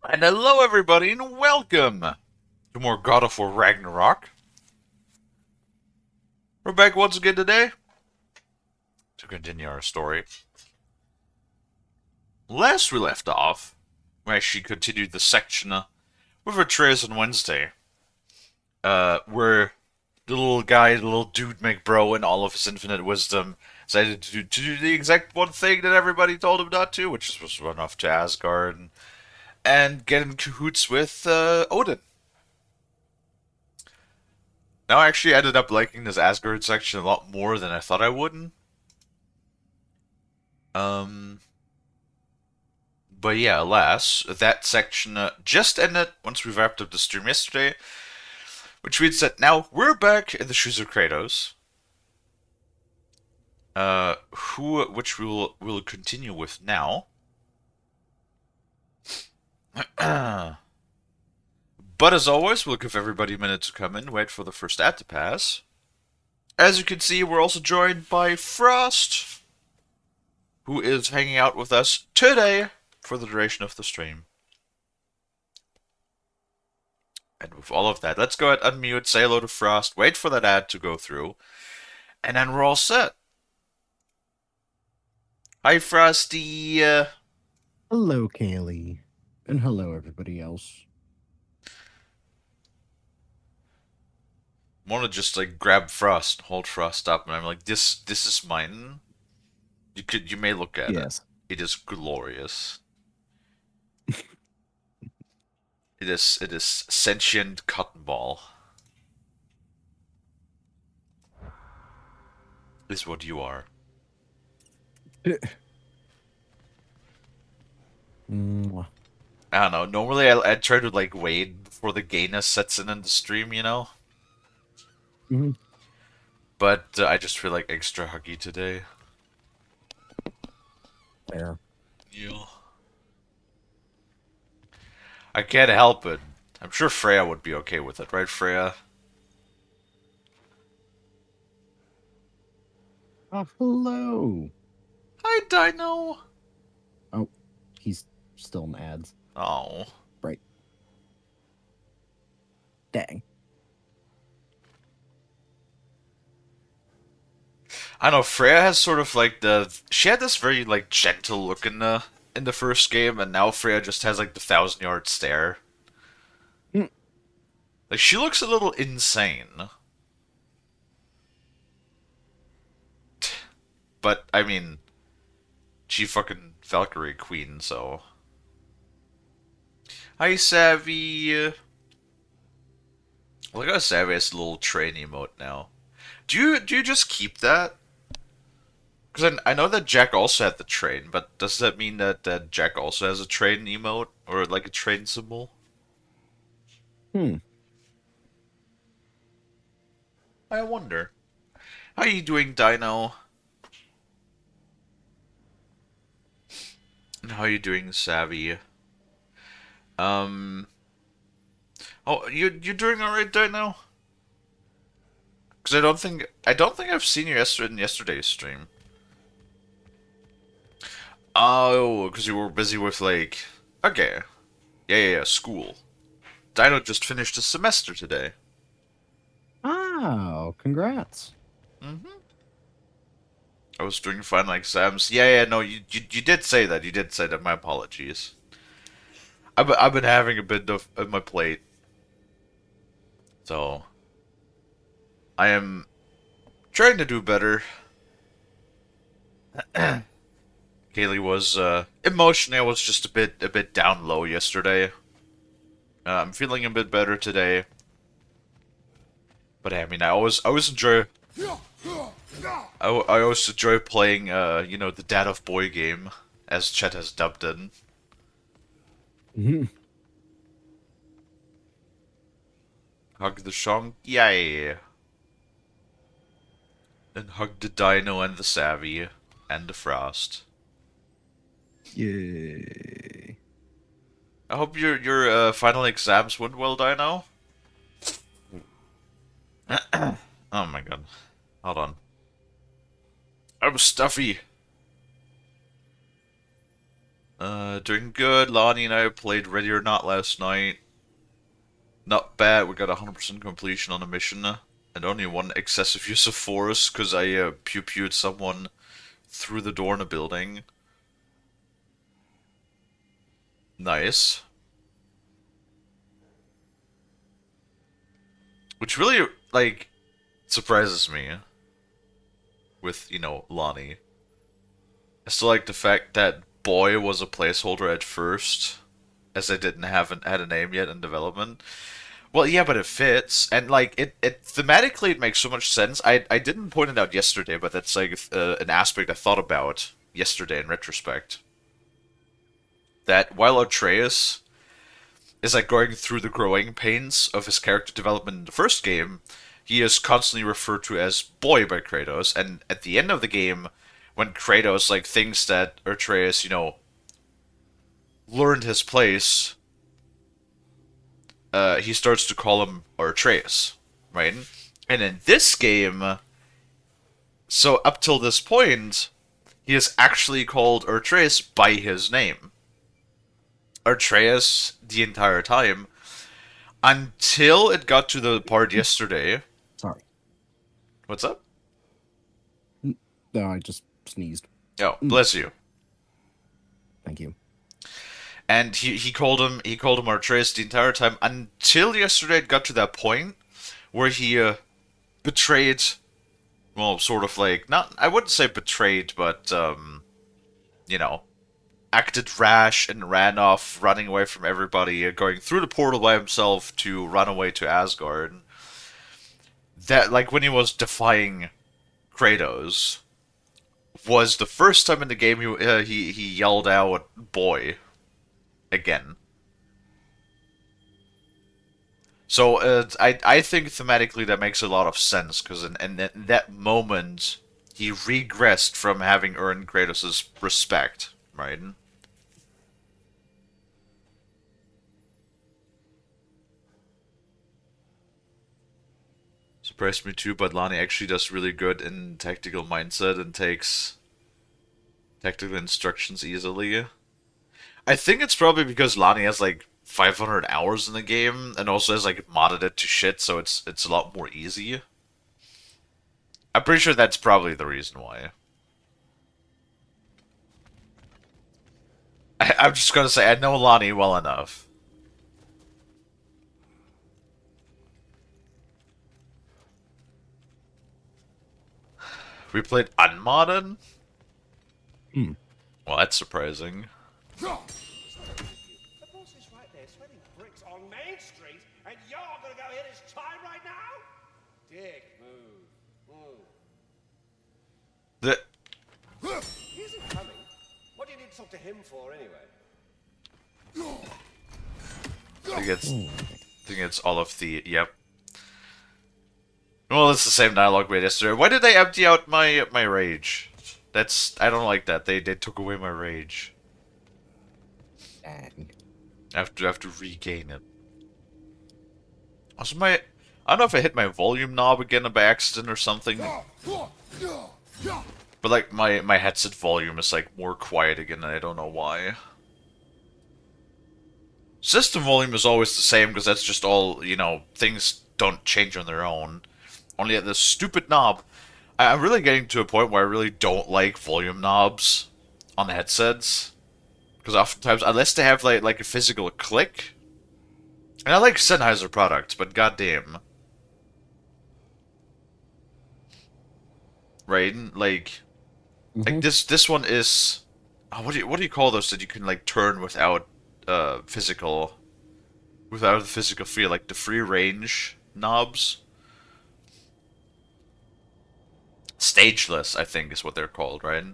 And hello, everybody, and welcome to more God of War Ragnarok. We're back once again today to continue our story. Last we left off, we actually continued the section with Atreus on Wednesday, where the little guy, the little dude McBro, in all of his infinite wisdom, decided to do the exact one thing that everybody told him not to, which was run off to Asgard and get in cahoots with Odin. Now, I actually ended up liking this Asgard section a lot more than I thought I would. Um, but yeah, alas, that section just ended once we wrapped up the stream yesterday, which means that now we're back in the shoes of Kratos. Which we'll continue with now. But as always, we'll give everybody a minute to come in, wait for the first ad to pass. As you can see, we're also joined by Frost, who is hanging out with us today for the duration of the stream. And with all of that, let's go ahead, unmute, say hello to Frost, wait for that ad to go through, and then we're all set. Hi, Frosty. Hello, Kalie. And hello, everybody else. Want to just like grab Frost, hold Frost up, and I'm like, this is mine. You may look at it. Yes. It is glorious. It is sentient cotton ball. Is what you are. Mwah. I don't know. Normally, I try to like wait before the gayness sets in the stream, you know. Mhm. But I just feel like extra huggy today. There. Yeah. I can't help it. I'm sure Freya would be okay with it, right, Freya? Hello. Hi, Dino. Oh, he's still in ads. Oh. Right. Dang. I know Freya has sort of like she had this very like gentle look in the first game, and now Freya just has like the 1,000-yard stare. Mm. Like she looks a little insane. But I mean, she fucking Valkyrie queen, so. Hi, Savvy. Look how Savvy has a little train emote now. Do you just keep that? Because I know that Jack also had the train, but does that mean that Jack also has a train emote or like a train symbol? Hmm. I wonder. How you doing, Dino? And how you doing, Savvy? Um. Oh, you doing all right, Dino? Because I don't think I've seen you yesterday in yesterday's stream. Oh, because you were busy with like. Okay. Yeah, school. Dino just finished a semester today. Oh, congrats. Mm-hmm. I was doing final exams. Yeah, no, you did say that. You did say that. My apologies. I've been having a bit of my plate, so I am trying to do better. Kalie was emotionally. I was just a bit down low yesterday. I'm feeling a bit better today, but I mean, I always enjoy. I always enjoy playing the Dad of Boy game, as Chet has dubbed it. Mhm. Hug the Shong, yay! And hug the Dino and the Savvy and the Frost. Yay. I hope your final exams went well, Dino. Oh my god. Hold on. I'm stuffy. Doing good. Lonnie and I played Ready or Not last night. Not bad. We got 100% completion on a mission, and only one excessive use of force because I pew-pewed someone through the door in a building. Nice. Which really, like, surprises me with, Lonnie. I still like the fact that Boy was a placeholder at first, as I didn't haven't had a name yet in development. Well, yeah, but it fits, and like it thematically it makes so much sense. I didn't point it out yesterday, but that's like an aspect I thought about yesterday in retrospect. That while Atreus is like going through the growing pains of his character development in the first game, he is constantly referred to as Boy by Kratos, and at the end of the game, when Kratos like thinks that Atreus, learned his place, he starts to call him Atreus, right? And in this game, so up till this point, he is actually called Atreus by his name. Atreus the entire time. Until it got to the part yesterday. Sorry. What's up? No, I just sneezed. Oh, bless you. Thank you. And he called him Atreus the entire time until yesterday it got to that point where he betrayed, well, sort of like, not, I wouldn't say betrayed, but you know, acted rash and ran off, running away from everybody, going through the portal by himself to run away to Asgard. That, like, when he was defying Kratos, was the first time in the game he yelled out "boy" again. So I think thematically that makes a lot of sense because in that moment he regressed from having earned Kratos' respect, right? Surprised me too, but Lonnie actually does really good in tactical mindset and takes tactical instructions easily. I think it's probably because Lonnie has like 500 hours in the game and also has like modded it to shit, so it's a lot more easy. I'm pretty sure that's probably the reason why. I'm just gonna say I know Lonnie well enough. We played unmodded? Hmm. Well, that's surprising. The boss is right there sweating bricks on Main Street, and you're gonna go hit his time right now? Dick move. The He isn't coming. What do you need to talk to him for, anyway? I think it's all of the yep. Well, it's the same dialogue we had yesterday. Why did they empty out my rage? I don't like that. They took away my rage. Dang. I have to regain it. Also, I don't know if I hit my volume knob again by accident or something. But like my headset volume is like more quiet again, and I don't know why. System volume is always the same because that's just all, things don't change on their own. Only at this stupid knob, I'm really getting to a point where I really don't like volume knobs on headsets. Because oftentimes, unless they have like a physical click, and I like Sennheiser products, but goddamn, right? Like this one is, what do you call those that you can like turn without physical, without the physical feel, like the free range knobs? Stageless, I think, is what they're called, right?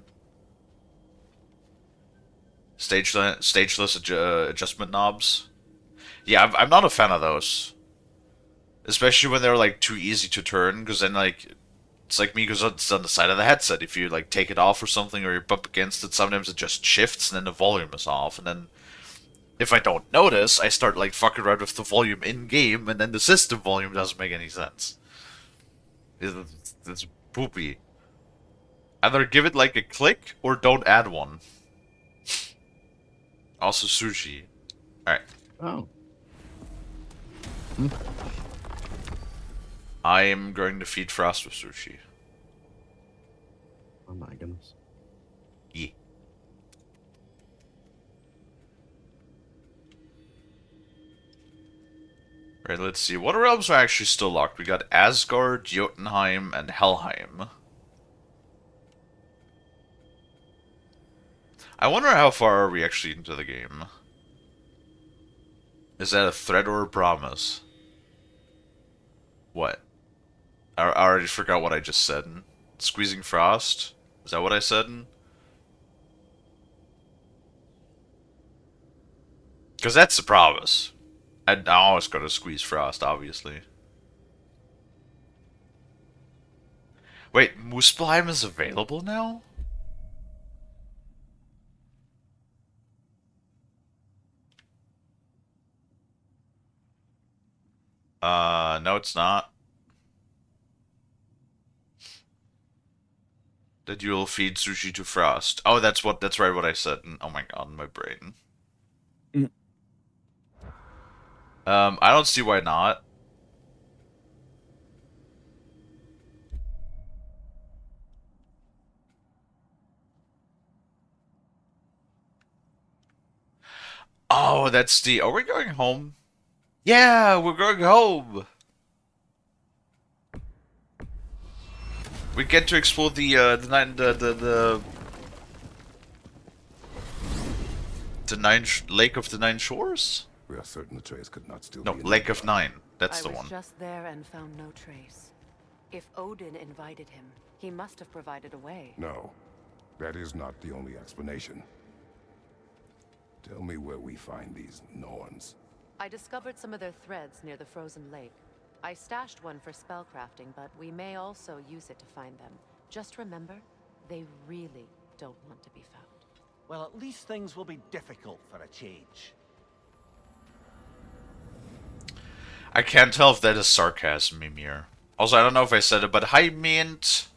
Stageless adjustment knobs. Yeah, I'm not a fan of those, especially when they're like too easy to turn. Because then like it's like me, because it's on the side of the headset. If you like take it off or something, or you bump against it, sometimes it just shifts, and then the volume is off. And then if I don't notice, I start like fucking around with the volume in game, and then the system volume doesn't make any sense. It's poopy. Either give it like a click or don't add one. Also sushi. Alright. Oh. I am going to feed Frost with sushi. Oh my goodness. Yeah. Right, let's see. What realms are actually still locked? We got Asgard, Jotunheim, and Helheim. I wonder how far are we actually into the game? Is that a threat or a promise? What? I already forgot what I just said. Squeezing Frost? Is that what I said? Because that's the promise. I always gotta squeeze Frost, obviously. Wait, Muspelheim is available now? No it's not. That you'll feed sushi to Frost. Oh, that's right what I said. Oh my god, my brain. Mm. I don't see why not. Oh, that's the... Are we going home? Yeah, we're going home! We get to explore the Lake of the Nine Shores? We are certain the trace could not still No, be in Lake the of Nine. That's I the was one. just there and found no trace. If Odin invited him, he must have provided a way. No, that is not the only explanation. Tell me where we find these Norns. I discovered some of their threads near the frozen lake. I stashed one for spellcrafting, but we may also use it to find them. Just remember, they really don't want to be found. Well, at least things will be difficult for a change. I can't tell if that is sarcasm, Mimir. Also, I don't know if I said it, but hi, Mint.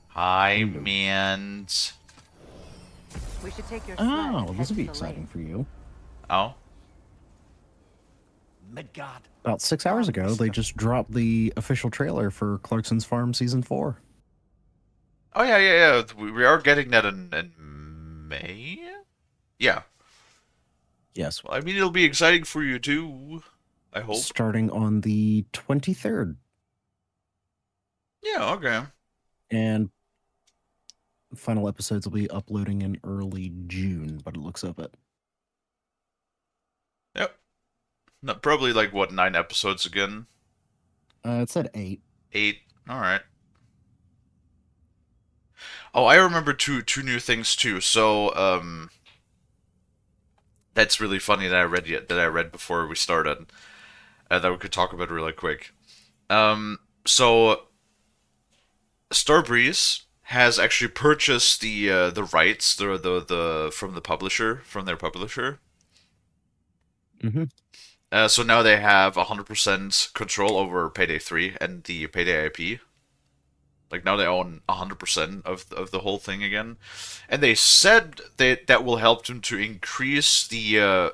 Hi, Mint. We should take your sled and Oh, head this to will be the exciting lake. for you. Oh? Midgard. About 6 hours ago, they just dropped the official trailer for Clarkson's Farm Season 4. Oh, yeah. We are getting that in May? Yeah. Yes. Well, I mean, it'll be exciting for you, too. I hope. Starting on the 23rd. Yeah, okay. And final episodes will be uploading in early June, but it looks of it. Yep. No, probably, like, what, 9 episodes again? It said 8. 8. Alright. Oh, I remember two new things, too. So, that's really funny that I read before we started. That we could talk about really quick. So Starbreeze has actually purchased the rights the from the publisher from their publisher. Mm-hmm. So now they have 100% control over Payday 3 and the Payday IP. Like now they own 100% of the whole thing again, and they said that will help them to increase the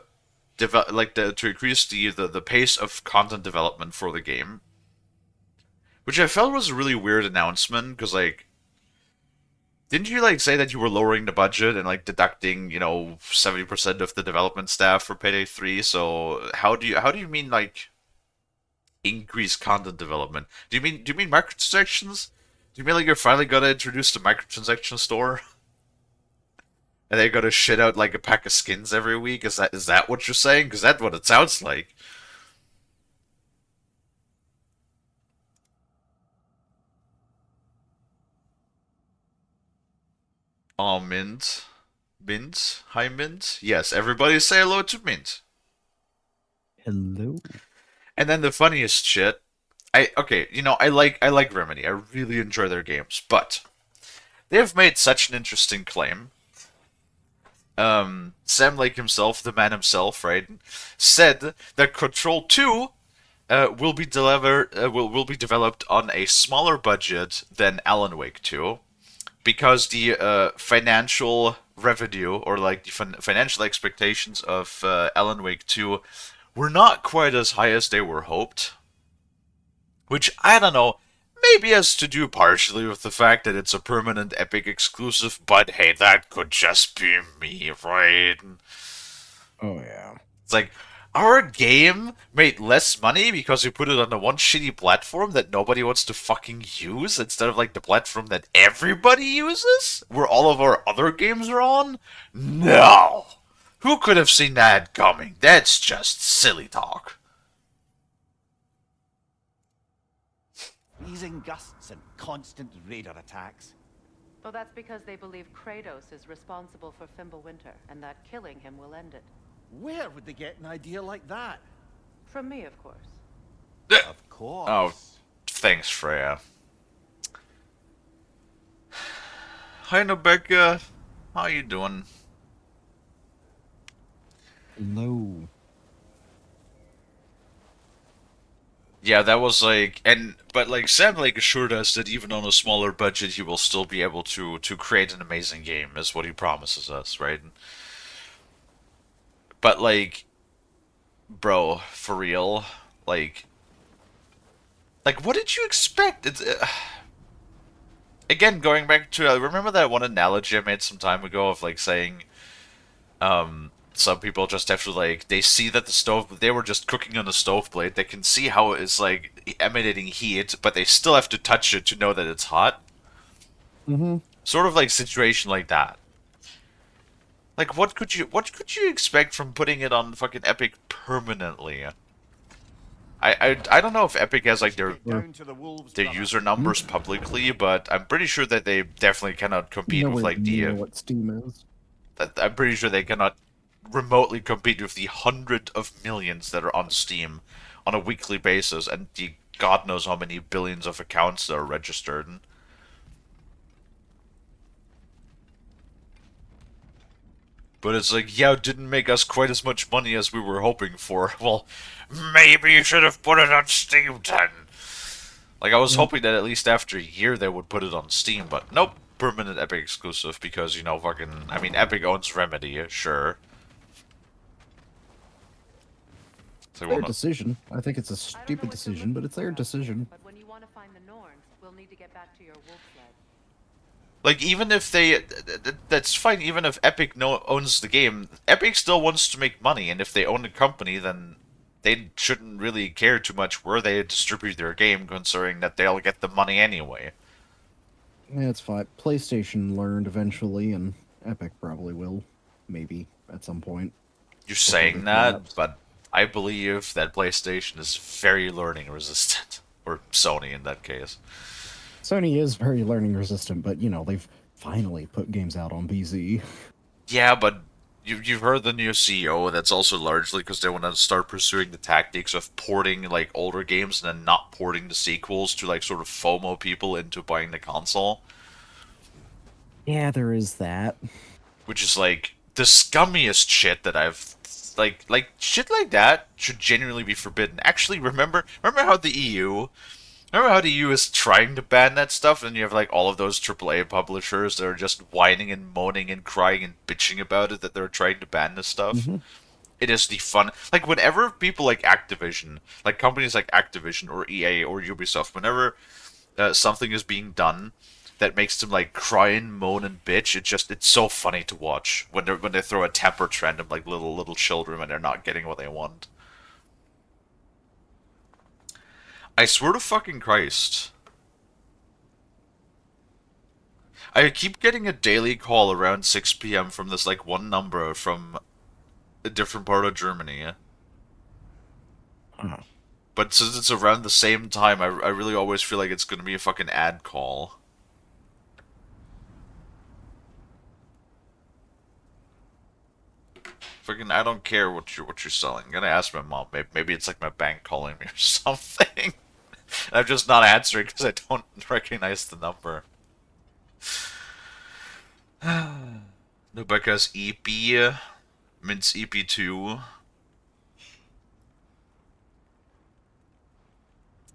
to increase the pace of content development for the game, which I felt was a really weird announcement because like, didn't you like say that you were lowering the budget and like deducting 70% of the development staff for Payday 3? So how do you mean like increase content development? Do you mean microtransactions? Do you mean like you're finally gonna introduce the microtransaction store? And they gotta shit out like a pack of skins every week? Is that what you're saying? Because that's what it sounds like. Oh, Mint. Mint? Hi, Mint? Yes, everybody say hello to Mint. Hello. And then the funniest shit, I like Remedy. I really enjoy their games, but they have made such an interesting claim. Sam Lake himself, the man himself, right, said that Control 2 will be delivered will be developed on a smaller budget than Alan Wake 2 because the financial revenue or like the financial expectations of Alan Wake 2 were not quite as high as they were hoped. Which, I don't know, maybe has to do partially with the fact that it's a permanent Epic exclusive, but hey, that could just be me, right? Oh yeah. It's like, our game made less money because we put it on the one shitty platform that nobody wants to fucking use instead of like the platform that everybody uses, where all of our other games are on? No! Who could have seen that coming? That's just silly talk. Freezing gusts and constant raider attacks. Well, that's because they believe Kratos is responsible for Fimbulwinter, and that killing him will end it. Where would they get an idea like that? From me, of course. Of course. Oh, thanks, Freya. Hi, Nebeka. How you doing? No. Yeah, that was like, but like Sam Lake assured us that even on a smaller budget, he will still be able to create an amazing game. Is what he promises us, right? But like, bro, for real, like what did you expect? It's again going back to remember that one analogy I made some time ago of like saying, some people just have to like they see that the stove they were just cooking on the stove blade. They can see how it's like emanating heat, but they still have to touch it to know that it's hot. Mm-hmm. Sort of like situation like that. Like what could you expect from putting it on fucking Epic permanently? I don't know if Epic has like Get down to the wolves, their brother. user numbers publicly, but I'm pretty sure that they definitely cannot compete with Nowhere like near what Steam is. I'm pretty sure they cannot remotely compete with the hundred of millions that are on Steam on a weekly basis, and the God knows how many billions of accounts that are registered. But it's like, yeah, it didn't make us quite as much money as we were hoping for. Well, maybe you should have put it on Steam then. Like, I was hoping that at least after a year they would put it on Steam, but nope. Permanent Epic exclusive because, you know, fucking... I mean, Epic owns Remedy, sure. It's their decision. I think it's a stupid decision, but it's their decision. But when you want to find the Norns, we'll need to get back to your wolf sled. Like, even if they... That's fine, even if Epic owns the game, Epic still wants to make money, and if they own the company, then they shouldn't really care too much where they distribute their game, considering that they'll get the money anyway. Yeah, it's fine. PlayStation learned eventually, and Epic probably will. Maybe, at some point. You're saying that, collapse. but I believe that PlayStation is very learning resistant. Or Sony in that case. Sony is very learning resistant, but, you know, they've finally put games out on PC. Yeah, but you've heard the new CEO. That's also largely because they want to start pursuing the tactics of porting like older games and then not porting the sequels to like sort of FOMO people into buying the console, Yeah, there is that. which is like the scummiest shit that I've like shit like that should genuinely be forbidden. Actually, remember how the EU. Remember how the EU is trying to ban that stuff, and you have like all of those AAA publishers that are just whining and moaning and crying and bitching about it that they're trying to ban this stuff. Mm-hmm. It is the fun. Like whenever people like Activision, like companies like Activision or EA or Ubisoft, whenever something is being done that makes them like cry and moan and bitch, it's so funny to watch when they throw a temper tantrum like little children when they're not getting what they want. I swear to fucking Christ. I keep getting a daily call around 6 p.m. from this, like, one number from a different part of Germany. Oh. But since it's around the same time, I really always feel like it's gonna be a fucking ad call. Fucking, I don't care what you're selling. I'm gonna ask my mom. Maybe it's like my bank calling me or something. I'm just not answering because I don't recognize the number. Rebecca's EP, Mint's EP2.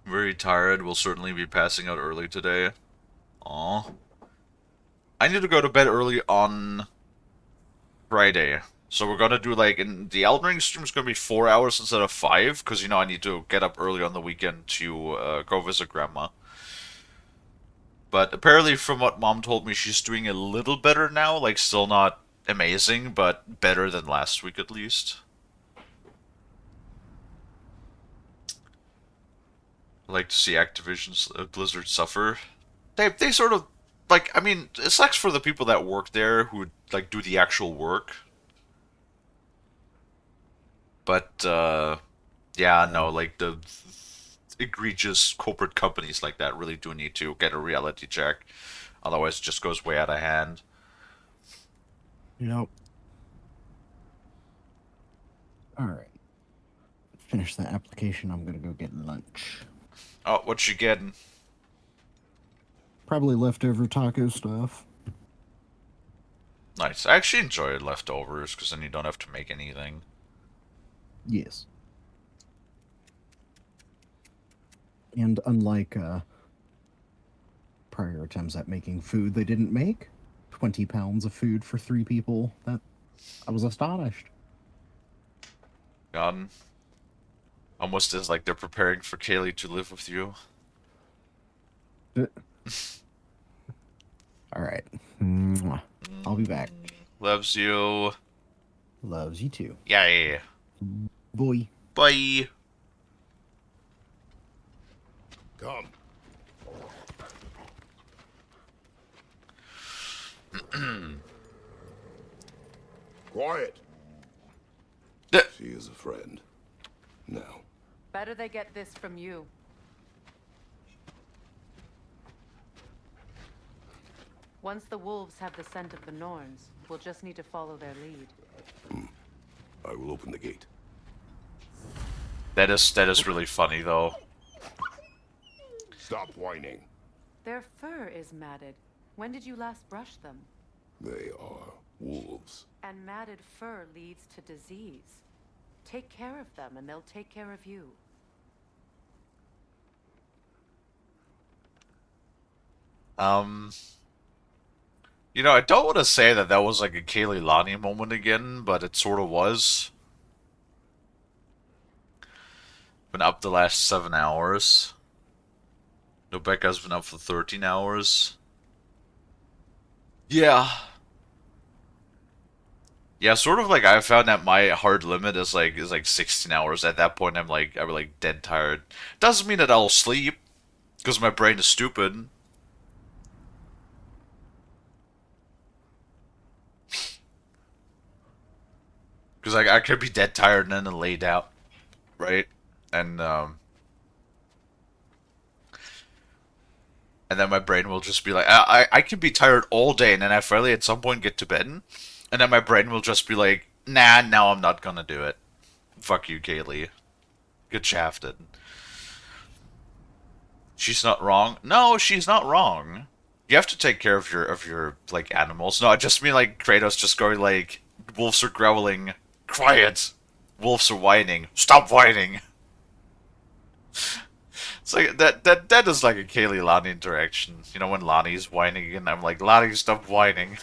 Very tired. Will certainly be passing out early today. Aw. I need to go to bed early on Friday. So we're gonna do like in the Elden Ring stream is gonna be 4 hours instead of 5, because I need to get up early on the weekend to go visit Grandma. But apparently, from what Mom told me, she's doing a little better now. Like, still not amazing, but better than last week at least. I like to see Activision's Blizzard suffer. They sort of like. I mean, it sucks for the people that work there who like do the actual work. But yeah, no, like the egregious corporate companies like that really do need to get a reality check. Otherwise, it just goes way out of hand. Yep. All right. Finish that application. I'm gonna go get lunch. Oh, what you getting? Probably leftover taco stuff. Nice. I actually enjoy leftovers because then you don't have to make anything. Yes. And unlike prior attempts at making food they didn't make, 20 pounds of food for 3 people. That I was astonished. God. Almost as like they're preparing for Kalie to live with you. All right. Mwah. I'll be back. Loves you. Loves you too. Yay. Boy. Bye. Come. Quiet. She is a friend. Now. Better they get this from you. Once the wolves have the scent of the Norns, we'll just need to follow their lead. I will open the gate. That is really funny though. Stop whining. Their fur is matted. When did you last brush them? They are wolves. And matted fur leads to disease. Take care of them and they'll take care of you. I don't want to say that was like a Kalie Lonnie moment again, but it sort of was. Been up the last 7 hours. Rebecca's been up for 13 hours. Yeah. Yeah, sort of like I found that my hard limit is like 16 hours. At that point I'm like dead tired. Doesn't mean that I'll sleep, because my brain is stupid. Because I could be dead tired and then laid out, right? And then my brain will just be like, I could be tired all day, and then I finally at some point get to bed, and then my brain will just be like, nah, now I'm not gonna do it. Fuck you, Kalie. Get shafted. She's not wrong. No, she's not wrong. You have to take care of your like animals. No, I just mean like Kratos just going like, wolves are growling. Quiet. Wolves are whining. Stop whining. It's like that is like a Kalie Lonnie interaction. You know, when Lonnie's whining and I'm like, Lonnie, stop whining.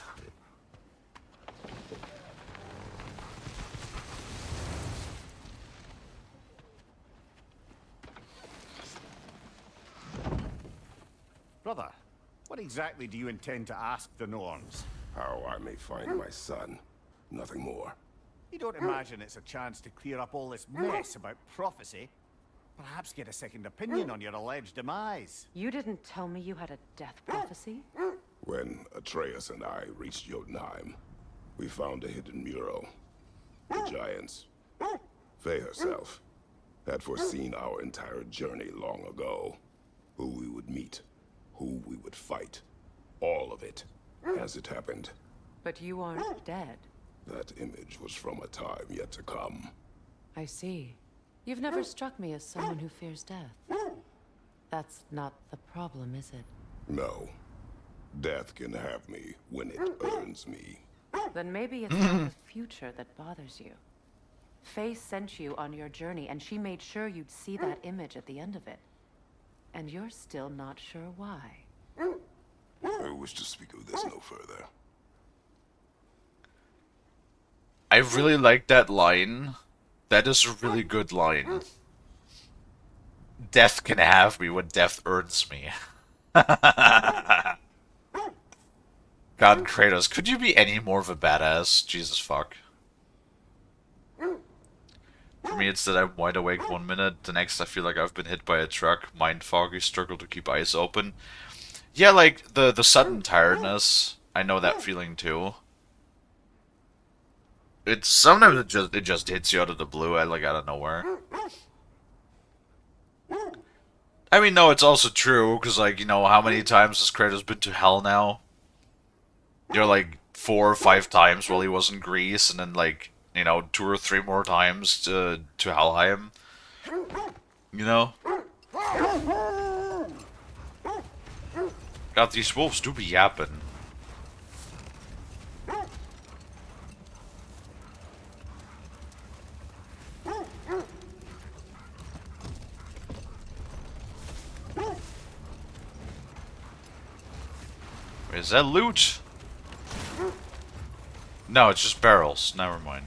Brother, what exactly do you intend to ask the Norns? How I may find my son. Nothing more. You don't imagine it's a chance to clear up all this mess about prophecy? Perhaps get a second opinion on your alleged demise. You didn't tell me you had a death prophecy? When Atreus and I reached Jotunheim, we found a hidden mural. The giants, Faye herself, had foreseen our entire journey long ago. Who we would meet, who we would fight. All of it, as it happened. But you aren't dead. That image was from a time yet to come. I see. You've never struck me as someone who fears death. That's not the problem, is it? No. Death can have me when it earns me. Then maybe it's not the future that bothers you. Faye sent you on your journey, and she made sure you'd see that image at the end of it. And you're still not sure why. I wish to speak of this no further. I really like that line. That is a really good line. Death can have me when death earns me. God, Kratos, could you be any more of a badass? Jesus fuck. For me, it's that I'm wide awake 1 minute, the next I feel like I've been hit by a truck, mind foggy, struggle to keep eyes open. Yeah, like, the sudden tiredness, I know that feeling too. It's sometimes it just hits you out of the blue, like out of nowhere. I mean, no, it's also true, because, like, you know, how many times has Kratos been to hell now? You know, like, 4 or 5 times while he was in Greece, and then, like, you know, 2 or 3 more times to Helheim. You know? God, these wolves do be yapping. Is that loot? No, it's just barrels. Never mind.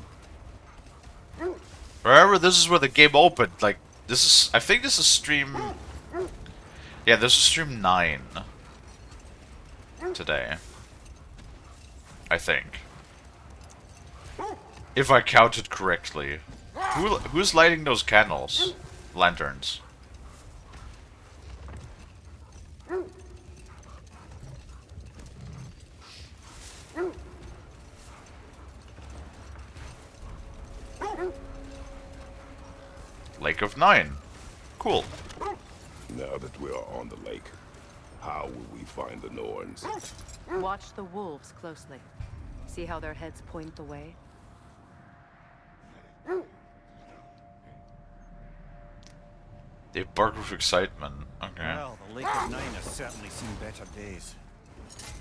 Remember, this is where the game opened. Like, this is... I think this is stream... Yeah, this is stream 9. Today. I think. If I counted correctly. Who's lighting those candles? Lanterns. Lake of Nine. Cool. Now that we are on the lake, how will we find the Norns? Watch the wolves closely. See how their heads point the way? They bark with excitement. Okay. Well, the Lake of Nine has certainly seen better days.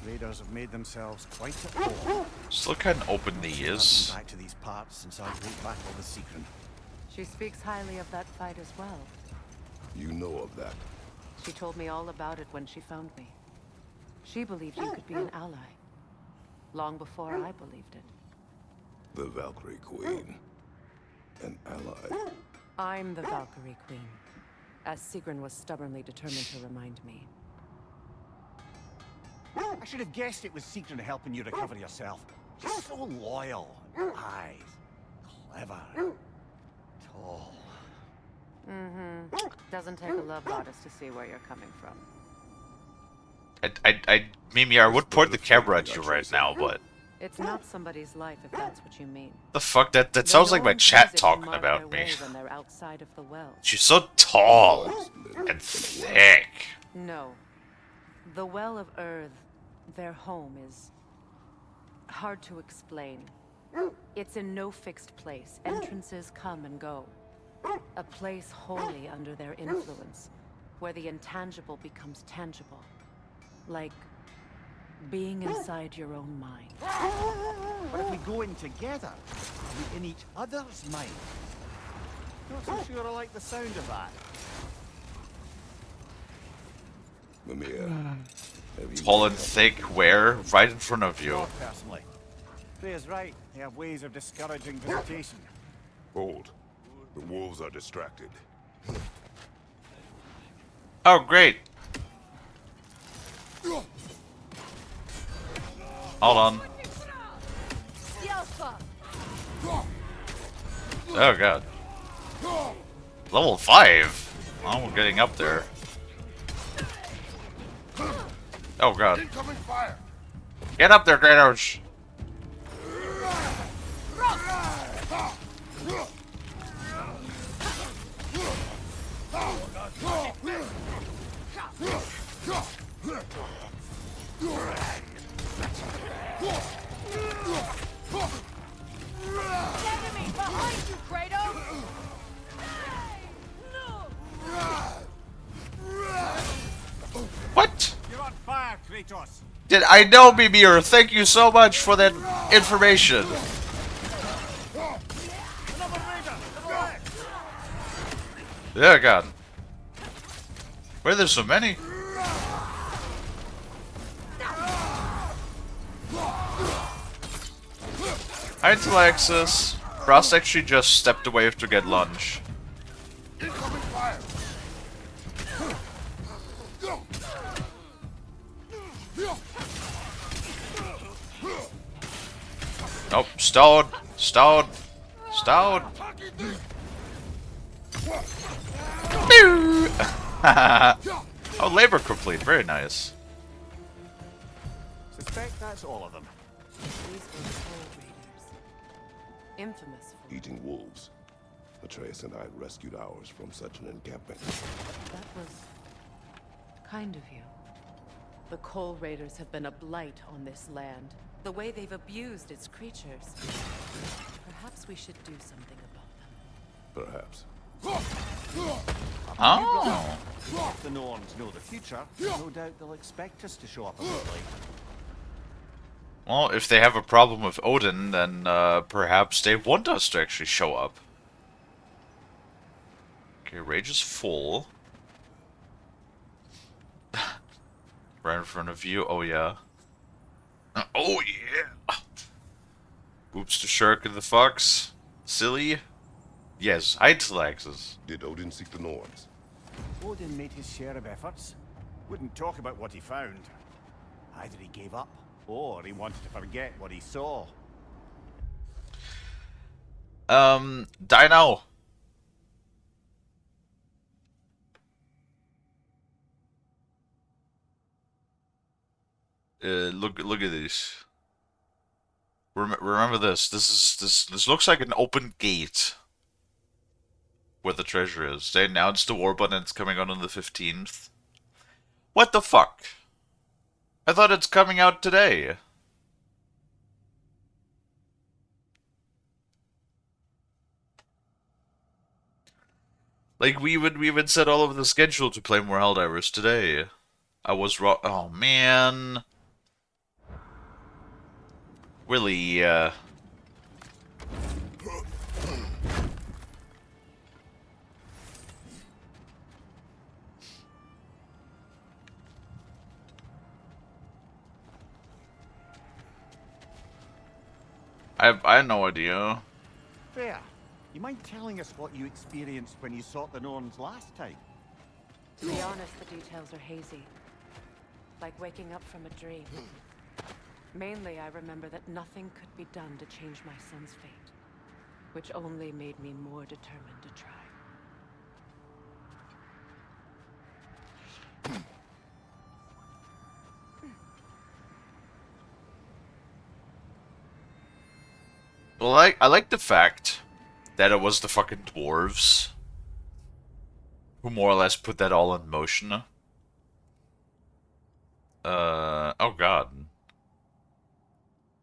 Raiders have made themselves quite at home. Still can't open I've these. been back to these parts since our great battle with Secret. She speaks highly of that fight as well. You know of that. She told me all about it when she found me. She believed you could be an ally. Long before I believed it. The Valkyrie Queen. An ally. I'm the Valkyrie Queen. As Sigrun was stubbornly determined to remind me. I should have guessed it was Secret helping you recover yourself. She's so loyal. Wise. Clever. Tall. Doesn't take a love goddess to see where you're coming from. Mimi, I would point the camera at you right now, but It's not somebody's life if that's what you mean. the fuck, that The sounds like my Norns chat use it to talking mark about their me. way when they're outside of the well. She's so tall and thick. No. The Well of Earth, their home, is hard to explain. It's in no fixed place. Entrances come and go. A place wholly under their influence, where the intangible becomes tangible. Like being inside your own mind. But if we go in together, are we in each other's mind? Not so sure I like the sound of that. Mimir, have you Tall and thick, where? Right in front of you. Not personally. Freya's right. They have ways of discouraging visitation. Hold. The wolves are distracted. Oh, great. Hold on. Oh, God. Level 5. Oh, we're getting up there. Oh, God. Incoming fire! Get up there, Kratos. Enemy behind you, Kratos! What? You're on fire, Kratos! Did I know, Mimir? Thank you so much for that information. Another raider! To the left! Yeah, God. Why are there so many? Hi, Alexis. Frost actually just stepped away to get lunch. Incoming fire! Nope, stowed. Stowed. Stowed. Oh, labor complete. Very nice. Suspect that's all of them. These were Soul Raiders. Infamous for Eating wolves. Atreus and I rescued ours from such an encampment. that was kind of you. The Coal Raiders have been a blight on this land. The way they've abused its creatures. Perhaps we should do something about them. Perhaps. Oh. If the Norns know the future, no doubt they'll expect us to show up a bit late. Well, if they have a problem with Odin, then perhaps they want us to actually show up. Okay, rage is full. Right in front of you. Oh yeah. Oh yeah. Oops to Shark and the Fox. Silly. Yes, Hytalaxes. Did Odin seek the Norns? Odin made his share of efforts. Wouldn't talk about what he found. Either he gave up, or he wanted to forget what he saw. Die now. Look at this. Remember this. This looks like an open gate. Where the treasure is. They announced the war button. It's coming out on the 15th. What the fuck? I thought it's coming out today. Like we even set all over the schedule to play more Helldivers today. I was wrong. Oh man. Really, I had no idea. Fair. You mind telling us what you experienced when you sought the Norns last time? To be honest, the details are hazy. Like waking up from a dream. Mainly, I remember that nothing could be done to change my son's fate. Which only made me more determined to try. Well, I like the fact that it was the fucking dwarves who more or less put that all in motion. Oh god.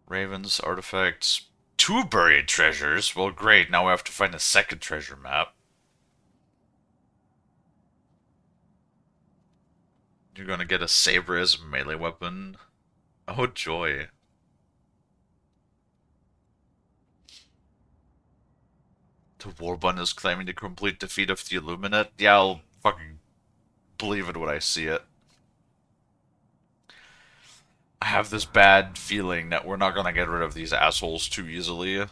Ravens, artifacts, 2 buried treasures. Well, great. Now we have to find a second treasure map. You're gonna get a saber as a melee weapon. Oh joy. The Warbun is claiming the complete defeat of the Illuminate. Yeah, I'll fucking believe it when I see it. I have this bad feeling that we're not gonna get rid of these assholes too easily.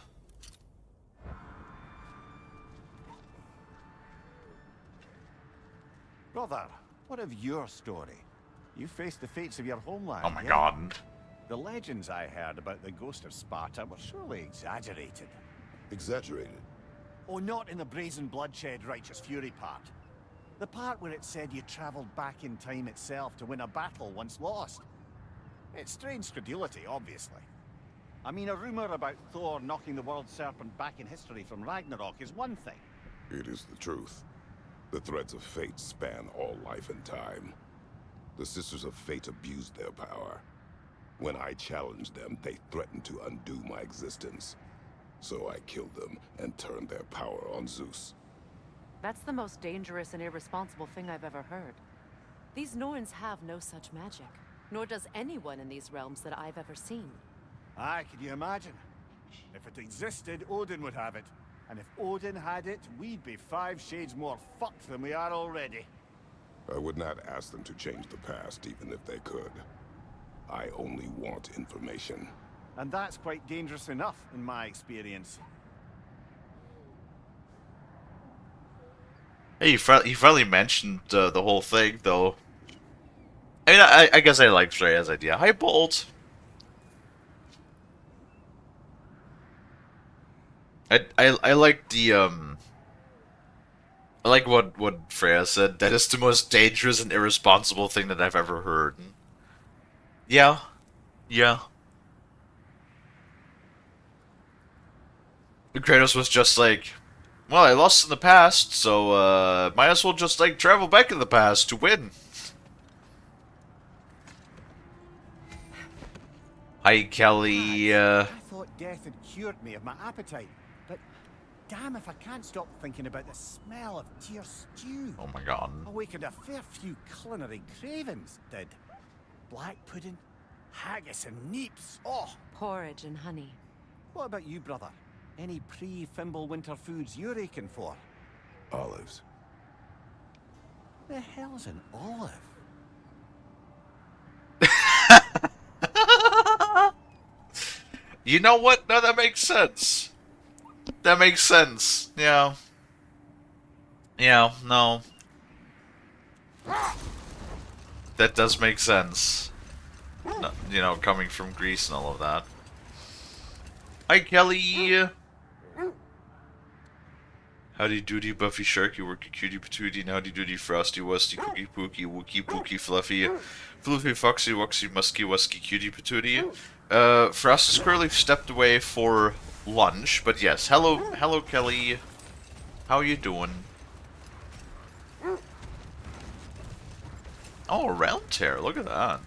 Brother, what of your story? You faced the fates of your homeland. Oh my yeah? god. The legends I heard about the ghost of Sparta were surely exaggerated. Exaggerated. Oh, not in the brazen bloodshed righteous fury part. The part where it said you travelled back in time itself to win a battle once lost. It's strange credulity, obviously. I mean, a rumour about Thor knocking the world serpent back in history from Ragnarok is one thing. It is the truth. The threads of fate span all life and time. The Sisters of Fate abused their power. When I challenged them, they threatened to undo my existence. So I killed them and turned their power on Zeus. That's the most dangerous and irresponsible thing I've ever heard. These Norns have no such magic, nor does anyone in these realms that I've ever seen. Aye, can you imagine? If it existed, Odin would have it. And if Odin had it, we'd be 5 shades more fucked than we are already. I would not ask them to change the past, even if they could. I only want information. And that's quite dangerous enough, in my experience. Hey, he finally mentioned the whole thing, though. I mean, I guess I like Freya's idea. Hi, Bolt. I like the I like what Freya said. That is the most dangerous and irresponsible thing that I've ever heard. Yeah, yeah. Kratos was just like, well, I lost in the past, so might as well just like travel back in the past to win. Hi, Kelly. I thought death had cured me of my appetite, but damn if I can't stop thinking about the smell of tear stew. Oh my god. Awakened a fair few culinary cravings, did. Black pudding, haggis and neeps. Oh, Porridge and honey. what about you, brother? Any pre-Fimble winter foods you're aching for? Olives. The hell's an olive? You know what? No, that makes sense. That makes sense. Yeah. Yeah, no. That does make sense. No, you know, coming from Greece and all of that. Hi, Kelly! Howdy doody, Buffy Sharky, Worky Cutie Patootie, and howdy doody, Frosty Wusty, Cookie Pookie, Wookie Pookie, Fluffy, Fluffy Foxy, Wuxy, Musky, Wusky, Cutie Patootie. Frost has currently stepped away for lunch, but yes, hello Kelly. How you doing? Oh, a round tear, look at that.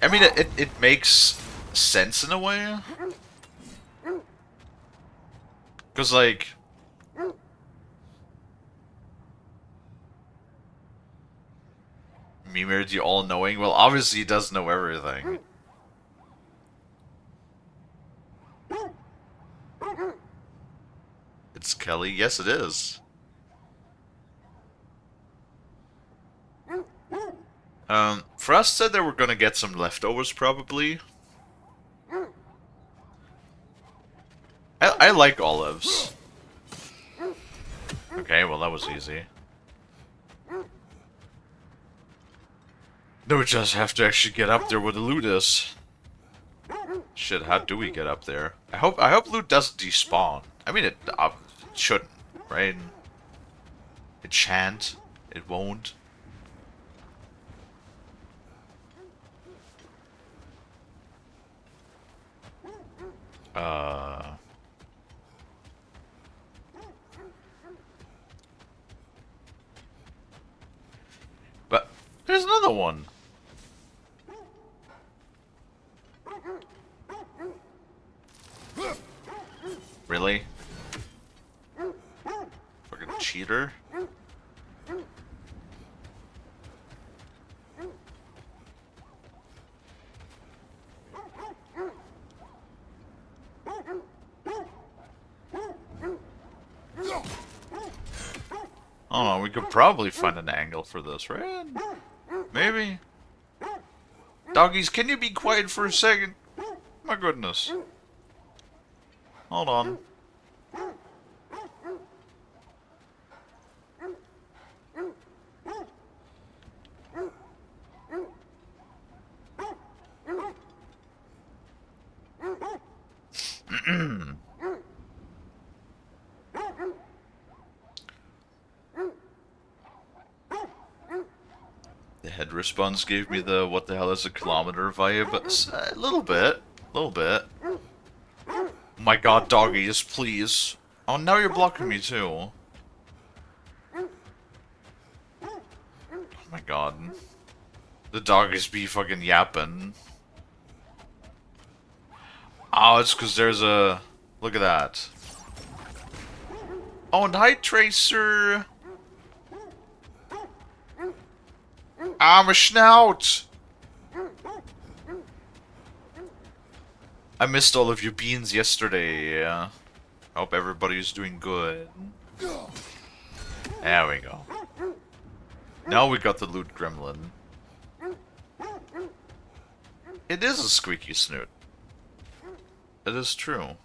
I mean, it makes sense in a way. Because, like... Mimir, the all-knowing? Well, obviously he does know everything. It's Kelly? Yes, it is. Frost said they were gonna get some leftovers, probably. I like olives. Okay, well that was easy. No, we just have to actually get up there where the loot is. Shit, how do we get up there? I hope loot doesn't despawn. I mean, it shouldn't, right? It shan't. It won't. But there's another one. Really? Fucking cheater. Oh, we could probably find an angle for this, right? Maybe. Doggies, can you be quiet for a second? My goodness. Hold on. The head response gave me the what the hell is a kilometer vibe, but a little bit. A little bit. Oh my god, doggies, please. Oh, now you're blocking me too. Oh my god. The doggies be fucking yapping. Oh, it's because there's a... Look at that. Oh, and hi, Tracer! I'm a snout! I missed all of your beans yesterday. Hope everybody's doing good. There we go. Now we got the loot gremlin. It is a squeaky snoot. It is true.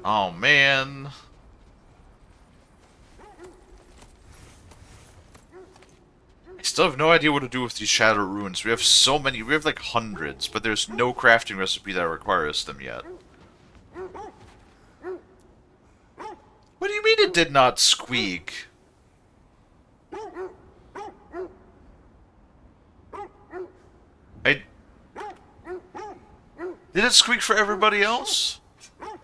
Oh man. I still have no idea what to do with these Shadow Runes. We have so many, we have like hundreds, but there's no crafting recipe that requires them yet. What do you mean it did not squeak? I... Did it squeak for everybody else?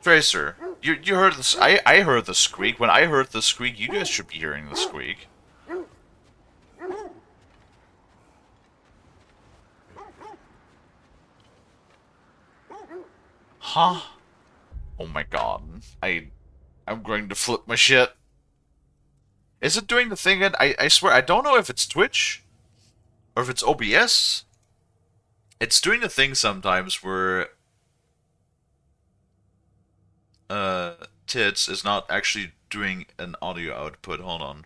Tracer, you heard this. I heard the squeak. When I heard the squeak, you guys should be hearing the squeak. Huh? Oh my god. I'm going to flip my shit. Is it doing the thing? I swear, I don't know if it's Twitch or if it's OBS. It's doing the thing sometimes where Tits is not actually doing an audio output. Hold on.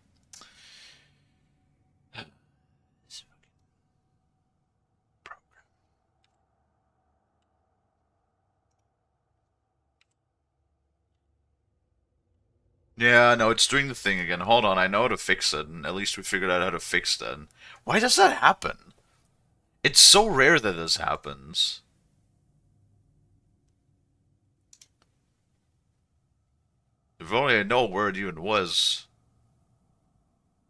Yeah, no, it's doing the thing again. Hold on, I know how to fix it, and at least we figured out how to fix that. Why does that happen? It's so rare that this happens. If only I know where it even was.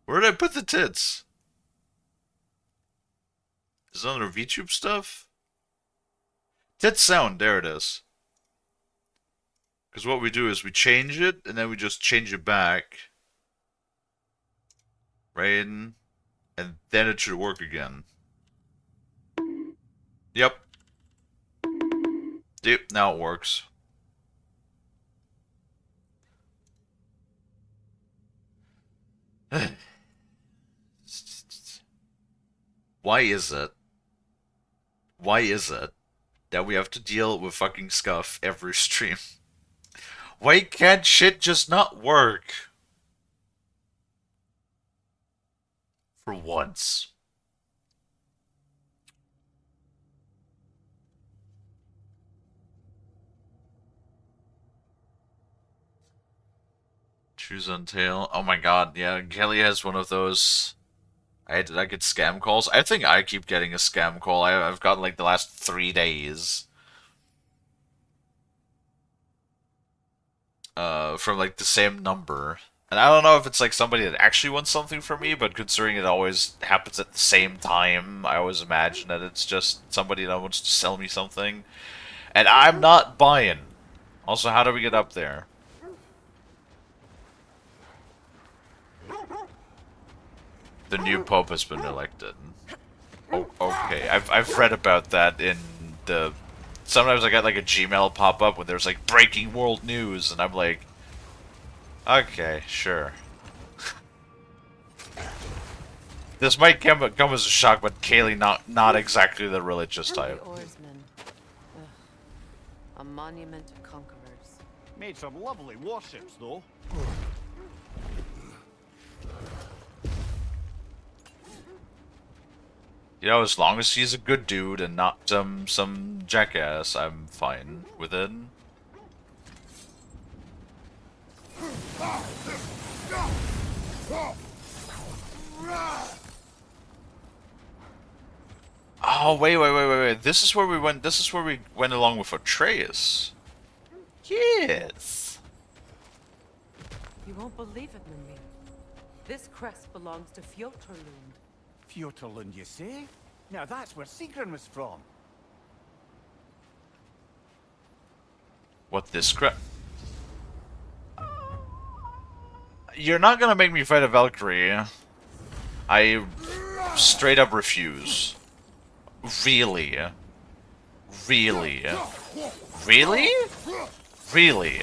Where did I put the tits? Is it under VTube stuff? Tits sound, there it is. Because what we do is we change it, and then we just change it back. Right? And then it should work again. Yep. Yep, now it works. Why is it? Why is it that we have to deal with fucking scuff every stream? Why can't shit just not work? For once. Choose on tail. Oh my god, yeah, Kalie has one of those. I get scam calls. I think I keep getting a scam call. I've gotten like the last 3 days. From like the same number. And I don't know if it's like somebody that actually wants something from me, but considering it always happens at the same time, I always imagine that it's just somebody that wants to sell me something. And I'm not buying. Also, how do we get up there? The new pope has been elected. Oh, okay. I've read about that in the... Sometimes I get like a Gmail pop-up when there's like breaking world news, and I'm like... Okay, sure. This might come as a shock, but Kalie not exactly the religious type. The oarsmen. Ugh. A monument to conquerors. Made some lovely warships, though. You know, as long as he's a good dude and not some jackass, I'm fine with it. Oh, wait. This is where we went. This is where we went along with Atreus. Yes. You won't believe it, Mimir. This crest belongs to Fjotorlund. Fjotorlund, you say? Now that's where Sigrun was from. What this crap? You're not gonna make me fight a Valkyrie. I straight up refuse. Really? Really? Really? Really?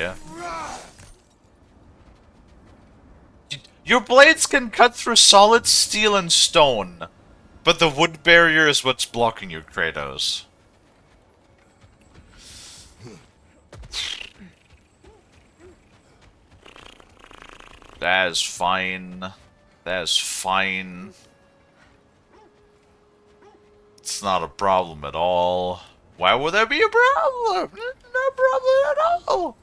Your blades can cut through solid steel and stone, but the wood barrier is what's blocking you, Kratos. That is fine. That is fine. It's not a problem at all. Why would that be a problem? No problem at all.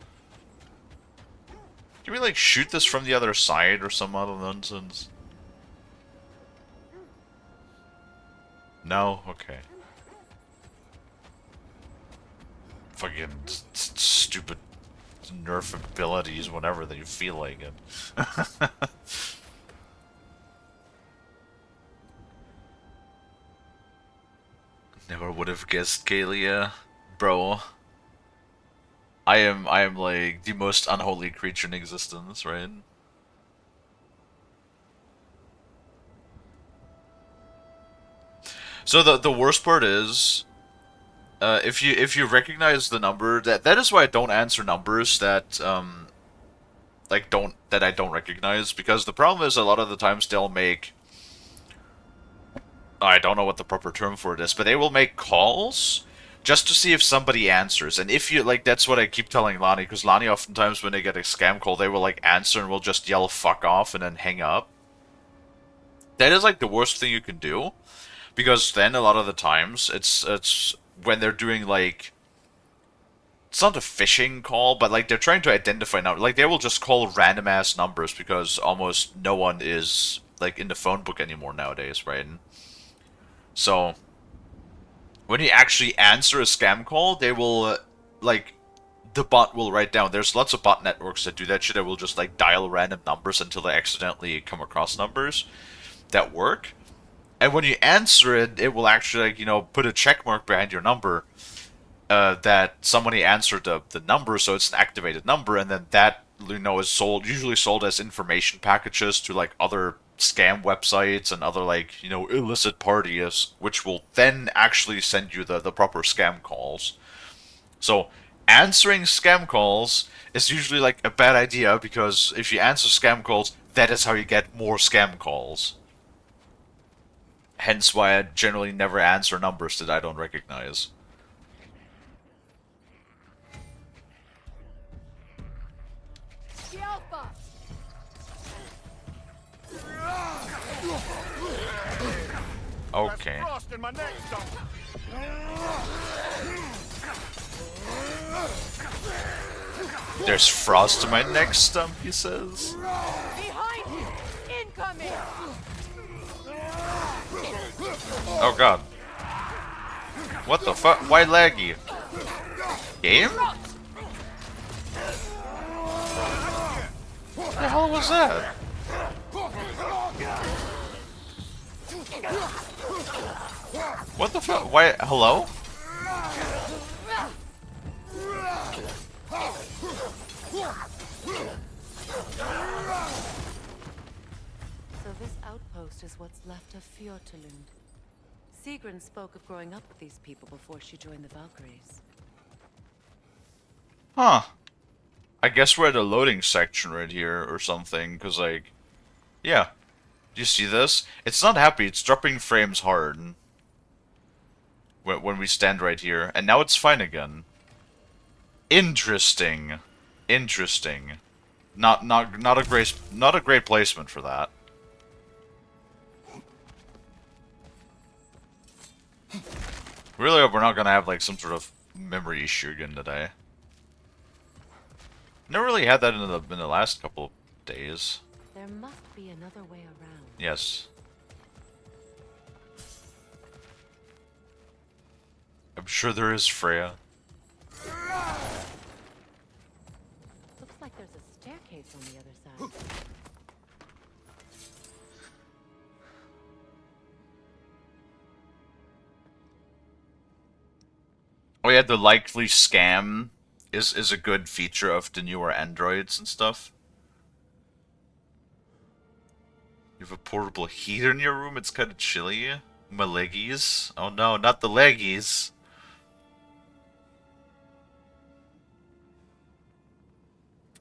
Can we, like, shoot this from the other side or some other nonsense? No? Okay. Fucking stupid nerf abilities whenever they feel like it. Never would have guessed Kalie, bro. I am like the most unholy creature in existence, right? So the worst part is, if you recognize the number, that is why I don't answer numbers that I don't recognize, because the problem is a lot of the times they'll make, I don't know what the proper term for it is, but they will make calls just to see if somebody answers. And if you, like, that's what I keep telling Lonnie, because Lonnie oftentimes when they get a scam call, they will, like, answer and will just yell fuck off and then hang up. That is, like, the worst thing you can do, because then a lot of the times it's when they're doing, like, it's not a phishing call, but, like, they're trying to identify numbers. Like, they will just call random ass numbers because almost no one is, like, in the phone book anymore nowadays, right? So when you actually answer a scam call, they will, like, the bot will write down. There's lots of bot networks that do that shit. That will just, like, dial random numbers until they accidentally come across numbers that work. And when you answer it, it will actually, like, you know, put a check mark behind your number that somebody answered the number, so it's an activated number, and then that, you know, is usually sold as information packages to, like, other scam websites and other, like, you know, illicit parties, which will then actually send you the proper scam calls. So answering scam calls is usually, like, a bad idea, because if you answer scam calls, that is how you get more scam calls. Hence why I generally never answer numbers that I don't recognize. The Alpha! Okay. Frost in my neck, son. There's frost in my neck stump, he says. Behind you! Incoming! Oh god. What the fuck? Why laggy? Game? What the hell was that? What the fuck? Why? Hello? So this outpost is what's left of Fjortulund. Sigrun spoke of growing up with these people before she joined the Valkyries. Huh. I guess we're at a loading section right here or something, because, like, yeah. Do you see this? It's not happy, it's dropping frames hard when we stand right here, and now it's fine again. Interesting. Interesting. Not a great placement for that. Really hope we're not gonna have, like, some sort of memory issue again today. Never really had that in the last couple of days. There must be another way around. Yes. I'm sure there is, Freya. Looks like there's a staircase on the other side. Oh yeah, the likely scam is a good feature of the newer androids and stuff. You have a portable heater in your room? It's kind of chilly. My leggies? Oh no, not the leggies.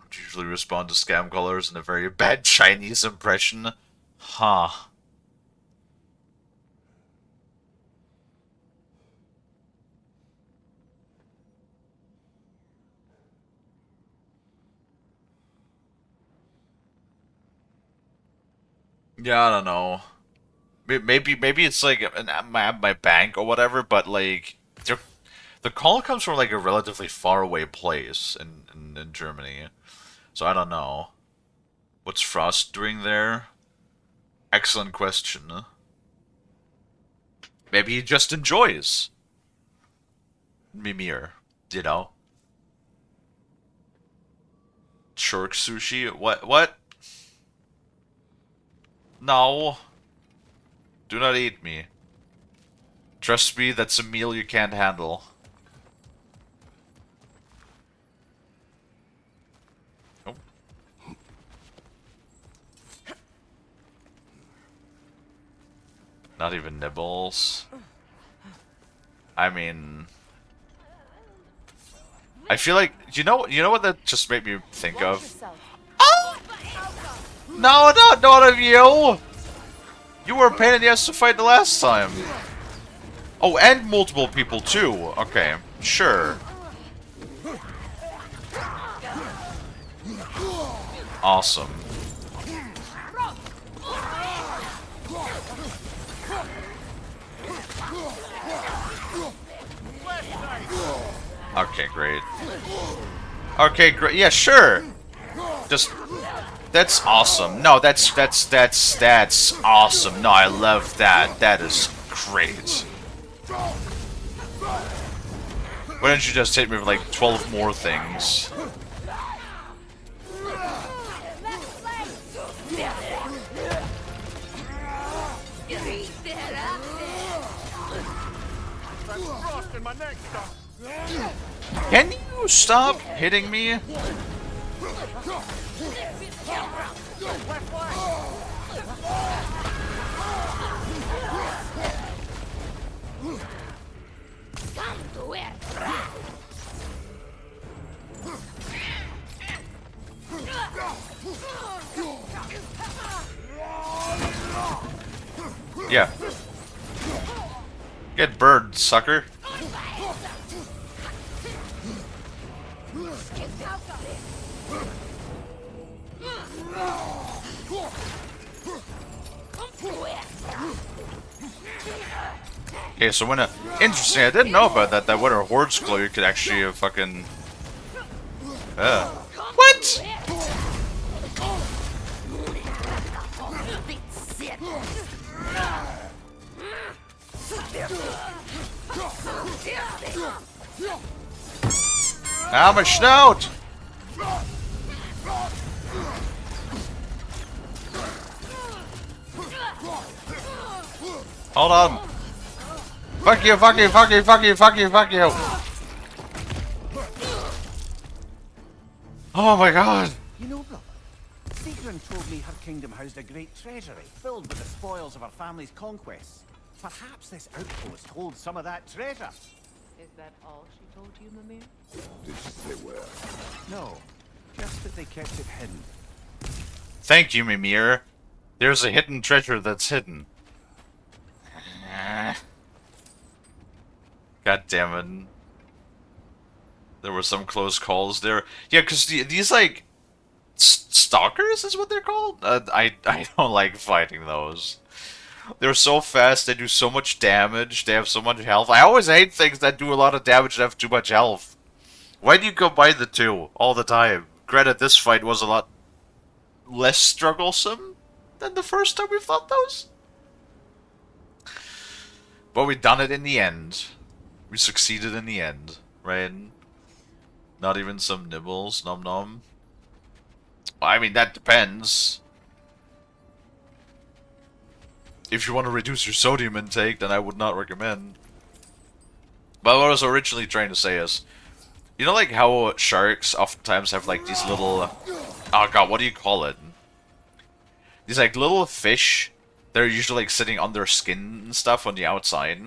I usually respond to scam callers in a very bad Chinese impression. Huh. Yeah, I don't know. Maybe it's like my bank or whatever, but like the call comes from like a relatively far away place in Germany, so I don't know. What's Frost doing there? Excellent question. Maybe he just enjoys Mimir, you know? Shark sushi? What? No. Do not eat me. Trust me, that's a meal you can't handle. Oh. Not even nibbles. I mean, I feel like you know what that just made me think Watch of. yourself. No, not none of you. You were a pain in the ass to fight the last time. Oh, and multiple people too. Okay, sure. Awesome. Okay, great. Okay, great. Yeah, sure. Just that's awesome. No, that's awesome. No, I love that. That is great. Why don't you just hit me with like 12 more things? Frost in my neck stuff. Can you stop hitting me? Yeah. Get bird, sucker. Okay, so when interesting, I didn't know about that. That when a horde glow, you could actually fucking. What? Ow, my snout! Hold on. Fuck you, fuck you, fuck you, fuck you, fuck you, fuck you. Oh my god. You know, brother, Sigrun told me her kingdom housed a great treasury filled with the spoils of her family's conquests. Perhaps this outpost holds some of that treasure. Is that all she told you, Mimir? Did she say where? No, just that they kept it hidden. Thank you, Mimir. There's a hidden treasure that's hidden. God damn it. There were some close calls there. Yeah, because these, like, stalkers is what they're called? I don't like fighting those. They're so fast, they do so much damage, they have so much health. I always hate things that do a lot of damage and have too much health. Why do you combine the two all the time? Granted, this fight was a lot less strugglesome than the first time we fought those. But we done it in the end. We succeeded in the end, right? Not even some nibbles, nom nom. I mean, that depends. If you want to reduce your sodium intake, then I would not recommend. But what I was originally trying to say is, you know, like how sharks oftentimes have like these little, oh god, what do you call it? These like little fish. They're usually like sitting on their skin and stuff on the outside.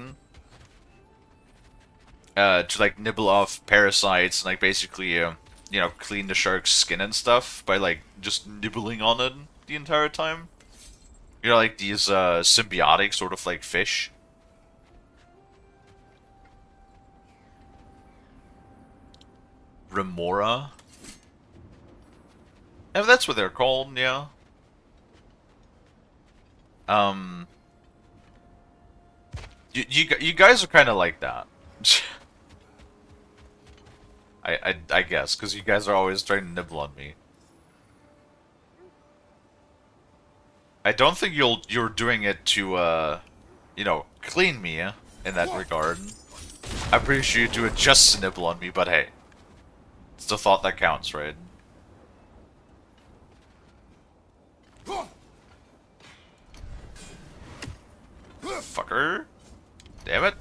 To like nibble off parasites and like basically, you know, clean the shark's skin and stuff by like just nibbling on it the entire time. You know, like these symbiotic sort of like fish. Remora? If that's what they're called, yeah. You guys are kind of like that. I guess, because you guys are always trying to nibble on me. I don't think you're doing it to, you know, clean me in that regard. I'm pretty sure you do it just to nibble on me, but hey. It's the thought that counts, right? Fucker. Damn it.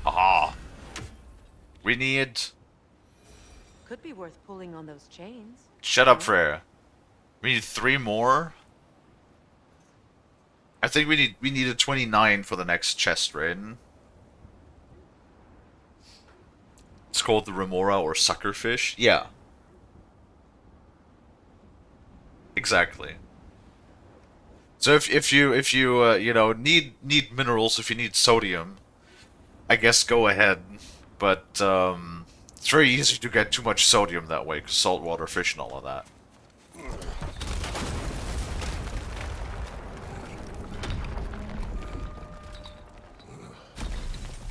Haha. We need... Could be worth pulling on those chains. Shut up, Freya. We need 3 more? I think we need a 29 for the next chest raid. It's called the Remora or Suckerfish. Yeah. Exactly. So if you you know need minerals, if you need sodium, I guess go ahead. But it's very easy to get too much sodium that way, cause saltwater fish and all of that.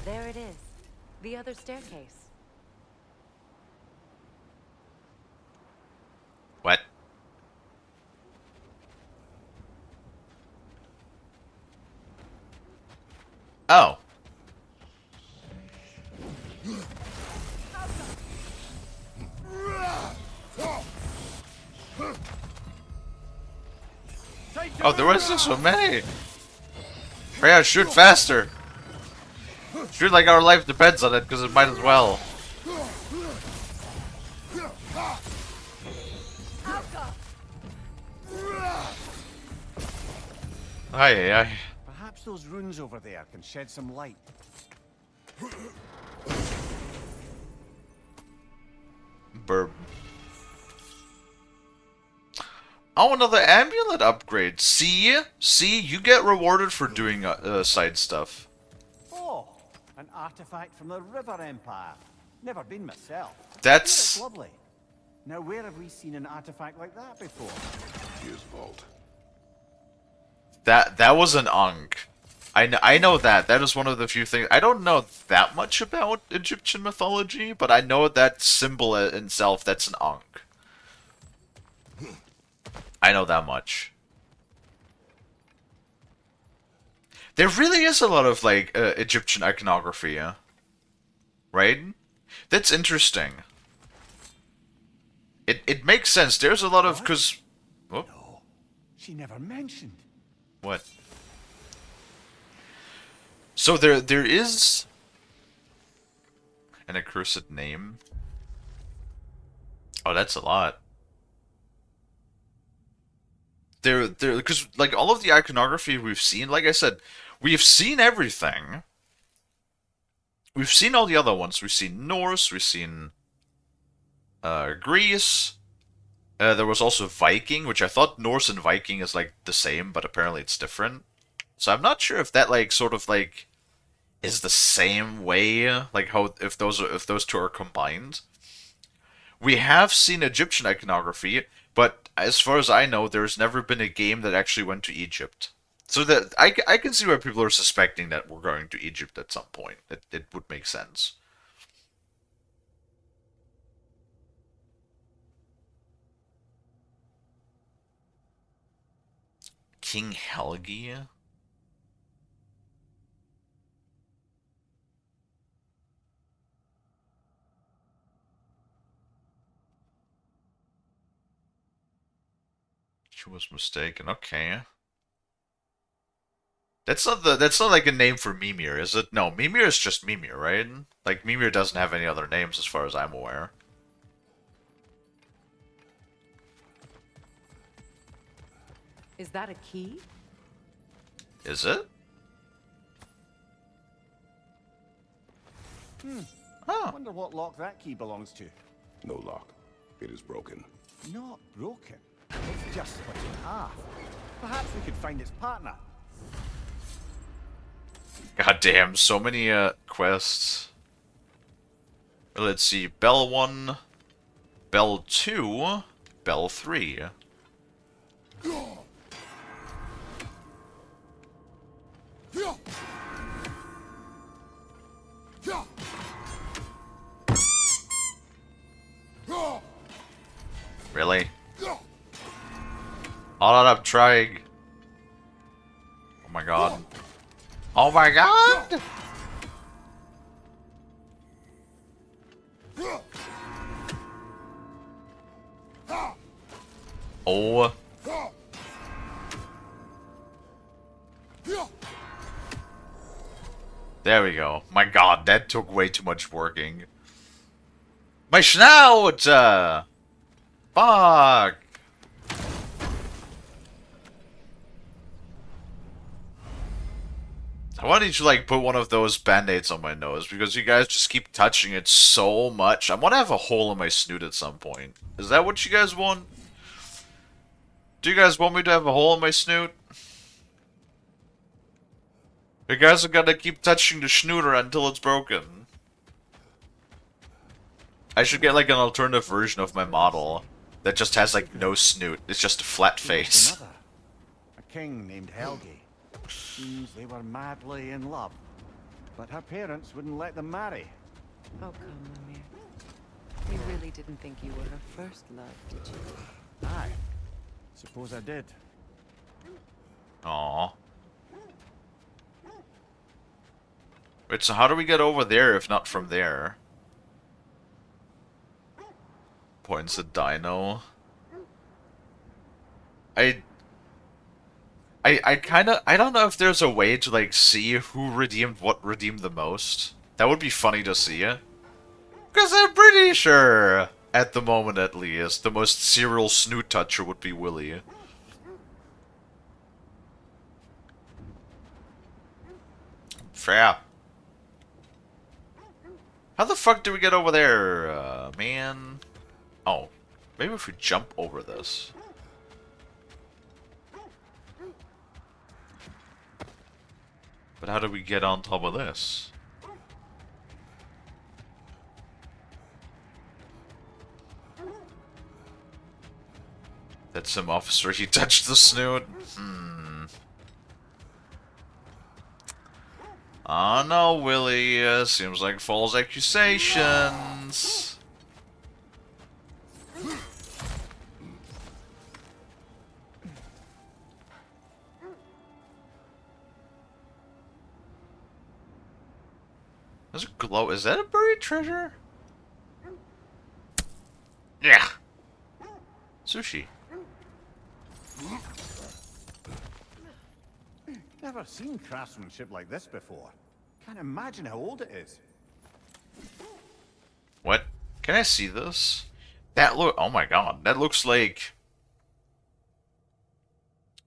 There it is. The other staircase. What? Oh. Oh, there wasn't so many. Yeah, shoot faster. Shoot like our life depends on it, because it might as well. Aye. Perhaps those runes over there can shed some light. Burp. Oh, another amulet upgrade. See, you get rewarded for doing side stuff. Oh, an artifact from the River Empire. Never been myself. That's It's lovely. Now, where have we seen an artifact like that before? Here's vault. that was an Ankh. I know that. That is one of the few things. I don't know that much about Egyptian mythology, but I know that symbol itself, that's an Ankh. I know that much. There really is a lot of, like, Egyptian iconography, yeah? Right? That's interesting. It makes sense. There's a lot of, because... Oh, No, she never mentioned. what? So there is an accursed name. Oh, that's a lot. There, because like all of the iconography we've seen, like I said, we've seen everything. We've seen all the other ones. We've seen Norse. We've seen Greece. There was also Viking, which I thought Norse and Viking is like the same, but apparently it's different. So I'm not sure if that like sort of like is the same way, like how if those two are combined. We have seen Egyptian iconography, but as far as I know, there's never been a game that actually went to Egypt. So that I can see why people are suspecting that we're going to Egypt at some point. It would make sense. King Helgi? She was mistaken. Okay. That's not like a name for Mimir, is it? No, Mimir is just Mimir, right? Like Mimir doesn't have any other names as far as I'm aware. Is that a key? Is it? I wonder what lock that key belongs to. No lock. It is broken. Not broken. It's just split in half. Perhaps we could find its partner. God damn, so many quests. Let's see, Bell 1. Bell 2, Bell 3. Really? All that I'm trying. Oh my god. Oh my god! Oh. There we go. My god, that took way too much working. My snout! Fuck! I wanted to like put one of those band-aids on my nose because you guys just keep touching it so much. I want to have a hole in my snoot at some point. Is that what you guys want? Do you guys want me to have a hole in my snoot? You guys are gonna keep touching the snooter until it's broken. I should get like an alternative version of my model that just has like no snoot. It's just a flat face. Another. A king named Helgi. Seems they were madly in love. But her parents wouldn't let them marry. Oh, come, Mimir. You really didn't think you were her first love, did you? Aye. Suppose I did. Aww. Wait, so how do we get over there if not from there? Points at Dino. I don't know if there's a way to like see who redeemed what redeemed the most. That would be funny to see. Because I'm pretty sure, at the moment at least, the most serial snoot toucher would be Willy. Fair. How the fuck do we get over there, man? Oh, maybe if we jump over this. But how do we get on top of this? That's some officer, he touched the snoot. Oh no, Willy, seems like false accusations. There's a glow. Is that a buried treasure? Yeah. Sushi. Never seen craftsmanship like this before. Can't imagine how old it is. What? Can I see this? That look. Oh my god. That looks like.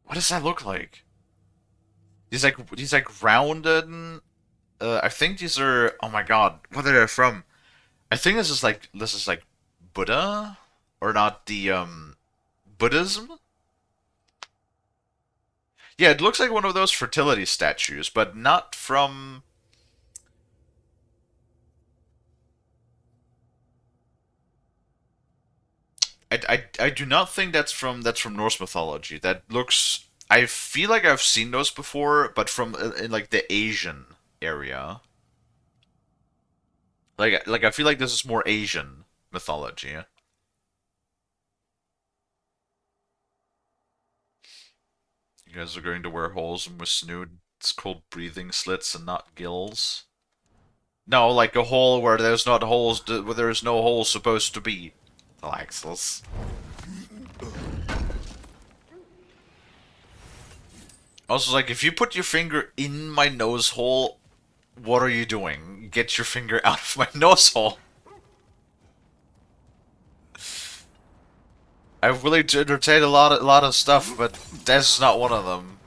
What does that look like? He's like rounded. I think these are. Oh my god. What are they from? I think this is like Buddha, or not the Buddhism. Yeah, it looks like one of those fertility statues, but not from. I do not think that's from Norse mythology. That looks. I feel like I've seen those before, but from in like the Asian area. Like I feel like this is more Asian mythology. You guys are going to wear holes in my snoot. It's called breathing slits and not gills. No, like a hole where there's not holes, where there's no holes supposed to be. Alexis. Also, like, if you put your finger in my nose hole, what are you doing? Get your finger out of my nose hole. I've really entertained a lot of stuff, but that's not one of them.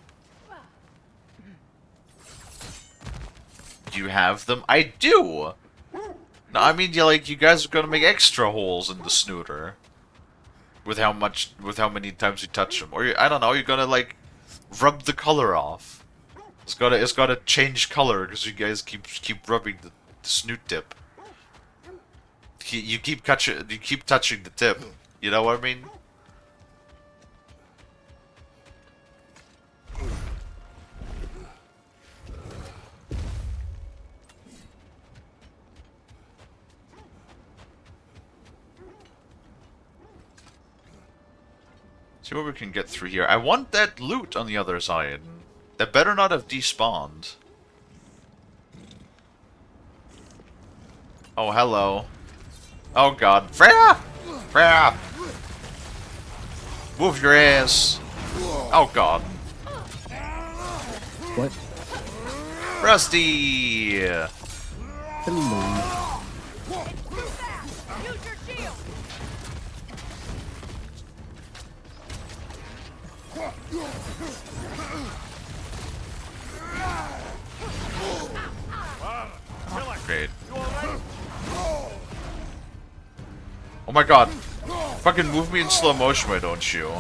Do you have them? I do. No, I mean, you guys are gonna make extra holes in the snooter. With how many times you touch them, or I don't know, you're gonna like rub the color off. It's gotta change color because you guys keep rubbing the snoot tip. You keep touching the tip. You know what I mean? See what we can get through here. I want that loot on the other side. That better not have despawned. Oh, hello. Oh god. Freya! Freya! Move your ass! Oh god. What? Rusty! Hello. Use your shield! Great. Oh my god. Fucking move me in slow motion, why don't you?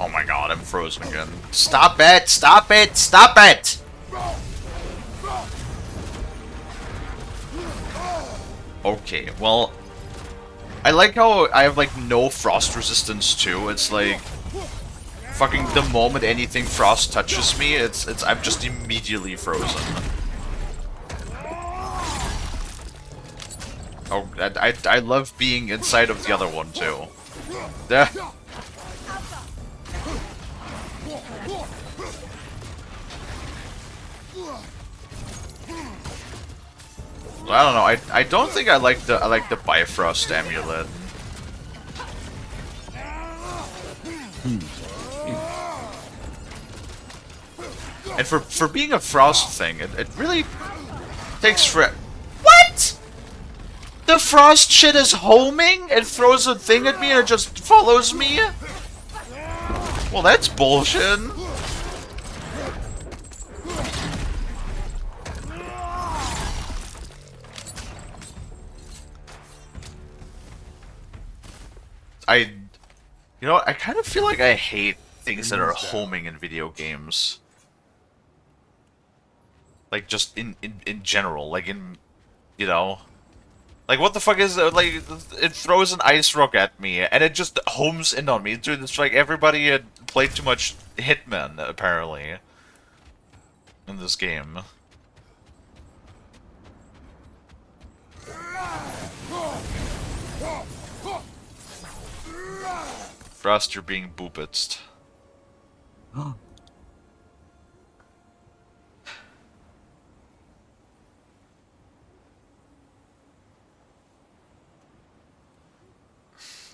Oh my god, I'm frozen again. Stop it! Stop it! Stop it! Okay, well, I like how I have like no frost resistance too. It's like fucking the moment anything frost touches me, I'm just immediately frozen. Oh, I love being inside of the other one too. There. I don't know. I don't think I like the Bifrost amulet. And for being a frost thing, it really takes for. What? The frost shit is homing? It throws a thing at me and it just follows me? Well, that's bullshit. You know what, I kind of feel like I hate things that are homing in video games. Like, just in general, like you know. Like, what the fuck is it? Like, it throws an ice rock at me, and it just homes in on me. Dude, it's like everybody had played too much Hitman, apparently, in this game. Frost, you're being boopitzed.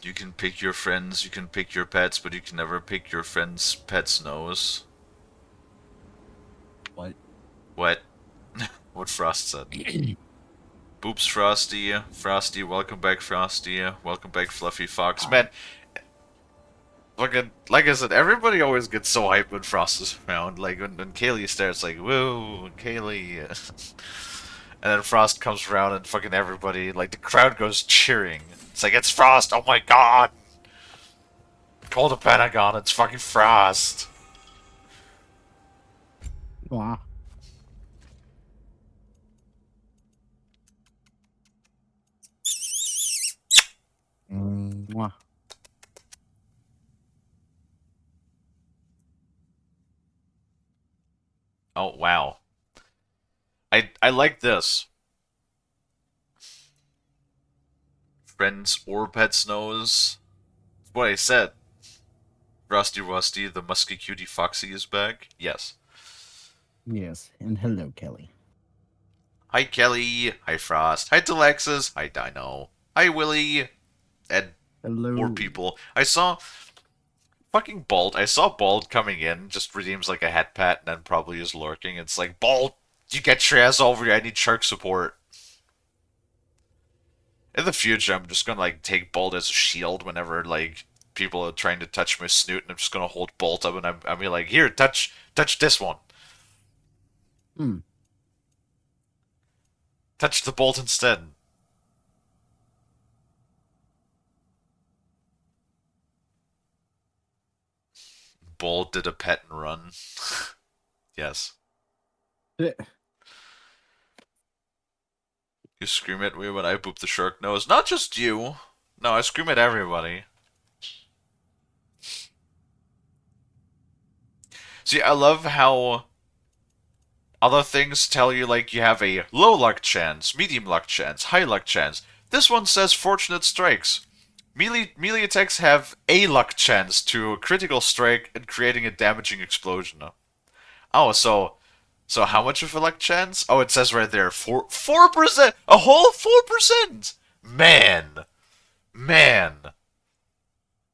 You can pick your friends, you can pick your pets, but you can never pick your friend's pet's nose. What? What? What Frost said. Boops, Frosty. Frosty, welcome back, Frosty. Welcome back, Fluffy Fox. Man, fucking, like I said, everybody always gets so hyped when Frost is around. Like, when Kalie starts, like, whoa, Kalie. And then Frost comes around and fucking everybody, like, the crowd goes cheering. It's like, it's Frost, oh my god! Call the Pentagon, it's fucking Frost! Wow. Mwah. Oh, wow. I like this. Friends or pets nose. That's what I said. Rusty Rusty, the musky cutie foxy is back. Yes. Yes, and hello, Kelly. Hi Kelly. Hi Frost. Hi Telexis. Hi Dino. Hi Willie. And Hello. more people. I saw fucking Bald. I saw Bald coming in, just redeems like a head pat, and then probably is lurking. It's like, Bald, you get your ass over here. I need shark support. In the future, I'm just gonna like take Bald as a shield whenever like people are trying to touch my snoot, and I'm just gonna hold bolt up, and I'm be like, here, touch this one. Hmm. Touch the bolt instead. Bolt did a pet and run. Yes. Eh, You scream at me when I boop the shark nose. Not just you. No, I scream at everybody. See, I love how other things tell you, like, you have a low luck chance, medium luck chance, high luck chance. This one says fortunate strikes. Melee attacks have a luck chance to a critical strike and creating a damaging explosion. Oh, so how much of a luck chance? Oh, it says right there, 4%, a whole 4%. Man,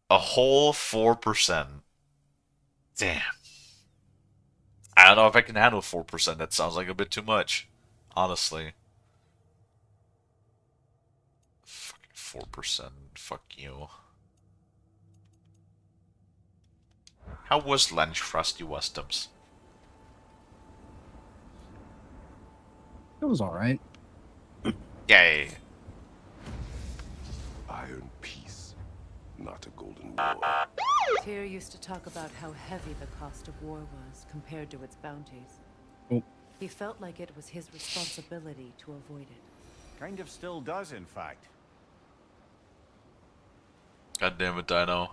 a whole 4%. Damn. I don't know if I can handle 4%. That sounds like a bit too much, honestly. Fucking 4%. Fuck you. How was lunch, Frosty Westums? it was all right. Yay. Iron peace, not a golden war. Tyr used to talk about how heavy the cost of war was compared to its bounties. Oh. He felt like it was his responsibility to avoid it. Kind of still does, in fact. God damn it, Dino.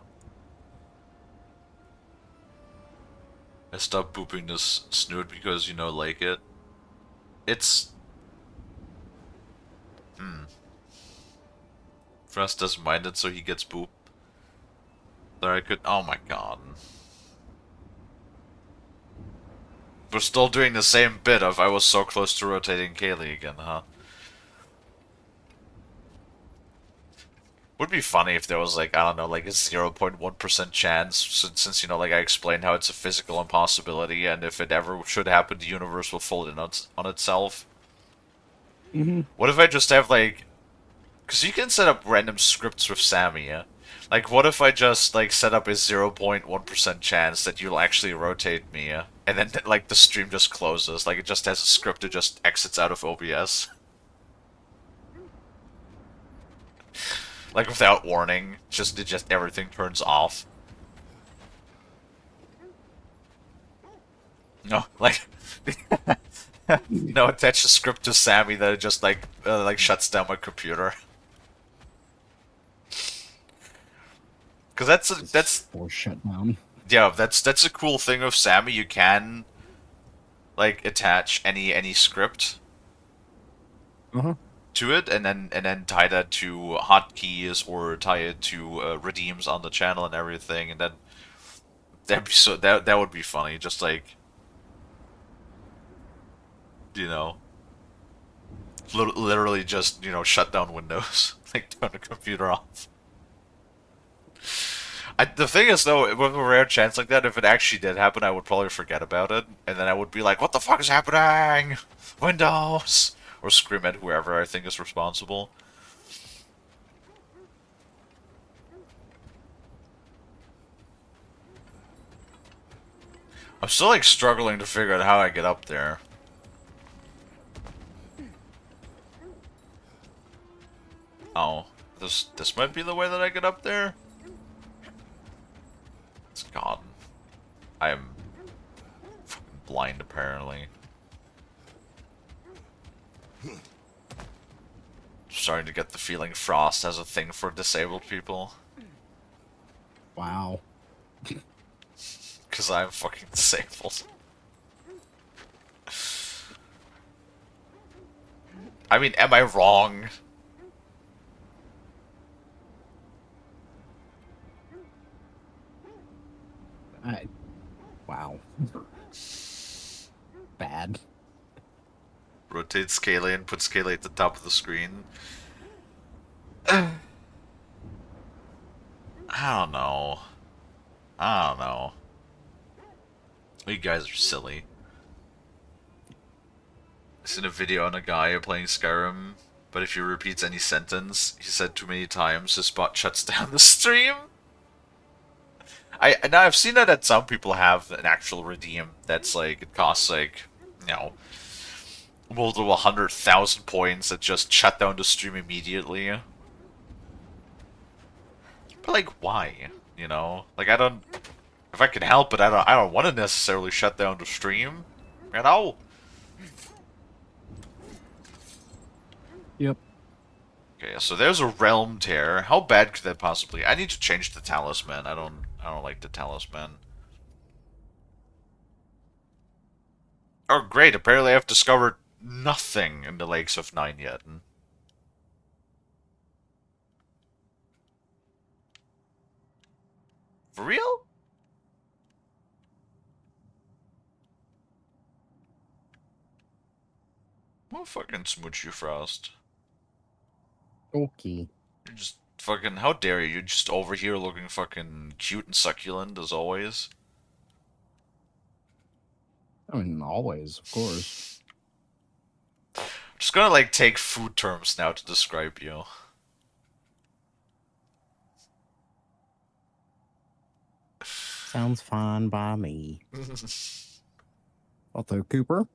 I stopped booping this snoot because, you know, like it. It's... Frost doesn't mind it, so he gets booped. There I could... Oh my god. We're still doing the same bit of I was so close to rotating Kalie again, huh? Would be funny if there was, like, I don't know, like a 0.1% chance, since, you know, like I explained how it's a physical impossibility, and if it ever should happen, the universe will fold in on itself. Mm-hmm. What if I just have, like... Because you can set up random scripts with Sammy, yeah? Like, what if I just, like, set up a 0.1% chance that you'll actually rotate me, yeah? And then, like, the stream just closes. Like, it just has a script that just exits out of OBS. Like, without warning. Just everything turns off. No, like... no, attach a script to Sammy that it just, like shuts down my computer. Because that's Or shut down. yeah, that's a cool thing of Sammy. You can, like, attach any script Uh-huh. to it, and then tie that to hotkeys or tie it to redeems on the channel and everything, and then that'd be that would be funny. Just like, you know, literally just, you know, shut down Windows, like turn the computer off. The thing is, though, with a rare chance like that, if it actually did happen, I would probably forget about it, and then I would be like, what the fuck is happening? Windows! Or scream at whoever I think is responsible. I'm still, like, struggling to figure out how I get up there. Oh, this might be the way that I get up there? God, I am fucking blind, apparently. Starting to get the feeling Frost has a thing for disabled people. Wow. Because I'm fucking disabled. I mean, am I wrong? Wow. Bad. Rotates Kalie and puts Kalie at the top of the screen. I don't know. I don't know. You guys are silly. I seen a video on a guy playing Skyrim, but if he repeats any sentence he said too many times, his bot shuts down the stream. Now I've seen that some people have an actual redeem that's like it costs like multiple 100,000 points that just shut down the stream immediately. But like, why? You know, like I don't. If I can help it, I don't want to necessarily shut down the stream. You know. Yep. Okay, so there's a realm tear. How bad could that possibly? I need to change the talisman. I don't like the talisman. Oh, great! Apparently, I've discovered nothing in the Lakes of Nine yet. For real? Well, fucking smooch you, Frost. Okay. You're just fucking. How dare you? You're just over here looking fucking cute and succulent as always. I mean, always, of course. Just gonna like take food terms now to describe you. Sounds fine by me. Although, Cooper,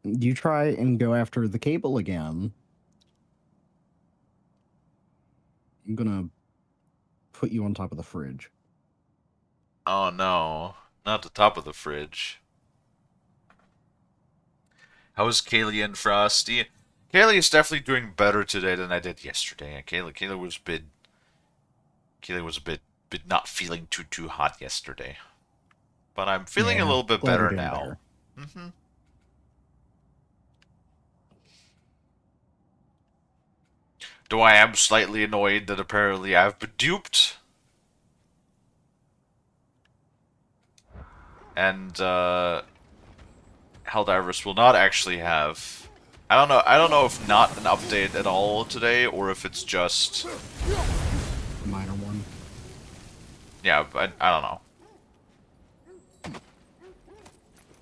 you try and go after the cable again. I'm gonna put you on top of the fridge. Oh no, not the top of the fridge. How's Kalie and Frosty? Kalie is definitely doing better today than I did yesterday. Kalie was a bit not feeling too hot yesterday. But I'm feeling a Yeah, little bit glad you're better doing now. better. Though I am slightly annoyed that apparently I've been duped. And Helldivers will not actually have. I don't know if not an update at all today or if it's just Minor one. yeah, but I don't know.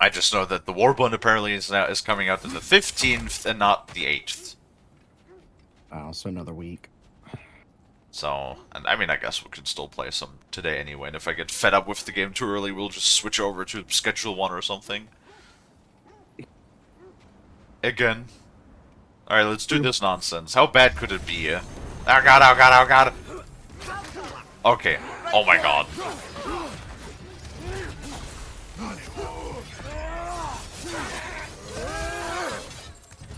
I just know that the Warband apparently is coming out on the 15th and not the 8th. Oh, so another week. So, and I mean, I guess we could still play some today anyway, and if I get fed up with the game too early, we'll just switch over to Schedule 1 or something. Again. Alright, let's do this nonsense. How bad could it be? Oh god, oh god, oh god! Okay. Oh my god.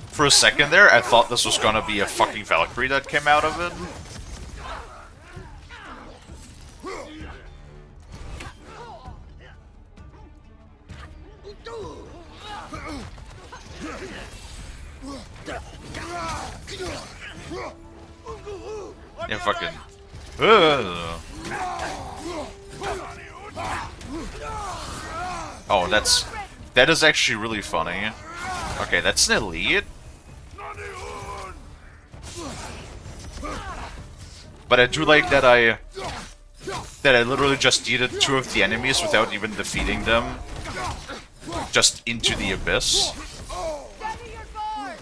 For a second there, I thought this was gonna be a fucking Valkyrie that came out of it. Yeah, fucking. Oh, that is actually really funny. Okay, that's an elite. But I do like that I literally just yeeted two of the enemies without even defeating them. Just into the abyss. Steady your guard!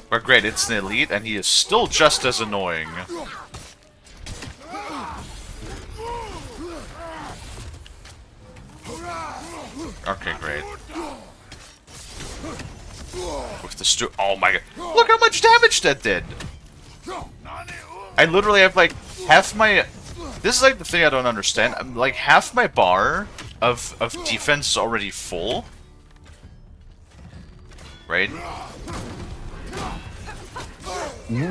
But great, it's an elite, and he is still just as annoying. Okay, great. With the oh my god. Look how much damage that did! I literally have like half my... This is like the thing I don't understand. I'm like half my bar of defense is already full. Right? Mm-hmm.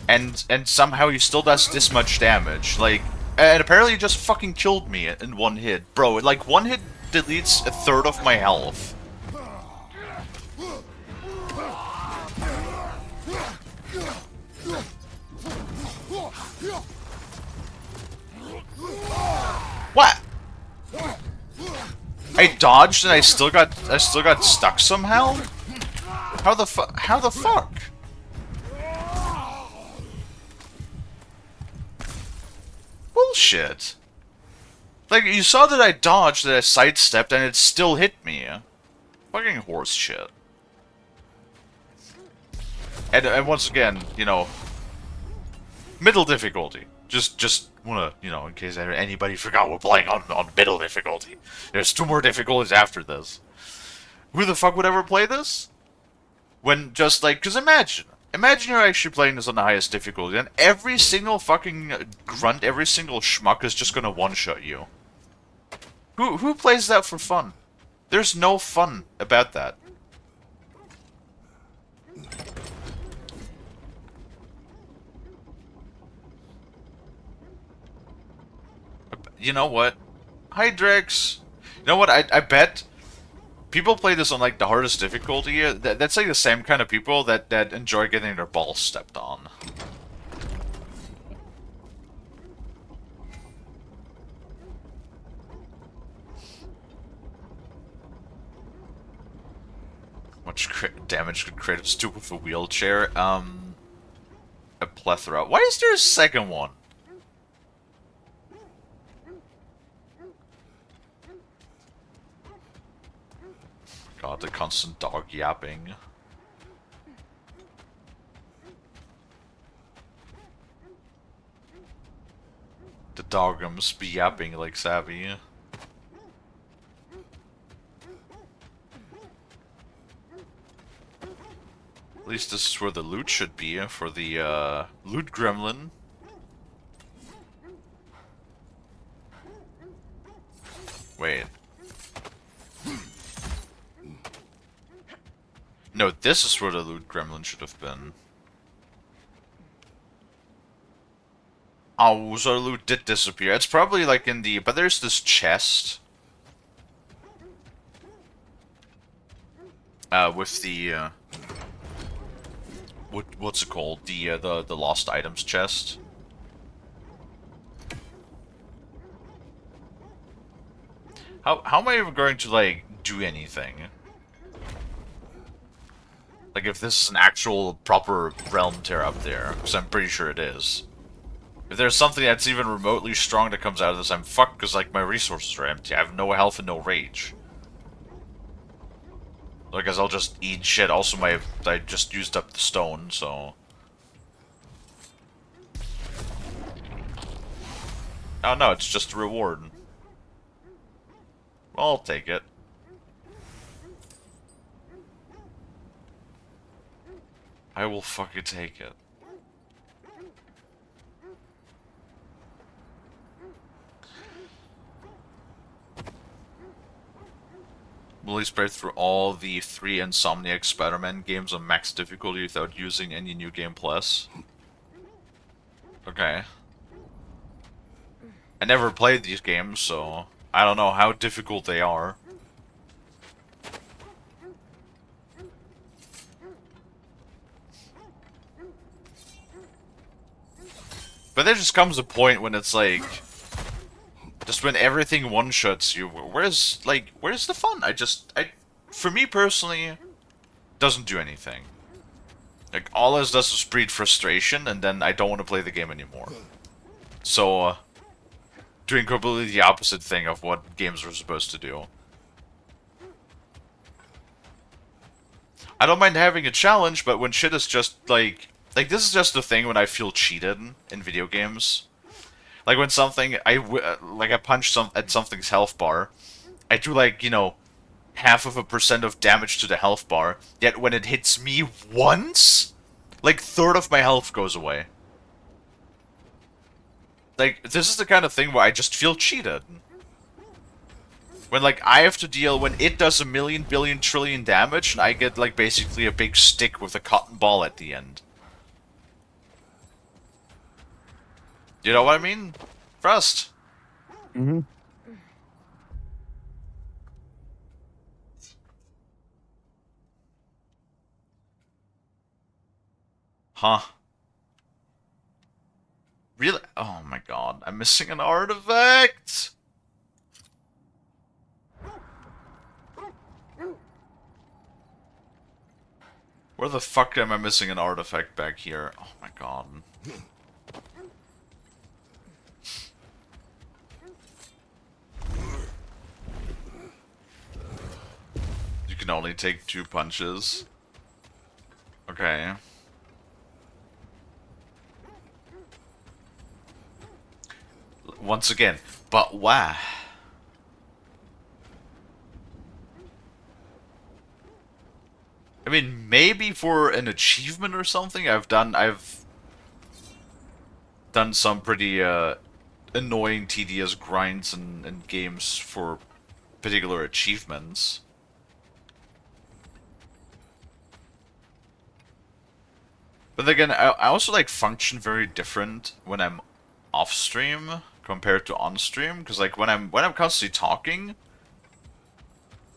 And somehow he still does this much damage. Like, and apparently he just fucking killed me in one hit. Bro, like one hit deletes a third of my health. What? I dodged and I still got stuck somehow? How the fuck? Bullshit. Like, you saw that I dodged, that I sidestepped, and it still hit me. Fucking horse shit. And once again, you know, middle difficulty. Just wanna, you know, in case anybody forgot we're playing on middle difficulty. There's 2 more difficulties after this. Who the fuck would ever play this? When just like, cause imagine you're actually playing this on the highest difficulty, and every single fucking grunt, every single schmuck is just gonna one-shot you. Who plays that for fun? There's no fun about that. You know what? Hydrex. You know what? I bet people play this on like the hardest difficulty. That's like the same kind of people that enjoy getting their balls stepped on. Much damage could Kratos do with a wheelchair? A plethora. Why is there a second one? God, the constant dog yapping. The dogums be yapping like savvy. At least this is where the loot should be for the loot gremlin. Wait. No, this is where the loot gremlin should have been. Oh, so loot did disappear. It's probably like in the... But there's this chest. With the... what's it called? The lost items chest. How am I even going to, like, do anything? Like, if this is an actual proper realm tear up there, because I'm pretty sure it is. If there's something that's even remotely strong that comes out of this, I'm fucked, because, like, my resources are empty. I have no health and no rage. I guess I'll just eat shit. Also, I just used up the stone, so... Oh no, it's just a reward. Well, I'll take it. I will fucking take it. Will he play through all the 3 Insomniac Spider-Man games on max difficulty without using any New Game Plus? Okay. I never played these games, so I don't know how difficult they are. But there just comes a point when it's like, just when everything one-shots you, where's the fun? For me personally, doesn't do anything. Like, all this does is breed frustration, and then I don't want to play the game anymore. So, doing completely the opposite thing of what games are supposed to do. I don't mind having a challenge, but when shit is just, like, this is just the thing when I feel cheated in video games. Like when something, I punch at something's health bar, I do like, you know, 0.5% of damage to the health bar, yet when it hits me once, like 1/3 of my health goes away. Like, this is the kind of thing where I just feel cheated. When, like, I have to deal, when it does 1,000,000,000 billion trillion damage, and I get, like, basically a big stick with a cotton ball at the end. You know what I mean? Frost. Mm-hmm. Huh. Really? Oh my god, I'm missing an artifact! Where the fuck am I missing an artifact back here? Oh my god. You can only take 2 punches. Okay. Once again, but why? I mean, maybe for an achievement or something. I've done some pretty annoying, tedious grinds and games for particular achievements. But again, I also like function very different when I'm off stream compared to on stream. Because like when I'm constantly talking,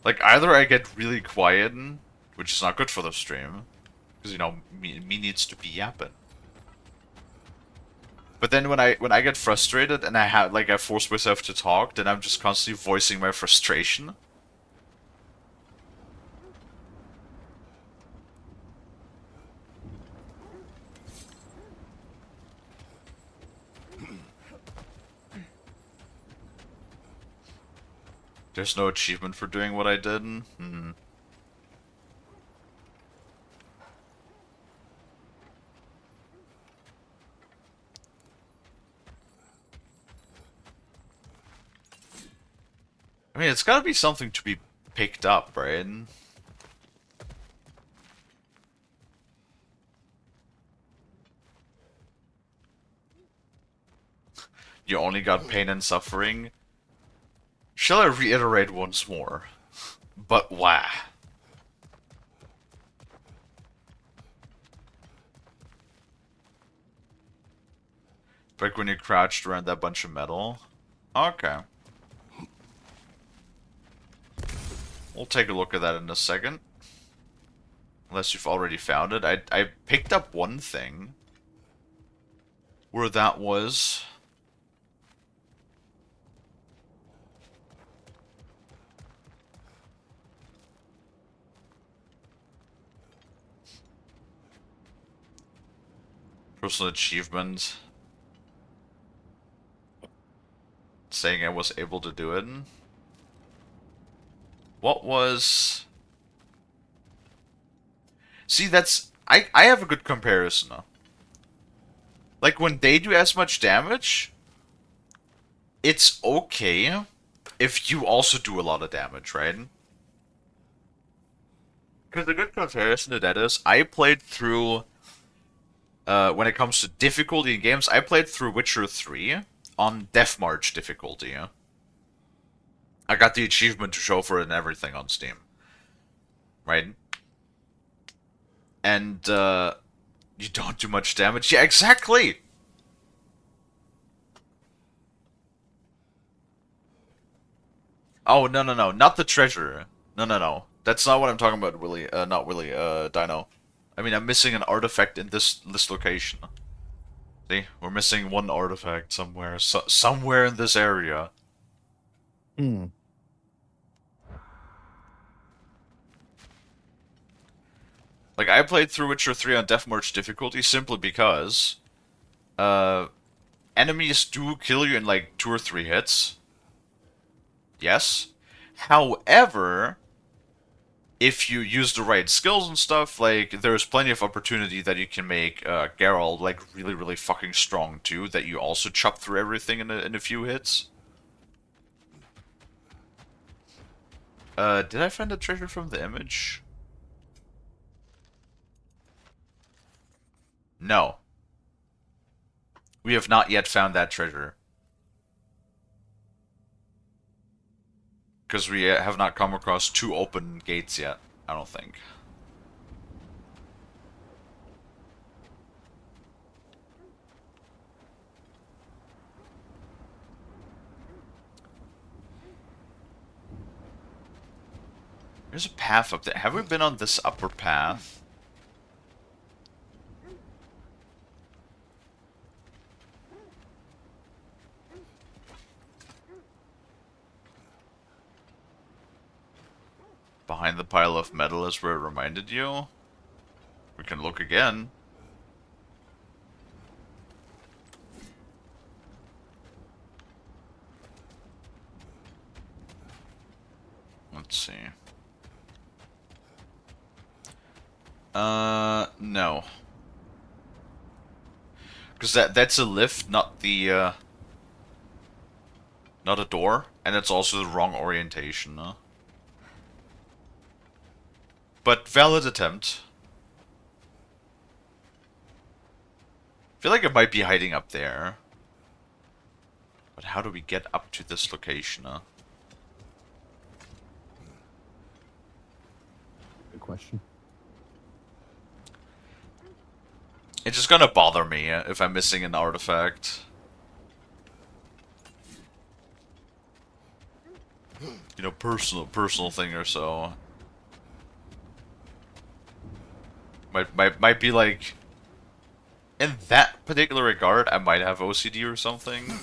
like either I get really quiet, which is not good for the stream, because you know me needs to be yapping. But then when I get frustrated and I force myself to talk, then I'm just constantly voicing my frustration. There's no achievement for doing what I did. Hmm. I mean, it's gotta be something to be picked up, right? You only got pain and suffering. Shall I reiterate once more? But why? Like when you crouched around that bunch of metal? Okay. We'll take a look at that in a second. Unless you've already found it. I picked up one thing. Where that was... Personal achievement. Saying I was able to do it. What was... See, that's... I have a good comparison. Like, when they do as much damage, it's okay if you also do a lot of damage, right? Because a good comparison to that is, I played through... when it comes to difficulty in games, I played through Witcher 3 on Death March difficulty. I got the achievement to show for it and everything on Steam. Right? And, you don't do much damage? Yeah, exactly! Oh, no, no, no. Not the treasure. No, no, no. That's not what I'm talking about, Willy. Not Willy, Dino. I mean, I'm missing an artifact in this location. See? We're missing one artifact somewhere. Somewhere in this area. Hmm. Like, I played through Witcher 3 on Death March difficulty simply because... enemies do kill you in, like, 2 or 3 hits. Yes. However... if you use the right skills and stuff, like, there's plenty of opportunity that you can make Geralt, like, really, really fucking strong, too, that you also chop through everything in a few hits. Did I find a treasure from the image? No. We have not yet found that treasure. Because we have not come across 2 open gates yet, I don't think. There's a path up there. Have we been on this upper path? Behind the pile of metal is where it reminded you? We can look again. Let's see. No. Because that's a lift, not the, not a door, and it's also the wrong orientation. But valid attempt. I feel like it might be hiding up there. But how do we get up to this location? Good question. It's just gonna bother me if I'm missing an artifact. You know, personal thing or so. Might be like, in that particular regard, I might have OCD or something.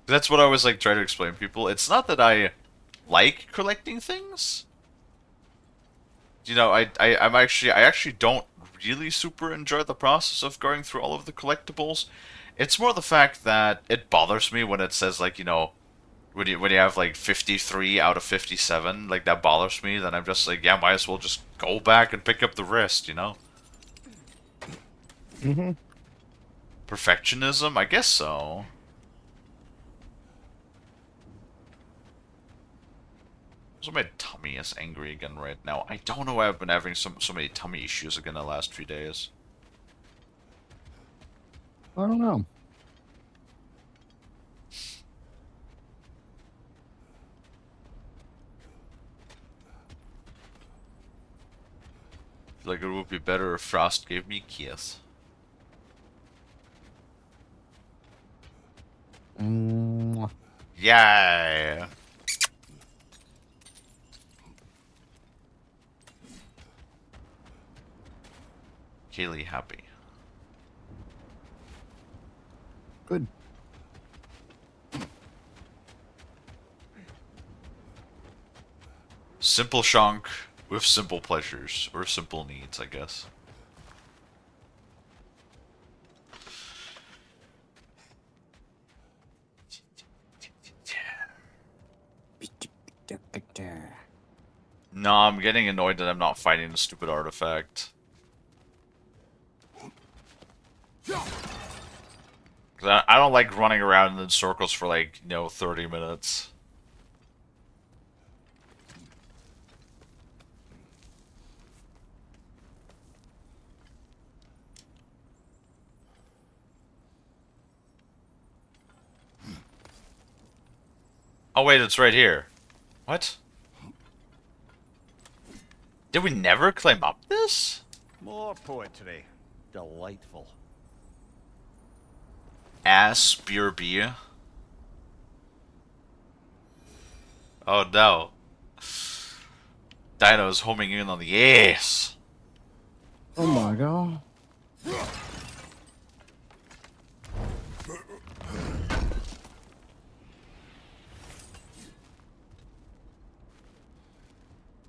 That's what I was like trying to explain to people. It's not that I like collecting things. You know, I actually don't really super enjoy the process of going through all of the collectibles. It's more the fact that it bothers me when it says like, you know, when you have like 53 out of 57, like that bothers me. Then I'm just like, yeah, might as well just go back and pick up the rest, you know. Mm-hmm. Perfectionism, I guess so. So my tummy is angry again right now. I don't know why I've been having so many tummy issues again the last few days. I don't know. I feel like it would be better if Frost gave me a kiss. Mwah. Yeah. Kalie happy. Good. Simple shonk with simple pleasures, or simple needs, I guess. No, I'm getting annoyed that I'm not fighting the stupid artifact. 'Cause I don't like running around in circles for like, you know, 30 minutes. Oh wait, it's right here. What? Did we never climb up this? More poetry. Delightful. Ass BRB. Oh no. Dino's homing in on the ass. Oh my god.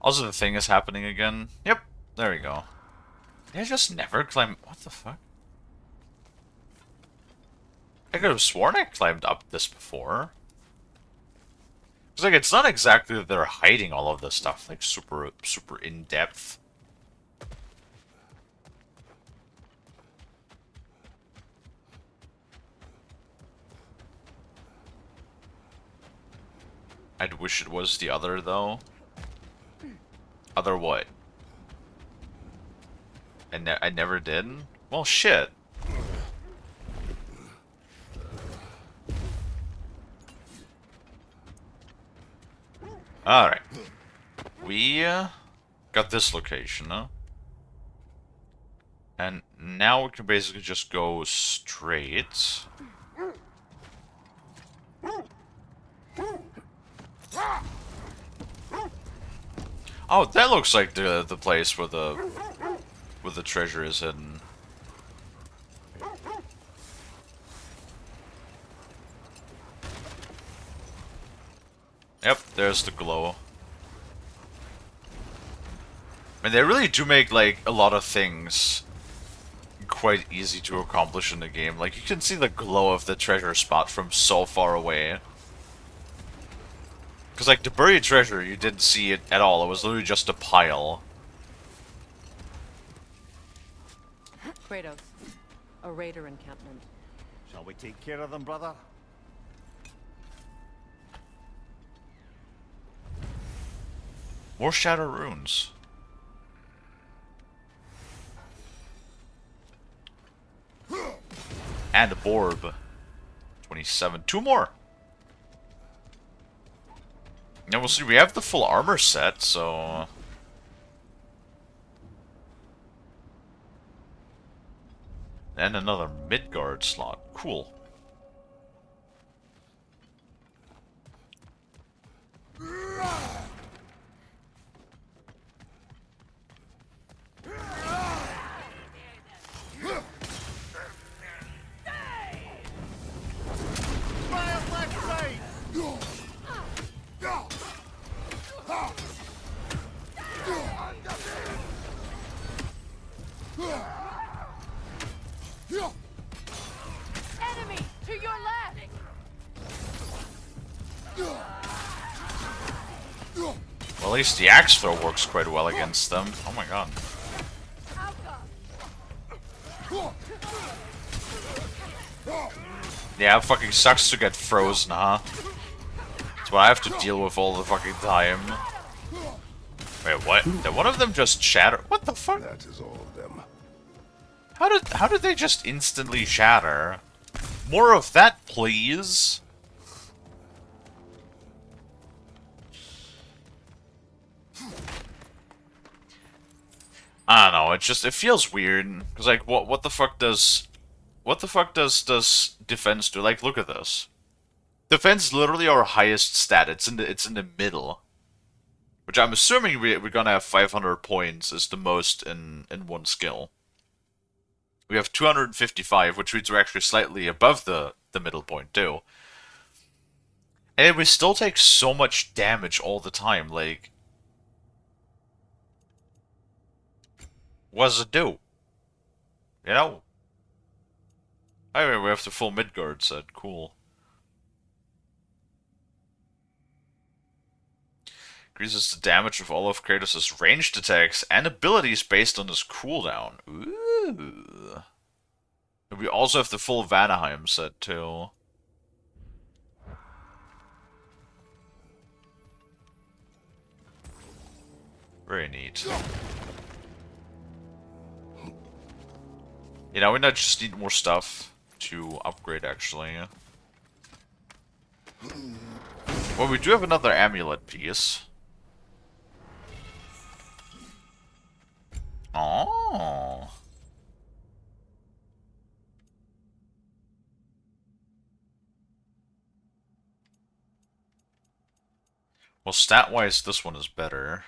Also, the thing is happening again. Yep, there we go. Did I just never climb? What the fuck? I could have sworn I climbed up this before. It's like, it's not exactly that they're hiding all of this stuff, like, super in depth. I'd wish it was the other, though. Other what? I never did? Well, shit. Alright. We got this location, huh? And now we can basically just go straight. Oh, that looks like the place where the treasure is hidden. Yep, there's the glow. And they really do make, like, a lot of things quite easy to accomplish in the game. Like, you can see the glow of the treasure spot from so far away. Because, like, the buried treasure, you didn't see it at all. It was literally just a pile. Kratos, a raider encampment. Shall we take care of them, brother? More shadow runes. And a Borb. 27. 2 more. Now we'll see. We have the full armor set, so... And another Midgard slot. Cool. Enemy to your left. Well, at least the axe throw works quite well against them. Oh my god. Yeah, it fucking sucks to get frozen, huh? That's what I have to deal with all the fucking time. Wait, what? Did one of them just shatter? What the fuck? That is all of them. How did they just instantly shatter? More of that, please. I don't know, it feels weird. Cause like what the fuck does defense do? Like, look at this. Defense is literally our highest stat. It's in the middle. Which I'm assuming we're gonna have 500 points is the most in one skill. We have 255, which means we're actually slightly above the middle point too. And we still take so much damage all the time, like... What does it do? You know? Anyway, we have the full Midgard set. Cool. Increases the damage of all of Kratos' ranged attacks and abilities based on his cooldown. Ooh. And we also have the full Vanaheim set, too. Very neat. You know, we not just need more stuff to upgrade, actually. Well, we do have another amulet piece. Oh. Well, stat-wise, this one is better.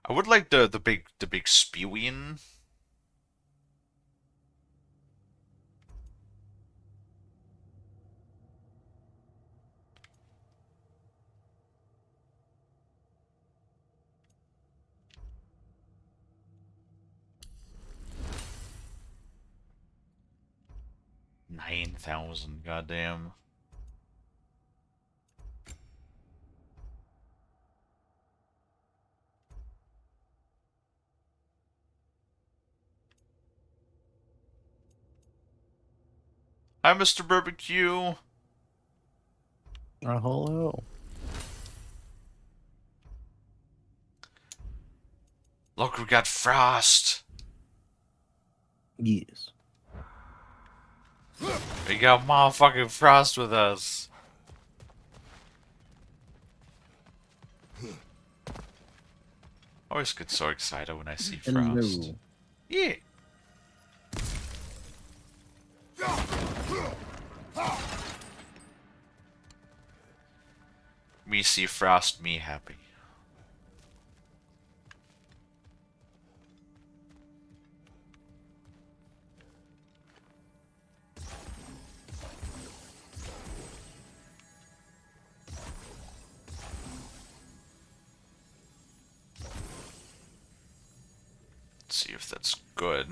I would like the big spewing. $9,000, goddamn. Hi, Mr. Barbecue. Hello. Look, we got Frost. Yes. We got motherfucking Frost with us. I always get so excited when I see Frost. Hello. Yeah. Me see Frost, me happy. Let's see if that's good.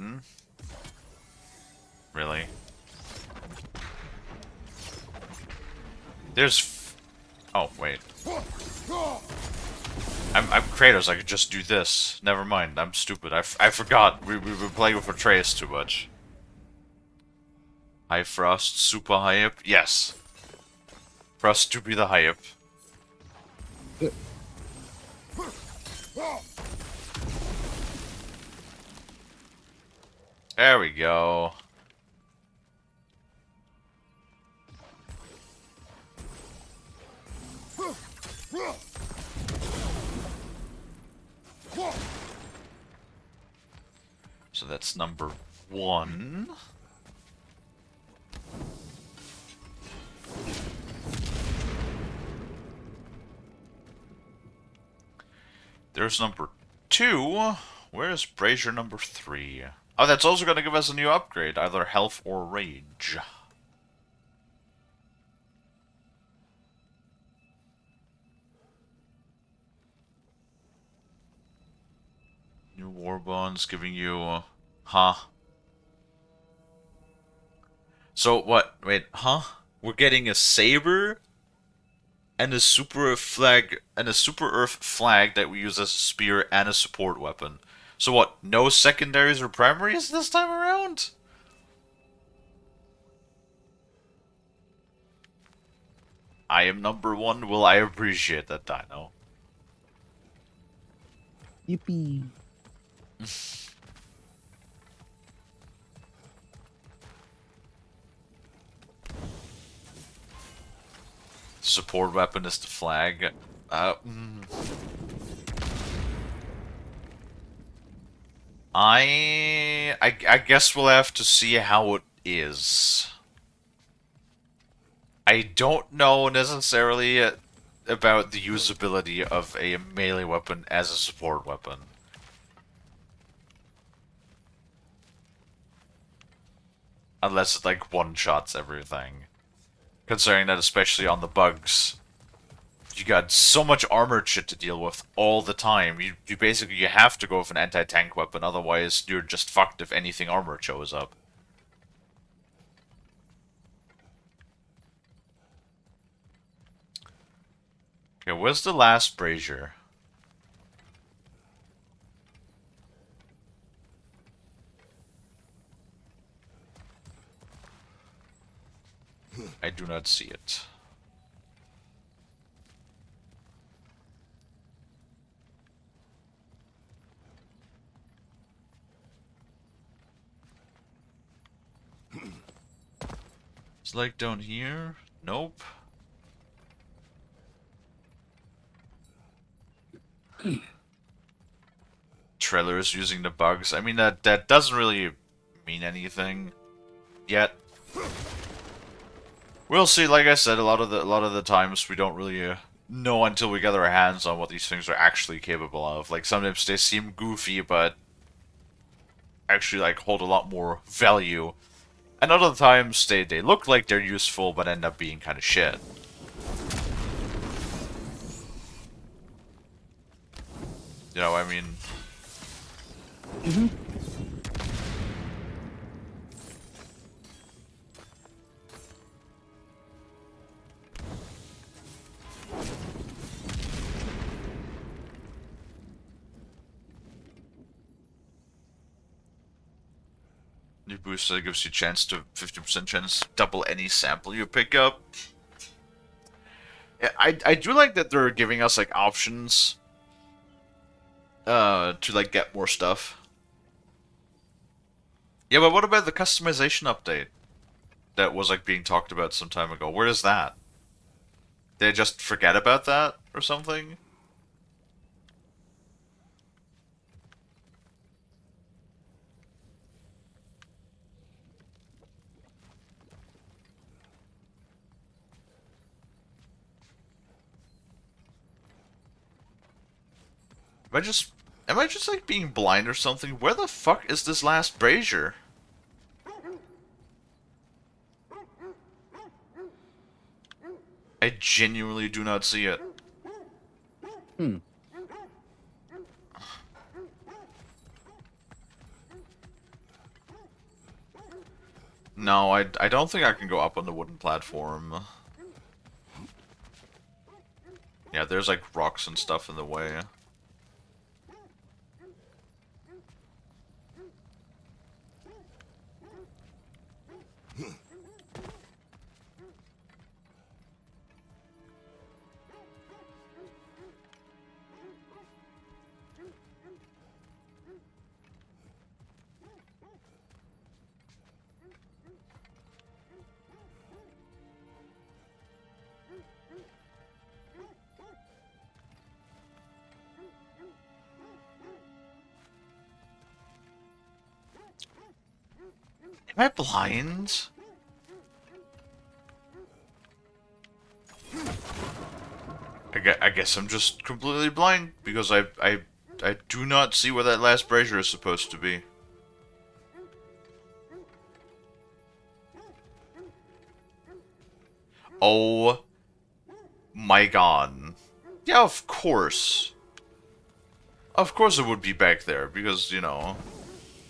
Really? Oh, wait. I'm Kratos, I could just do this. Never mind, I'm stupid. I forgot. We've been playing with Atreus too much. High Frost, super hype. Yes. Frost to be the hype. There we go. So that's number 1. There's number 2. Where's Brazier number 3? Oh, that's also going to give us a new upgrade, either health or rage. New war bonds giving you, huh? So what? Wait, huh? We're getting a saber and a super flag and a super earth flag that we use as a spear and a support weapon. So what? No secondaries or primaries this time around? I am number 1. Will I appreciate that, Dino? Yippee. Support weapon is the flag. I guess we'll have to see how it is. I don't know necessarily about the usability of a melee weapon as a support weapon. Unless it like one-shots everything. Considering that especially on the bugs, you got so much armored shit to deal with all the time. You basically you have to go with an anti-tank weapon, otherwise you're just fucked if anything armored shows up. Okay, where's the last brazier? I do not see it. It's like down here? Nope. Trailers using the bugs. I mean that doesn't really mean anything yet. We'll see. Like I said, a lot of the times we don't really know until we get our hands on what these things are actually capable of. Like sometimes they seem goofy, but actually like hold a lot more value. And other times they look like they're useful, but end up being kind of shit. You know, I mean. New booster gives you a chance to 50% chance to double any sample you pick up. Yeah, I do like that they're giving us like options to like get more stuff. Yeah, but what about the customization update that was like being talked about some time ago? Where is that? Did they just forget about that or something? Am I just like being blind or something? Where the fuck is this last brazier? I genuinely do not see it. No, I don't think I can go up on the wooden platform. Yeah, there's like rocks and stuff in the way. Am I blind? I guess I'm just completely blind because I do not see where that last brazier is supposed to be. Oh my god. Yeah, of course. Of course it would be back there because, you know,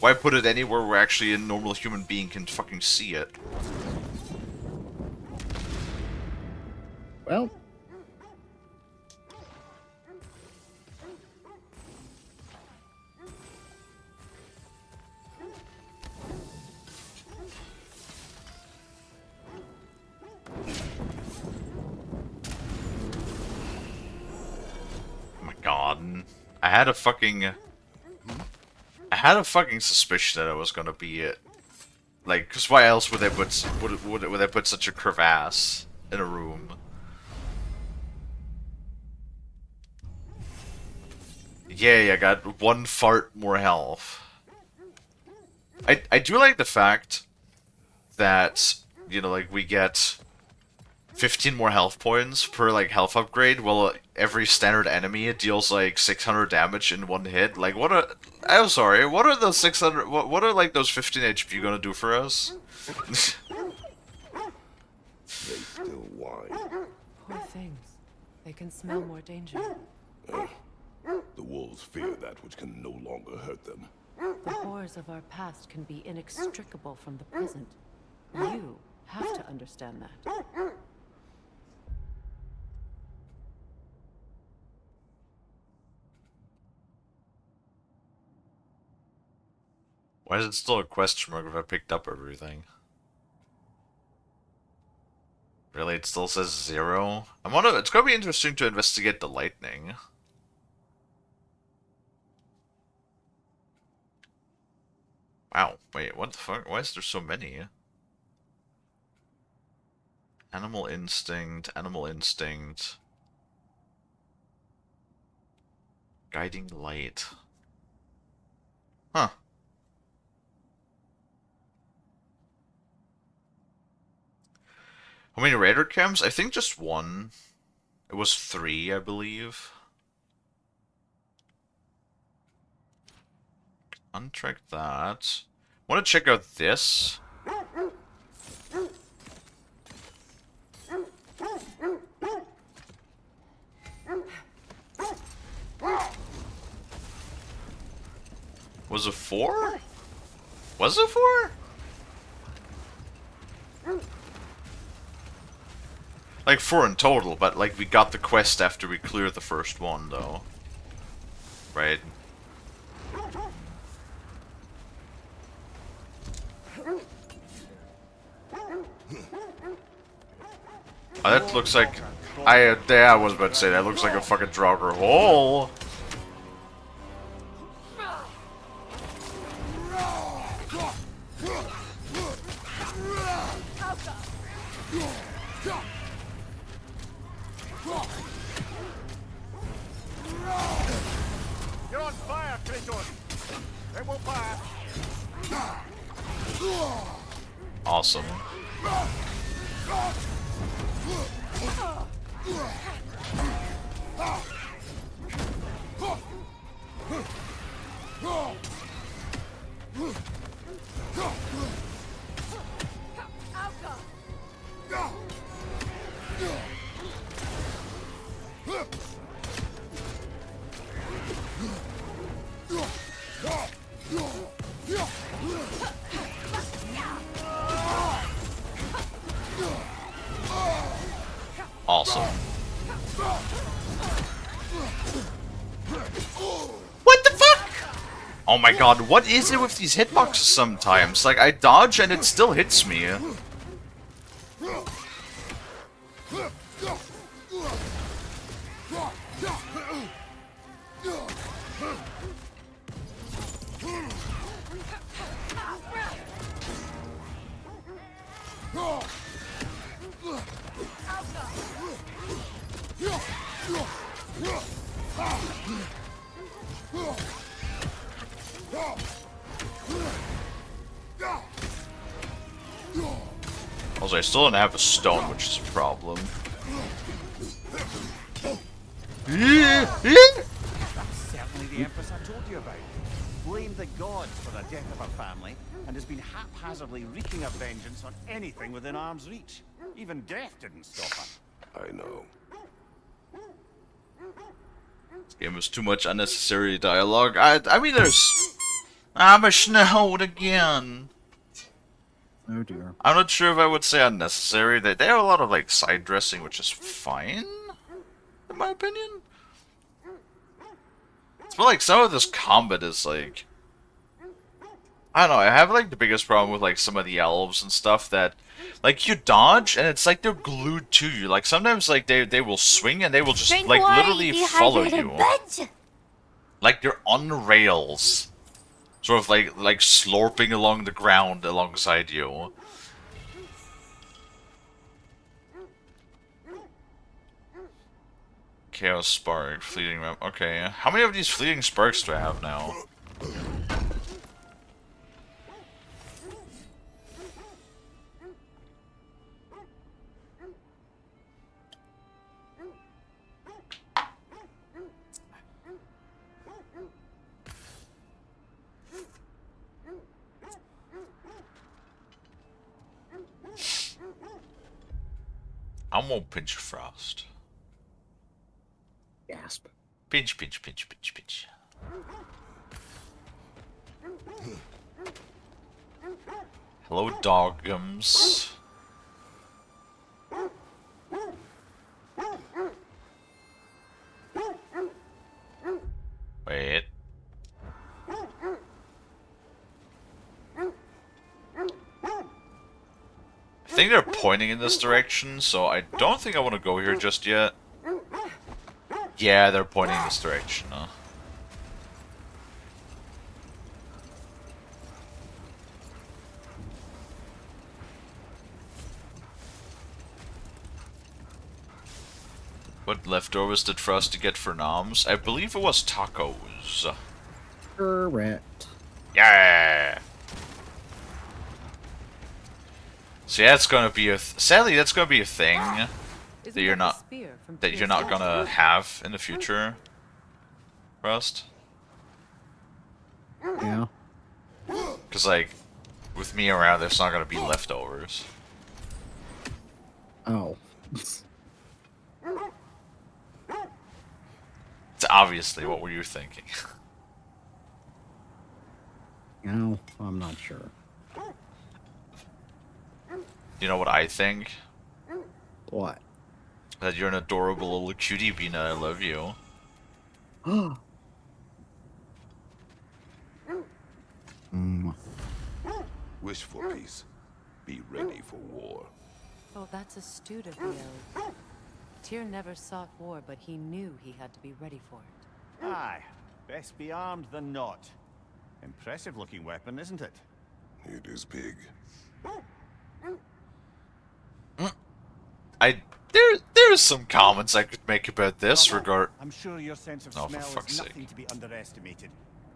why put it anywhere where actually a normal human being can fucking see it? Well, Oh my god. I had a fucking suspicion that it was gonna be it. Like, cause why else would they put would they put such a crevasse in a room? Yay, I got one fart more health. I do like the fact that, you know, like, we get 15 more health points per, like, health upgrade, while every standard enemy deals, like, 600 damage in one hit. Like, what are... I'm sorry, what are those 600... What are, like, those 15 HP gonna do for us? They still whine. Poor things. They can smell more danger. The wolves fear that which can no longer hurt them. The horrors of our past can be inextricable from the present. You have to understand that. Why is it still a question mark if I picked up everything? Really, it still says 0? It's gonna be interesting to investigate the lightning. Wow, wait, what the fuck? Why is there so many? Animal instinct, animal instinct. Guiding light. Huh. How many radar cams? I think just one. It was 3, I believe. Untrack that. Want to check out this? Was it 4? Was it 4? Like 4 in total, but like we got the quest after we cleared the first one, though. Right? Oh, that looks like... I was about to say, that looks like a fucking Draugr hole! You're on fire, Kratos! It will fire! Awesome. Awesome. What the fuck? Oh my god, what is it with these hitboxes sometimes? Like, I dodge and it still hits me. Also, I still don't have a stone, which is a problem. That's certainly the Empress I told you about. Blamed the gods for the death of her family, and has been haphazardly wreaking her vengeance on anything within arm's reach. Even death didn't stop her. I know. This game was too much unnecessary dialogue. I mean, there's... I'm a schnelled again. Oh dear. I'm not sure if I would say unnecessary. They have a lot of, like, side dressing, which is fine, in my opinion. It's more like some of this combat is, like... I don't know, I have, like, the biggest problem with, like, some of the elves and stuff that... Like, you dodge, and it's like they're glued to you. Like, sometimes, like, they will swing, and they will just, Drink like, water, literally you follow dehydrated you. bitch! Like, they're on rails. Sort of, like slurping along the ground alongside you. Chaos Spark, Fleeting Ramp. Okay, how many of these Fleeting Sparks do I have now? I'm gonna pinch Frost. Gasp. Pinch, pinch, pinch, pinch, pinch. Hello, Doggums. Wait. I think they're pointing in this direction, so I don't think I want to go here just yet. Yeah, they're pointing in this direction, huh? What leftovers did Frosty get for noms? I believe it was tacos. Correct. Yeah! So yeah, it's gonna be a... Sadly, that's gonna be a thing that you're not gonna have in the future, Rust. Yeah. Cause like, with me around, there's not gonna be leftovers. Oh. It's obviously what were you thinking? No, I'm not sure. You know what I think? What? That you're an adorable little cutie bean and I love you. Mm. Wish for peace. Be ready for war. Oh, that's astute of the elf. Tyr never sought war, but he knew he had to be ready for it. Aye, best be armed than not. Impressive looking weapon, isn't it? It is big. There's some comments I could make about this regard. I'm sure your sense of Oh, for smell fuck's is sake. nothing to be underestimated.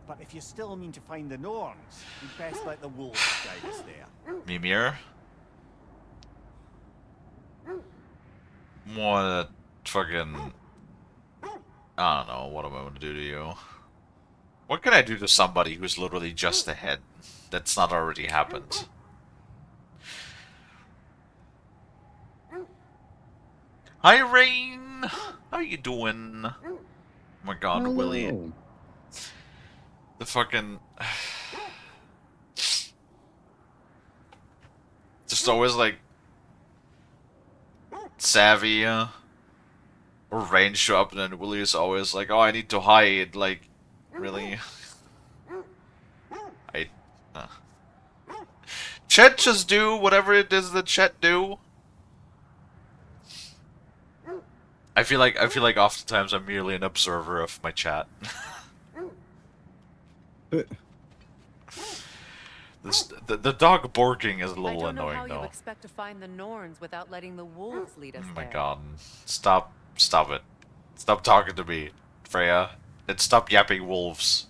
But if you still mean to find the Norns, you'd best let the wolves guide us there. Mimir. What a fucking... I don't know, what am I gonna do to you? What can I do to somebody who's literally just ahead? That's not already happened. Hi, Rain! How you doing? Oh my god, Hello. Willie. The fucking... Just always, like... Savvy, or Rain show up and then Willie is always like, oh, I need to hide, like... Really? Chet just do whatever it is that Chet do. I feel like oftentimes I'm merely an observer of my chat. The dog barking is a I little don't know how annoying you though. expect to find the Norns without letting the wolves lead us Oh my there. god. Stop it. Stop talking to me, Freya. And stop yapping wolves.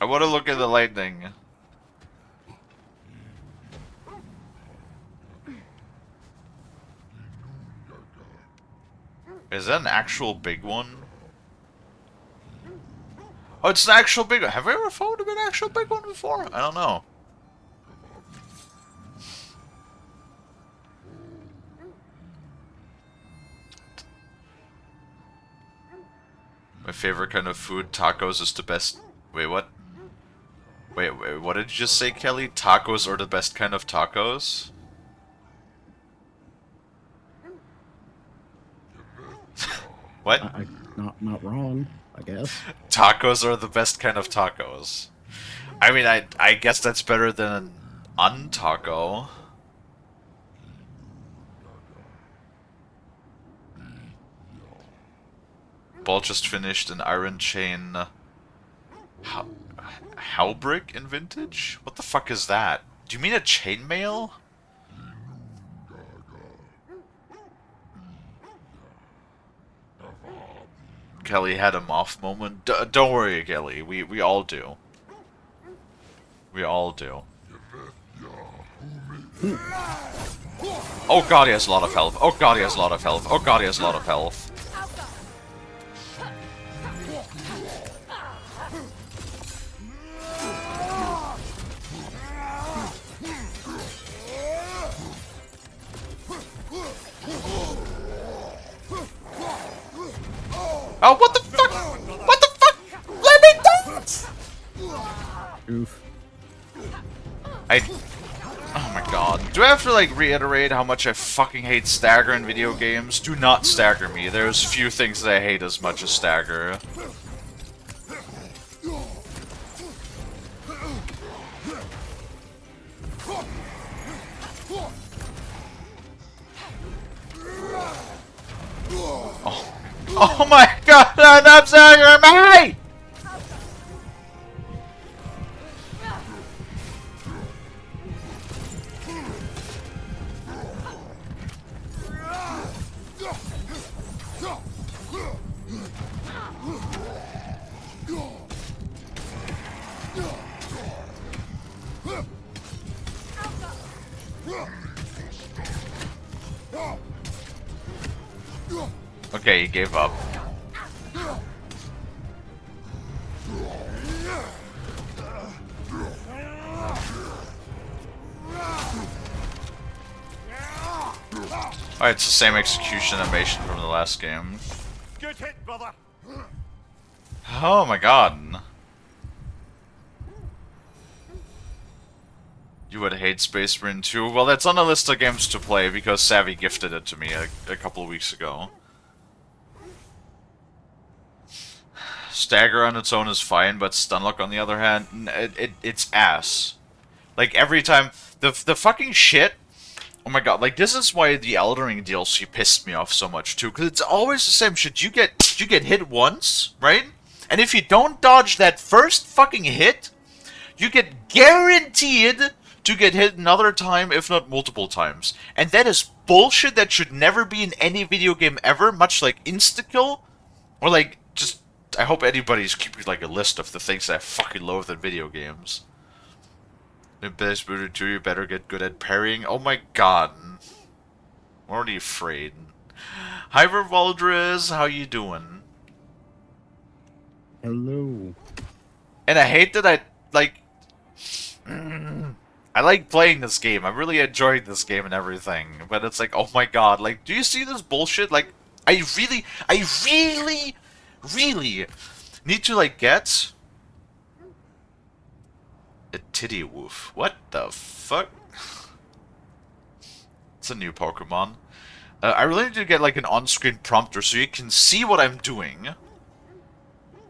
I want to look at the lightning. Is that an actual big one? Oh, it's an actual big one. Have I ever found an actual big one before? I don't know. My favorite kind of food, tacos, is the best. Wait, what? Wait, what did you just say, Kelly? Tacos are the best kind of tacos? What? Not wrong, I guess. Tacos are the best kind of tacos. I mean, I guess that's better than an un-taco. Ball just finished an Iron Chain... Hellbrick in Vintage? What the fuck is that? Do you mean a chainmail? Kelly had a moth moment. Don't worry, Kelly. We all do. We all do. Oh god, he has a lot of health. Oh god, he has a lot of health. Oh god, he has a lot of health. Oh, what the fuck? What the fuck? Let me dance! Oof. Oh my god. Do I have to, like, reiterate how much I fucking hate stagger in video games? Do not stagger me. There's few things that I hate as much as stagger. Oh my god, stop staggering me! Okay, he gave up. Alright, it's the same execution animation from the last game. Good hit, brother. Oh my god. You would hate Space Marine 2? Well, that's on the list of games to play because Savvy gifted it to me a couple of weeks ago. Stagger on its own is fine, but Stunlock on the other hand, it's ass. Like, every time... The fucking shit... Oh my god, like, this is why the Elden Ring DLC pissed me off so much, too. Because it's always the same shit. You get hit once, right? And if you don't dodge that first fucking hit, you get guaranteed to get hit another time, if not multiple times. And that is bullshit that should never be in any video game ever, much like insta-kill. Or, like, just... I hope anybody's keeping, like, a list of the things that I fucking loathe in video games. In Best Builder 2, you better get good at parrying. Oh my god. I'm already afraid. Hi, Valdres, how you doing? Hello. And I hate that I, like... I like playing this game. I'm really enjoying this game and everything. But it's like, oh my god, like, do you see this bullshit? Like, I really need to, like, get... a titty woof. What the fuck? It's a new Pokemon. I really need to get, like, an on-screen prompter so you can see what I'm doing.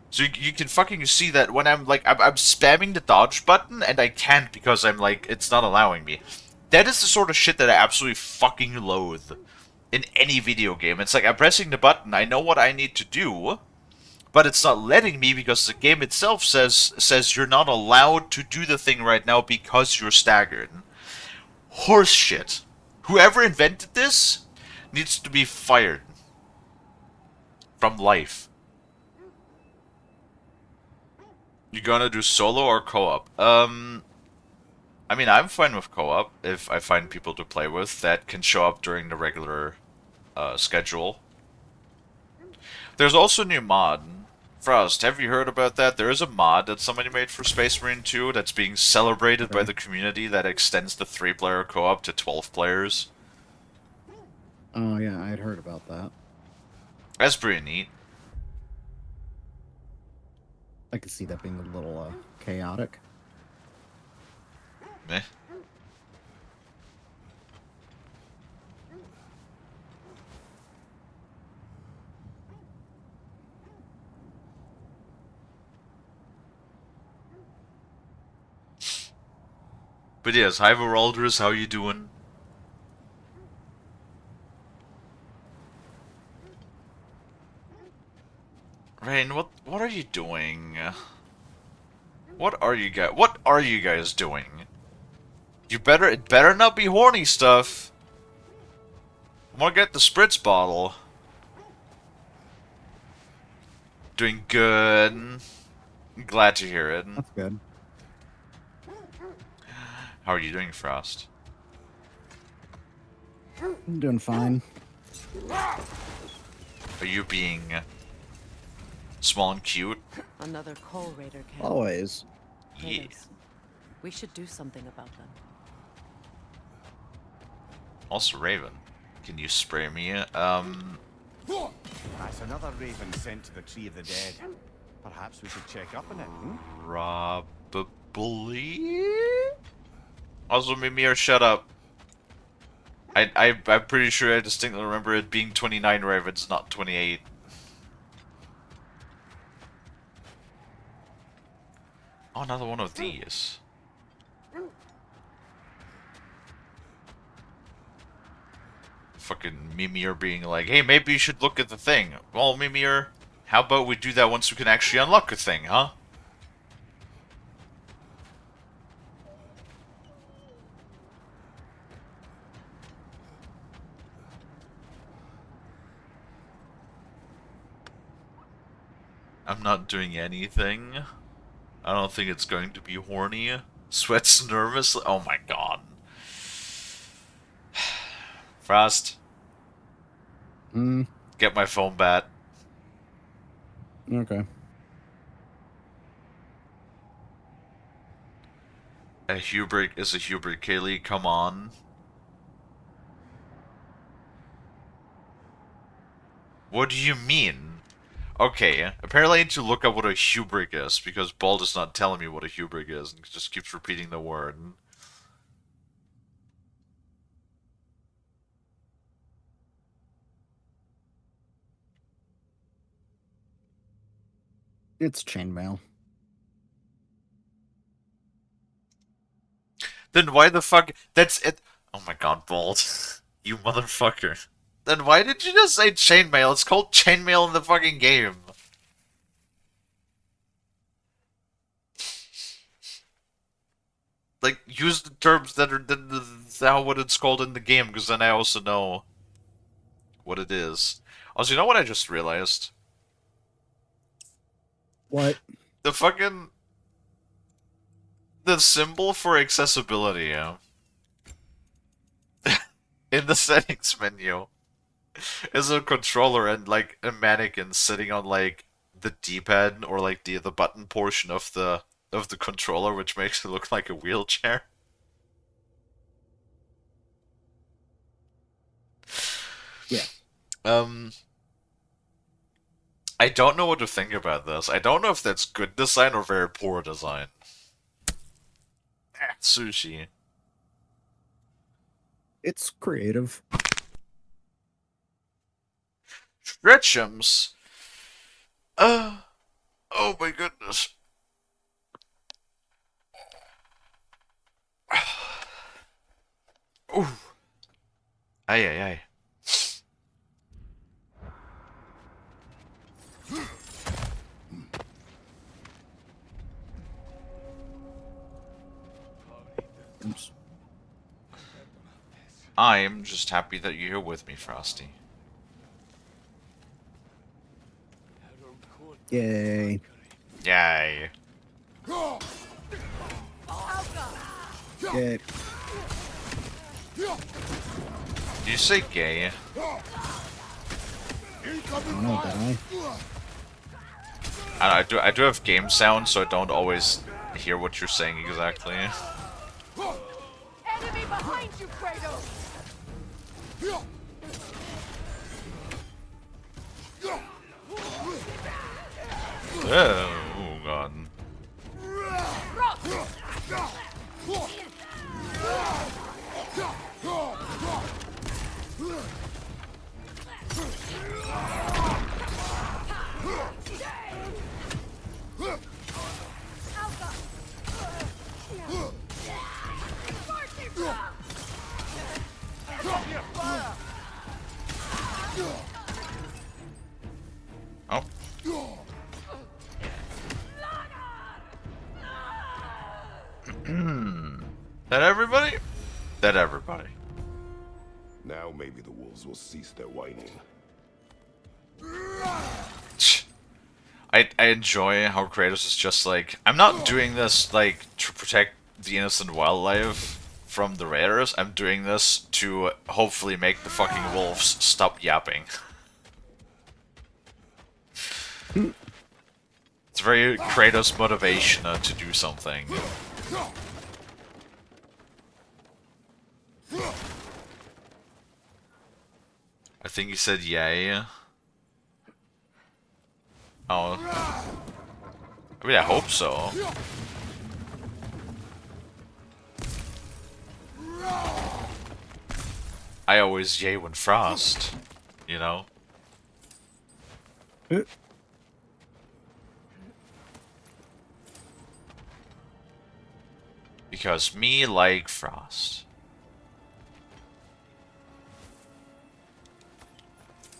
So you can fucking see that when I'm, like, I'm spamming the dodge button, and I can't because I'm, like, it's not allowing me. That is the sort of shit that I absolutely fucking loathe in any video game. It's like, I'm pressing the button, I know what I need to do, but it's not letting me because the game itself says you're not allowed to do the thing right now because you're staggered. Horse shit. Whoever invented this needs to be fired from life. You gonna do solo or co-op? I mean, I'm fine with co-op if I find people to play with that can show up during the regular schedule. There's also a new mod. Frost, have you heard about that? There is a mod that somebody made for Space Marine 2 that's being celebrated by Okay. the community that extends the 3-player co-op to 12 players. Oh yeah, I had heard about that. That's pretty neat. I could see that being a little chaotic. Meh. But yes, hi Veralders, how you doing? Rain, what are you doing? What are you guys doing? It better not be horny stuff. I'm gonna get the spritz bottle. Doing good. Glad to hear it. That's good. How are you doing, Frost? I'm doing fine. Are you being small and cute? Another coal raider camp. Always. Yeah. Raiders. We should do something about them. Also, Raven, can you spray me? That's another raven sent to the Tree of the Dead. Perhaps we should check up on it, hmm? Probably. Also, Mimir, shut up. I'm pretty sure I distinctly remember it being 29 ravens, not 28. Oh, another one of these. Fucking Mimir being like, hey, maybe you should look at the thing. Well, Mimir, how about we do that once we can actually unlock a thing, huh? I'm not doing anything. I don't think it's going to be horny. Sweats nervously. Oh my god. Frost, Hmm. get my phone bat. Okay. A hubris is a hubris, Kalie. Come on. What do you mean? Okay, apparently I need to look up what a hubris is, because Bald is not telling me what a hubris is, and just keeps repeating the word. It's chainmail. Then why the fuck? That's it. Oh my god, Bald. You motherfucker. Then why did you just say chainmail? It's called chainmail in the fucking game. Like, use the terms that are how what it's called in the game, because then I also know what it is. Also, you know what I just realized? What? The fucking... The symbol for accessibility, in the settings menu, is a controller and, like, a mannequin sitting on, like, the D-pad, or, like, the button portion of the controller, which makes it look like a wheelchair. Yeah. I don't know what to think about this. I don't know if that's good design or very poor design. Sushi. It's creative. Stretchums. Oh my goodness. Ooh. Ay ay ay. Oops. I'm just happy that you're here with me, Frosty. Yay. Yay. Yeah. Do you say gay? I don't know, did I? I do have game sound, so I don't always hear what you're saying exactly. Enemy behind you, Kratos! Oh god. Oh. That everybody? That everybody. Now maybe the wolves will cease their whining. I enjoy how Kratos is just like, I'm not doing this like to protect the innocent wildlife from the raiders. I'm doing this to hopefully make the fucking wolves stop yapping. It's very Kratos motivation to do something. I think he said yay. Oh. I mean, I hope so. I always yay when frost, you know? Because me like frost.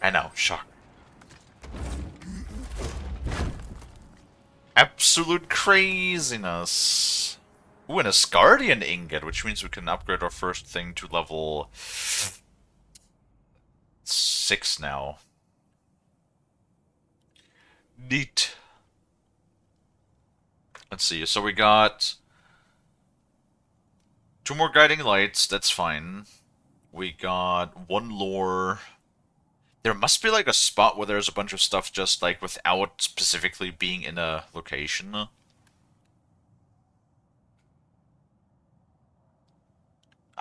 I know, shock. Absolute craziness. Ooh, and a Scardian ingot, which means we can upgrade our first thing to level 6 now. Neat. Let's see, so we got 2 more guiding lights, that's fine. We got 1 lore. There must be like a spot where there's a bunch of stuff just like without specifically being in a location.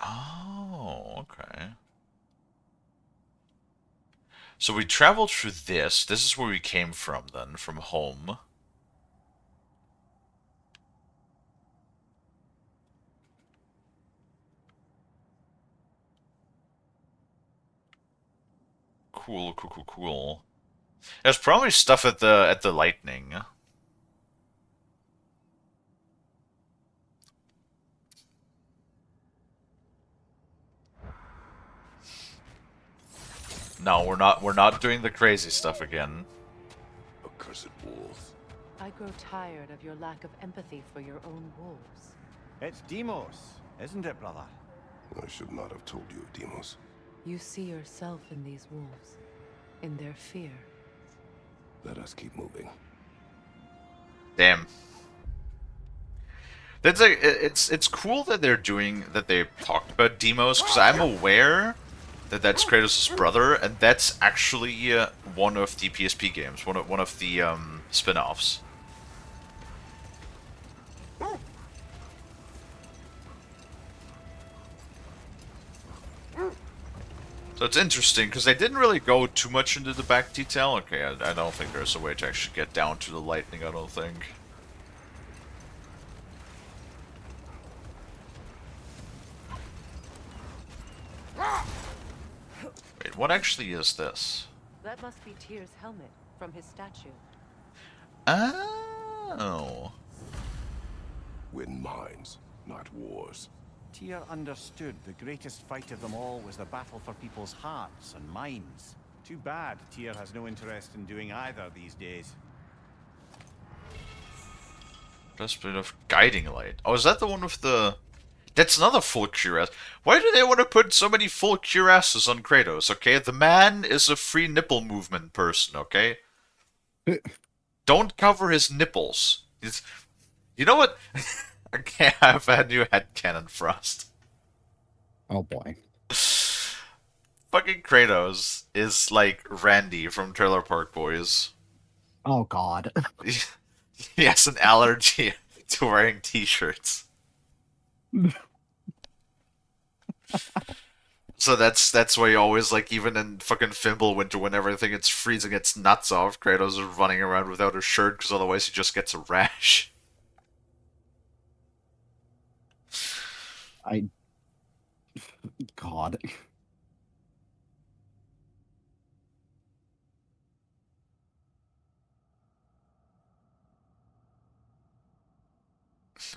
Oh, okay. So we traveled through this. This is where we came from then, from home. Cool, cool, cool, cool. There's probably stuff at the lightning. No, we're not doing the crazy stuff again. Accursed wolves. I grow tired of your lack of empathy for your own wolves. It's Demos, isn't it, brother? I should not have told you of Demos. You see yourself in these wolves, in their fear. Let us keep moving. Damn. That's like it's cool that they're doing that. They talked about Demos because I'm aware that that's Kratos' brother, and that's actually one of the PSP games, one of the spin-offs. So it's interesting because they didn't really go too much into the back detail. Okay, I don't think there's a way to actually get down to the lightning. I don't think. Wait, what actually is this? That must be Tyr's helmet from his statue. Oh. Win minds, not wars. Tyr understood the greatest fight of them all was the battle for people's hearts and minds. Too bad Tyr has no interest in doing either these days. Breastplate of Guiding Light. Oh, is that the one with the... That's another full cuirass. Why do they want to put so many full cuirasses on Kratos, okay? The man is a free nipple movement person, okay? Don't cover his nipples. You know what? I can't have a new headcanon Frost. Oh boy. Fucking Kratos is like Randy from Trailer Park Boys. Oh god. He has an allergy to wearing t-shirts. So that's why you always, like, even in fucking Fimbulwinter, when everything it's freezing its nuts off, Kratos is running around without a shirt because otherwise he just gets a rash. I. God.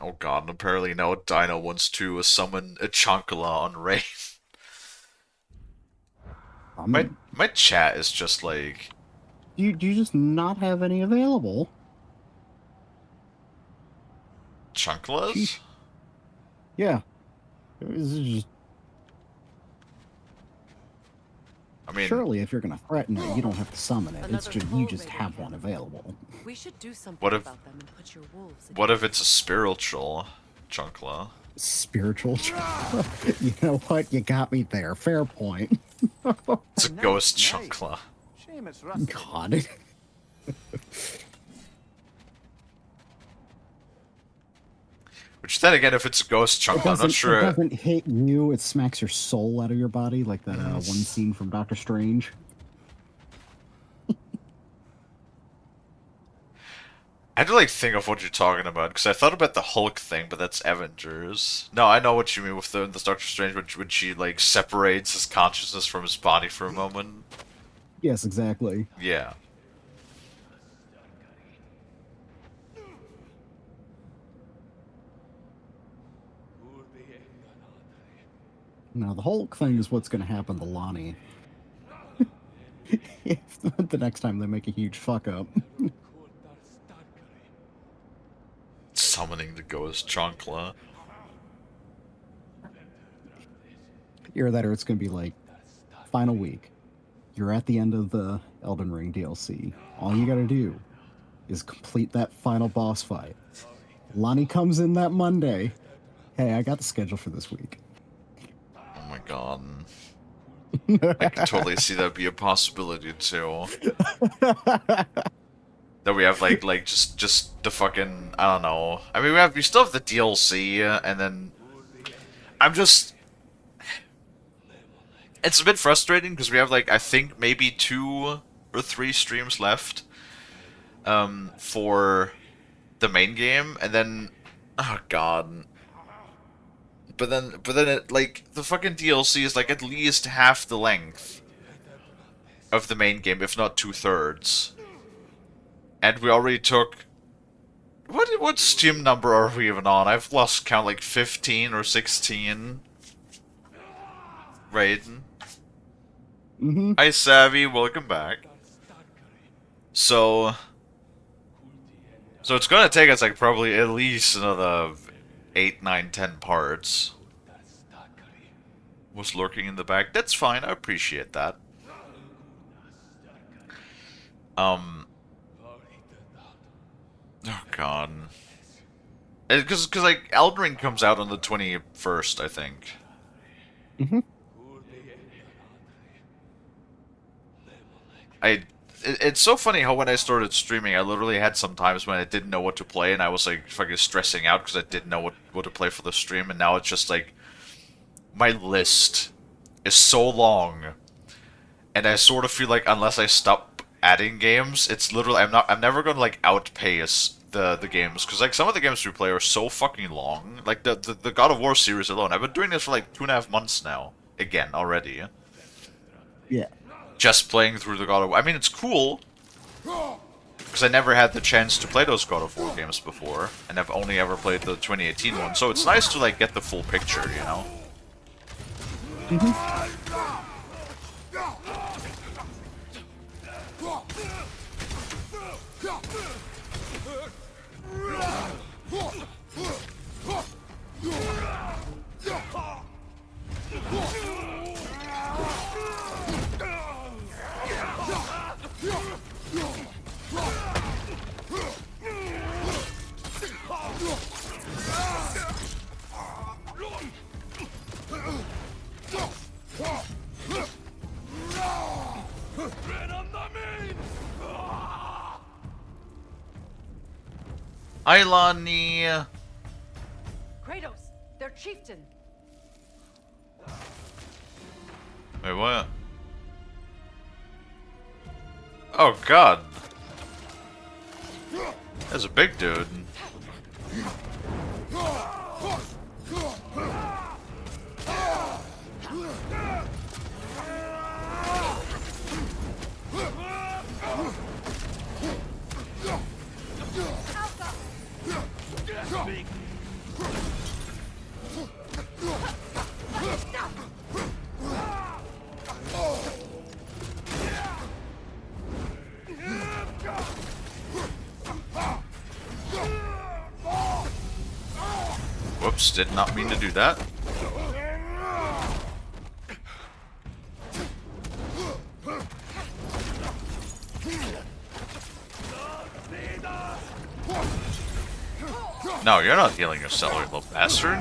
Oh god, and apparently now Dino wants to summon a Chonkala on Ray. My Um, my chat is just like, do you just not have any available? Chunkalas? Sheesh. Yeah. This is just I mean, surely if you're gonna threaten it, you don't have to summon it. It's Another just you fold just made have in one Canada. available. We should do something What if- about them and put your wolves what if against it's a spiritual Chunkla? Spiritual. You know what? You got me there. Fair point. It's a Nice, ghost nice. Chunkla. Shame it's rusty. God. Which then again, if it's a ghost It Chunkla, I'm doesn't, not sure. it doesn't hit you, it smacks your soul out of your body, like that one scene from Doctor Strange. I had to like think of what you're talking about because I thought about the Hulk thing, but that's Avengers. No, I know what you mean with the Doctor Strange when she like separates his consciousness from his body for a moment. Yes, exactly. Yeah. Now, the Hulk thing is what's going to happen to Lonnie. If the next time they make a huge fuck up. Summoning the ghost Chunkla. Either that or it's going to be like, final week. You're at the end of the Elden Ring DLC. All you got to do is complete that final boss fight. Lonnie comes in that Monday. Hey, I got the schedule for this week. Oh my god. I can totally see that be a possibility too. That we have like just the fucking, I don't know. I mean we still have the DLC and then I'm just, it's a bit frustrating because we have like I think maybe 2 or 3 streams left for the main game, and then oh god. But then it, like the fucking DLC is like at least half the length of the main game, if not 2/3. And we already took what Steam number are we even on? I've lost count, like 15 or 16. Right. Mm-hmm. Hi Savvy, welcome back. So it's gonna take us like probably at least another 8, 9, 10 parts. Was lurking in the back. That's fine, I appreciate that. Oh god. Because like Elden Ring comes out on the 21st, I think. Mm-hmm. It's so funny how when I started streaming, I literally had some times when I didn't know what to play, and I was like fucking stressing out because I didn't know what to play for the stream, and now it's just like my list is so long, and I sort of feel like unless I stop adding games, it's literally I'm never gonna like outpace the games because like some of the games we play are so fucking long. Like the God of War series alone, I've been doing this for like 2.5 months now. Again already. Yeah. Just playing through the God of War. I mean, it's cool because I never had the chance to play those God of War games before, and I've only ever played the 2018 one. So it's nice to like get the full picture, you know. Ailani. Kratos, their chieftain. Wait, what? Oh god. That's a big dude. Whoops, did not mean to do that. No, you're not healing yourself, you little bastard.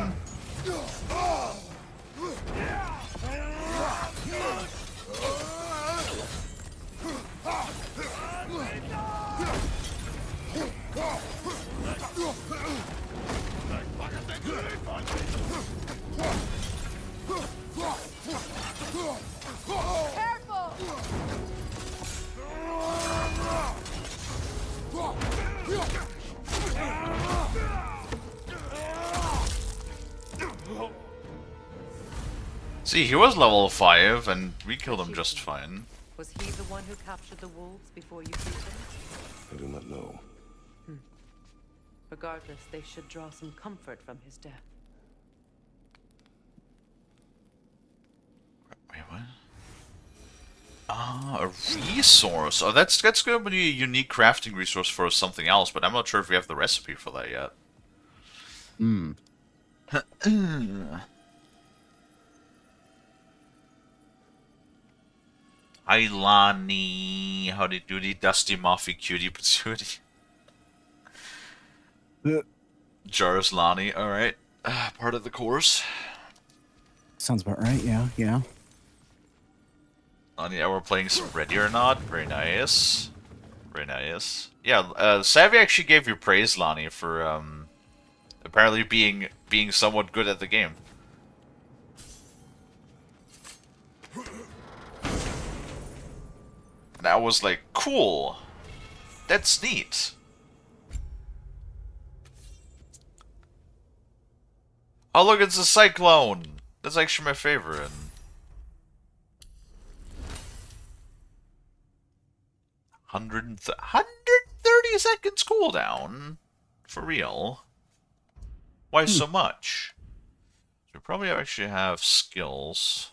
Careful! See, he was level 5, and we killed him just fine. Was he the one who captured the wolves before you freed them? I do not know. Regardless, they should draw some comfort from his death. Wait, what? Ah, a resource. Oh, that's going to be a unique crafting resource for something else, but I'm not sure if we have the recipe for that yet. Hmm. Hi, Lonnie. Howdy doody, dusty, moffy, cutie, patootie. Jars Lonnie, alright. Part of the course. Sounds about right. Yeah, yeah. Oh yeah, we're playing some Ready or Not. Very nice. Very nice. Yeah, Savvy actually gave you praise, Lonnie, for apparently being somewhat good at the game. And I was like, cool. That's neat. Oh look, it's a cyclone. That's actually my favorite. 130 seconds cooldown? For real? Why so much? We probably actually have skills.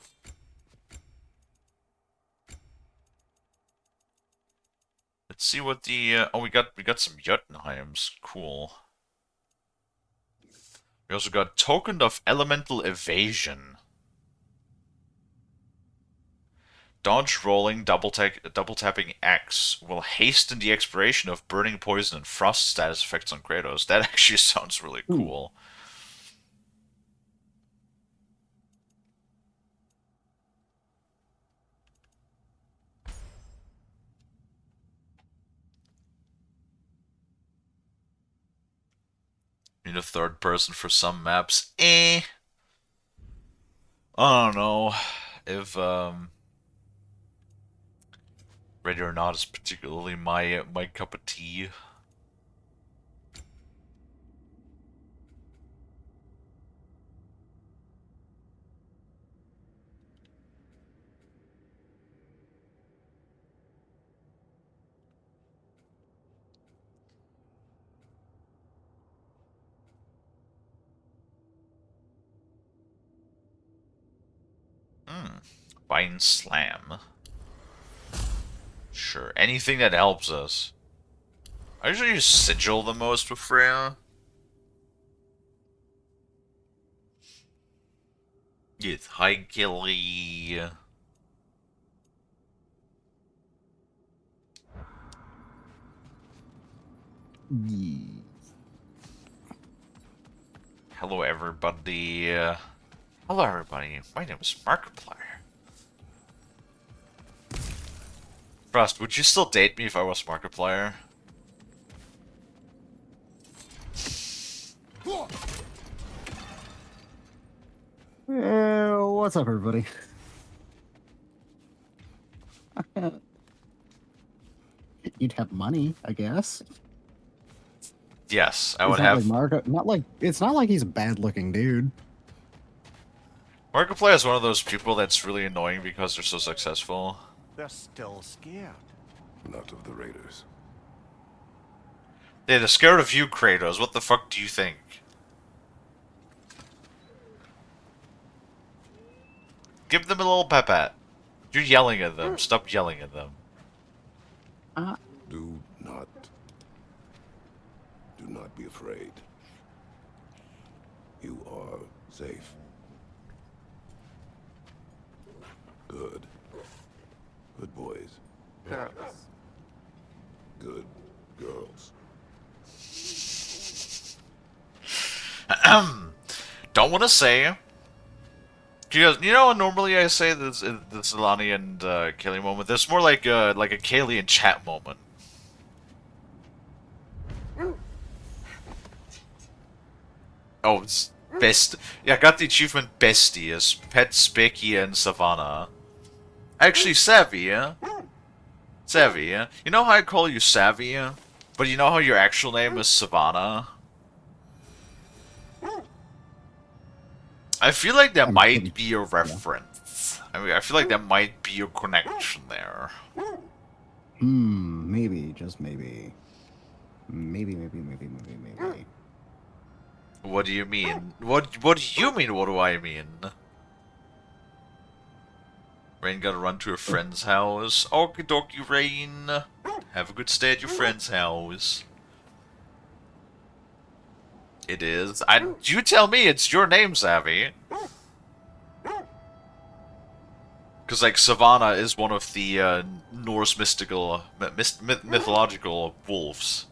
Let's see what the oh, we got some Jotunheims. Cool. We also got Token of Elemental Evasion. Dodge rolling double tapping X will hasten the expiration of burning poison and frost status effects on Kratos. That actually sounds really cool. Need a third person for some maps. I don't know if Ready or Not is particularly my cup of tea. Vine Slam. Sure, anything that helps us. I usually use Sigil the most with Freya. Yes, hi Kalie. Hello everybody. Hello, everybody. My name is Markiplier. Frost, would you still date me if I was Markiplier? What's up, everybody? You'd have money, I guess. Yes, I He's would not have. like Marco. Not like it's not like he's a bad-looking dude. Markiplier is one of those people that's really annoying because they're so successful. They're still scared. Not of the Raiders. They're scared of you, Kratos. What the fuck do you think? Give them a little pep-at. You're yelling at them. Stop yelling at them. Do not be afraid. You are safe. Good. Good boys. Girls. Good girls. Don't want to say. You know, normally I say this Alani and Kalie moment. There's more like a Kalie and chat moment. Oh, it's best. Yeah, I got the achievement Bestie as Pet, Spicky, and Savannah. Actually, Savvy, yeah? Savvy, yeah? You know how I call you Savvy, yeah? But you know how your actual name is Savannah? I feel like that might be a reference. I mean, I feel like there might be a connection there. Maybe, just maybe. Maybe. What do you mean? What do you mean, what do I mean? Rain gotta run to her friend's house. Okie dokie, Rain. Have a good stay at your friend's house. It is. You tell me it's your name, Savvy. Because, like, Savannah is one of the Norse mystical, mythological wolves.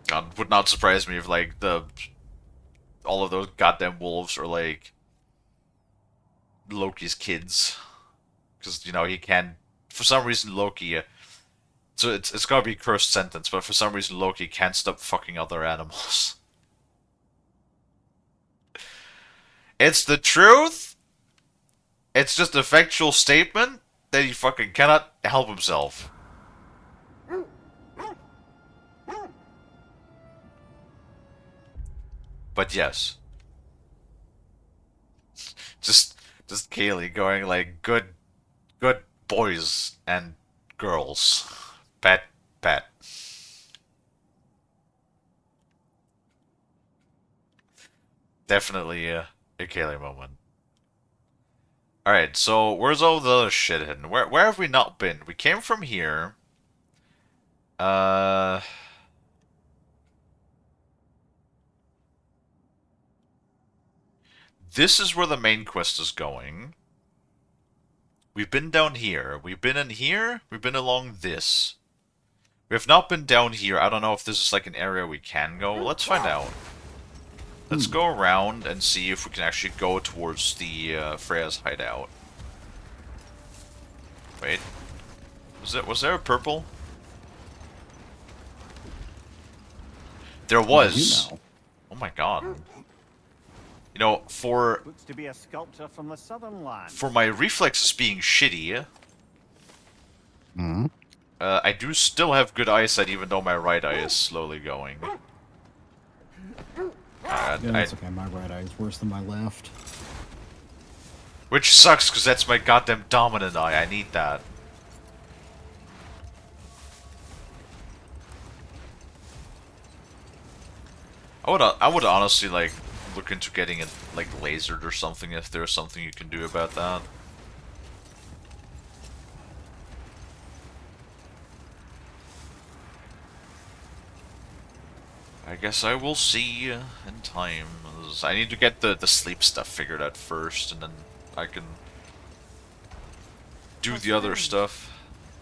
God, would not surprise me if, like, all of those goddamn wolves are, like, Loki's kids. Because, you know, he can... For some reason, Loki... So it's gotta be a cursed sentence, but for some reason Loki can't stop fucking other animals. It's the truth! It's just a factual statement that he fucking cannot help himself. But yes. Just Kalie going like, good boys and girls. Pet. Definitely a Kalie moment. Alright, so where's all the other shit hidden? Where have we not been? We came from here. This is where the main quest is going. We've been down here. We've been in here. We've been along this. We have not been down here. I don't know if this is like an area we can go. Let's find out. Let's go around and see if we can actually go towards the Freya's hideout. Wait. Was there a purple? There was. Oh my god. You know, Looks to be a sculptor from the southern land. for my reflexes being shitty, I do still have good eyesight, even though my right eye is slowly going. Yeah, that's okay. My right eye is worse than my left. Which sucks, because that's my goddamn dominant eye. I need that. I would honestly, like, look into getting it, like, lasered or something, if there's something you can do about that. I guess I will see in time. I need to get the sleep stuff figured out first, and then I can do the other stuff.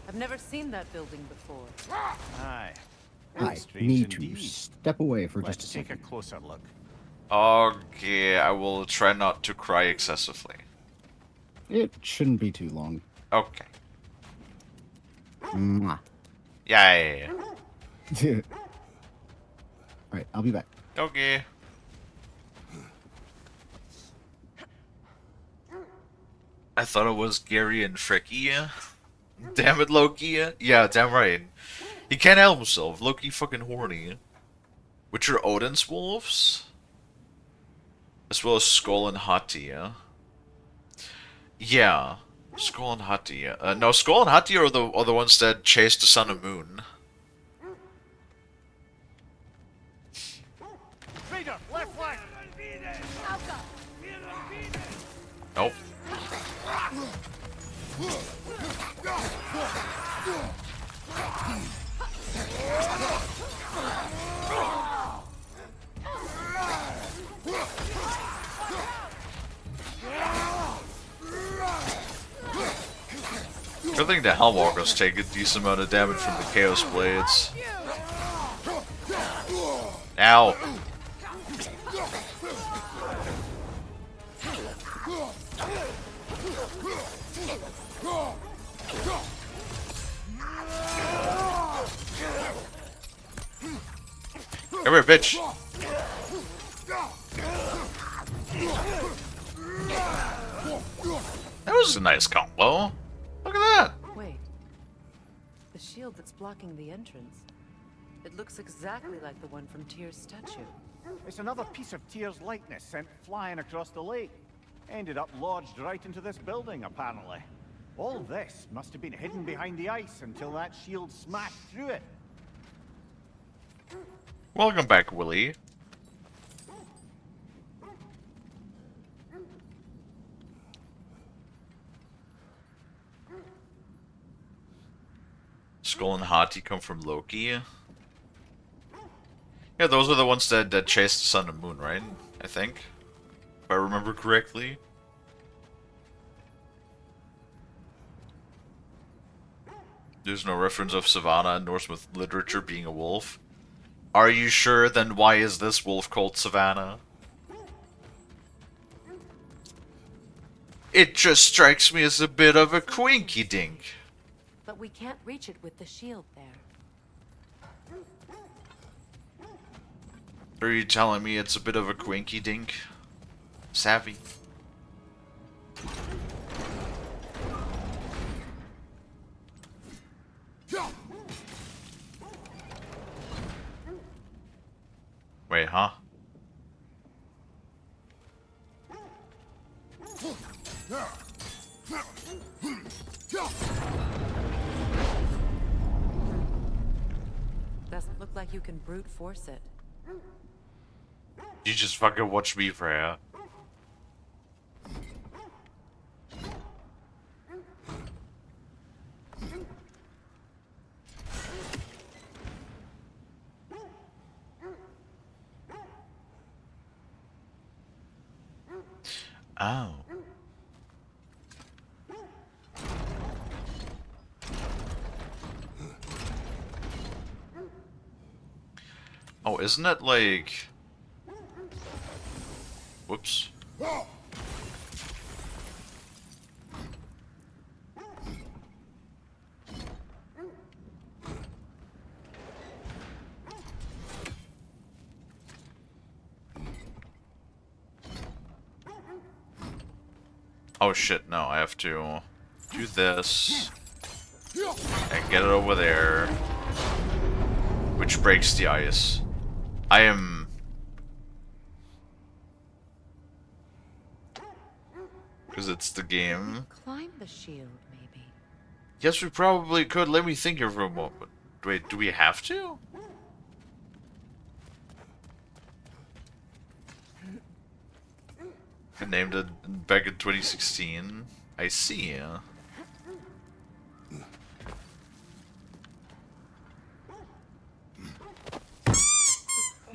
I've never seen that building before. Aye. I Strange need to indeed. step away for Let's just a take a second. closer look. Okay, I will try not to cry excessively. It shouldn't be too long. Okay. Mwah. Yay. All right, I'll be back. Okay. I thought it was Gary and Fricky. Damn it, Loki. Yeah, damn right. He can't help himself. Loki fucking horny. Which are Odin's wolves? As well as Skull and Hati, yeah? Yeah. Skull and Hati. No, Skull and Hati are the ones that chase the sun and moon. Raider, left flank! Nope. Good thing the Hellwalkers take a decent amount of damage from the Chaos Blades. Ow. Come here, bitch. That was a nice combo. Look at that. Wait. The shield that's blocking the entrance. It looks exactly like the one from Tyr's statue. It's another piece of Tyr's likeness sent flying across the lake. Ended up lodged right into this building, apparently. All this must have been hidden behind the ice until that shield smashed through it. Welcome back, Willie. Skull and Hati come from Loki. Yeah, those are the ones that chased the sun and moon, right? I think. If I remember correctly. There's no reference of Savannah in Norse literature being a wolf. Are you sure? Then why is this wolf called Savannah? It just strikes me as a bit of a quinky dink. But we can't reach it with the shield there. Are you telling me it's a bit of a quinky dink? Savvy. Wait, huh? Doesn't look like you can brute force it. You just fucking watch me, Freya. Oh. Oh, isn't it like... Whoops. Oh shit, no, I have to do this and get it over there, which breaks the ice. I am... Because it's the game. Climb the shield, maybe. Yes, we probably could. Let me think here for a moment. Wait, do we have to? I named it back in 2016. I see.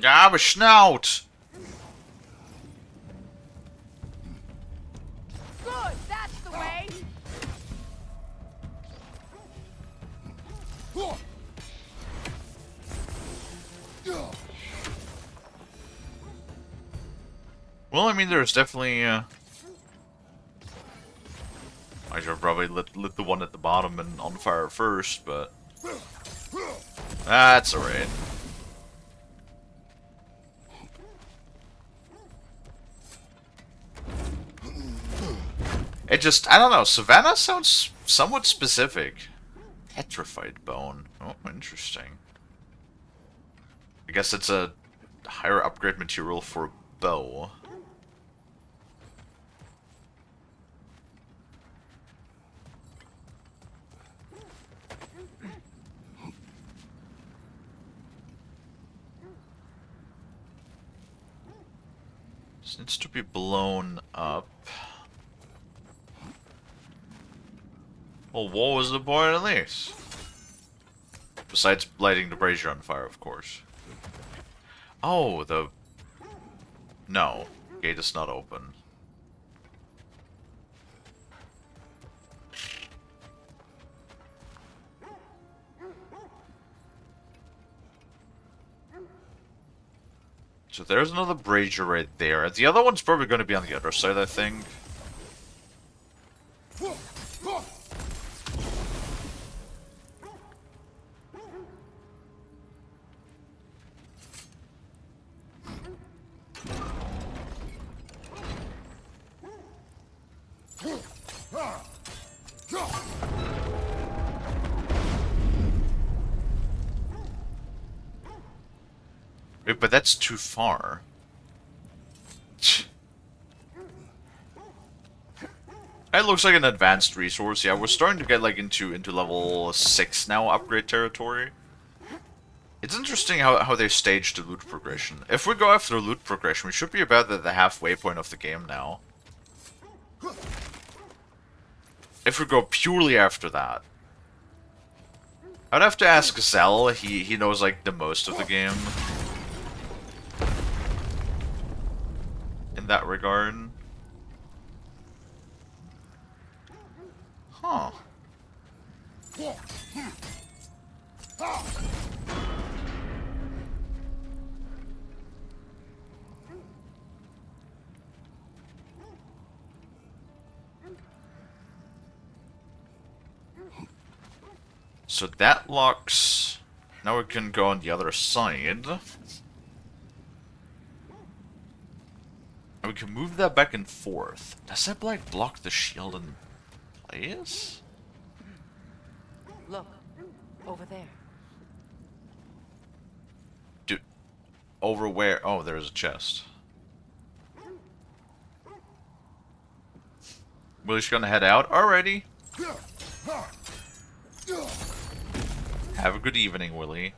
Ja, aber Schnaut! Good, that's the way. Well, I mean, there's definitely, I should have probably lit the one at the bottom and on fire first, but... That's alright. It just, I don't know, Savannah sounds somewhat specific. Petrified bone. Oh, interesting. I guess it's a higher upgrade material for a bow. This needs to be blown up. Well, what was the point of this? Besides lighting the brazier on fire, of course. Oh, the... No. Gate is not open. So there's another brazier right there. The other one's probably going to be on the other side, I think. Wait, but that's too far. It looks like an advanced resource. Yeah, we're starting to get like into level 6 now, upgrade territory. It's interesting how they staged the loot progression. If we go after the loot progression, we should be about at the halfway point of the game now. If we go purely after that. I'd have to ask Zell, he knows like the most of the game. In that regard. Huh. So that locks... Now we can go on the other side. And we can move that back and forth. Does that like block the shield in place? Look, over there. Dude, over where? Oh, there's a chest. We're just gonna head out? Alrighty. Have a good evening, Willie.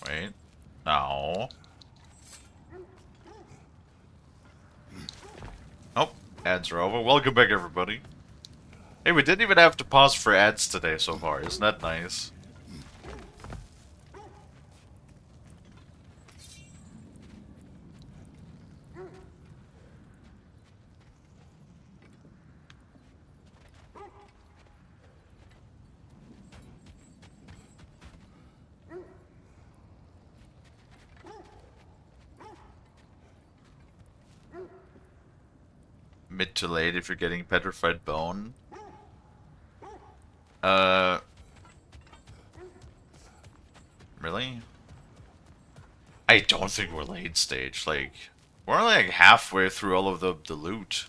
Wait. No. Oh, ads are over. Welcome back, everybody. Hey, we didn't even have to pause for ads today so far. Isn't that nice? Mid to late if you're getting petrified bone. Really? I don't think we're late stage. Like, we're only like halfway through all of the loot.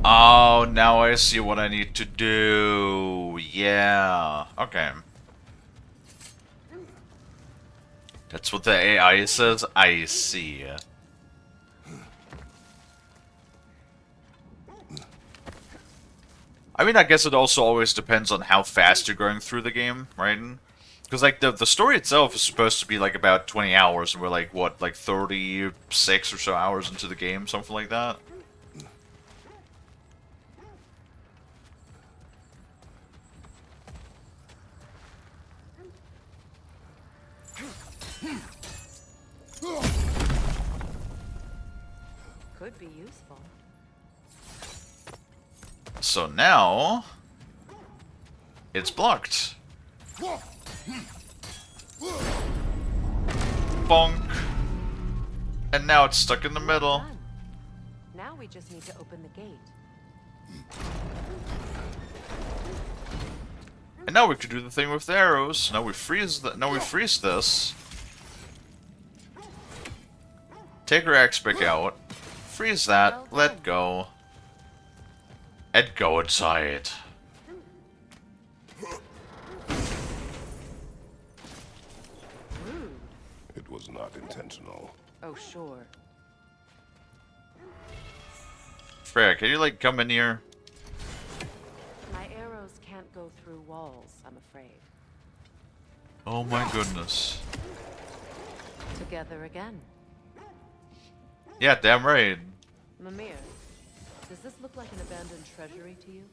Oh, now I see what I need to do. Yeah. Okay. That's what the AI says? I see. I mean, I guess it also always depends on how fast you're going through the game, right? Because, like, the story itself is supposed to be, like, about 20 hours, and we're, like, what, like, 36 or so hours into the game, something like that? Could be useful. So now it's blocked. Bonk. And now it's stuck in the middle. Done. Now we just need to open the gate. And now we can do the thing with the arrows. Now we freeze this. Take our axe back out. Freeze that. Let go. And go inside. Rude. It was not intentional. Oh, sure. Freya, can you like come in here? My arrows can't go through walls, I'm afraid. Oh my goodness. Together again. Yeah, damn right. Mimir, does this look like an abandoned treasury to you?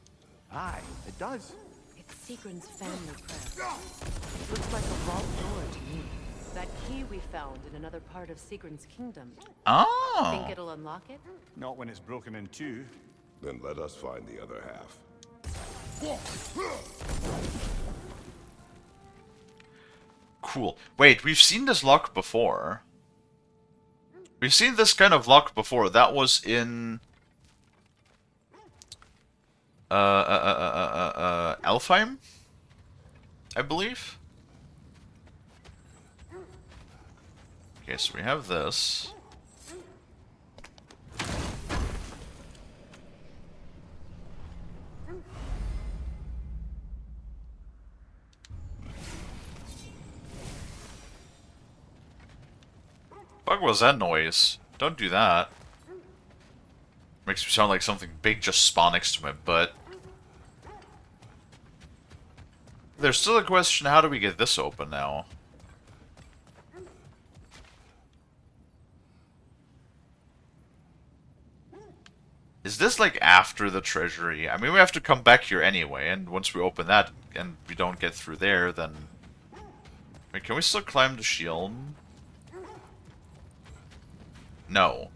Aye, it does. It's Sigrun's family crest. It looks like a vault door to me. That key we found in another part of Sigrun's kingdom. Think Oh. it'll unlock it? Not when it's broken in two. Then let us find the other half. Cool. Wait, we've seen this lock before. We've seen this kind of lock before. That was in Alfheim, I believe. Okay, so we have this. Fuck was that noise? Don't do that. Makes me sound like something big just spawned next to my butt. There's still a question, how do we get this open now? Is this like after the treasury? I mean, we have to come back here anyway, and once we open that and we don't get through there, then... Wait, can we still climb the shield? No.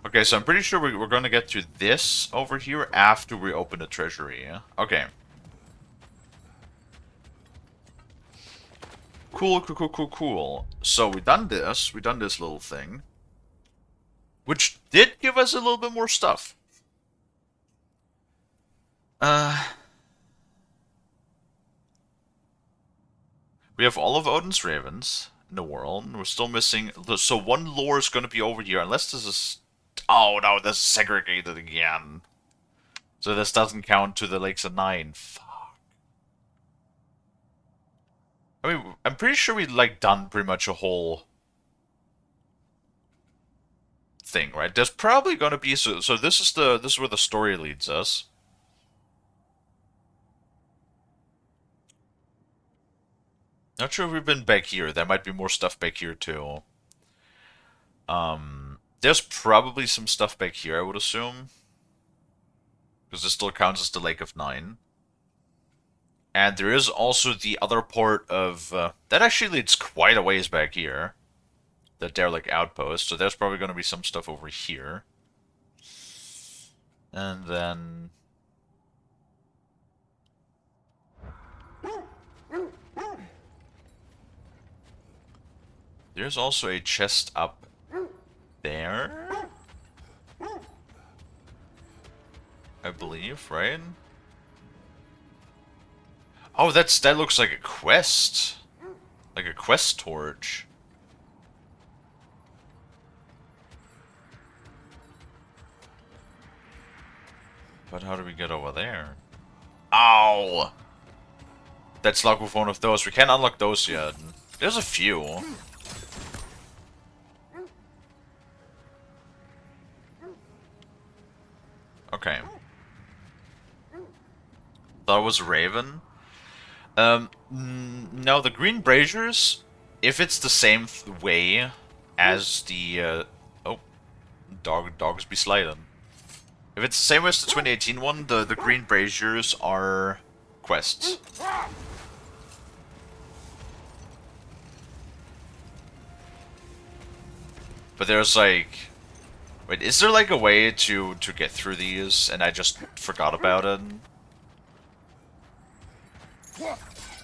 Okay, so I'm pretty sure we're going to get to this over here after we open the treasury. Okay. Cool, cool, cool, cool, cool. So we done this little thing. Which did give us a little bit more stuff. We have all of Odin's ravens in the world. We're still missing... So one lore is going to be over here, unless this is... Oh no, this is segregated again. So this doesn't count to the Lakes of Nine. Fuck. I mean, I'm pretty sure we like done pretty much a whole thing, right? There's probably going to be... So this is where the story leads us. Not sure if we've been back here. There might be more stuff back here too. There's probably some stuff back here, I would assume. Because this still counts as the Lake of Nine. And there is also the other part of... that actually leads quite a ways back here. The derelict outpost. So there's probably going to be some stuff over here. And then... There's also a chest up there, I believe, right? Oh, that looks like a quest. Like a quest torch. But how do we get over there? Ow! That's locked with one of those. We can't unlock those yet. There's a few. Okay. That was Raven. No, the green braziers, if it's the same way as the, oh, dogs be sliding. If it's the same way as the 2018 one, the green braziers are quests. But there's like Wait, is there like a way to get through these and I just forgot about it?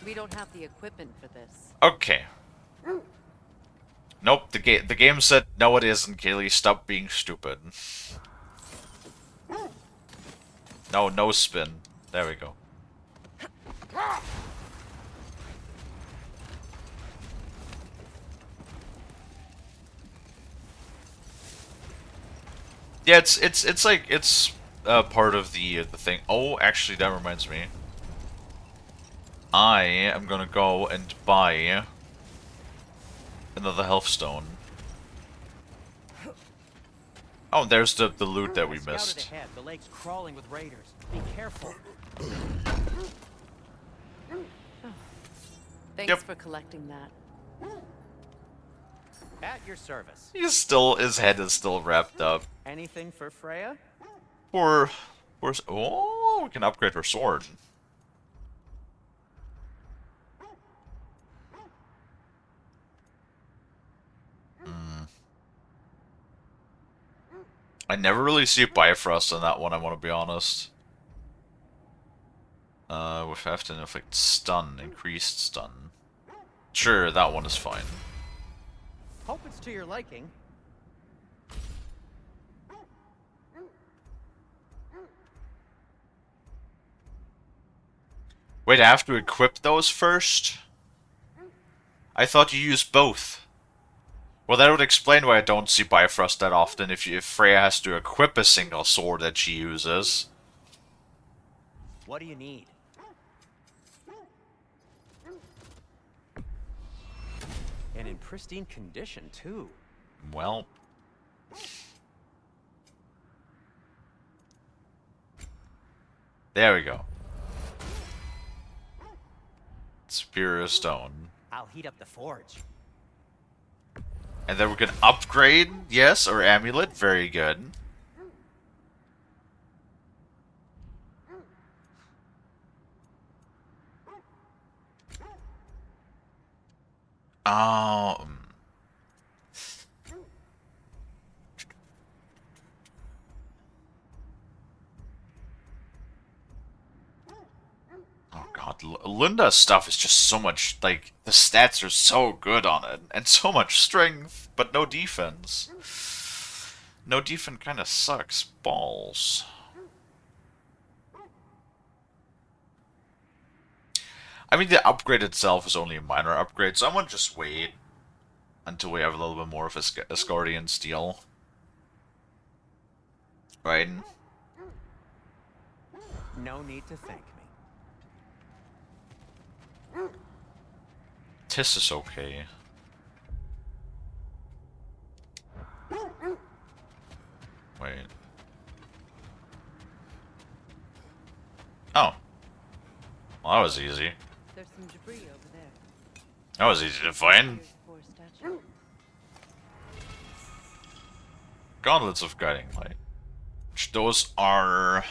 We don't have the equipment for this. Okay. Nope, the game said no it isn't, Kalie, stop being stupid. No, no spin. There we go. Yeah, it's like it's part of the thing. Oh, actually, that reminds me. I am gonna go and buy another health stone. Oh, there's the loot that we Scouted missed. ahead. The lake's crawling with raiders. Be careful. Thanks Yep. for collecting that. At your service. His head is still wrapped up. Anything for Freya? Oh, we can upgrade her sword. I never really see Bifrost on that one, I want to be honest. With have to inflict stun, increased stun. Sure, that one is fine. Hope it's to your liking. Wait, I have to equip those first? I thought you used both. Well, that would explain why I don't see Bifrost that often if Freya has to equip a single sword that she uses. What do you need? And in pristine condition, too. Well... There we go. Superior Stone. I'll heat up the forge. And then we can upgrade, yes, or amulet, very good. Um... Oh god, Linda's stuff is just so much, like, the stats are so good on it, and so much strength, but no defense. No defense kinda sucks. Balls. I mean, the upgrade itself is only a minor upgrade, so I'm gonna just wait until we have a little bit more of Asgardian steel. Right? No need to thank me. Tis is okay. Wait. Oh. Well, that was easy. There's some debris over there. That was easy to find. Here's the forest statue. Gauntlets of Guiding Light. Which those are...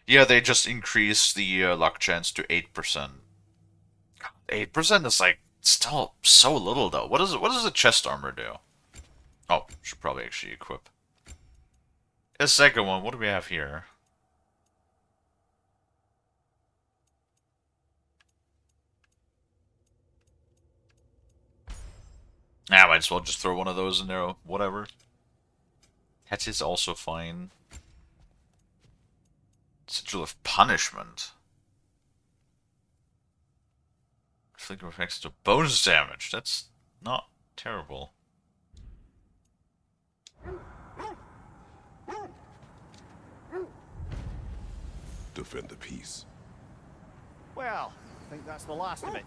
Yeah, they just increase the luck chance to 8%. 8% is like still so little though. What does the chest armor do? Oh, should probably actually equip. The second one, what do we have here? I might as well just throw one of those in there, whatever. That is also fine. Sigil of Punishment. Inflicting effects to bonus damage. That's not terrible. Defend the peace. Well, I think that's the last of it.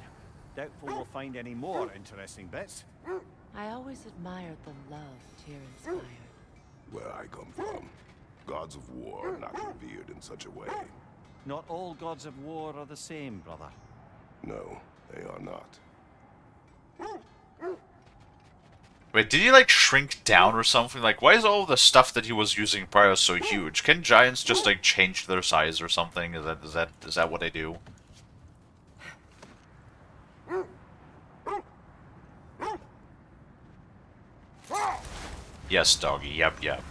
Doubtful we'll find any more interesting bits. I always admired the love Tyr inspired. Where I come from, gods of war are not revered in such a way. Not all gods of war are the same, brother. No, they are not. Wait, did he like shrink down or something? Like, why is all the stuff that he was using prior so huge? Can giants just like change their size or something? Is that what they do? Yes, doggy. Yep, yep.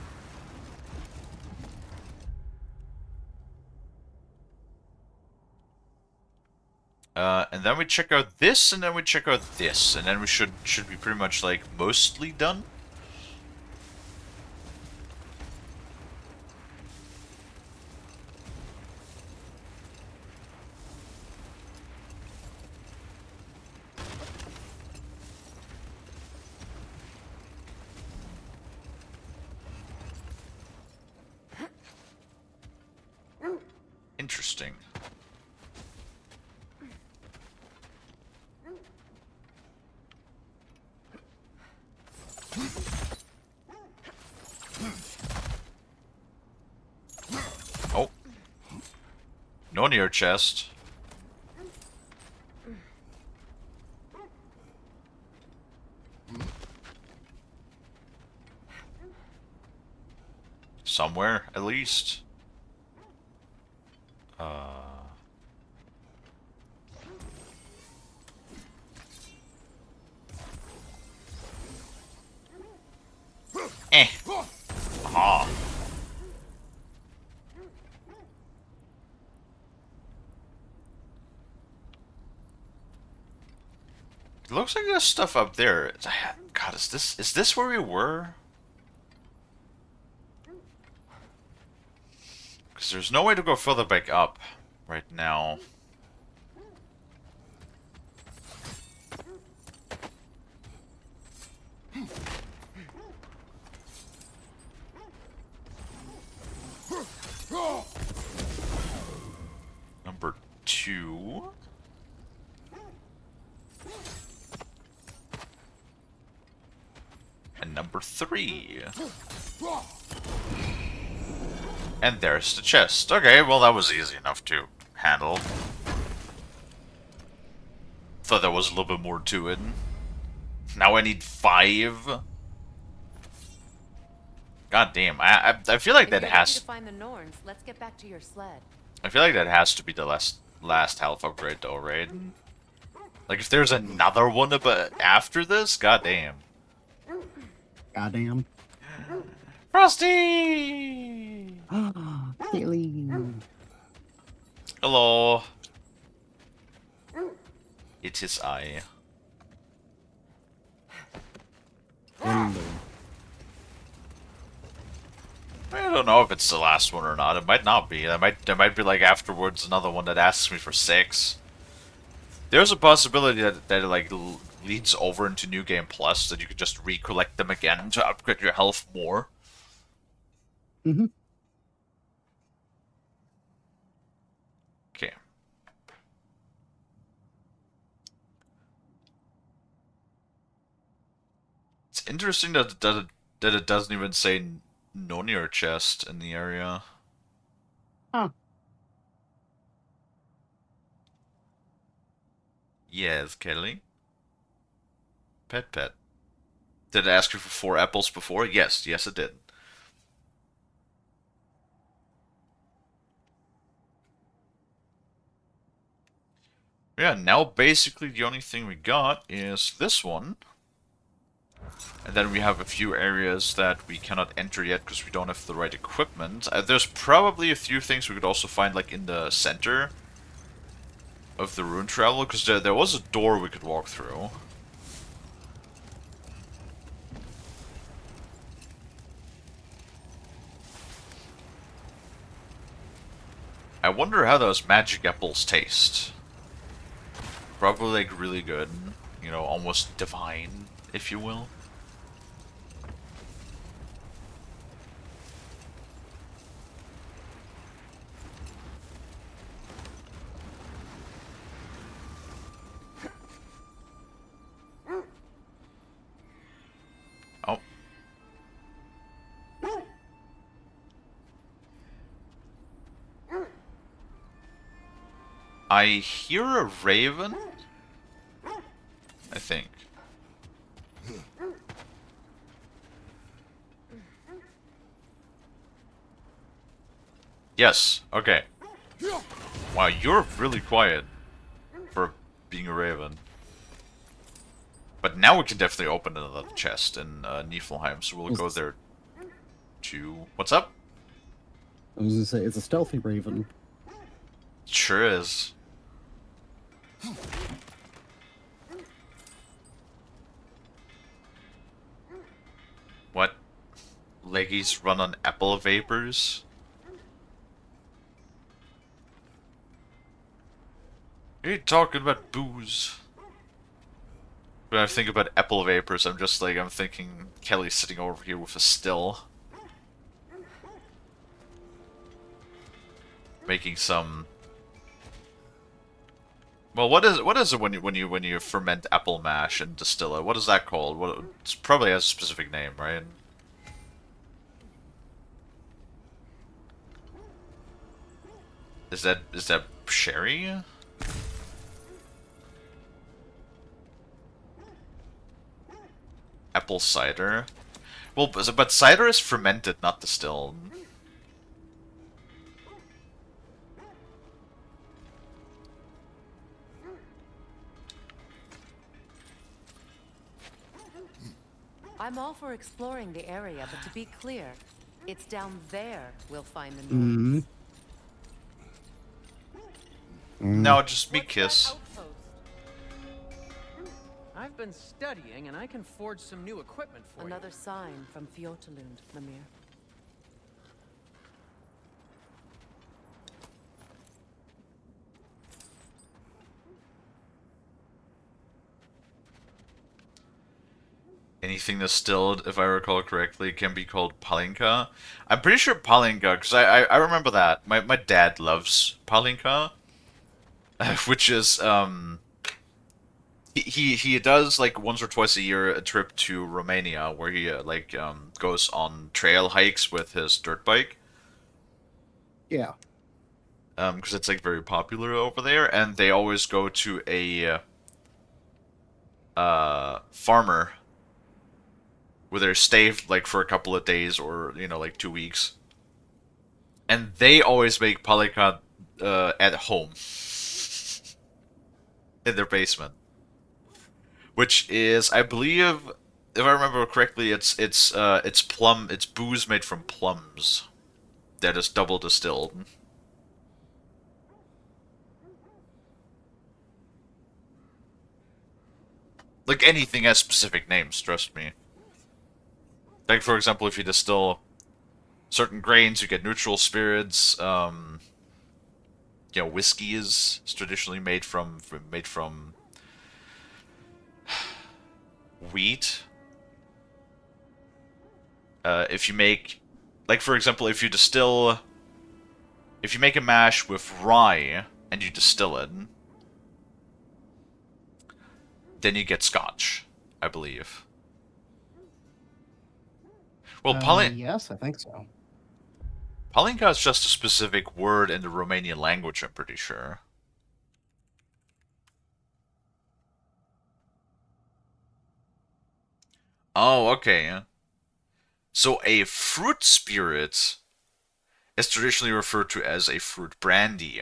And then we check out this, and then we check out this, and then we should be pretty much like mostly done. Interesting. Oh. No near chest. Somewhere, at least. Eh. Aha. It looks like there's stuff up there. God, is this where we were? Because there's no way to go further back up right now. Number 2. And number 3. And there's the chest. Okay, well that was easy enough to handle. Thought there was a little bit more to it. Now I need 5. God damn, I feel like that has. To find the Norns, let's get back to your sled. I feel like that has to be the last health upgrade though, right? Like if there's another one after this, god damn. Goddamn. Frosty! Kalie. Hello. It is I. Hello. I don't know if it's the last one or not. It might not be. There might be like afterwards another one that asks me for 6. There's a possibility that it like leads over into New Game Plus, that you could just recollect them again to upgrade your health more. Mm-hmm. Okay. It's interesting that it doesn't even say no near chest in the area. Huh. Yes, Kelly. Pet. Did it ask you for 4 apples before? Yes, it did. Yeah, now basically the only thing we got is this one. And then we have a few areas that we cannot enter yet because we don't have the right equipment. There's probably a few things we could also find like in the center of the rune travel, because there was a door we could walk through. I wonder how those magic apples taste. Probably like really good, you know, almost divine, if you will. Oh. I hear a raven, I think. Yes, okay. Wow, you're really quiet for being a raven. But now we can definitely open another chest in Niflheim, so we'll go there to... What's up? I was gonna say, it's a stealthy raven. Sure is. What? Leggies run on apple vapors? Are you talking about booze? When I think about apple vapors, I'm thinking Kelly sitting over here with a still. Making some... Well, what is it when you ferment apple mash and distill it? What is that called? It probably has a specific name, right? Is that sherry? Apple cider? Well, but cider is fermented, not distilled. I'm all for exploring the area, but to be clear, it's down there we'll find the noise. No, just me kiss. I've been studying, and I can forge some new equipment for Another sign from Fjotalund, Mimir. Anything distilled, if I recall correctly, can be called palinka. I'm pretty sure palinka, because I remember that. My dad loves palinka. Which is, he does, like, once or twice a year a trip to Romania, where he, goes on trail hikes with his dirt bike. Yeah. Because it's, like, very popular over there, and they always go to a, farmer where they're stay like for a couple of days or like 2 weeks, and they always make palika at home in their basement, which is, I believe, if I remember correctly, it's booze made from plums that is double distilled. Like, anything has specific names, trust me. Like, for example, if you distill certain grains, you get neutral spirits. Whiskey is traditionally made from wheat. If you make, like, for example, if you make a mash with rye and you distill it, then you get scotch, I believe. Well, Yes, I think so. palinka is just a specific word in the Romanian language, I'm pretty sure. Oh, okay. So a fruit spirit is traditionally referred to as a fruit brandy,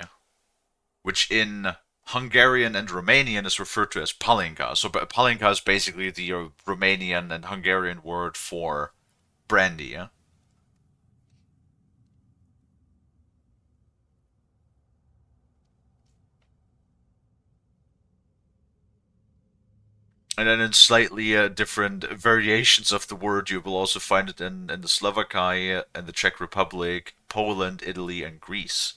which in Hungarian and Romanian is referred to as palinka. So palinka is basically the Romanian and Hungarian word for brandy. And then in slightly different variations of the word, you will also find it in the Slovakia and the Czech Republic, Poland, Italy, and Greece.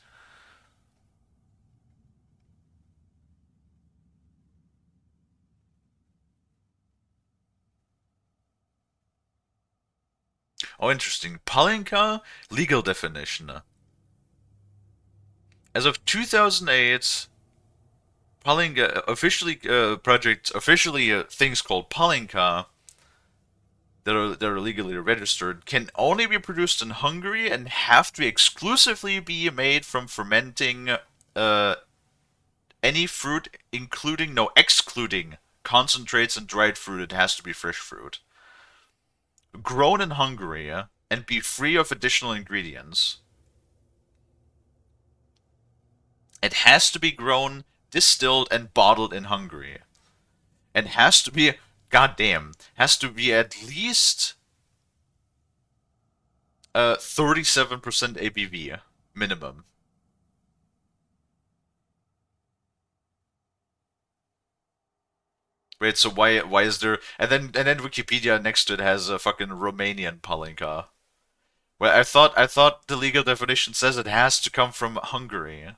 Oh, interesting. Palinka, legal definition. As of 2008, Palinka officially things called Palinka that are legally registered can only be produced in Hungary and have to exclusively be made from fermenting any fruit, excluding concentrates and dried fruit. It has to be fresh fruit. Grown in Hungary and be free of additional ingredients. It has to be grown, distilled, and bottled in Hungary. And has to be goddamn, has to be at least 37% ABV minimum. Wait, so why is there and then Wikipedia next to it has a fucking Romanian palinka. Well, I thought the legal definition says it has to come from Hungary.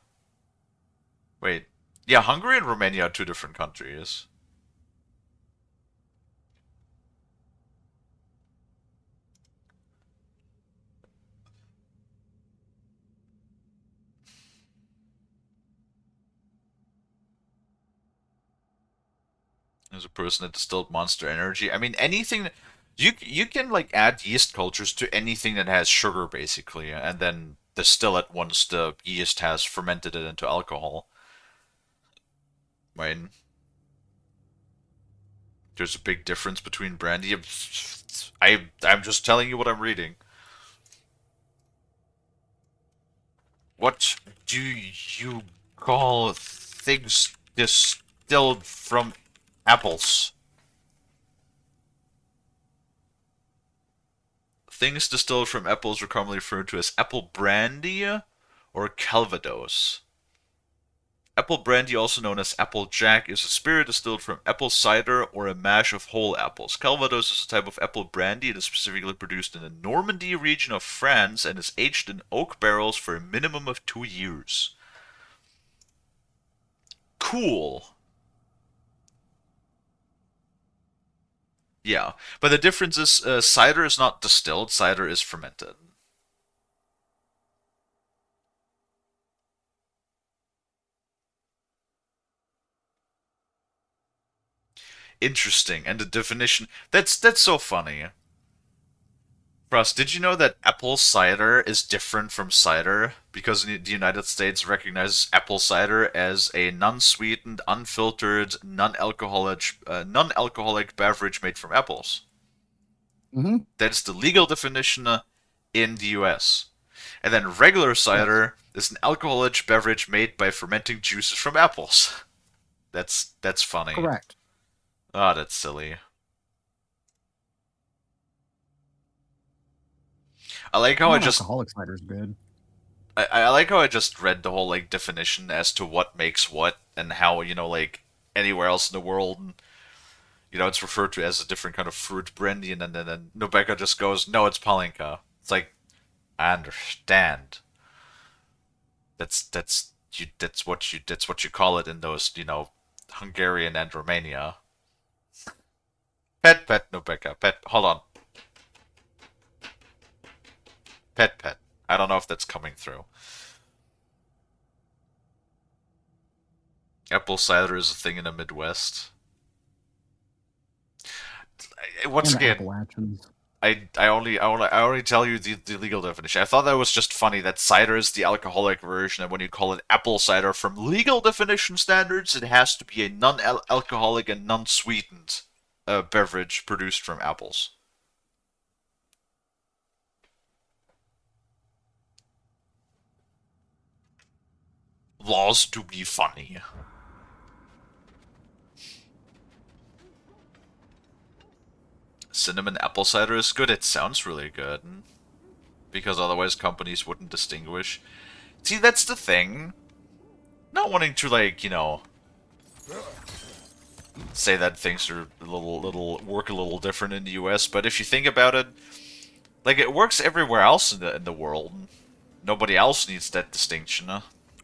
Wait. Yeah, Hungary and Romania are two different countries. There's a person that distilled Monster Energy. I mean, anything you can like add yeast cultures to anything that has sugar basically, and then distill it once the yeast has fermented it into alcohol. Right? There's a big difference between brandy. I'm just telling you what I'm reading. What do you call things distilled from apples? Things distilled from apples are commonly referred to as apple brandy or calvados. Apple brandy, also known as apple jack, is a spirit distilled from apple cider or a mash of whole apples. Calvados is a type of apple brandy. It is specifically produced in the Normandy region of France and is aged in oak barrels for a minimum of 2 years. Cool. Yeah, but the difference is cider is not distilled, cider is fermented. Interesting, and the definition that's so funny. Frost, did you know that apple cider is different from cider because the United States recognizes apple cider as a non-sweetened, unfiltered, non-alcoholic beverage made from apples? Mm-hmm. That's the legal definition in the US. And then regular cider is an alcoholic beverage made by fermenting juices from apples. That's funny. Correct. Oh, that's silly. I like how I just Non-alcoholic cider's good. I like how I just read the whole like definition as to what makes what and how like anywhere else in the world it's referred to as a different kind of fruit brandy and then Rebecca just goes no it's palinka. It's like I understand. That's what you call it in those Hungarian and Romania. Pet Rebecca pet hold on pet. I don't know if that's coming through. Apple cider is a thing in the Midwest. Once And the again, Appalachians. I only tell you the legal definition. I thought that was just funny that cider is the alcoholic version, and when you call it apple cider from legal definition standards, it has to be a non-alcoholic and non-sweetened beverage produced from apples. Laws to be funny. Cinnamon apple cider is good. It sounds really good. Because otherwise companies wouldn't distinguish. See, that's the thing. Not wanting to, say that things are work a little different in the US, but if you think about it, it works everywhere else in the world. Nobody else needs that distinction.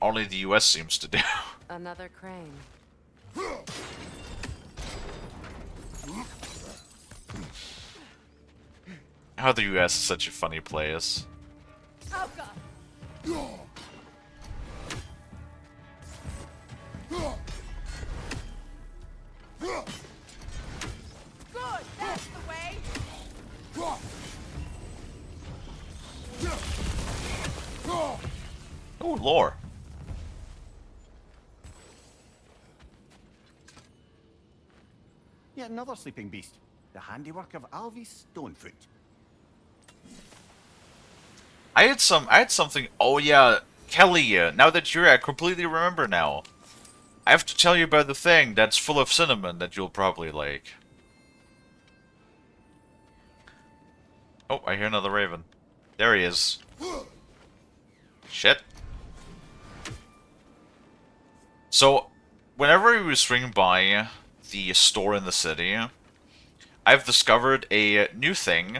Only the US seems to do. Another crane. How the US is such a funny place. Oh god. Good, that's the way. Oh, lore. Yet another sleeping beast. The handiwork of Alvis Stonefoot. I had something. Oh yeah, Kelly. Now that you're, I completely remember now. I have to tell you about the thing that's full of cinnamon that you'll probably like. Oh, I hear another raven. There he is. Shit. So, whenever we swing by the store in the city, I've discovered a new thing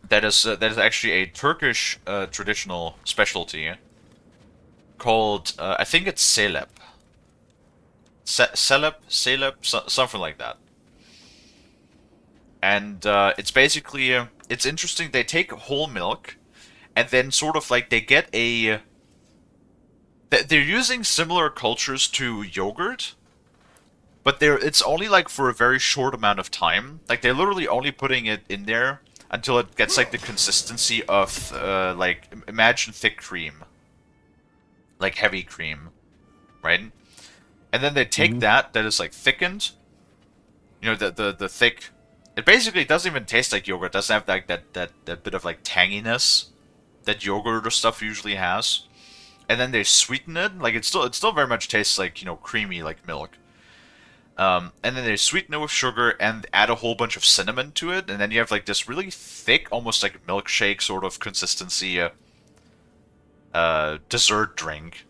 that is actually a Turkish traditional specialty called I think it's selep. Selep, something like that. And it's basically it's interesting. They take whole milk, and then sort of like they get a. They're using similar cultures to yogurt, but it's only like for a very short amount of time. Like they're literally only putting it in there until it gets like the consistency of like imagine thick cream, like heavy cream, right? And then they take that is like thickened. You know the thick. It basically doesn't even taste like yogurt. It doesn't have like that bit of like tanginess that yogurt or stuff usually has. And then they sweeten it. Like it still very much tastes like, you know, creamy like milk. And then they sweeten it with sugar and add a whole bunch of cinnamon to it, and then you have like this really thick, almost like milkshake sort of consistency dessert drink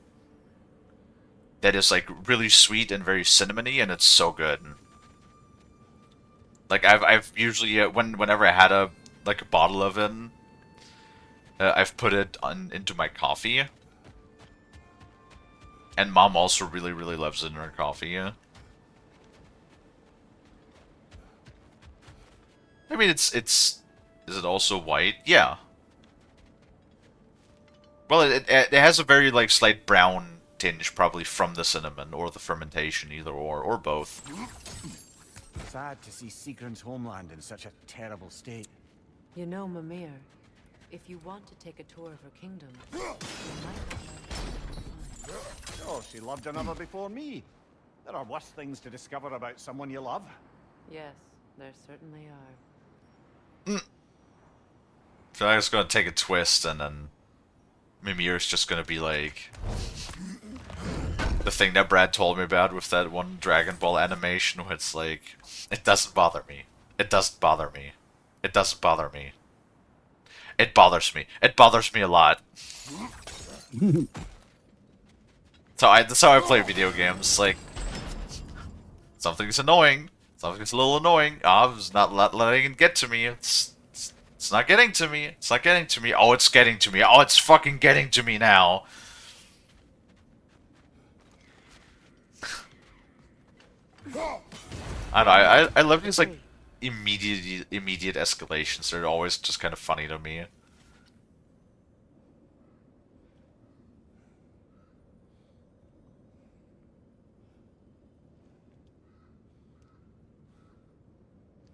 that is like really sweet and very cinnamony, and it's so good. Like I've usually whenever I had a bottle of it, I've put it into my coffee, and Mom also really loves it in her coffee. I mean, is it also white? Yeah. Well, it has a very like slight brown tinge, probably from the cinnamon or the fermentation, either or both. Sad to see Sigrun's homeland in such a terrible state. You know, Mimir, if you want to take a tour of her kingdom, you might not like what you find. Oh, she loved another before me. There are worse things to discover about someone you love. Yes, there certainly are. I feel like it's gonna take a twist, and then Mimir's just gonna be like the thing that Brad told me about with that one Dragon Ball animation, where it's like, it doesn't bother me. It doesn't bother me. It doesn't bother me. It bothers me. It bothers me a lot. That's how I play video games. Like, something's annoying. Something's a little annoying. It's not letting it get to me. It's not getting to me. It's not getting to me. Oh, it's getting to me. Oh, it's fucking getting to me now. I don't know. I love these like immediate escalations. They're always just kind of funny to me.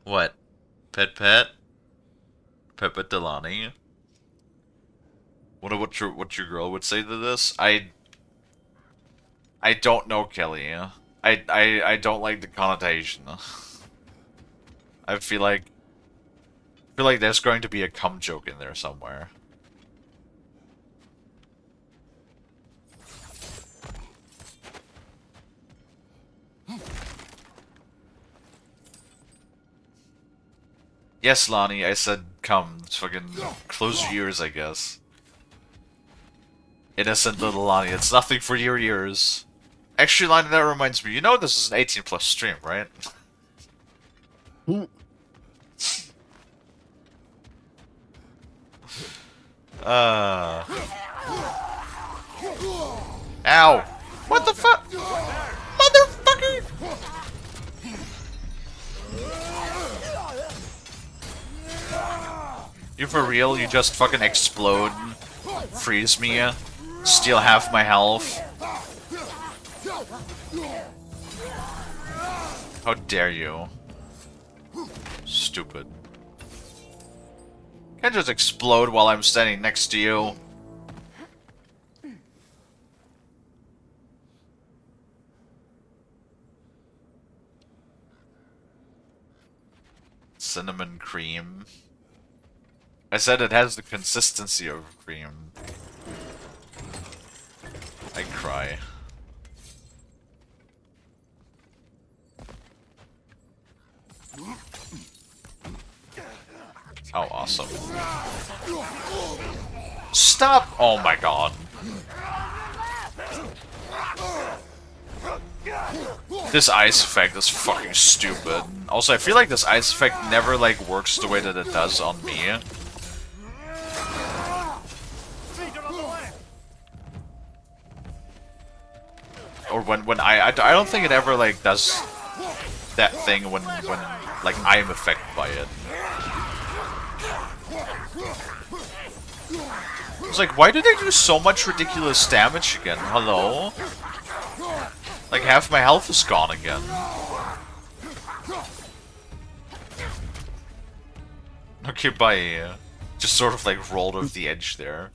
What? Pet? Pet Delani? Wonder what your girl would say to this? I don't know, Kelly. I don't like the connotation. I feel like there's going to be a cum joke in there somewhere. Yes, Lonnie, I said come. Fucking close your ears, I guess. Innocent little Lonnie, it's nothing for your ears. Actually, Lonnie, that reminds me, you know this is an 18+ stream, right? Ow! What the fuck? Motherfucker! You for real? You just fucking explode, freeze me, steal half my health. How dare you? Stupid. Can't just explode while I'm standing next to you. Cinnamon cream. I said it has the consistency of cream. I cry. Oh, awesome. Stop! Oh my god. This ice effect is fucking stupid. Also, I feel like this ice effect never, like, works the way that it does on me. Or when I don't think it ever, like, does that thing when like, I'm affected by it. It's like, why did they do so much ridiculous damage again? Hello? Like, half my health is gone again. Okay, bye. Just sort of, like, rolled off the edge there.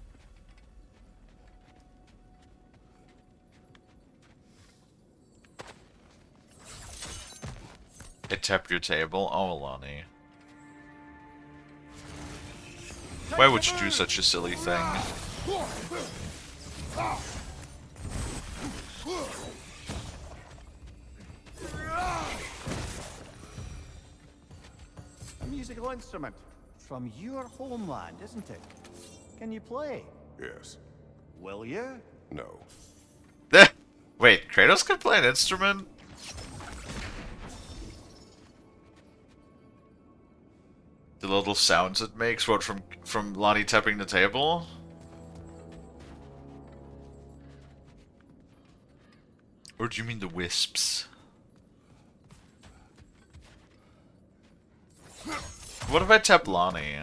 It tapped your table? Oh, Lonnie. Why would you do such a silly thing? A musical instrument. From your homeland, isn't it? Can you play? Yes. Will you? No. Wait, Kratos can play an instrument? The little sounds it makes, what, from Lonnie tapping the table? Or do you mean the wisps? What if I tap Lonnie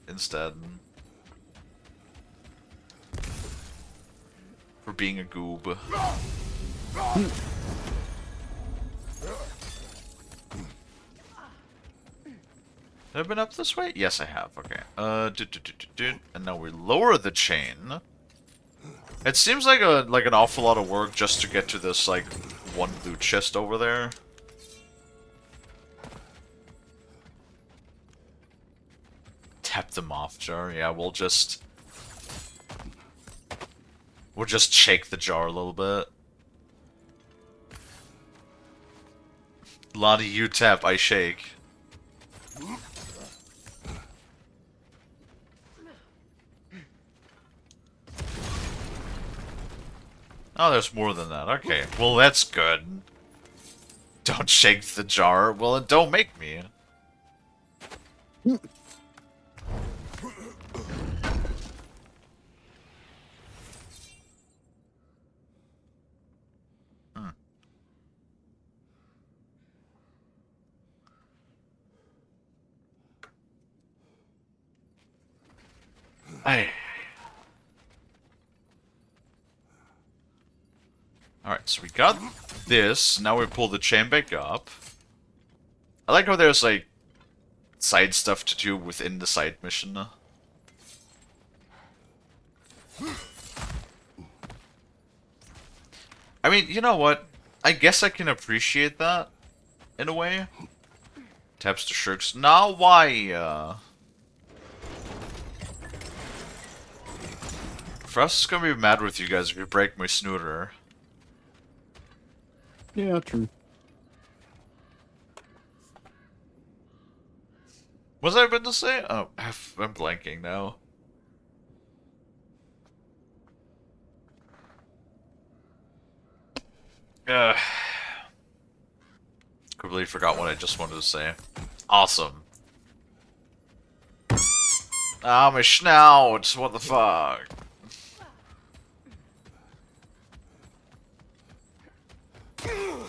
instead? For being a goob. Have I been up this way? Yes, I have. Okay. And now we lower the chain. It seems like an awful lot of work just to get to this, like, one loot chest over there. Tap the moth jar. Yeah, we'll just shake the jar a little bit. Lonnie, you tap, I shake. Oh, there's more than that. Okay, well, that's good. Don't shake the jar. Well, then don't make me. Hey. Alright, so we got this. Now we pull the chain back up. I like how there's, like, side stuff to do within the side mission. I mean, you know what? I guess I can appreciate that, in a way. Taps to shirks. Now why, Frost is gonna be mad with you guys if you break my snooter. Yeah, true. Was I about to say? Oh, I'm blanking now. Completely forgot what I just wanted to say. Awesome. Ah, my snout! What the fuck?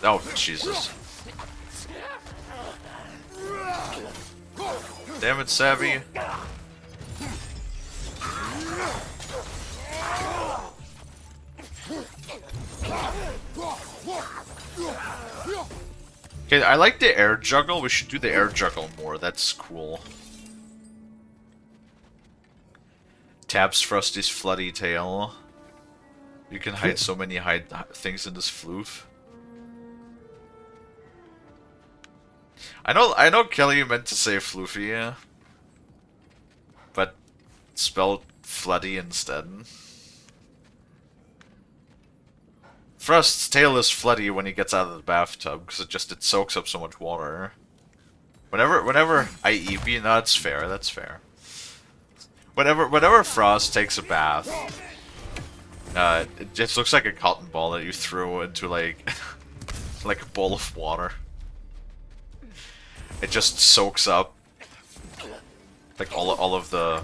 Oh, Jesus. Damn it, Savvy. Okay, I like the air juggle. We should do the air juggle more. That's cool. Taps Frosty's floody tail. You can hide so many things in this floof. I know Kelly meant to say floofy, but spelled floody instead. Frost's tail is floody when he gets out of the bathtub because it soaks up so much water. Whenever I EV, no, that's fair. That's fair. Whenever Frost takes a bath, it just looks like a cotton ball that you throw into like like a bowl of water. It just soaks up like all of the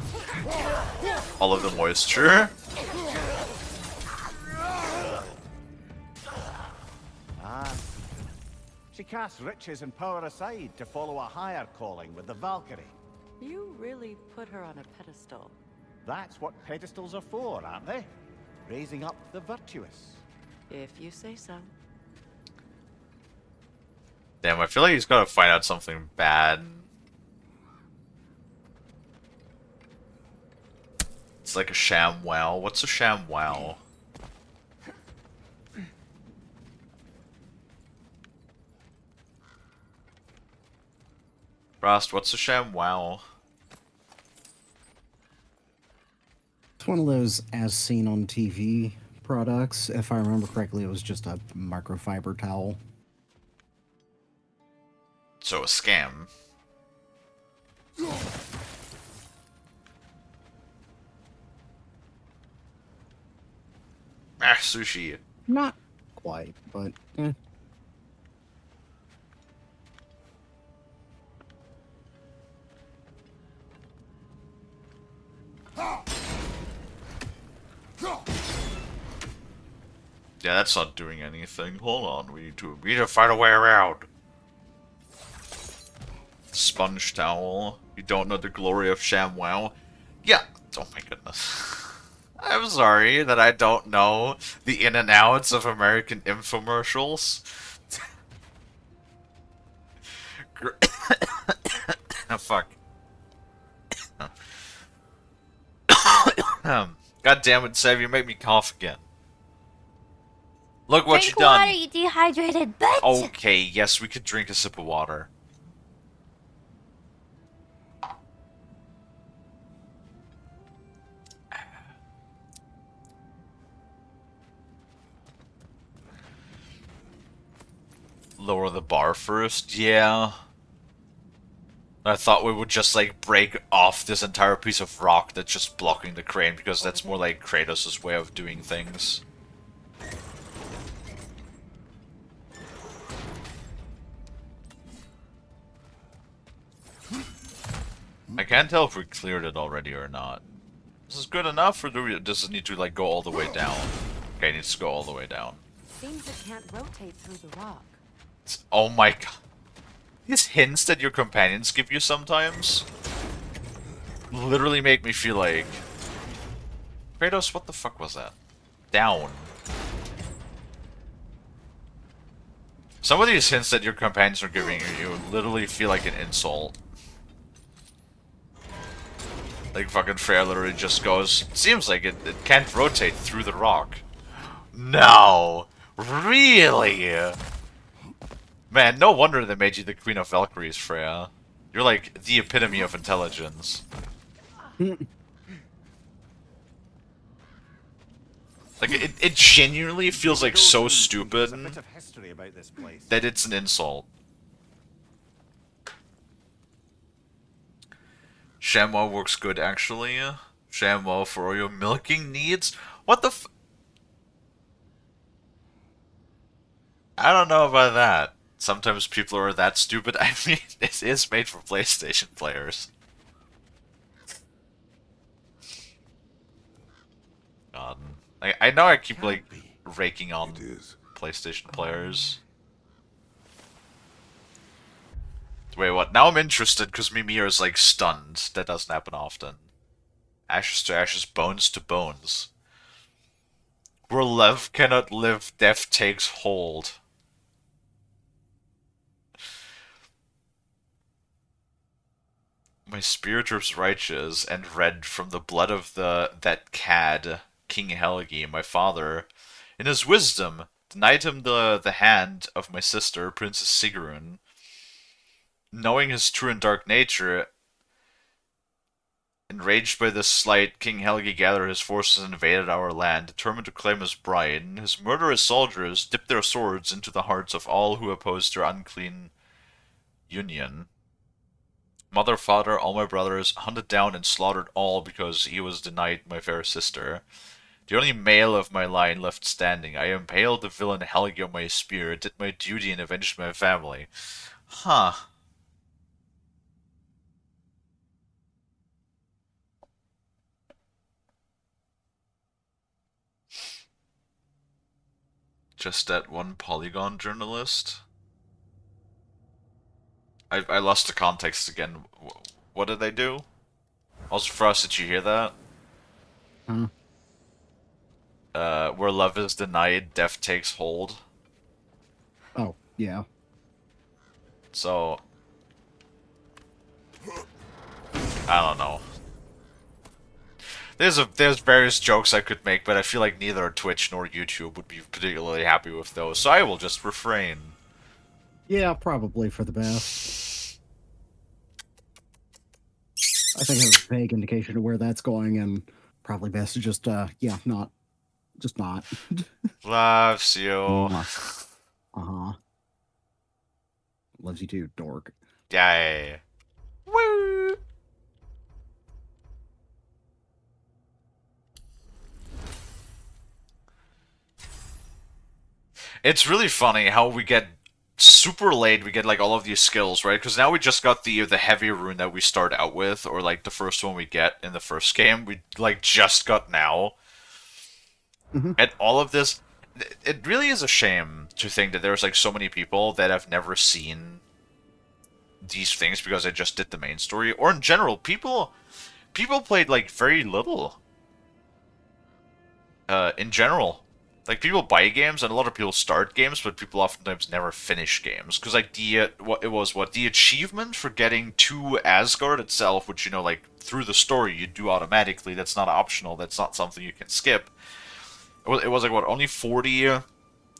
moisture. Ah. She casts riches and power aside to follow a higher calling with the Valkyrie. You really put her on a pedestal. That's what pedestals are for, aren't they? Raising up the virtuous. If you say so. Damn, I feel like he's gotta find out something bad. It's like a sham wow. What's a sham wow? Frost, what's a sham wow? It's one of those as seen on TV products. If I remember correctly, it was just a microfiber towel. So a scam. Ah, sushi. Not quite, but eh. Yeah, that's not doing anything. Hold on, we need to find a way around. Sponge towel. You don't know the glory of ShamWow? Yeah. Oh my goodness. I'm sorry that I don't know the in and outs of American infomercials. Oh, fuck. God damn it, Sev, you make me cough again. Look what Drink you done. water, you dehydrated bitch! Okay, yes, we could drink a sip of water. Lower the bar first, yeah. I thought we would just like break off this entire piece of rock that's just blocking the crane because that's more like Kratos' way of doing things. I can't tell if we cleared it already or not. This is good enough, or does it need to like go all the way down? Okay, it needs to go all the way down. Seems it can't rotate through the rock. Oh my god. These hints that your companions give you sometimes literally make me feel like... Kratos, what the fuck was that? Down. Some of these hints that your companions are giving you literally feel like an insult. Like fucking Freya literally just goes, seems like it can't rotate through the rock. No! Really? Man, no wonder they made you the Queen of Valkyries, Freya. You're like the epitome of intelligence. Like, it genuinely feels like so stupid There's a bit of history about this place. that it's an insult. ShamWow works good, actually. ShamWow for all your milking needs? What the f- I don't know about that. Sometimes people are that stupid. I mean, it is made for PlayStation players. God. I know I keep, like, raking on It is. PlayStation players. Wait, what? Now I'm interested because Mimir is, like, stunned. That doesn't happen often. Ashes to ashes, bones to bones. Where love cannot live, death takes hold. My spirit is righteous and red from the blood of that cad, King Helgi, my father. In his wisdom, denied him the hand of my sister, Princess Sigrun. Knowing his true and dark nature, enraged by this slight, King Helgi gathered his forces and invaded our land, determined to claim his bride. And his murderous soldiers dipped their swords into the hearts of all who opposed their unclean union. Mother, father, all my brothers, hunted down and slaughtered all because he was denied my fair sister. The only male of my line left standing. I impaled the villain Helgi on my spear, did my duty and avenged my family. Huh. Just that one Polygon journalist? I lost the context again. What did they do? Also, Frost, did you hear that? Huh? Where love is denied, death takes hold. Oh, yeah. So, I don't know. There's various jokes I could make, but I feel like neither Twitch nor YouTube would be particularly happy with those, so I will just refrain. Yeah, probably for the best. I think I have a vague indication of where that's going, and probably best to just, yeah, not. Just not. Loves you. Uh-huh. Loves you too, dork. Yay. Woo! It's really funny how we get super late, we get like all of these skills, right? Because now we just got the heavy rune that we start out with, or like the first one we get in the first game, we like just got now. And all of this, it really is a shame to think that there's like so many people that have never seen these things because they just did the main story, or in general, people played like very little. In general. Like, people buy games, and a lot of people start games, but people oftentimes never finish games. Because, like, the achievement for getting to Asgard itself, which, you know, like, through the story you do automatically, that's not optional, that's not something you can skip. It was like, what, only 43% or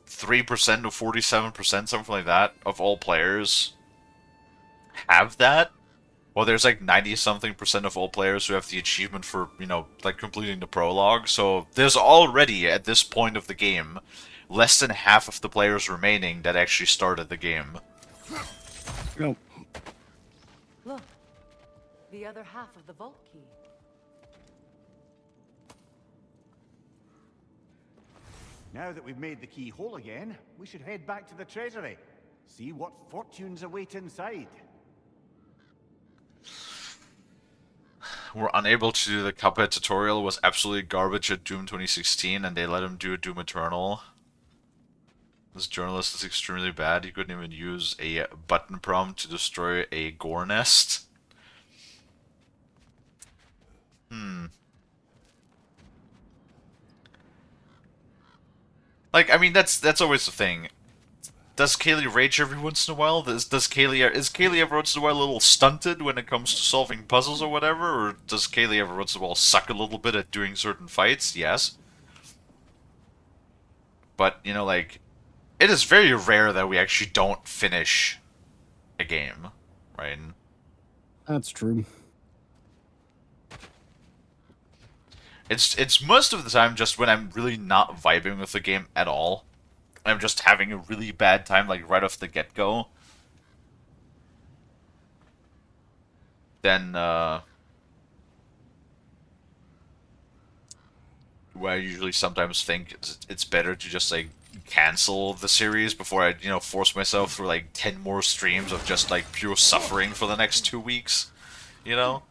47%, something like that, of all players have that? Well, there's like 90-something% of all players who have the achievement for, you know, like completing the prologue. So there's already, at this point of the game, less than half of the players remaining that actually started the game. Nope. Look, the other half of the vault key. Now that we've made the key whole again, we should head back to the treasury. See what fortunes await inside. Were unable to do the Cuphead tutorial, was absolutely garbage at Doom 2016, and they let him do Doom Eternal. This journalist is extremely bad. He couldn't even use a button prompt to destroy a gore nest. Like, I mean, that's always the thing. Does Kalie rage every once in a while? Is Kalie every once in a while a little stunted when it comes to solving puzzles or whatever? Or does Kalie every once in a while suck a little bit at doing certain fights? Yes. But, you know, like, it is very rare that we actually don't finish a game, right? That's true. It's most of the time just when I'm really not vibing with the game at all. I'm just having a really bad time, like, right off the get-go. Then, where I usually sometimes think it's better to just, like, cancel the series before I, you know, force myself through, like, 10 more streams of just, like, pure suffering for the next 2 weeks. You know?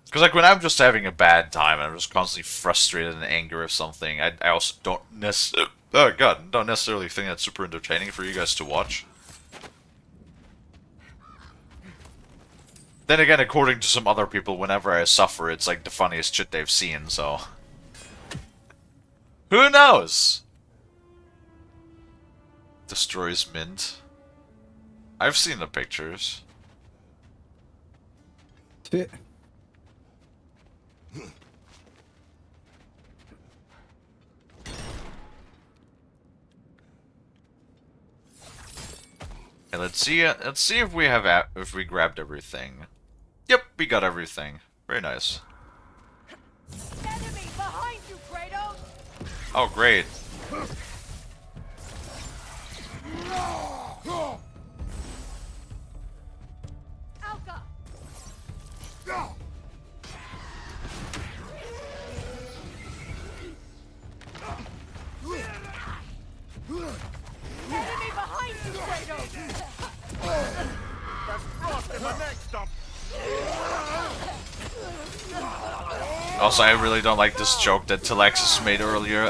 Because, like, when I'm just having a bad time and I'm just constantly frustrated and angry or something, I also don't necessarily... Oh, God, don't necessarily think that's super entertaining for you guys to watch. Then again, according to some other people, whenever I suffer, it's, like, the funniest shit they've seen, so... Who knows? Destroys Mint. I've seen the pictures. Okay, let's see if we have if we grabbed everything. Yep, we got everything. Very nice. Enemy behind you, Kratos! Oh, great. Also, I really don't like this joke that Telexis made earlier.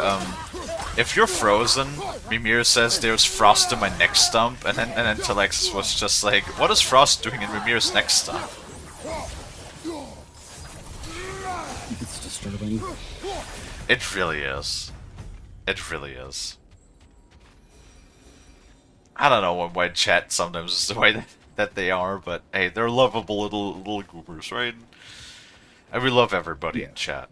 If you're frozen, Mimir says there's frost in my neck stump, and then Telexis was just like, what is frost doing in Mimir's neck stump? It's disturbing. It really is. It really is. I don't know why chat sometimes is the way that they are, but hey, they're lovable little goobers, right? And we love everybody in chat.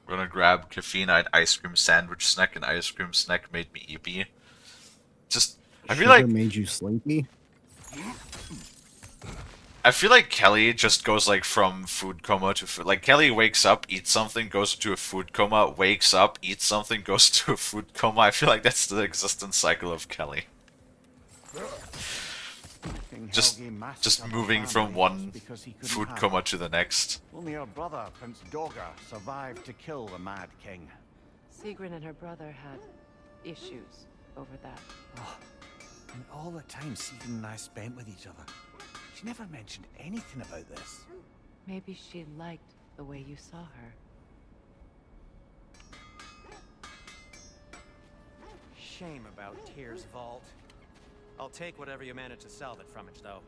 We're gonna grab caffeine-eyed ice cream sandwich snack, and ice cream snack made me eepy. Just, I feel like made you sleepy. I feel like Kalie just goes like from food coma to food. Like Kalie wakes up, eats something, goes to a food coma, wakes up, eats something, goes to a food coma. I feel like that's the existence cycle of Kalie. Just moving from one food coma to the next. Only her brother, Prince Dogger, survived to kill the Mad King. Sigrun and her brother had issues over that. Oh, and all the time Sigrun and I spent with each other, she never mentioned anything about this. Maybe she liked the way you saw her. Shame about Tyr's vault. I'll take whatever you manage to salvage from it, though.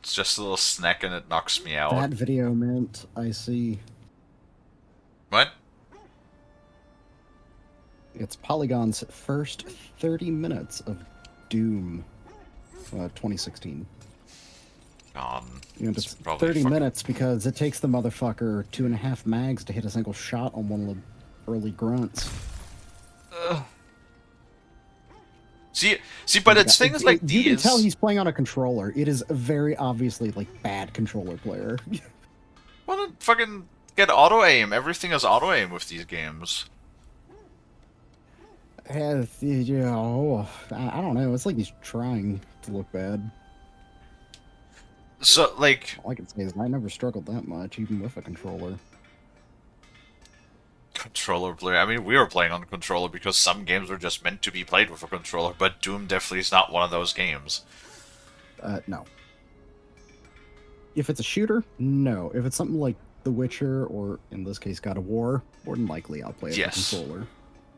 It's just a little snack and it knocks me out. That video meant I see. What? It's Polygon's first 30 minutes of Doom 2016. And it's 30 minutes because it takes the motherfucker 2.5 mags to hit a single shot on one of the early grunts. See, but it's things like these. You can tell he's playing on a controller. It is very obviously like bad controller player. Why don't fucking get auto aim? Everything is auto aim with these games. I don't know. It's like he's trying to look bad. So, like, all I can say is I never struggled that much, even with a controller. Controller player. I mean, we were playing on a controller because some games were just meant to be played with a controller, but Doom definitely is not one of those games. No. If it's a shooter, no. If it's something like The Witcher, or in this case, God of War, more than likely I'll play it with a controller.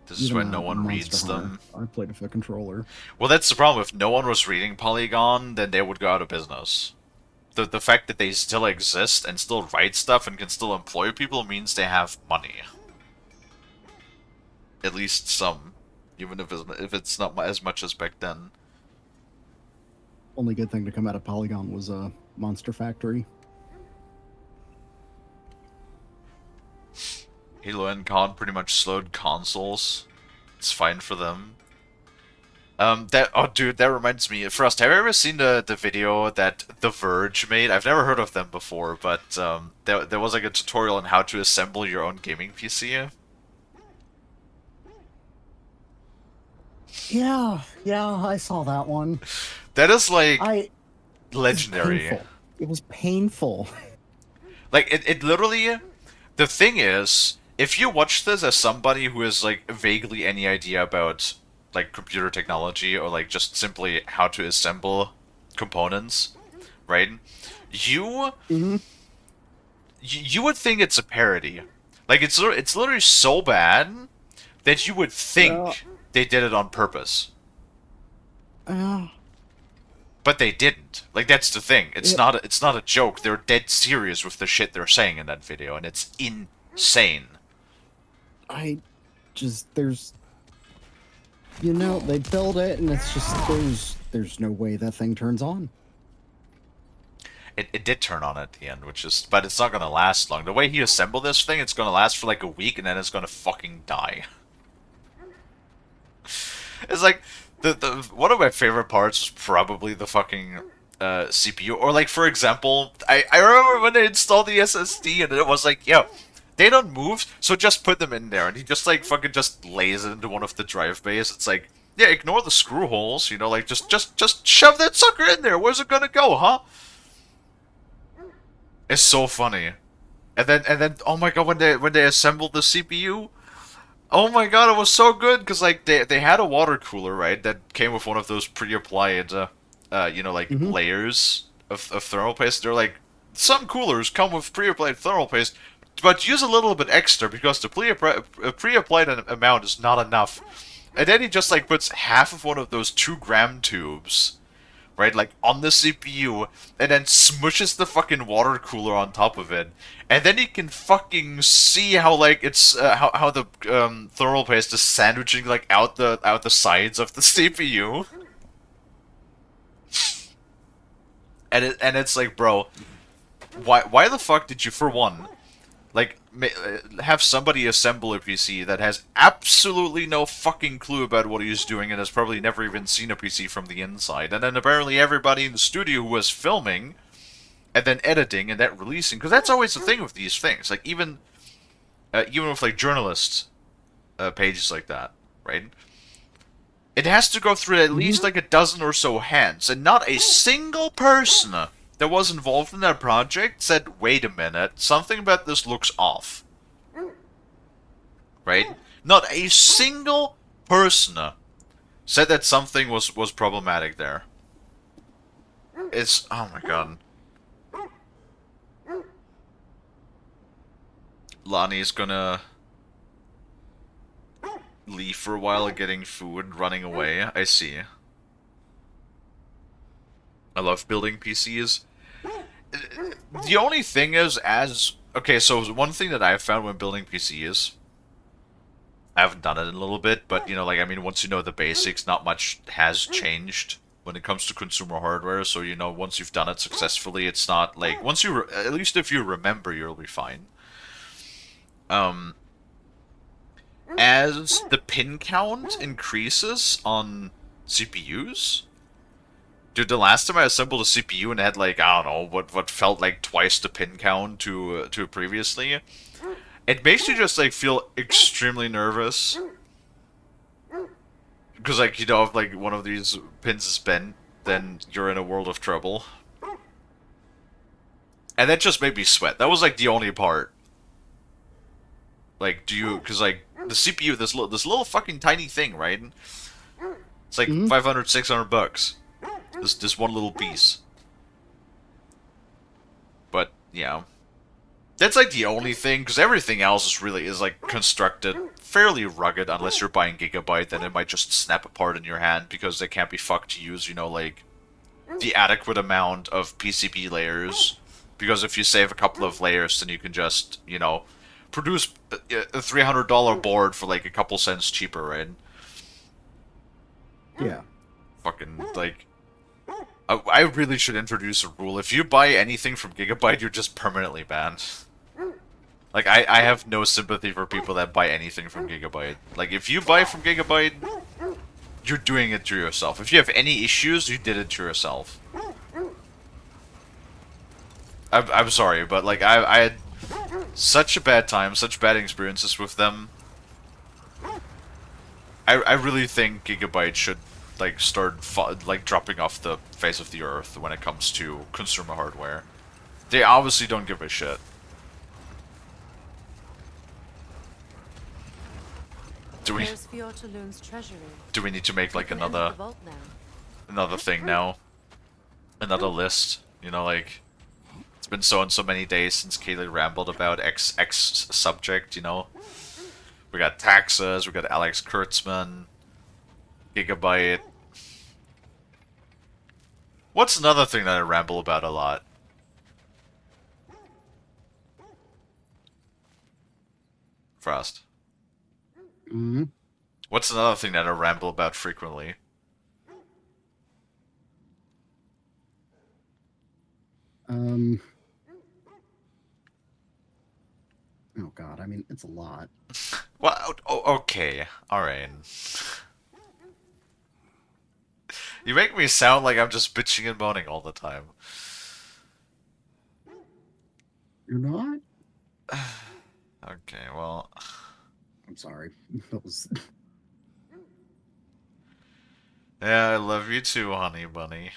This is when no one reads them. I played with a controller. Well, that's the problem. If no one was reading Polygon, then they would go out of business. The fact that they still exist and still write stuff and can still employ people means they have money. At least some, even if it's not as much as back then. Only good thing to come out of Polygon was Monster Factory. Halo and Con pretty much slowed consoles. It's fine for them. Dude, that reminds me. Frost, have you ever seen the video that The Verge made? I've never heard of them before, but there was like a tutorial on how to assemble your own gaming PC. Yeah, I saw that one. That is like legendary. It was painful. Like it literally. The thing is, if you watch this as somebody who has like vaguely any idea about like computer technology or like just simply how to assemble components, right? You would think it's a parody. Like it's literally so bad that you would think they did it on purpose. But they didn't. Like that's the thing. It's not a joke. They're dead serious with the shit they're saying in that video, and it's insane. There's they build it and it's just there's no way that thing turns on. It did turn on at the end, but it's not gonna last long. The way he assembled this thing, it's gonna last for like a week and then it's gonna fucking die. It's like the one of my favorite parts was probably the fucking CPU, or like for example, I remember when they installed the SSD and it was like, yo, they don't move, so just put them in there, and he just like fucking just lays it into one of the drive bays. It's like, yeah, ignore the screw holes, like just shove that sucker in there. Where's it gonna go, huh? It's so funny. And then oh my god, when they assembled the CPU, oh my god, it was so good because like they had a water cooler, right, that came with one of those pre-applied you know, like layers of thermal paste. They're like, some coolers come with pre-applied thermal paste, but use a little bit extra because the pre-applied amount is not enough. And then he just like puts half of one of those 2-gram tubes, right, like on the CPU, and then smushes the fucking water cooler on top of it, and then you can fucking see how like it's how the thermal paste is sandwiching like out the sides of the CPU, and it's like, bro, why the fuck did you, for one, like, have somebody assemble a PC that has absolutely no fucking clue about what he's doing and has probably never even seen a PC from the inside. And then apparently everybody in the studio who was filming and then editing and then releasing, because that's always the thing with these things. Like, even with, like, journalists pages like that, right? It has to go through at least, like, a dozen or so hands, and not a single person that was involved in that project said, wait a minute, something about this looks off. Right? Not a single person said that something was problematic there. It's, oh my god. Lonnie's gonna leave for a while, getting food, running away. I see. I love building PCs. The only thing is, okay, so one thing that I've found when building PCs, I haven't done it in a little bit, but, you know, like, I mean, once you know the basics, not much has changed when it comes to consumer hardware, so, you know, once you've done it successfully, it's not, like, once you, at least if you remember, you'll be fine. As the pin count increases on CPUs, dude, the last time I assembled a CPU and had, like, I don't know, what felt like twice the pin count to previously, it makes you just, like, feel extremely nervous. Because, like, you know, if, like, one of these pins is bent, then you're in a world of trouble. And that just made me sweat. That was, like, the only part. Like, because, like, the CPU, this little fucking tiny thing, right? It's like 500, 600 bucks. This one little piece. But, yeah. That's, like, the only thing, because everything else is like, constructed fairly rugged, unless you're buying Gigabyte, then it might just snap apart in your hand, because they can't be fucked to use, you know, like, the adequate amount of PCB layers. Because if you save a couple of layers, then you can just, you know, produce a $300 board for, like, a couple cents cheaper, right? Yeah. Fucking, like... I really should introduce a rule. If you buy anything from Gigabyte, you're just permanently banned. Like, I have no sympathy for people that buy anything from Gigabyte. Like, if you buy from Gigabyte, you're doing it to yourself. If you have any issues, you did it to yourself. I'm sorry, but, like, I had such a bad time, such bad experiences with them. I really think Gigabyte should, like, start, like, dropping off the face of the earth when it comes to consumer hardware. They obviously don't give a shit. Do we need to make, like, another thing now? Another list? You know, like, it's been so and so many days since Kalie rambled about X subject, you know? We got taxes, we got Alex Kurtzman, Gigabyte. What's another thing that I ramble about a lot? Frost. What's another thing that I ramble about frequently? Oh god, I mean, it's a lot. Well, okay, alright. You make me sound like I'm just bitching and moaning all the time. You're not? Okay, well... I'm sorry. That was... Yeah, I love you too, honey bunny.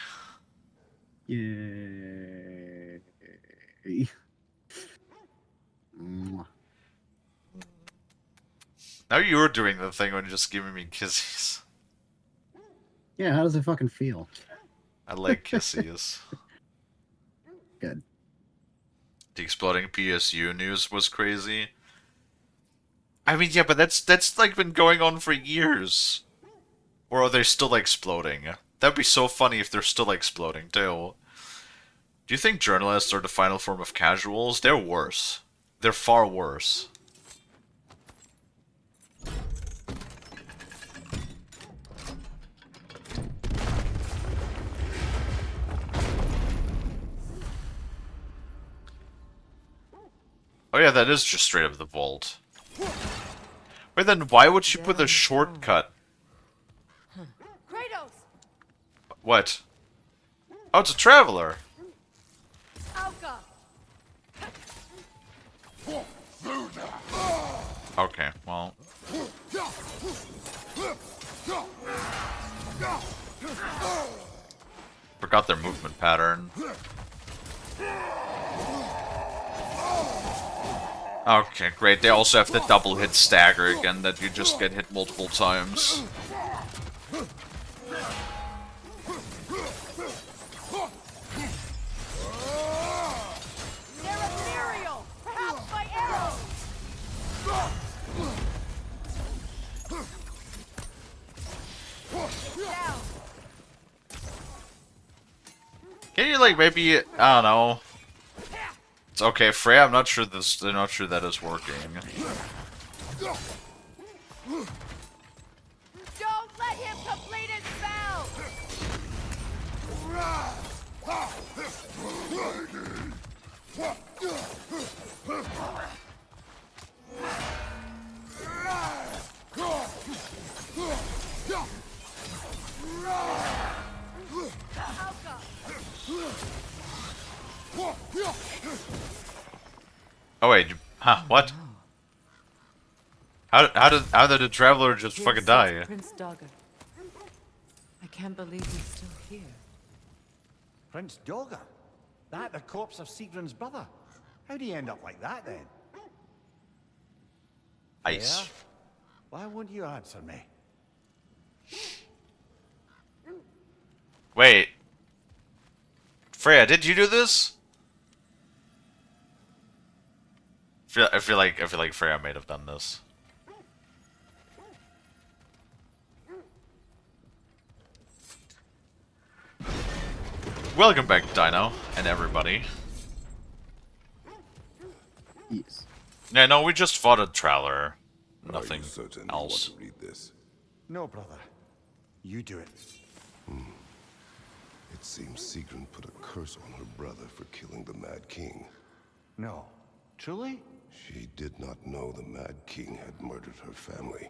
Yay. Now you're doing the thing when you're just giving me kisses. Yeah, how does it fucking feel? I like kisses. Good. The exploding PSU news was crazy. I mean, yeah, but that's like been going on for years. Or are they still exploding? That'd be so funny if they're still exploding too. Do you think journalists are the final form of casuals? They're worse. They're far worse. Oh yeah, that is just straight up the vault. Wait, then why would she put a shortcut? Kratos! What? Oh, it's a traveler. Alka! Okay, well. Forgot their movement pattern. Okay, great. They also have the double hit stagger again, that you just get hit multiple times. They're ethereal! Perhaps by arrows! Down! Can you, like, maybe, I don't know. It's okay, Freya, I'm not sure that is working. Don't let him complete his spell! Alka! Oh wait, huh, what? How did the traveler just Here fucking sits die? Prince Dogger. I can't believe he's still here. Prince Dogger? That the corpse of Sigrun's brother? How'd he end up like that, then? Ice. Yeah? Why won't you answer me? Wait. Freya, did you do this? I feel like Freya might have done this. Welcome back, Dino, and everybody. Yes. Yeah, no, we just fought a traveler. Are Nothing you certain else. you want to read this? No, brother. You do it. It seems Sigrun put a curse on her brother for killing the Mad King. No. Truly? She did not know the Mad King had murdered her family.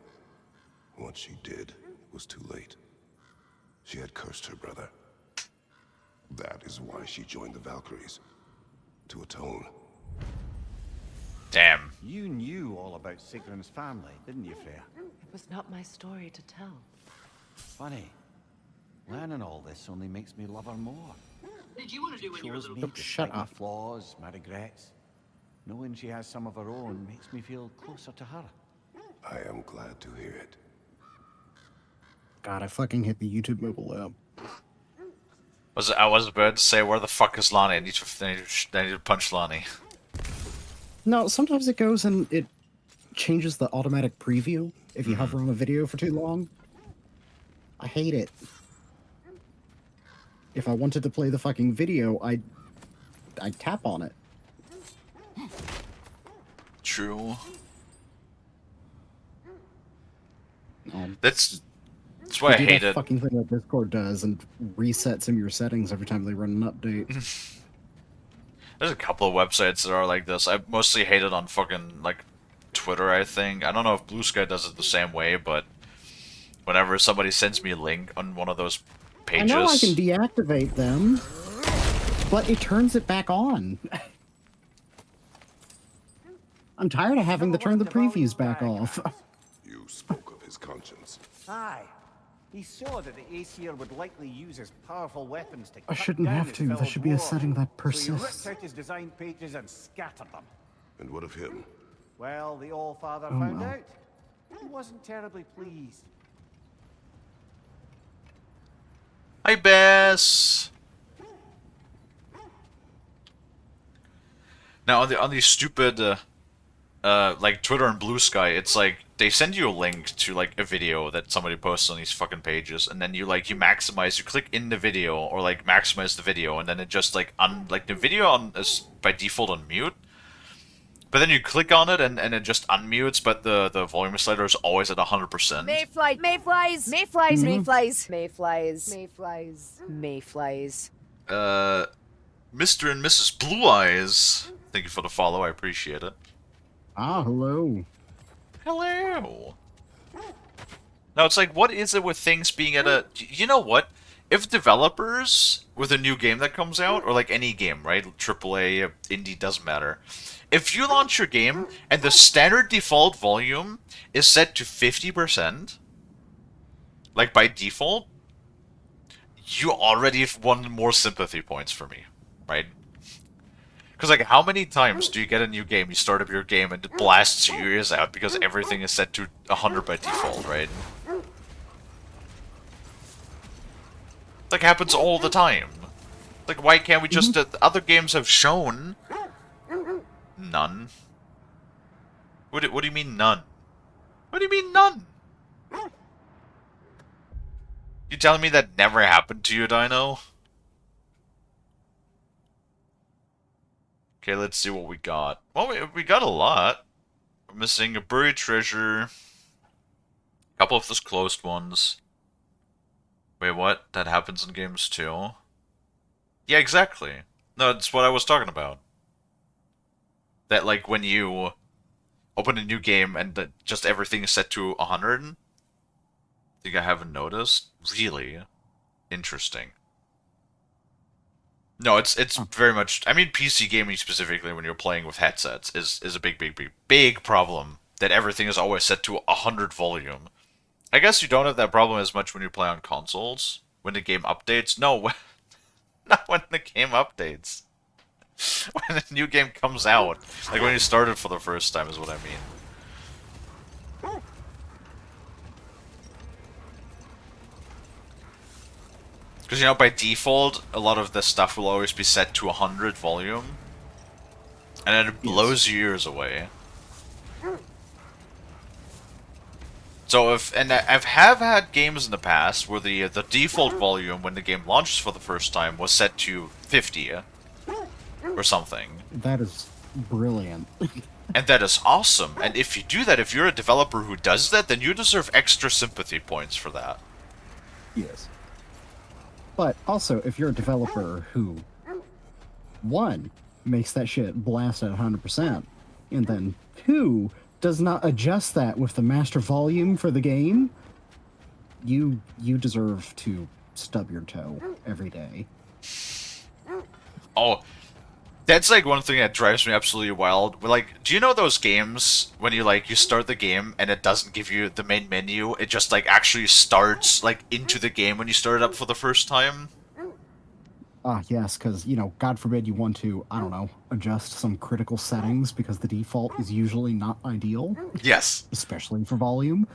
Once she did, it was too late. She had cursed her brother. That is why she joined the Valkyries. To atone. Damn. You knew all about Sigrun's family, didn't you, Freya? It was not my story to tell. Funny. Learning all this only makes me love her more. Did you want to do when you were a Shows little me Shut despite my up. flaws, my regrets. Knowing she has some of her own makes me feel closer to her. I am glad to hear it. God, I fucking hit the YouTube mobile app. I was about to say, where the fuck is Lonnie? I need to punch Lonnie. No, sometimes it goes and it changes the automatic preview if you hover on a video for too long. I hate it. If I wanted to play the fucking video, I'd tap on it. True. That's why I do hate that it. fucking thing that Discord does and resets some of your settings every time they run an update. There's a couple of websites that are like this. I mostly hate it on fucking, like, Twitter, I think. I don't know if Blue Sky does it the same way, but whenever somebody sends me a link on one of those pages... I know I can deactivate them, but it turns it back on. I'm tired of having to turn the previews back off. You spoke of his conscience. Aye. He saw that the Aesir would likely use his powerful weapons to I cut shouldn't down have his to. There fellow should be a dwarves. setting that So he persists. ripped out his design pages and scattered them. And what of him? Well, the All-Father Oh, found well. out. He wasn't terribly pleased. Hi, Bess. Now on these stupid like Twitter and Blue Sky, it's like they send you a link to like a video that somebody posts on these fucking pages, and then you maximize, you click in the video or like maximize the video, and then it just like the video on is by default on mute. But then you click on it and it just unmutes, but the volume slider is always at 100%. Mayflies, mayflies, mayflies, mayflies, mayflies, mayflies, mayflies. Mr. and Mrs. Blue Eyes, thank you for the follow, I appreciate it. Ah, hello. Hello. No, it's like, what is it with things being at a... You know what? If developers, with a new game that comes out, or like any game, right? AAA, indie, doesn't matter. If you launch your game, and the standard default volume is set to 50%, like by default, you already have won more sympathy points for me, right? Because, like, how many times do you get a new game, you start up your game, and it blasts your ears out because everything is set to 100 by default, right? Like, happens all the time. Like, why can't we just... other games have shown... None. What do you mean, none? What do you mean, none? You telling me that never happened to you, Dino? Okay, let's see what we got. Well, we got a lot. We're missing a buried treasure. A couple of those closed ones. Wait, what? That happens in games too? Yeah, exactly. No, that's what I was talking about. That, like, when you open a new game and just everything is set to 100? Think I haven't noticed? Really? Interesting. No, it's very much... I mean, PC gaming specifically, when you're playing with headsets, is a big problem. That everything is always set to 100 volume. I guess you don't have that problem as much when you play on consoles. When the game updates. No, not when the game updates. When a new game comes out. Like when you start it for the first time is what I mean. Because, you know, by default, a lot of the stuff will always be set to 100 volume. And then it blows your ears away. So and I have had games in the past where the default volume when the game launches for the first time was set to 50 or something. That is brilliant. And that is awesome. And if you do that, if you're a developer who does that, then you deserve extra sympathy points for that. Yes. But also, if you're a developer who, one, makes that shit blast at 100%, and then two, does not adjust that with the master volume for the game, you deserve to stub your toe every day. Oh, that's like one thing that drives me absolutely wild. Like, do you know those games when you start the game and it doesn't give you the main menu? It just like actually starts like into the game when you start it up for the first time? Ah, yes, because, you know, God forbid you want to, I don't know, adjust some critical settings because the default is usually not ideal. Yes. Especially for volume.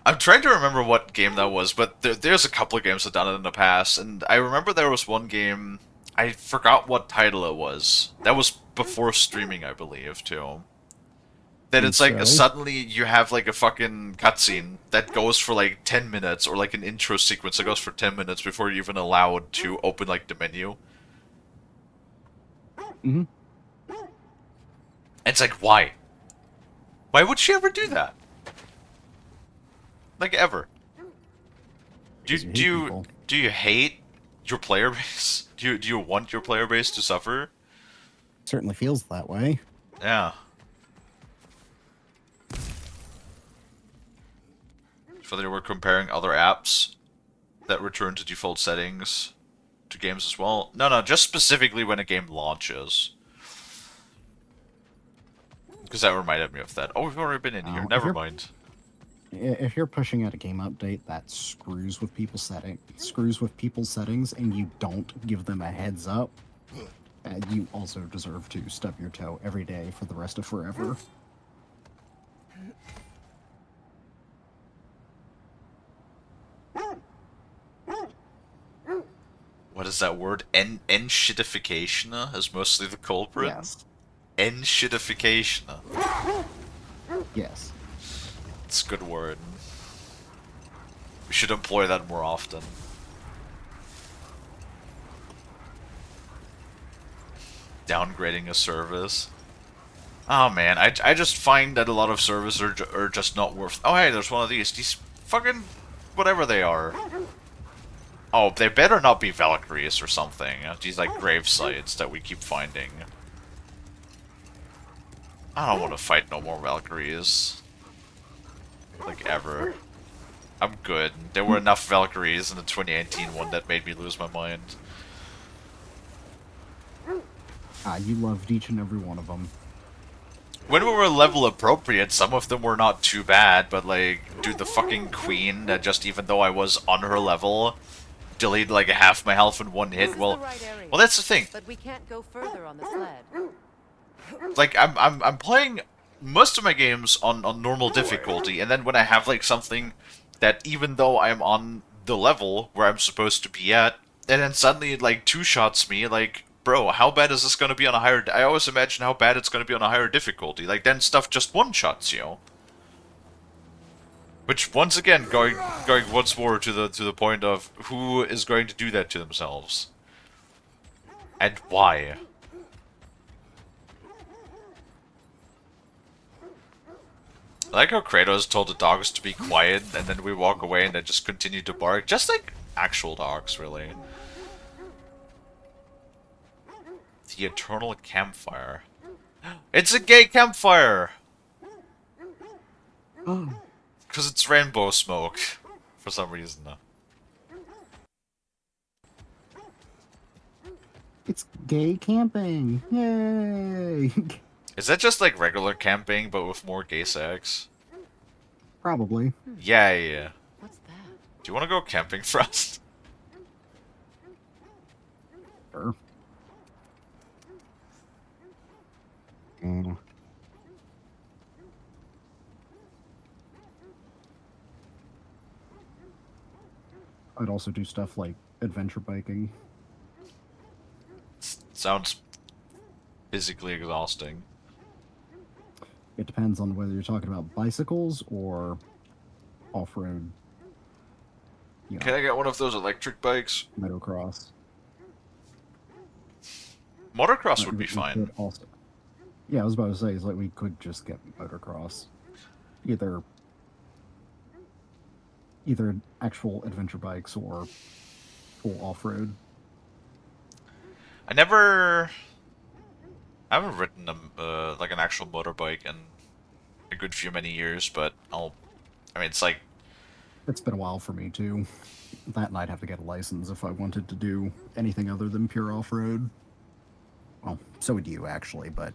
I'm trying to remember what game that was, but there's a couple of games that have done it in the past, and I remember there was one game, I forgot what title it was. That was before streaming, I believe, too. That it's like, suddenly you have like a fucking cutscene that goes for like 10 minutes, or like an intro sequence that goes for 10 minutes before you're even allowed to open like the menu. Mm-hmm. And it's like, why? Why would she ever do that? Like, ever. Do you hate your player base? Do you want your player base to suffer? Certainly feels that way. Yeah. So they were comparing other apps that return to default settings to games as well. No, just specifically when a game launches. Because that reminded me of that. Oh, we've already been in here. Never mind. If you're pushing out a game update that screws with people's settings, and you don't give them a heads up, you also deserve to stub your toe every day for the rest of forever. what is that word? Enshittification is mostly the culprit. Yes. Enshittification. Yes. It's a good word. We should employ that more often. Downgrading a service. Oh man, I just find that a lot of services are just not worth. Oh hey, there's one of these. These fucking whatever they are. Oh, they better not be Valkyries or something. These like grave sites that we keep finding. I don't want to fight no more Valkyries. Like ever. I'm good. There were enough Valkyries in the 2018 one that made me lose my mind. You loved each and every one of them. When we were level appropriate, some of them were not too bad, but like, dude, the fucking queen that just even though I was on her level, deleted like half my health in one hit. Well, that's the thing. But we can't go further on the sled. Like, I'm playing most of my games on normal difficulty, and then when I have like something that even though I'm on the level where I'm supposed to be at, and then suddenly it like two-shots me, like, bro, how bad is this gonna be on a higher... I always imagine how bad it's gonna be on a higher difficulty. Like, then stuff just one-shots you. Which, once again, going once more to the point of who is going to do that to themselves. And why. I like how Kratos told the dogs to be quiet, and then we walk away and they just continue to bark. Just like actual dogs, really. The Eternal Campfire. It's a gay campfire! Because it's rainbow smoke. For some reason. It's gay camping. Yay! Is that just like regular camping, but with more gay sex? Probably. Yeah. What's that? Do you want to go camping first? Sure. I'd also do stuff like adventure biking. Sounds physically exhausting. It depends on whether you're talking about bicycles or off-road. Can I get one of those electric bikes? Motocross. Motocross would We be fine. could also, yeah, I was about to say, is like we could just get motocross. Either actual adventure bikes or full off-road. I haven't ridden like an actual motorbike in a good few many years, but I mean, it's like... It's been a while for me, too. That and I'd have to get a license if I wanted to do anything other than pure off-road. Well, so would you, actually, but...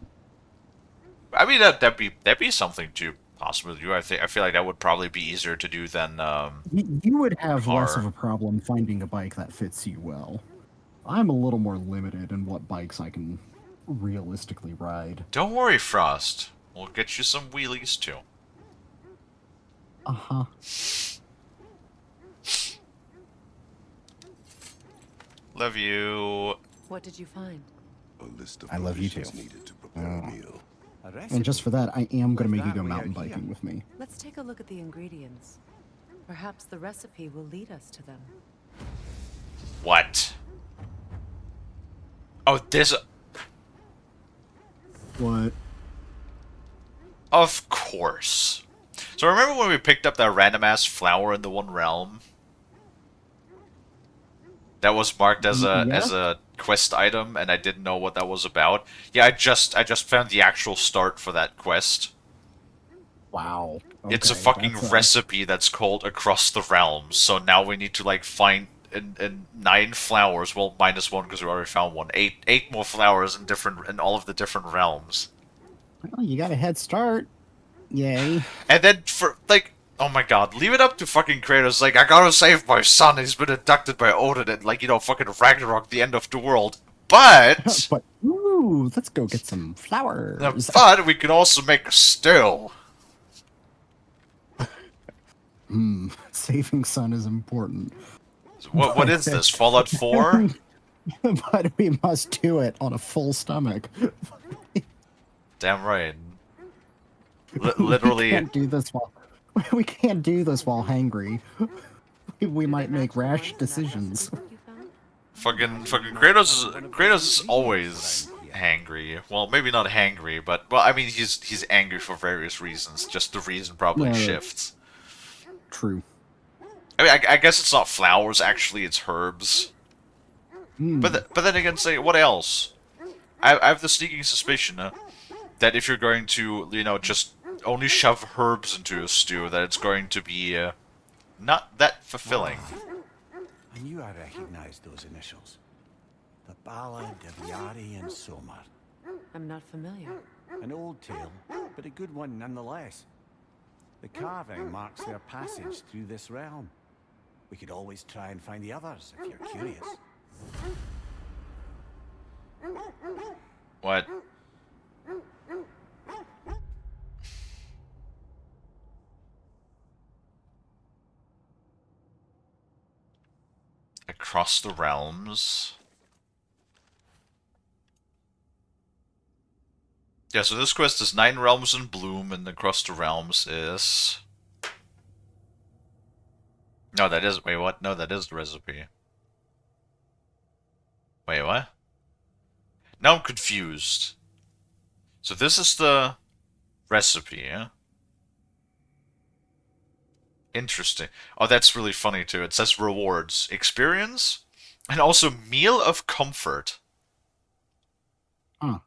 I mean, that'd be something to possibly do. I feel like that would probably be easier to do than, You would have less car. of a problem finding a bike that fits you well. I'm a little more limited in what bikes I can realistically ride. Don't worry, Frost. We'll get you some wheelies, too. Uh-huh. Love you. What did you find? A list of I love you, provisions too. needed to prepare a meal. And just for that, I am going to make you That go way mountain out here. biking with me. Let's take a look at the ingredients. Perhaps the recipe will lead us to them. What? Oh, there's... What? Of course. So remember when we picked up that random-ass flower in the One Realm? That was marked as a quest item, and I didn't know what that was about. Yeah, I just found the actual start for that quest. Wow. It's a Okay, fucking that's, recipe that's called Across the Realms. So now we need to like find in 9 flowers. Well, minus 1 because we already found one. 8 more flowers in all of the different realms. Well, you got a head start. Yay. And then for like, oh my god, leave it up to fucking Kratos. Like, I gotta save my son. He's been abducted by Odin, and like, you know, fucking Ragnarok, the end of the world. But But, ooh, let's go get some flowers. but we can also make a stew. Saving sun is important. What is this? Fallout 4? But we must do it on a full stomach. Damn right. We Literally, can't do this while we can't do this while hangry. We might make rash decisions. fucking Kratos is always hangry. Well, maybe not hangry, but I mean he's angry for various reasons. Just the reason probably shifts. True. I mean, I guess it's not flowers. Actually, it's herbs. But then again, say what else? I have the sneaking suspicion that if you're going to, you know, just only shove herbs into a stew, that it's going to be not that fulfilling. I knew I recognized those initials. The Ballad of Yari and Somar. I'm not familiar. An old tale, but a good one nonetheless. The carving marks their passage through this realm. We could always try and find the others if you're curious. What? Across the realms. Yeah, so this quest is 9 realms in bloom, and across the realms is... No, that is... Wait, what? No, that is the recipe. Wait, what? Now I'm confused. So this is the recipe, yeah? Interesting. Oh, that's really funny, too. It says rewards. Experience? And also meal of comfort. Huh.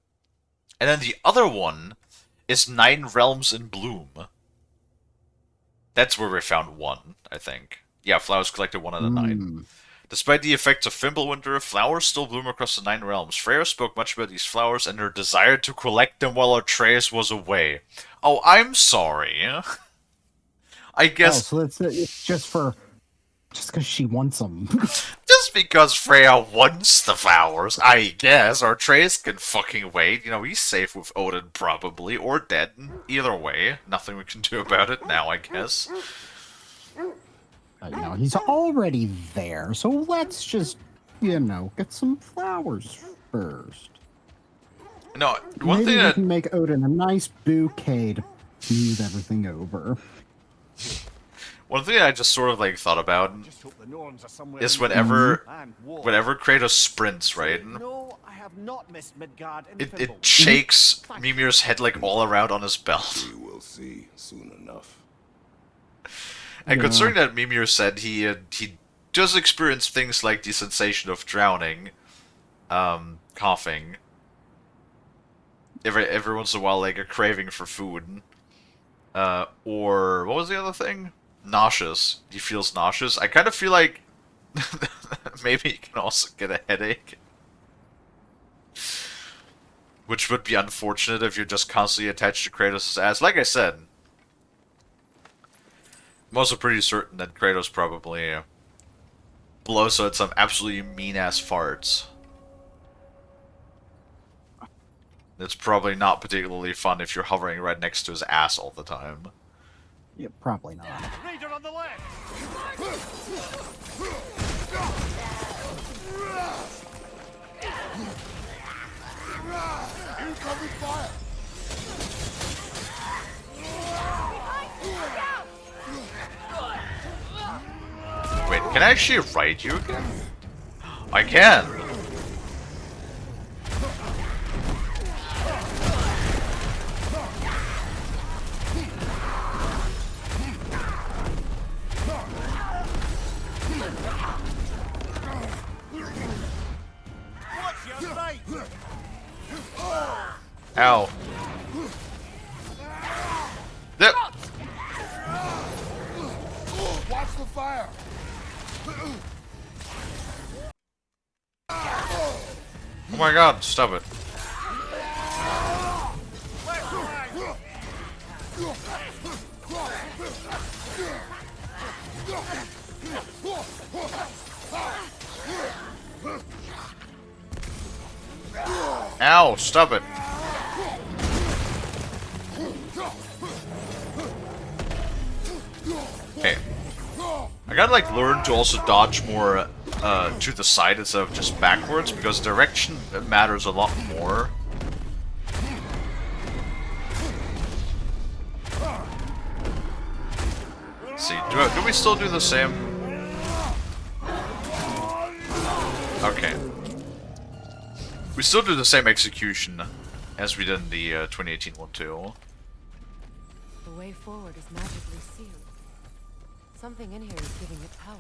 And then the other one is 9 realms in bloom. That's where we found one, I think. Yeah, flowers collected 1 out of 9. Despite the effects of Fimbulwinter, flowers still bloom across the 9 realms. Freya spoke much about these flowers and her desire to collect them while Atreus was away. Oh, I'm sorry. I guess... Oh, so it's just because she wants them. Just because Freya wants the flowers, I guess. Atreus can fucking wait. You know, he's safe with Odin, probably. Or dead. Either way. Nothing we can do about it now, I guess. You know, he's already there, so let's just, you know, get some flowers first. No, one Maybe thing we that... can make Odin a nice bouquet to smooth everything over. One thing I just sort of, like, thought about is whenever Kratos sprints, right? No, I have not missed Midgard and It shakes Mimir's head, like, all around on his belt. We will see soon enough. And considering that Mimir said he does experience things like the sensation of drowning, coughing, every once in a while, like a craving for food, or what was the other thing? Nauseous. He feels nauseous. I kind of feel like maybe he can also get a headache, which would be unfortunate if you're just constantly attached to Kratos' ass. Like I said, I'm also pretty certain that Kratos probably blows out some absolutely mean-ass farts. It's probably not particularly fun if you're hovering right next to his ass all the time. Yeah, probably not. Raider on the left! Incoming fire! Wait, can I actually ride you again? I can! Ow. Yep. Watch the fire! Oh my god, stop it. Ow, stop it. Okay. I gotta like learn to also dodge more to the side instead of just backwards, because direction matters a lot more. Let's see, do we still do the same? Okay. We still do the same execution as we did in the 2018 one too. The way forward is magically sealed. Something in here is giving it power.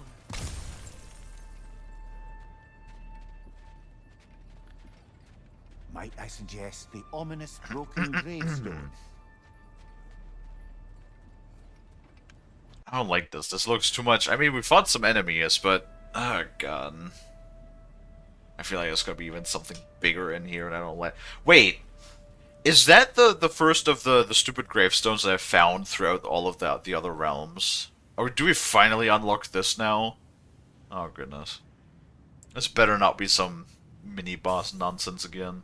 Might I suggest the ominous broken gravestone? I don't like this. This looks too much. I mean, we fought some enemies, but... Oh, God. I feel like there's gonna be even something bigger in here, and I don't like... Wait! Is that the first of the stupid gravestones that I've found throughout all of the other realms? Or do we finally unlock this now? Oh, goodness. This better not be some mini-boss nonsense again.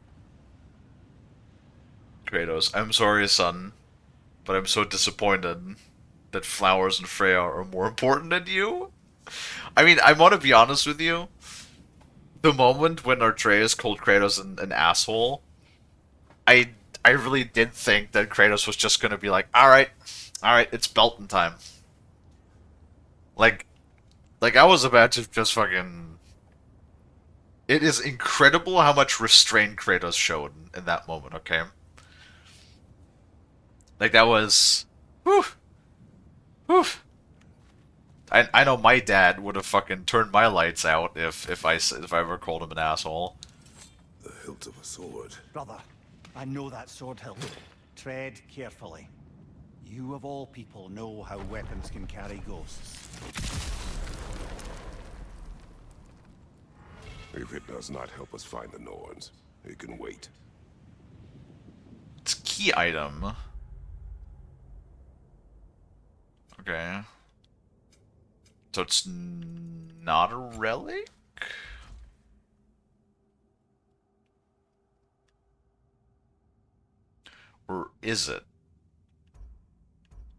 Kratos, I'm sorry, son, but I'm so disappointed that flowers and Freya are more important than you. I mean, I want to be honest with you. The moment when Atreus called Kratos an asshole, I really did think that Kratos was just gonna be like, alright, it's Belton time. Like I was about to just fucking... It is incredible how much restraint Kratos showed in that moment, okay? Like, that was... Whew! Whew! I know my dad would have fucking turned my lights out if I ever called him an asshole. The hilt of a sword. Brother, I know that sword hilt. Tread carefully. You of all people know how weapons can carry ghosts. If it does not help us find the Norns, it can wait. It's a key item. Okay. So it's not a relic? Or is it?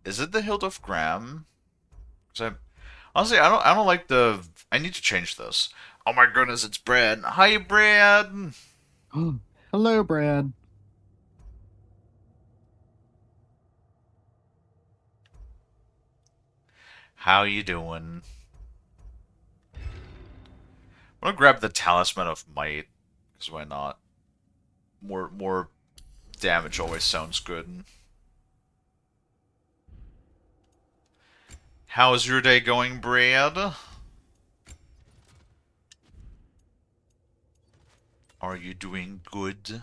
Is it the Hilt of Graham? Honestly, I don't like the... I need to change this. Oh my goodness, it's Brad. Hi, Brad! Hello, Brad. How you doing? I'm gonna grab the Talisman of Might, because why not? More damage always sounds good. How's your day going, Brad? Are you doing good?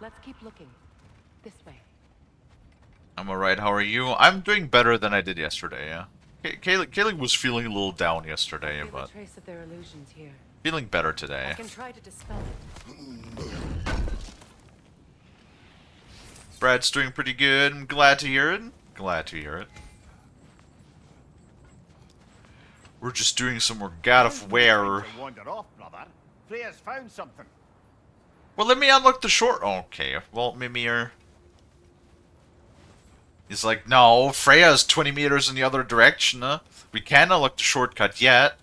Let's keep looking. This way. I'm alright, how are you? I'm doing better than I did yesterday, yeah. Kalie was feeling a little down yesterday, Feel but a trace of their illusions here. feeling better I today. can try to dispel it. Brad's doing pretty good. I'm glad to hear it. Glad to hear it. We're just doing some more God of War. Wander off, brother. Freya's found something. Well, let me unlock the short... Okay, well, Mimir... He's like, no, Freya's 20 meters in the other direction, huh? We can't unlock the shortcut yet.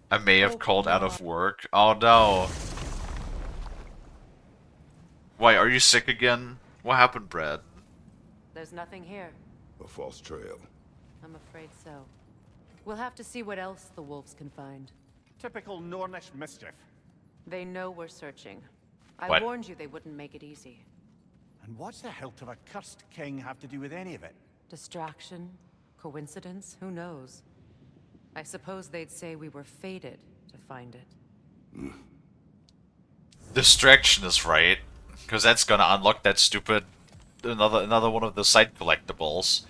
I may have called out of work. Oh, no. Why, are you sick again? What happened, Brad? There's nothing here. A false trail. I'm afraid so. We'll have to see what else the wolves can find. Typical Nornish mischief. They know we're searching. I What? warned you they wouldn't make it easy. And what's the hilt of a cursed king have to do with any of it? Distraction? Coincidence? Who knows? I suppose they'd say we were fated to find it. Distraction is right. Because that's gonna unlock that stupid... Another one of the side collectibles.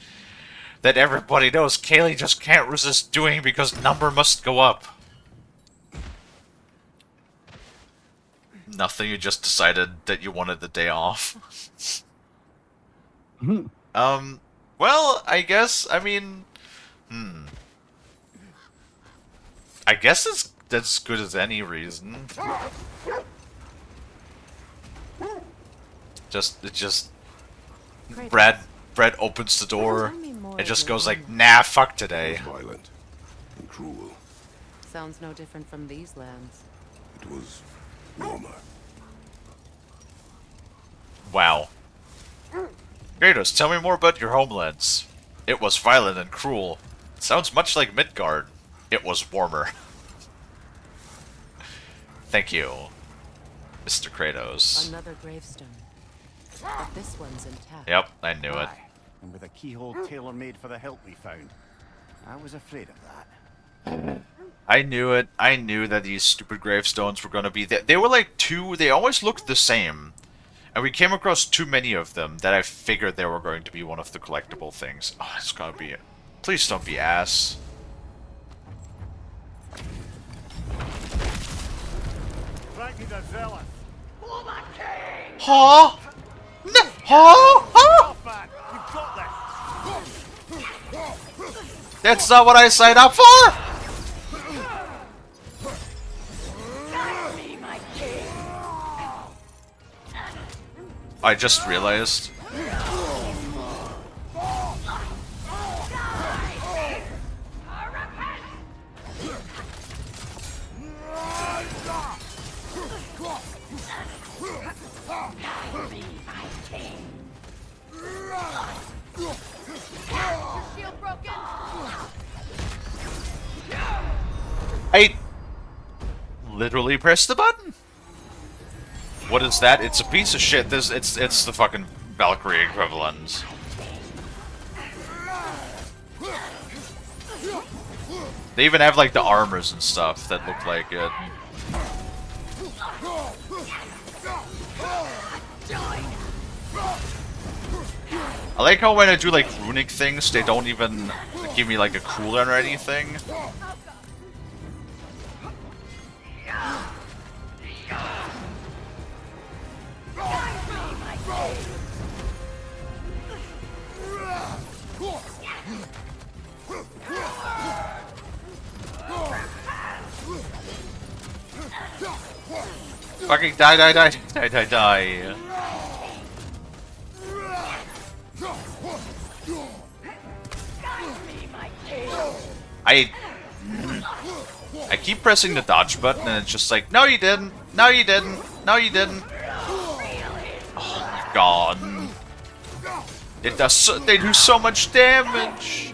That everybody knows Kalie just can't resist doing because number must go up. Nothing, you just decided that you wanted the day off. Well, I guess, I mean... I guess it's as good as any reason. It's just... Great. Brad Brett opens the door Tell me more and of just your goes like, home. nah, fuck today. Violent and cruel. Sounds no different from these lands. It was warmer. Wow. Kratos, tell me more about your homelands. It was violent and cruel. Sounds much like Midgard. It was warmer. Thank you, Mr. Kratos. Another gravestone. But this one's intact. Yep, I knew it. Aye, and with a keyhole tailor-made for the hilt we found. I was afraid of that. I knew it. I knew that these stupid gravestones were going to be there. They were like two, they always looked the same. And we came across too many of them that I figured they were going to be one of the collectible things. Oh, it's gotta be it. Please don't be ass. Ragnar zealous. Huh? Huh? Huh? Man, you've got this. That's not what I signed up for! I just realized. I literally pressed the button. What is that? It's a piece of shit. It's the fucking Valkyrie equivalent. They even have like the armors and stuff that look like it. I like how when I do like runic things, they don't even give me like a cooldown or anything. Fucking die, die, die, die, die, die. I keep pressing the dodge button and it's just like, no you didn't, no you didn't, no you didn't. Oh my god. It does so, they do so much damage.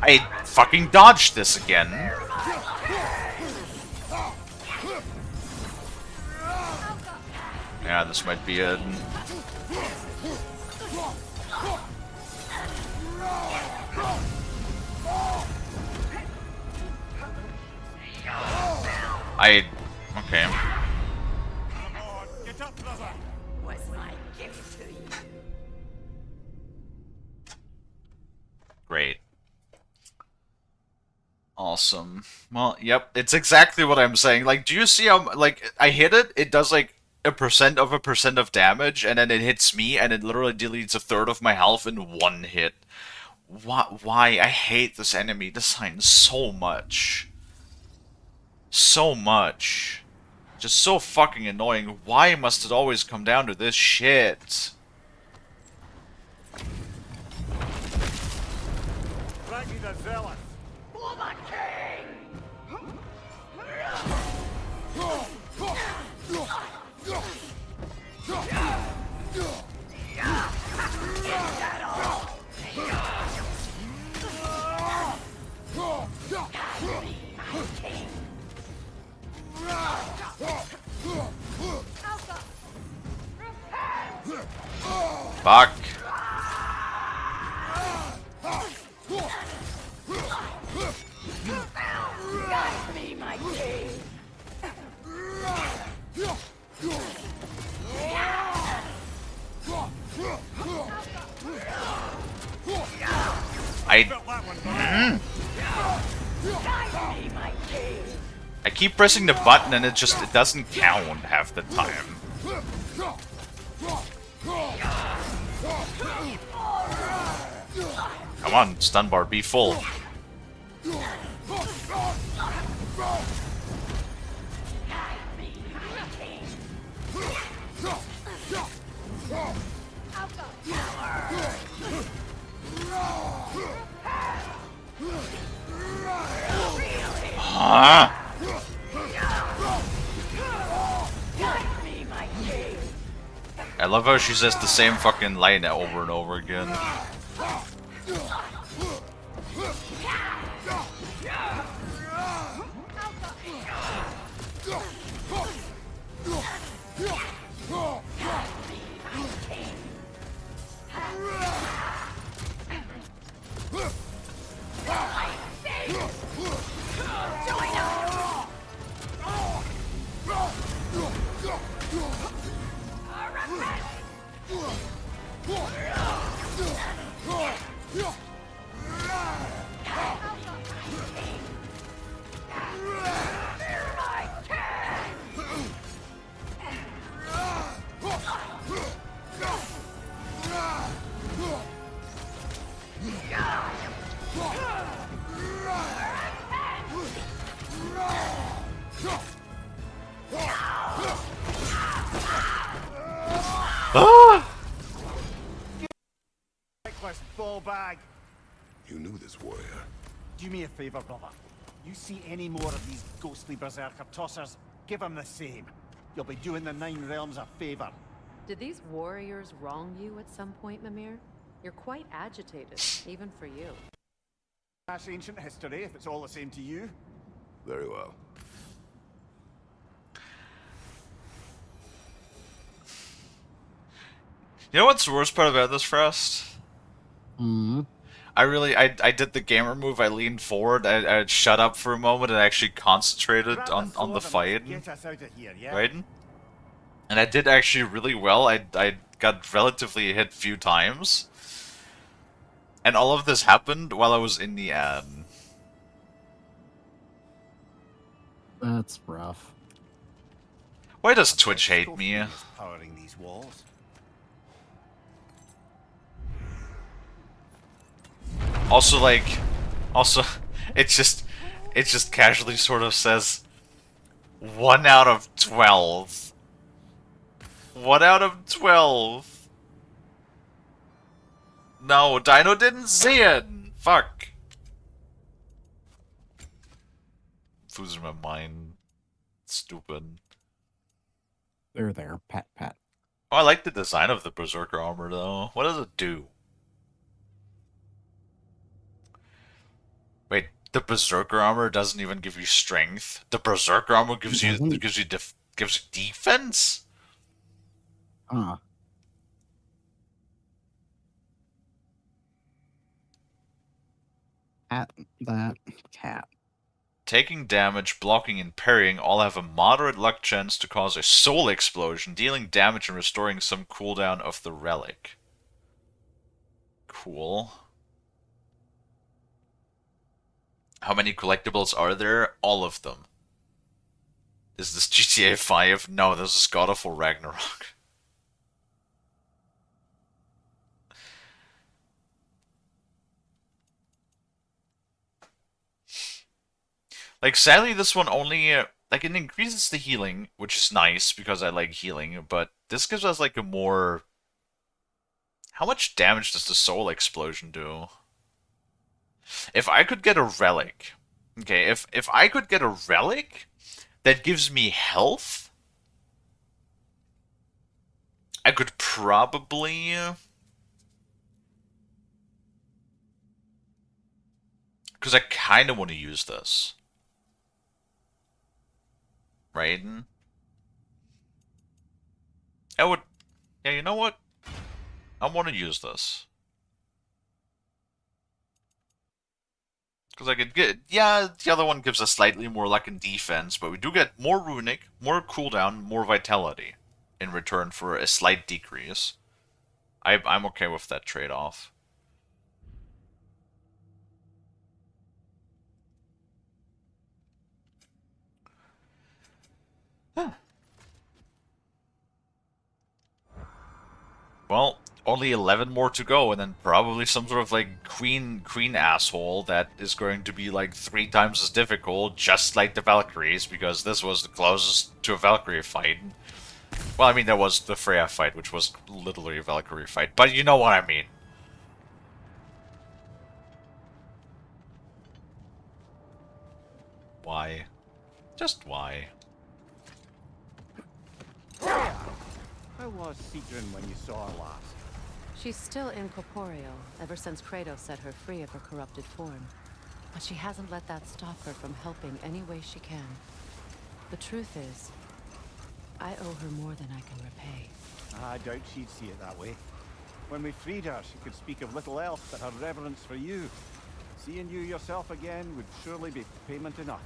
I fucking dodged this again. Yeah, this might be it. Okay. Get up, brother. Was my gift to you. Great. Awesome. Well, yep, it's exactly what I'm saying. Like, do you see how, like, I hit it, it does, like, a percent of damage, and then it hits me, and it literally deletes a third of my health in one hit. Why? I hate this enemy design so much. So much. Just so fucking annoying. Why must it always come down to this shit? Ragnar zealous. For the king! Fuck. Me, my king! I keep pressing the button and it doesn't count half the time. Come on, stun bar, be full. I love how she says the same fucking line over and over again. Ah! Reckless ball bag. You knew this warrior. Do me a favor, brother. You see any more of these ghostly berserker tossers, give them the same. You'll be doing the Nine Realms a favor. Did these warriors wrong you at some point, Mimir? You're quite agitated, even for you. That's ancient history, if it's all the same to you. Very well. You know what's the worst part about this, Frost? Hmm. I did the gamer move, I leaned forward, I shut up for a moment and actually concentrated Grab on the sword and fight. Get us out of here, yeah? Right? And I did actually really well. I got relatively hit few times. And all of this happened while I was in the ad. That's rough. Why does Twitch hate me? Is powering these walls. Also, like, it just casually sort of says 1 out of 12. 1 out of 12. No, Dino didn't see it. Fuck. Losing my mind. Stupid. There. Pat, pat. Oh, I like the design of the Berserker armor, though. What does it do? Wait, the Berserker armor doesn't even give you strength. The Berserker armor gives you defense. Ah. At that cat. Taking damage, blocking, and parrying all have a moderate luck chance to cause a soul explosion, dealing damage and restoring some cooldown of the relic. Cool. How many collectibles are there? All of them. Is this GTA 5? No, this is God of War Ragnarok. Like, sadly, this one only, like, it increases the healing, which is nice, because I like healing, but this gives us, like, a more... How much damage does the soul explosion do? If I could get a relic... Okay, if I could get a relic that gives me health, I could probably... Because I kind of want to use this. Right? I would... Yeah, you know what? I want to use this. Because I could get... Yeah, the other one gives us slightly more luck and defense, but we do get more runic, more cooldown, more vitality in return for a slight decrease. I'm okay with that trade-off. Huh. Well, only 11 more to go, and then probably some sort of, like, queen asshole that is going to be, like, 3 times as difficult, just like the Valkyries, because this was the closest to a Valkyrie fight. Well, I mean, there was the Freya fight, which was literally a Valkyrie fight, but you know what I mean. Why? Just why? How was Sigrun when you saw her last? She's still incorporeal, ever since Kratos set her free of her corrupted form. But she hasn't let that stop her from helping any way she can. The truth is, I owe her more than I can repay. I doubt she'd see it that way. When we freed her, she could speak of little else but her reverence for you. Seeing you yourself again would surely be payment enough.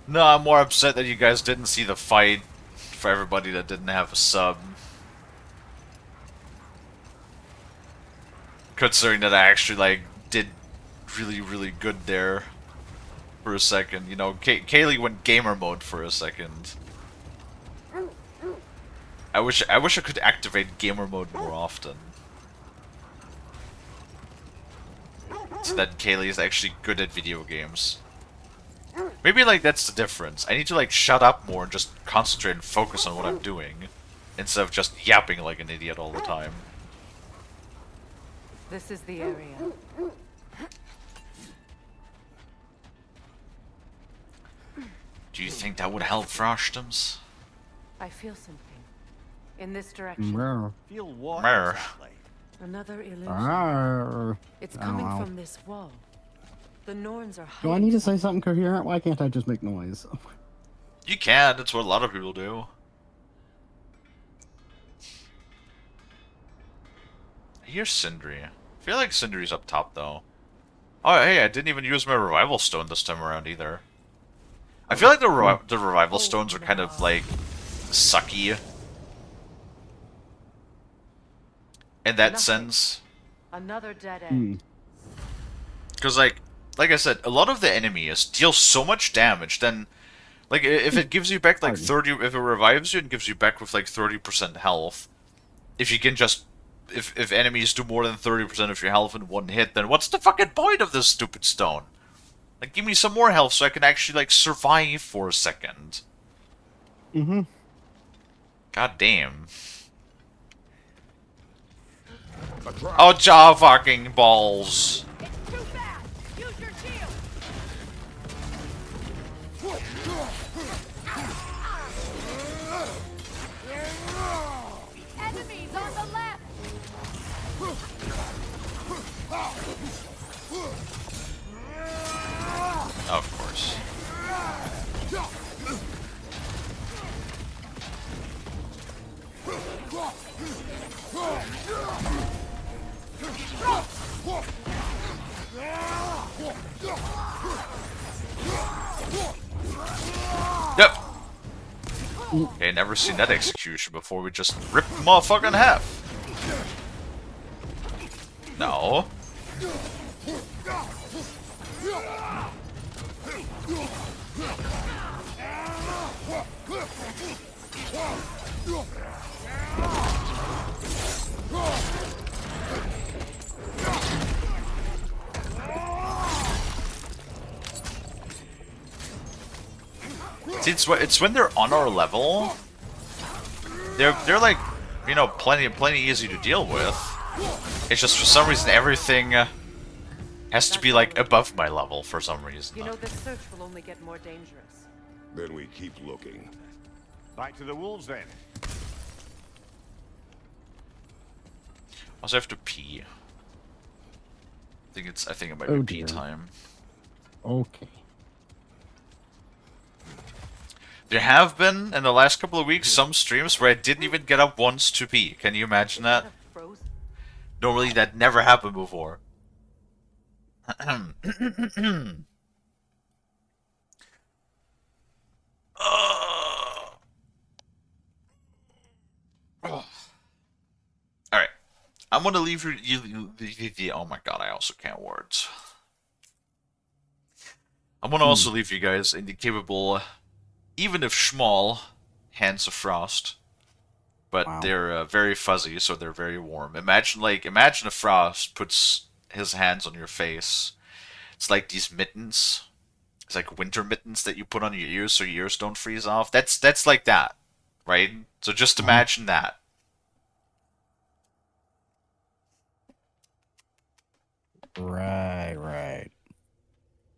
No, I'm more upset that you guys didn't see the fight for everybody that didn't have a sub. Considering that I actually, like, did really, really good there for a second. You know, Kalie went gamer mode for a second. I wish I could activate gamer mode more often. So that Kalie is actually good at video games. Maybe, like, that's the difference. I need to, like, shut up more and just concentrate and focus on what I'm doing, instead of just yapping like an idiot all the time. This is the area. Do you think that would help Frostums? I feel something. In this direction. Mer. Feel what Mer. exactly? Another illusion. Arr. It's Oh, coming wow. from this wall. The Norns are Do I need to say something coherent? Why can't I just make noise? You can, that's what a lot of people do. I hear Sindri. I feel like Sindri's up top, though. Oh, hey, I didn't even use my Revival Stone this time around, either. I feel like the Revival Stones are kind of, like, sucky. In that Nothing. sense. Another dead end. Because, like I said, a lot of the enemies deal so much damage, then, like, if it gives you back, like, 30... If it revives you and gives you back with, like, 30% health, if you can just... If enemies do more than 30% of your health in one hit, then what's the fucking point of this stupid stone? Like, give me some more health so I can actually, like, survive for a second. Mm-hmm. God damn. Oh, jaw fucking balls. It's too fast! Use your shield! Enemies on the left! Of course. Yep. Okay, never seen that execution before. We just ripped the motherfucker in half. No. See, it's when they're on our level. They're like, you know, plenty easy to deal with. It's just for some reason everything has to be like above my level for some reason. You know, this search will only get more dangerous. Then we keep looking. Back to the wolves then. I also have to pee. I think it might Oh, be pee dear. time. Okay. There have been, in the last couple of weeks, some streams where I didn't even get up once to pee. Can you imagine that? Frozen. Normally that never happened before. Alright. I'm gonna leave you... Oh my god, I also can't words. I'm gonna also leave you guys in the capable, even if small, hands of frost. But Wow. they're very fuzzy, so they're very warm. Imagine if Frost puts his hands on your face. It's like these mittens. It's like winter mittens that you put on your ears so your ears don't freeze off. That's like that, right? So just imagine that. Right.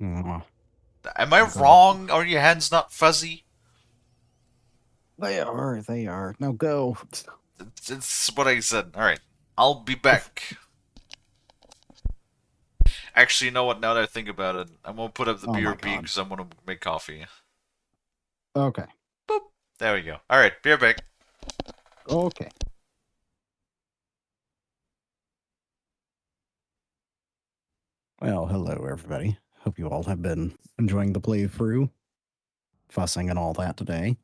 Mwah. Am I Go. wrong? Are your hands not fuzzy? They are. They are. Now go. It's what I said. Alright. I'll be back. Actually, you know what? Now that I think about it, I'm gonna put up the Oh my BRB god. because I'm gonna make coffee. Okay. Boop. There we go. Alright, be right back. Okay. Well, hello everybody. Hope you all have been enjoying the playthrough, fussing and all that today.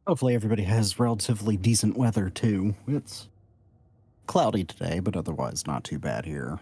Hopefully everybody has relatively decent weather too. It's cloudy today, but otherwise not too bad here.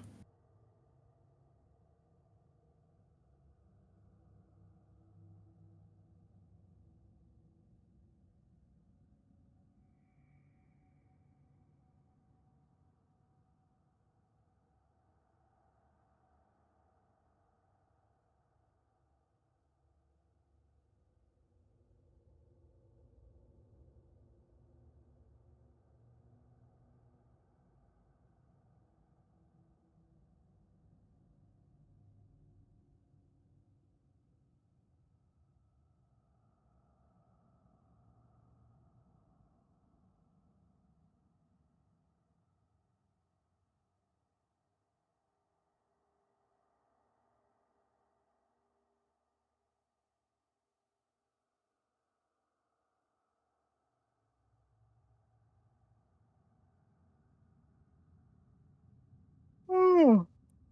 Oh.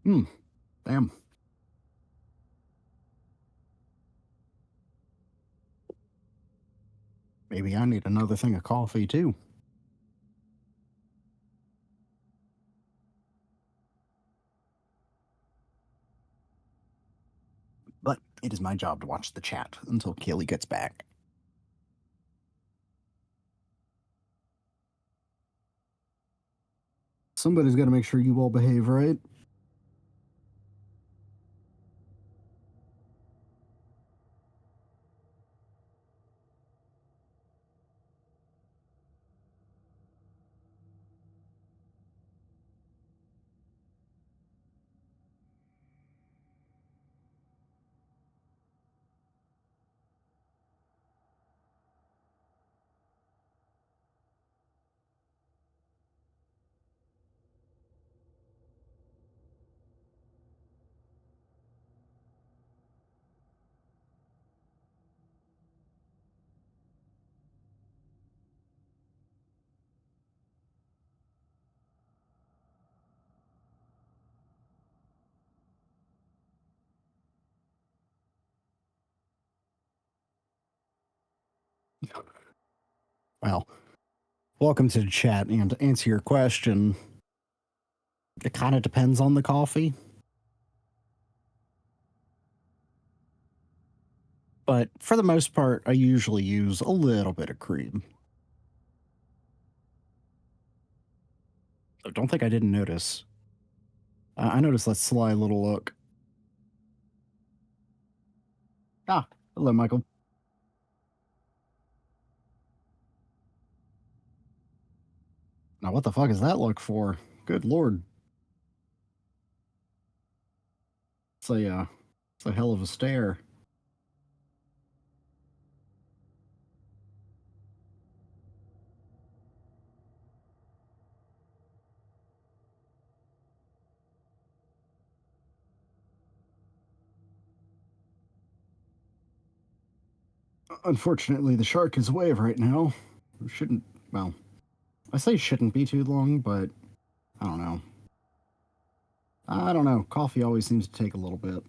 Damn. Maybe I need another thing of coffee too. But it is my job to watch the chat until Kalie gets back. Somebody's got to make sure you all behave, right? Well, welcome to the chat. And to answer your question, it kind of depends on the coffee. But for the most part, I usually use a little bit of cream. I don't think I didn't notice. I noticed that sly little look. Ah, hello, Michael. Now, what the fuck is that look for? Good lord. It's a hell of a stare. Unfortunately, the shark is away right now. Shouldn't, well, I say shouldn't be too long, but I don't know. I don't know. Coffee always seems to take a little bit.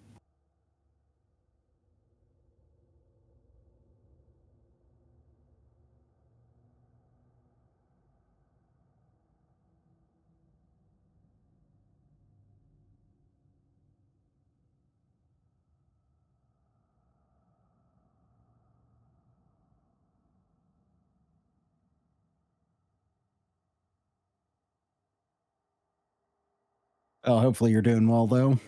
Oh, hopefully you're doing well, though.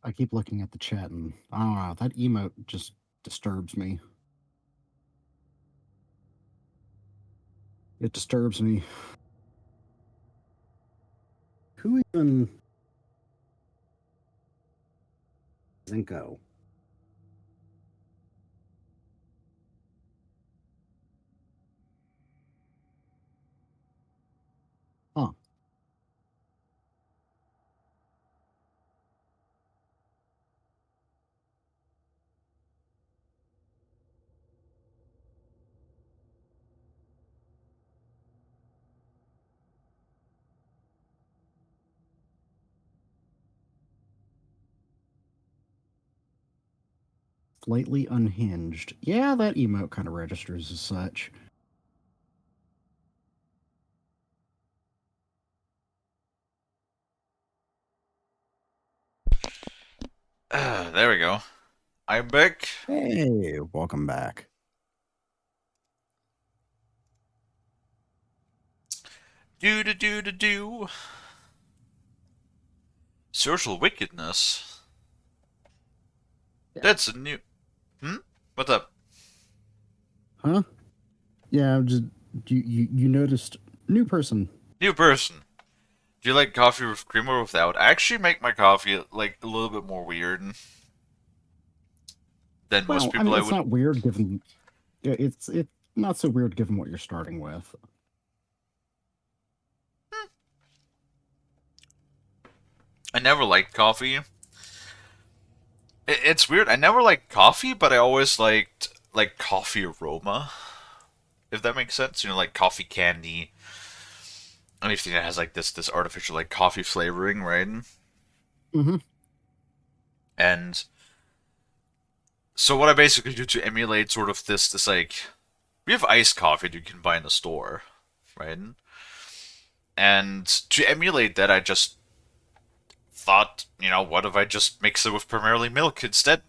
I keep looking at the chat and I don't know, that emote just disturbs me. It disturbs me. Who even Zinko? Huh. Slightly unhinged. Yeah, that emote kind of registers as such. There we go. I'm back. Hey, welcome back. Do. Social wickedness. Yeah. That's a new. What's up? Huh? Yeah, I'm just you noticed new person. New person. Do you like coffee with cream or without? I actually make my coffee like a little bit more weird than most Well, I people mean, I it's would. not weird given it's not so weird given what you're starting with. I never liked coffee. It's weird. I never liked coffee, but I always liked like coffee aroma. If that makes sense, you know, like coffee candy, anything that has like this artificial like coffee flavoring, right? Mm-hmm. And so what I basically do to emulate sort of this like we have iced coffee that you can buy in the store, right? And to emulate that, I just thought, you know, what if I just mix it with primarily milk instead?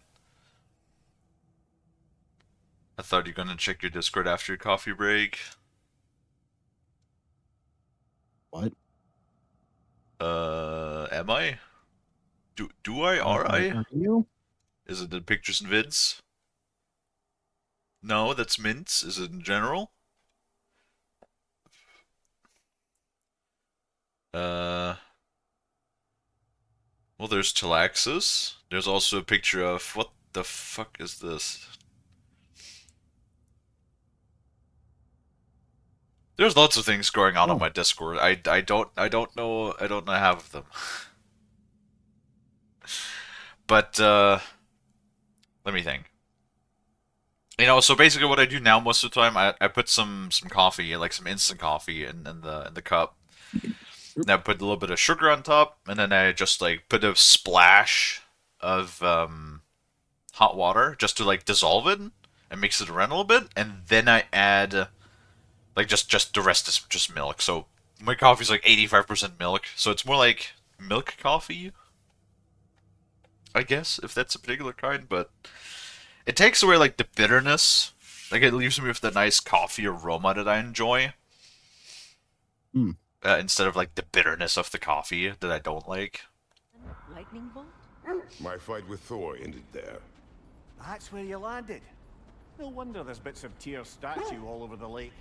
I thought you're gonna check your Discord after your coffee break. What? Am I? Do I? Are I? Are you? Is it the pictures and vids? No, that's mints. Is it in general? Uh, well, there's Chilaxis. There's also a picture of what the fuck is this? There's lots of things going on Oh, my Discord. I don't know half of them. But let me think. You know, so basically what I do now most of the time, I put some coffee, like some instant coffee in the cup. And I put a little bit of sugar on top, and then I just like put a splash of hot water just to like dissolve it and mix it around a little bit, and then I add like just the rest is just milk. So my coffee's like 85% milk, so it's more like milk coffee, I guess, if that's a particular kind, but it takes away like the bitterness. Like it leaves me with the nice coffee aroma that I enjoy. hmm. Instead of like the bitterness of the coffee that I don't like. Lightning bolt? My fight with Thor ended there. That's where you landed. No wonder there's bits of Tyr's statue all over the lake.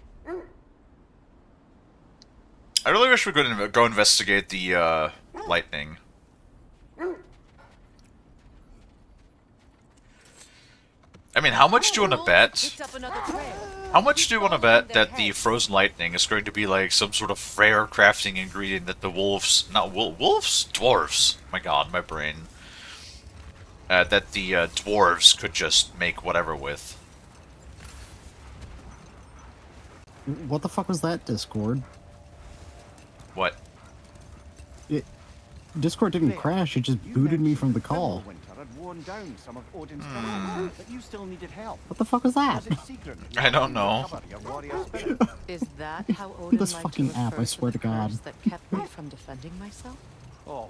I really wish we could go investigate the lightning. I mean, how much do you want to bet? Picked up another trail. How much do you want to bet that the frozen lightning is going to be like some sort of rare crafting ingredient that the wolves, not wolves, dwarves. My God, my brain. That the dwarves could just make whatever with. What the fuck was that, Discord? What? Discord didn't There, crash, it just you booted me from the mentioned call. Winter had worn down some of Odin's tunnels, but you still needed help. What the fuck was that? Was it secret that you I don't could know. recover your warrior spirit? Is that how Odin This liked fucking to app, refer I swear the to God. curse that kept me from defending myself? Oh,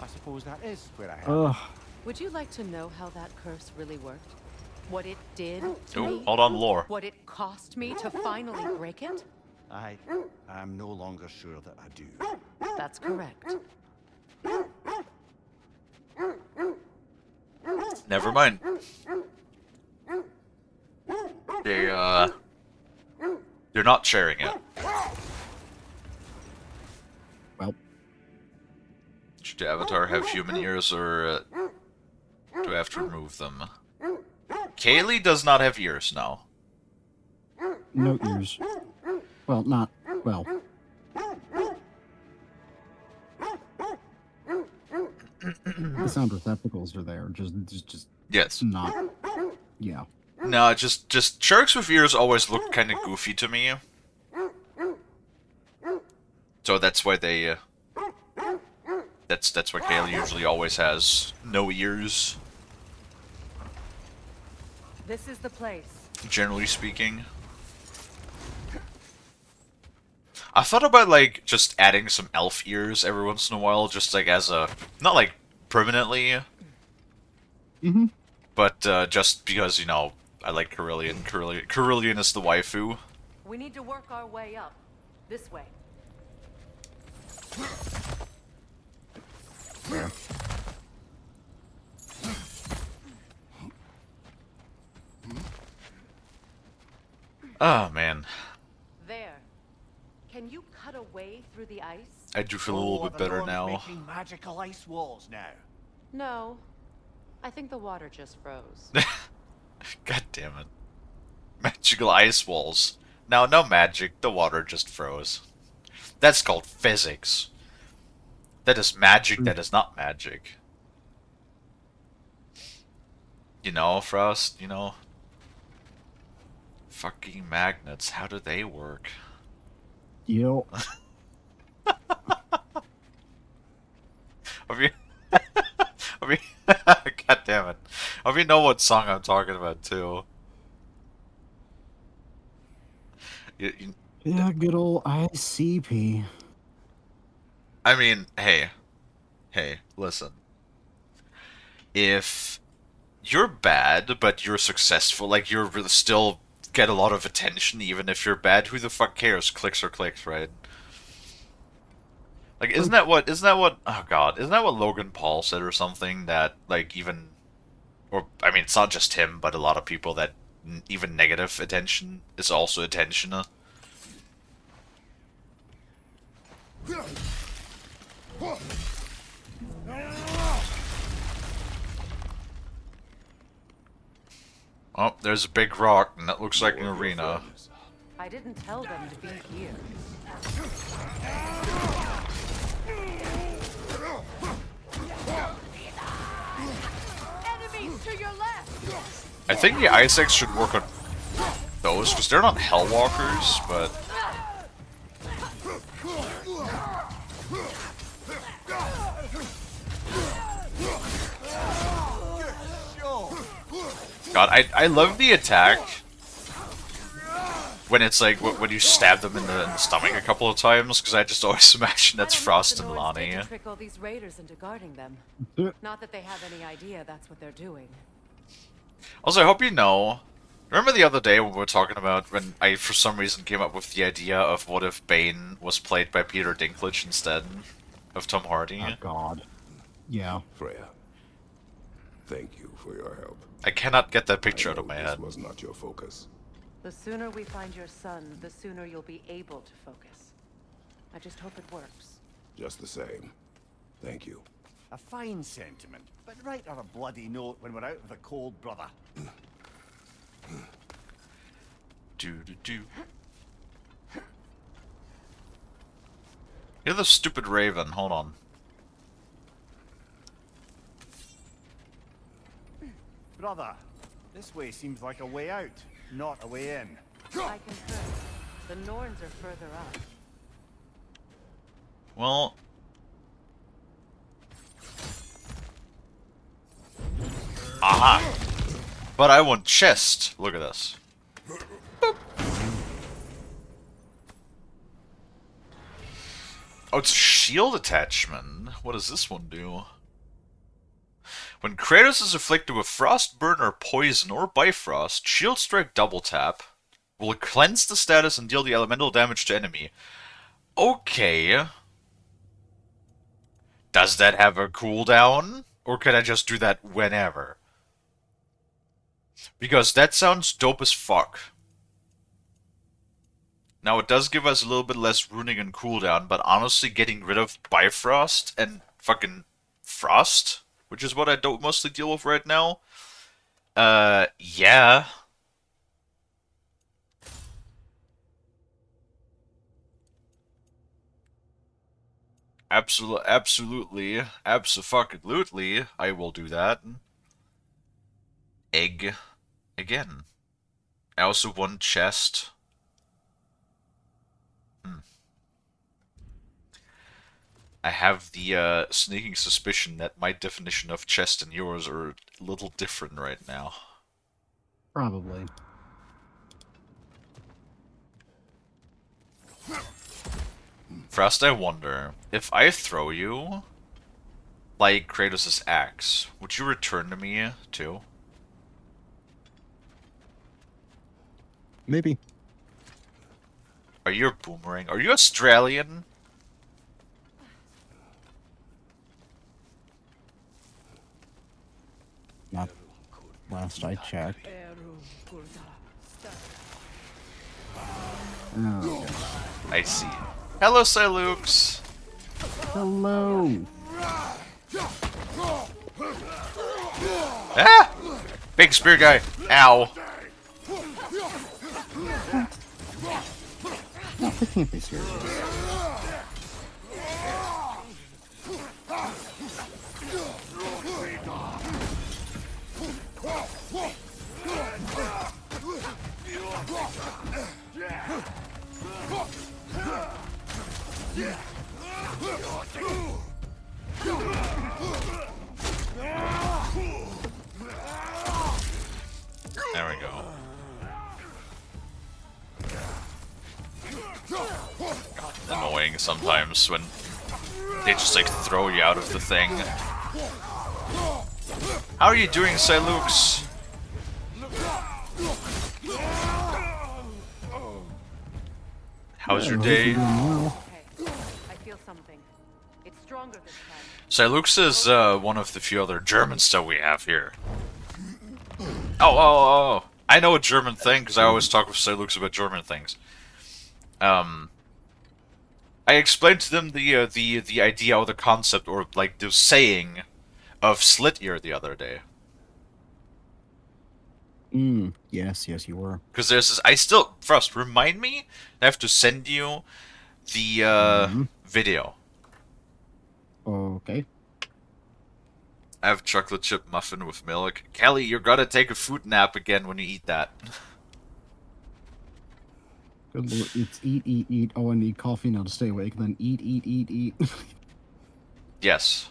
I suppose that is where I have. Ugh. Would you like to know how that curse really worked? What it did to Oh, me? hold on, lore. What it cost me to finally break it? I am no longer sure that I do. That's correct. Never mind. They're not sharing it. Well, Should the avatar have human ears, or do I have to remove them? Kalie does not have ears now. no ears. Well, not... well. The sound receptacles are there, just Yes. not... Yeah. No, just sharks with ears always look kind of goofy to me. So that's why they. That's why Kalie usually always has no ears, This is the place. generally speaking. I thought about like just adding some elf ears every once in a while, just like as a not like permanently, Mm-hmm. but just because I like Carillion. Carillion is the waifu. We need to work our way up. This way. Yeah. Oh man, There. Can you cut a way through the ice? I do feel a little bit better now. Making magical ice walls now. No. I think the water just froze. God damn it. Magical ice walls. No magic. The water just froze. That's called physics. That is magic. That is not magic. Frost, Fucking magnets. How do they work? Yo. I mean, God damn it. I mean, know what song I'm talking about, too. Yeah, good old ICP. I mean, hey, listen. If you're bad, but you're successful, like you're still get a lot of attention, even if you're bad, who the fuck cares? Clicks are clicks, right? Like, isn't that what, oh god, isn't that what Logan Paul said or something? That, like, even, or, I mean, it's not just him, but a lot of people that even negative attention is also attention. Oh, there's a big rock, and that looks like an arena. I didn't tell them to be here. Enemies to your left! I think the Ice X should work on those, because they're not Hellwalkers, but... God, I love the attack when it's like when you stab them in the stomach a couple of times, because I just always imagine that's Frost and Lonnie. To trick all these raiders into guarding them. Not that they have any idea that's what they're doing. Also, I hope you know. Remember the other day when we were talking about when I, for some reason, came up with the idea of what if Bane was played by Peter Dinklage instead of Tom Hardy? Oh, God. Yeah. Freya, thank you for your help. I cannot get that picture I out of know my this head. was not your focus. The sooner we find your son, the sooner you'll be able to focus. I just hope it works. Just the same. Thank you. A fine sentiment, but write her a bloody note when we're out of the cold, brother. Do. You're the stupid raven. Hold on. Brother, this way seems like a way out, not a way in. I concur. The Norns are further up. Well, aha! But I want chest. Look at this. Boop. Oh, it's shield attachment. What does this one do? When Kratos is afflicted with frostburn or poison or bifrost, shield strike double tap will cleanse the status and deal the elemental damage to enemy. Okay. Does that have a cooldown? Or can I just do that whenever? Because that sounds dope as fuck. Now, it does give us a little bit less runing and cooldown, but honestly, getting rid of Bifrost and fucking Frost, which is what I don't mostly deal with right now, yeah. Absolutely, abso-fucking-lutely, I will do that. Egg. Again. I also want chest. I have the sneaking suspicion that my definition of chest and yours are a little different right now. Probably. First, I wonder, if I throw you, like Kratos' axe, would you return to me, too? Maybe. Are you a boomerang? Are you Australian? Not last I checked. Oh, okay. I see. Hello, Silux! Hello! Ah! Big spear guy! Ow! No, I can't be serious. There we go. Annoying sometimes when they just like throw you out of the thing. How are you doing, Silux? How's your day? Okay, I feel something. It's stronger this time. Silux is one of the few other Germans that we have here. Oh. I know a German thing because I always talk with Silux about German things. I explained to them the idea or the concept or like the saying of slit ear the other day. Yes, you were. Because there's this. I still Frost. Remind me. I have to send you the video. Okay. I have chocolate chip muffin with milk. Kalie, you're gonna take a food nap again when you eat that. Good lord, it's eat. Oh, I need coffee now to stay awake. And then eat. Yes.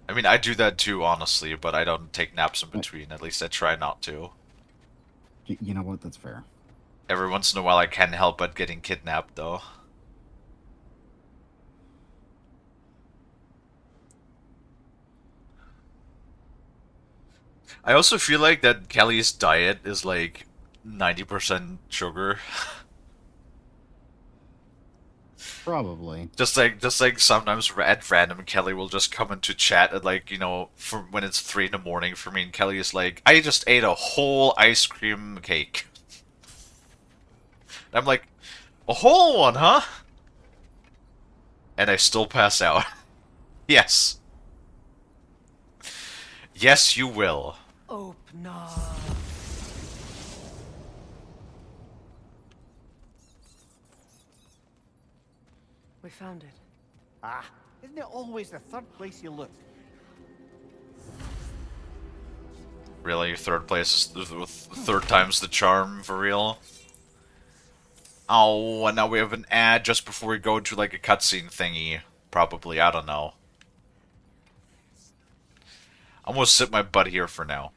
I mean, I do that too, honestly, but I don't take naps in between. At least I try not to. You know what? That's fair. Every once in a while I can't help but getting kidnapped, though. I also feel like that Kelly's diet is like 90% sugar. Probably. Just like sometimes at random, Kelly will just come into chat at like, you know, for when it's 3 in the morning for me, and Kelly is like, I just ate a whole ice cream cake. And I'm like, a whole one, huh? and I still pass out. Yes. Yes, you will. Open up. We found it. Ah, isn't it always the third place you look? Really? Third place is third time's the charm, for real? Oh, and now we have an ad just before we go to like a cutscene thingy. Probably, I don't know. I'm gonna sit my butt here for now.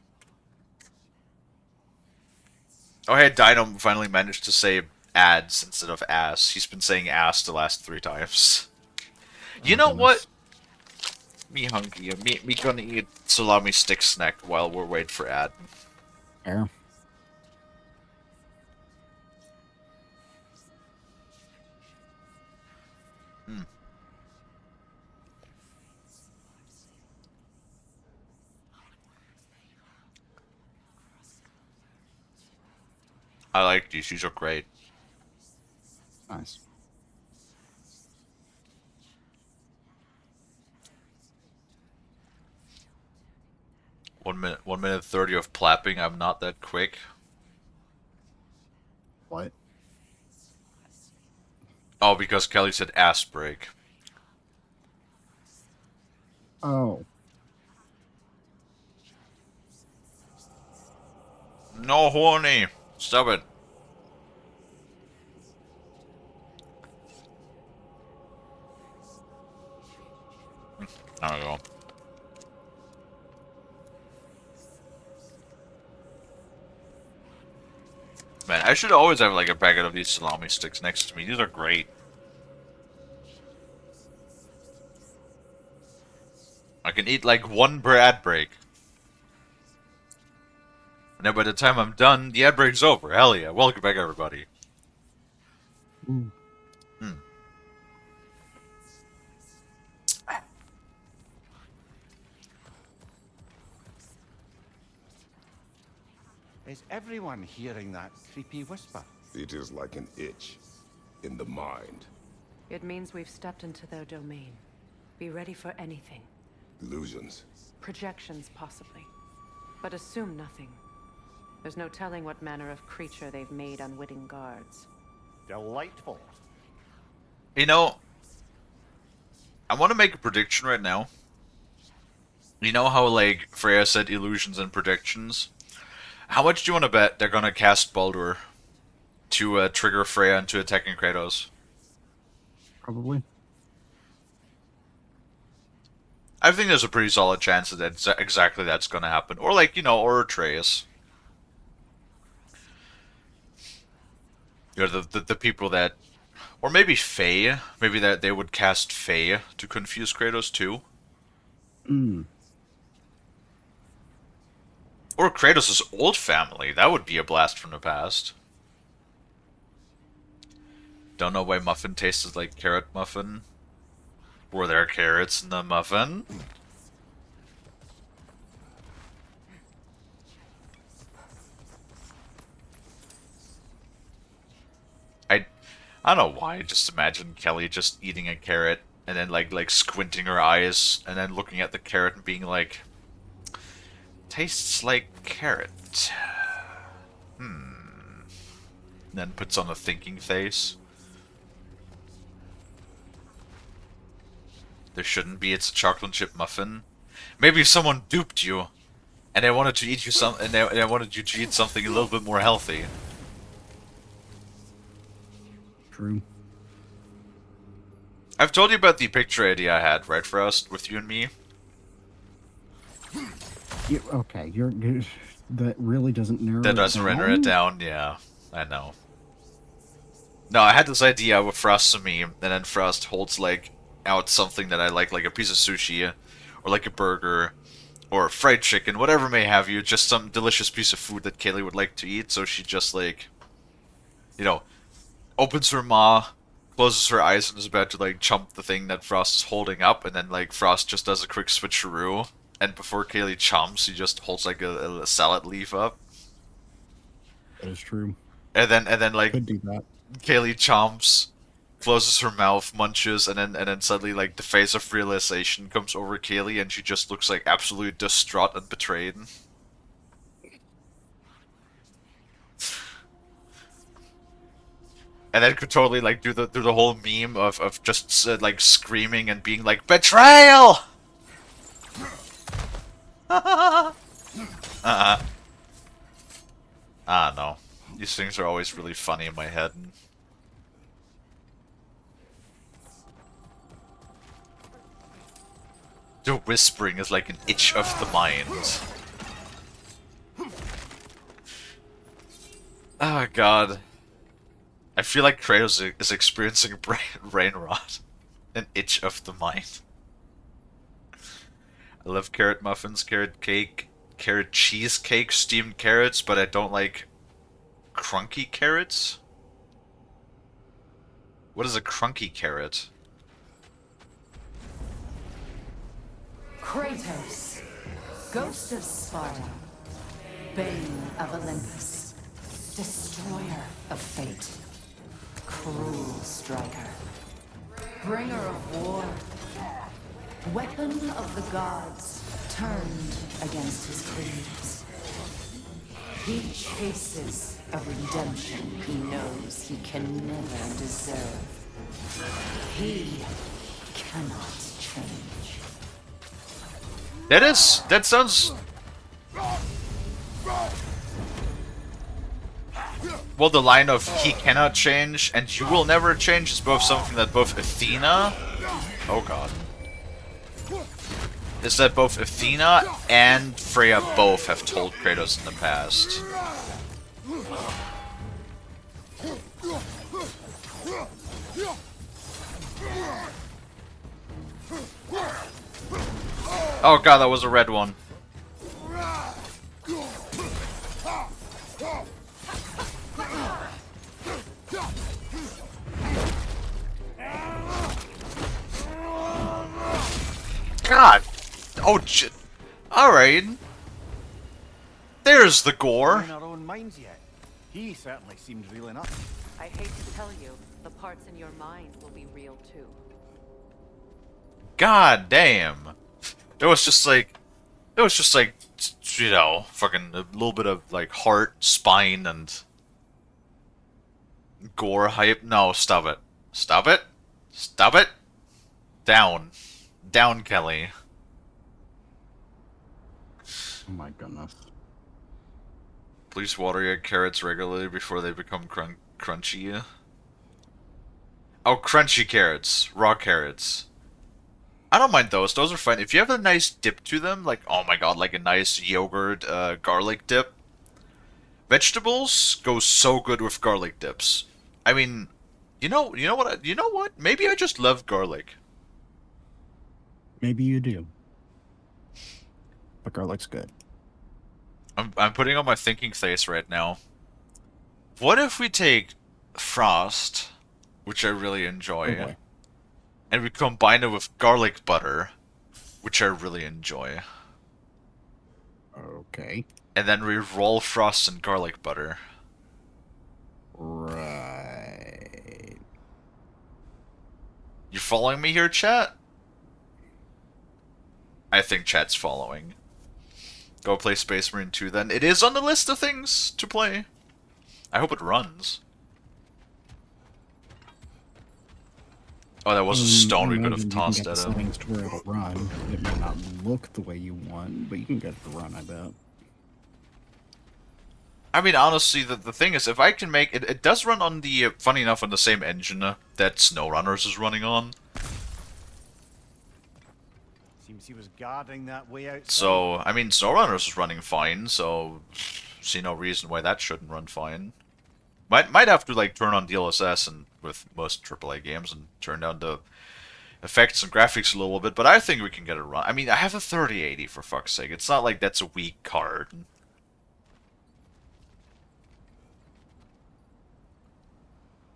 Oh hey, Dino finally managed to say ads instead of ass. He's been saying ass the last 3 times. You Oh, know what? goodness. Me hungry. Me gonna eat salami stick snack while we're waiting for ad. Fair. I like these. These are great. Nice. One minute 30 of plapping. I'm not that quick. What? Oh, because Kelly said ass break. Oh. No horny. Stop it. There we go. Man, I should always have like a packet of these salami sticks next to me. These are great. I can eat like one per ad break. And then by the time I'm done, the ad break's over. Hell yeah. Welcome back, everybody. Ooh. Is everyone hearing that creepy whisper? It is like an itch in the mind. It means we've stepped into their domain. Be ready for anything. Illusions. Projections, possibly. But assume nothing. There's no telling what manner of creature they've made unwitting guards. Delightful. You know, I want to make a prediction right now. You know how, like, Freya said illusions and predictions? How much do you want to bet they're gonna cast Baldur to trigger Freya into attacking Kratos? Probably. I think there's a pretty solid chance that exactly that's gonna happen. Or, like, you know, or Atreus. You know, the people that... Or maybe Faye. Maybe that they would cast Faye to confuse Kratos too. Mm. Or Kratos' old family. That would be a blast from the past. Don't know why muffin tasted like carrot muffin. Were there carrots in the muffin? I don't know why. I just imagine Kelly just eating a carrot and then like squinting her eyes and then looking at the carrot and being like, tastes like carrot. And then puts on a thinking face. There shouldn't be. It's a chocolate chip muffin. Maybe someone duped you, and they wanted to eat you and they wanted you to eat something a little bit more healthy. True. I've told you about the picture idea I had, right, Frost, with you and me. Okay, that really doesn't narrow That it doesn't down. render it down. Yeah, I know. No, I had this idea with Frost and me, and then Frost holds like out something that I like a piece of sushi, or like a burger, or fried chicken, whatever may have you, just some delicious piece of food that Kalie would like to eat. So she just like, you know, opens her maw, closes her eyes, and is about to like chomp the thing that Frost is holding up, and then like Frost just does a quick switcheroo, and before Kalie chomps, he just holds like a salad leaf up, That is true. and then like Could do that. Kalie chomps, closes her mouth, munches, and then suddenly like the face of realization comes over Kalie, and she just looks like absolutely distraught and betrayed. And then could totally like do the whole meme of just like screaming and being like betrayal. No. These things are always really funny in my head. The whispering is like an itch of the mind. Oh god. I feel like Kratos is experiencing brain rot. An itch of the mind. I love carrot muffins, carrot cake, carrot cheesecake, steamed carrots, but I don't like crunky carrots? What is a crunky carrot? Kratos, Ghost of Sparta, Bane of Olympus, Destroyer of Fate, Cruel Striker, Bringer of War, Weapon of the Gods, turned against his creators. He chases a redemption he knows he can never deserve. He cannot change. That sounds... Well, the line of he cannot change and you will never change is both something that both Athena... Oh god. Is that both Athena and Freya both have told Kratos in the past. Oh god, that was a red one. God! Oh, alright. There's the gore. In our own minds yet. He certainly seemed real enough. I hate to tell you, the parts in your mind will be real too. God damn. It was just like, you know, fucking a little bit of like heart, spine, and gore hype. No, stop it. Stop it. Stop it. Down. Down, Kelly. Oh my goodness. Please water your carrots regularly before they become crunchy. Oh, crunchy carrots. Raw carrots. I don't mind those. Those are fine. If you have a nice dip to them, like, oh my god, like a nice yogurt, garlic dip. Vegetables go so good with garlic dips. I mean, you know what? Maybe I just love garlic. Maybe you do. But garlic's good. I'm putting on my thinking face right now. What if we take Frost, which I really enjoy, Oh boy. and we combine it with garlic butter, which I really enjoy, Okay. and then we roll Frost in garlic butter? Right. You following me here, chat? I think chat's following. Go play Space Marine 2 then. It is on the list of things to play. I hope it runs. Oh, that was a stone we could have tossed at him. Settings to where it'll run. It may not look the way you want, but you can get it to run, I bet. I mean, honestly, the thing is, if I can make it, it does run on the, funny enough, on the same engine that SnowRunners is running on. Seems he was guarding that way outside. So, I mean, SnowRunners is running fine, so see no reason why that shouldn't run fine. Might have to like turn on DLSS and with most AAA games and turn down the effects and graphics a little bit, but I think we can get it run. I mean, I have a 3080 for fuck's sake. It's not like that's a weak card.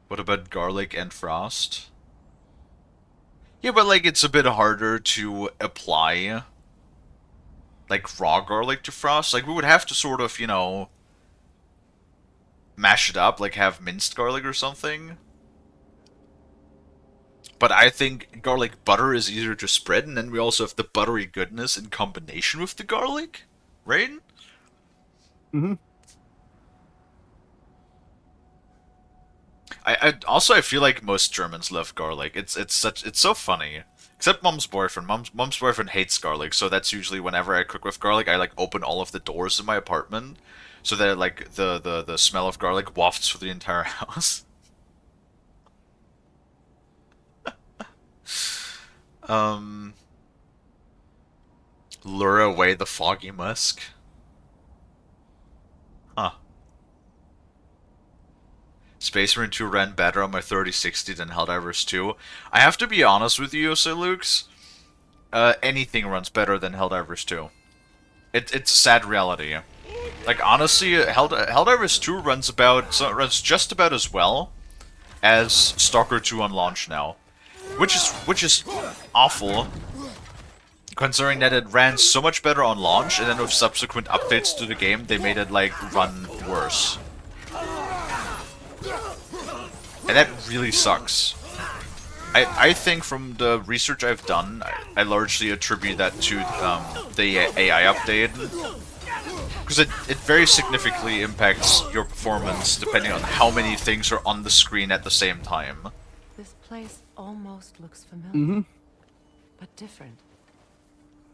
What about garlic and frost? Yeah, but like it's a bit harder to apply like raw garlic to frost. Like we would have to sort of, you know, mash it up, like have minced garlic or something. But I think garlic butter is easier to spread, and then we also have the buttery goodness in combination with the garlic, right? Mm-hmm. I feel like most Germans love garlic. It's so funny. Except mom's boyfriend. Mom's boyfriend hates garlic, so that's usually whenever I cook with garlic, I like open all of the doors in my apartment so that like the smell of garlic wafts through the entire house. Um, lure away the foggy musk. Huh. Space Marine 2 ran better on my 3060 than Helldivers 2. I have to be honest with you, Sir Lukes. Anything runs better than Helldivers 2. It's a sad reality. Like honestly, Helldivers 2 runs just about as well as Stalker 2 on launch now, which is awful, considering that it ran so much better on launch, and then with subsequent updates to the game, they made it like run worse, and that really sucks. I think from the research I've done, I largely attribute that to the AI update. Because it very significantly impacts your performance depending on how many things are on the screen at the same time. This place almost looks familiar, Mm-hmm. but different.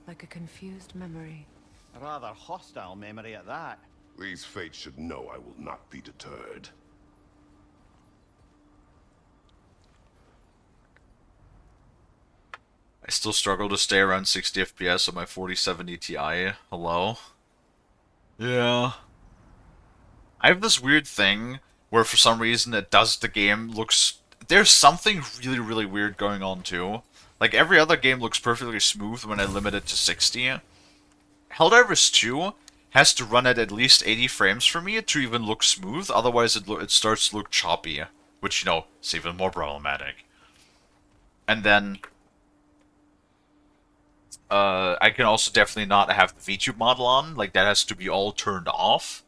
Like a confused memory. A rather hostile memory at that. These fates should know I will not be deterred. I still struggle to stay around 60 FPS on my 4070 Ti. Hello? Yeah. I have this weird thing where for some reason it does the game looks... There's something really, really weird going on too. Like every other game looks perfectly smooth when I limit it to 60. Helldivers 2 has to run at least 80 frames for me to even look smooth, otherwise it starts to look choppy. Which, you know, is even more problematic. And then... I can also definitely not have the VTube model on, like that has to be all turned off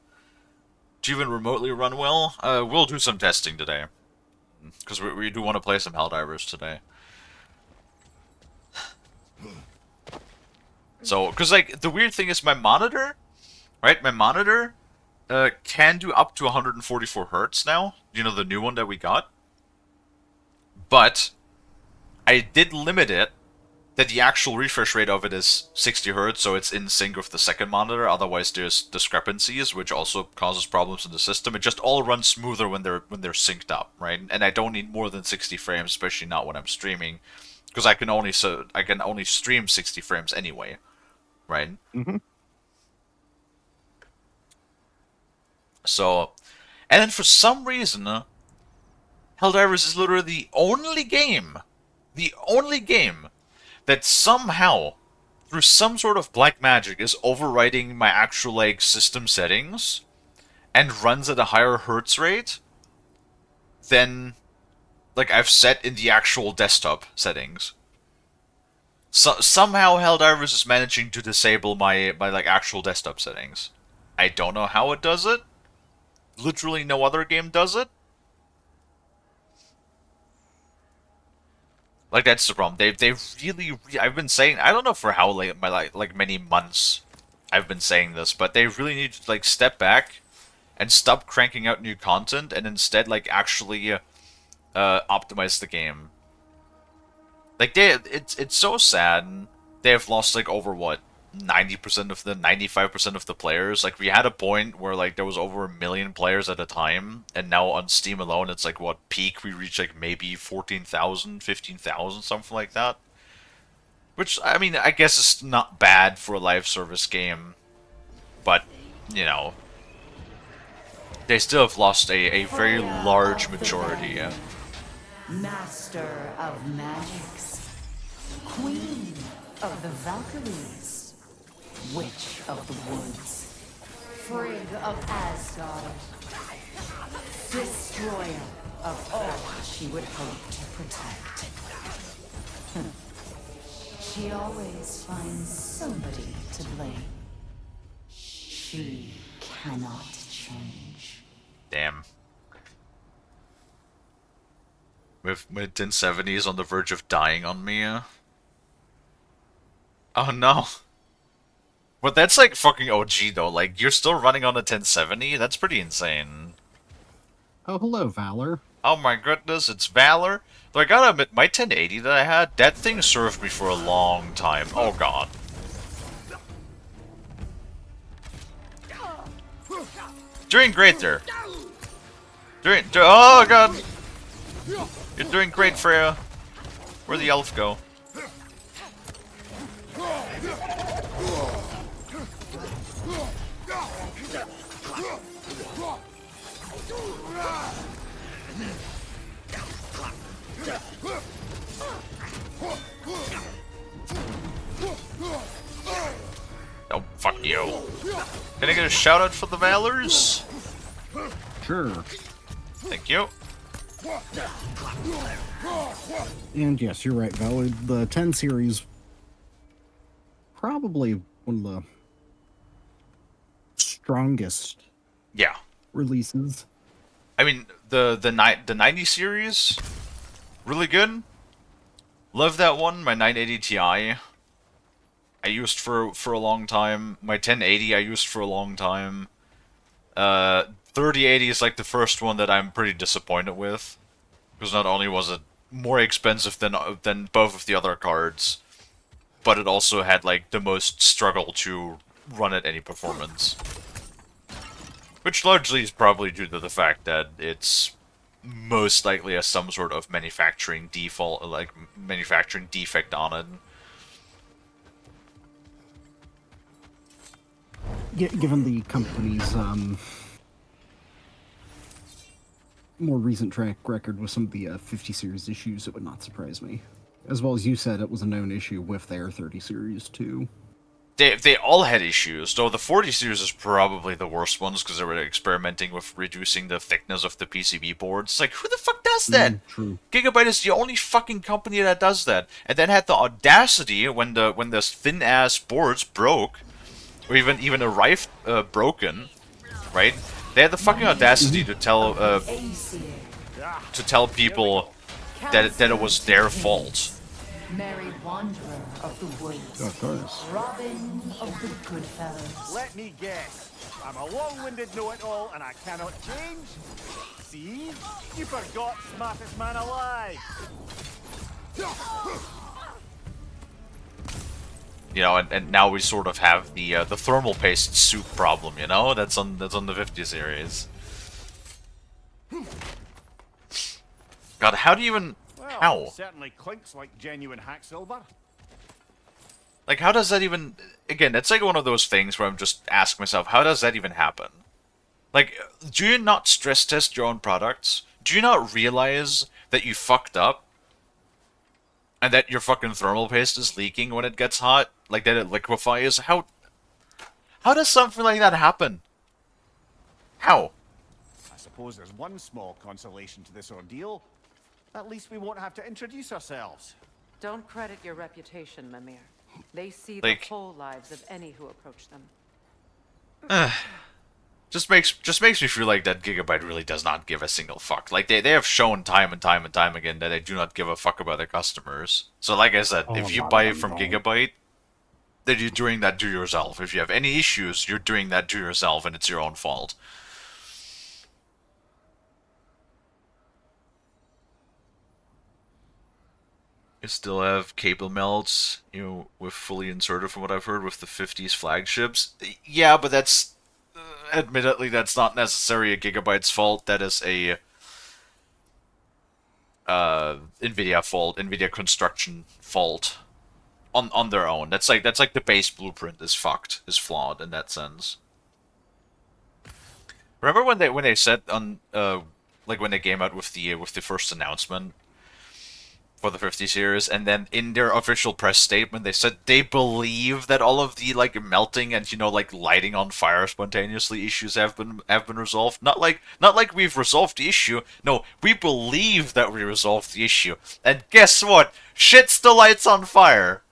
to even remotely run well. We'll do some testing today, because we do want to play some Helldivers today. So, because like, the weird thing is my monitor, right, my monitor can do up to 144 Hertz now, you know, the new one that we got, but I did limit it that the actual refresh rate of it is 60 Hz, so it's in sync with the second monitor. Otherwise, there's discrepancies, which also causes problems in the system. It just all runs smoother when they're synced up, right? And I don't need more than 60 frames, especially not when I'm streaming, because I can only stream 60 frames anyway, right? Mm-hmm. So, and then for some reason, Helldivers is literally the only game that somehow, through some sort of black magic, is overriding my actual, like, system settings and runs at a higher hertz rate than, like, I've set in the actual desktop settings. So, somehow Helldivers is managing to disable my like, actual desktop settings. I don't know how it does it. Literally no other game does it. Like, that's the problem. They really, I've been saying, I don't know for how like many months I've been saying this, but they really need to like step back and stop cranking out new content and instead like actually optimize the game. Like it's so sad. They have lost like over what 90% of the 95% of the players. Like we had a point where like there was over 1 million players at a time, and now on Steam alone it's like what peak we reached like maybe 14,000, 15,000, something like that. Which I mean I guess is not bad for a live service game, but you know they still have lost a very large majority. Master of magics, queen of the Valkyries, witch of the woods, Frigg of Asgard, destroyer of all she would hope to protect. She always finds somebody to blame. She cannot change. Damn. With my 1070s on the verge of dying on me. Oh no. But that's like fucking OG though. Like, you're still running on a 1070? That's pretty insane. Oh, hello, Valor. Oh my goodness, it's Valor. Though I gotta admit, my 1080 that I had, that thing served me for a long time. Oh god. Doing great there. Oh god! You're doing great, Freya. Where'd the elf go? Oh, fuck you. Can I get a shout out for the Valors? Sure. Thank you. And yes, you're right, Valor. The 10 series, probably one of the strongest Yeah. releases. I mean, the 90 series, really good. Love that one. My 980 Ti, I used for a long time. My 1080 I used for a long time. 3080 is like the first one that I'm pretty disappointed with, because not only was it more expensive than both of the other cards, but it also had like the most struggle to run at any performance. Which largely is probably due to the fact that it's most likely has some sort of manufacturing default, like manufacturing defect on it. Given the company's more recent track record with some of the 50 series issues, it would not surprise me. As well as you said, it was a known issue with their 30 series too. They all had issues, though the 40 series is probably the worst ones because they were experimenting with reducing the thickness of the PCB boards. It's like, who the fuck does that? True. Gigabyte is the only fucking company that does that, and then had the audacity when the thin ass boards broke, or even arrived broken, right? They had the fucking audacity to tell people that it was their fault. Merry wanderer of the woods. Of course. Robin of the good fellows. Let me guess. I'm a long-winded know-it-all and I cannot change? See? You forgot smartest man alive. You know, and now we sort of have the thermal paste soup problem. You know, that's on the 50 series. God, how do you even how? Certainly clinks like genuine hack silver. Like, how does that even... Again, it's like one of those things where I'm just asking myself, how does that even happen? Like, do you not stress test your own products? Do you not realize that you fucked up? And that your fucking thermal paste is leaking when it gets hot? Like, that it liquefies? How does something like that happen? How? I suppose there's one small consolation to this ordeal. At least we won't have to introduce ourselves. Don't credit your reputation, Mimir. They see Like- the whole lives of any who approach them. Just makes me feel like that Gigabyte really does not give a single fuck. Like, they have shown time and time and time again that they do not give a fuck about their customers. So like I said, if you buy from Gigabyte, then you're doing that to yourself. If you have any issues, you're doing that to yourself and it's your own fault. You still have cable melts, you know, with fully inserted from what I've heard with the 50s flagships. Yeah, but that's... admittedly, that's not necessarily a Gigabyte's fault. That is a... NVIDIA fault, NVIDIA construction fault. On their own. That's like the base blueprint is fucked, is flawed in that sense. Remember when they said on like when they came out with the first announcement for the 50 series, and then in their official press statement they said they believe that all of the like melting and, you know, like lighting on fire spontaneously issues have been resolved. Not like we've resolved the issue. No, we believe that we resolved the issue. And guess what? Shit still lights on fire.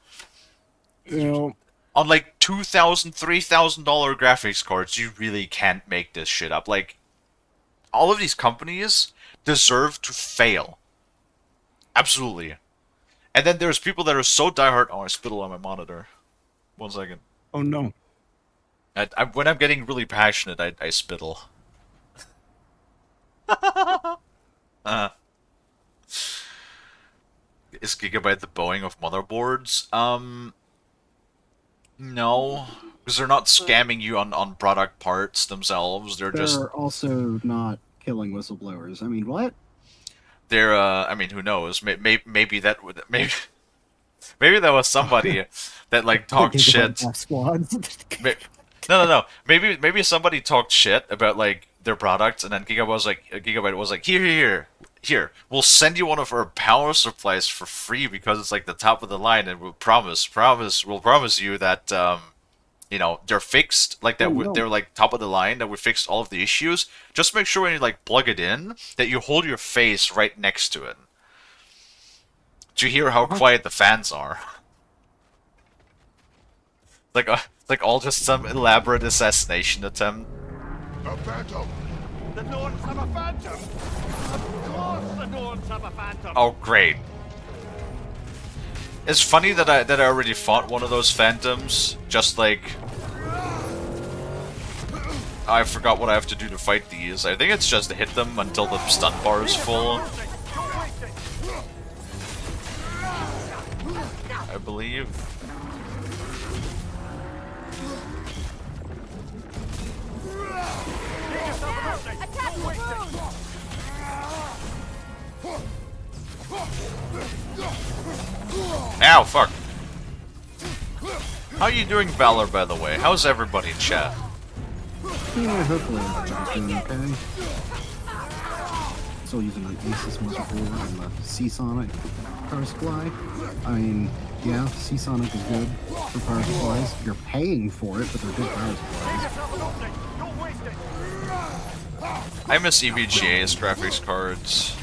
You know, On like $2,000, $3,000 graphics cards, you really can't make this shit up. Like, all of these companies deserve to fail. Absolutely. And then there's people that are so diehard. Oh, I spittle on my monitor. 1 second. Oh no. When I'm getting really passionate, I spittle. uh, is Gigabyte the Boeing of motherboards? No. Because they're not scamming you on product parts themselves. They're just... They're also not killing whistleblowers. I mean, what? They're, I mean, who knows? Maybe that would... Maybe that was somebody that, like, talked shit. Squads. No. Maybe somebody talked shit about, like, their products, and then Gigabyte was like, here, we'll send you one of our power supplies for free because it's like the top of the line, and we'll promise you that you know, they're fixed, like that. Oh, no. They're like top of the line, that we fixed all of the issues. Just make sure when you like plug it in that you hold your face right next to it. Do you hear how quiet the fans are? Like all just some elaborate assassination attempt. A phantom! The Norns have a phantom! Of course the Norns have a phantom! Oh, great. It's funny that I already fought one of those phantoms. Just like... I forgot what I have to do to fight these. I think it's just to hit them until the stun bar is full. I believe. Ow, fuck. How are you doing, Valor, by the way? How's everybody in chat? Yeah, hopefully everybody's doing okay. Still using an Asus motherboard and the Seasonic power supply. I mean, yeah, Seasonic is good for power supplies. You're paying for it, but they're good power supplies. I miss EVGA's graphics cards.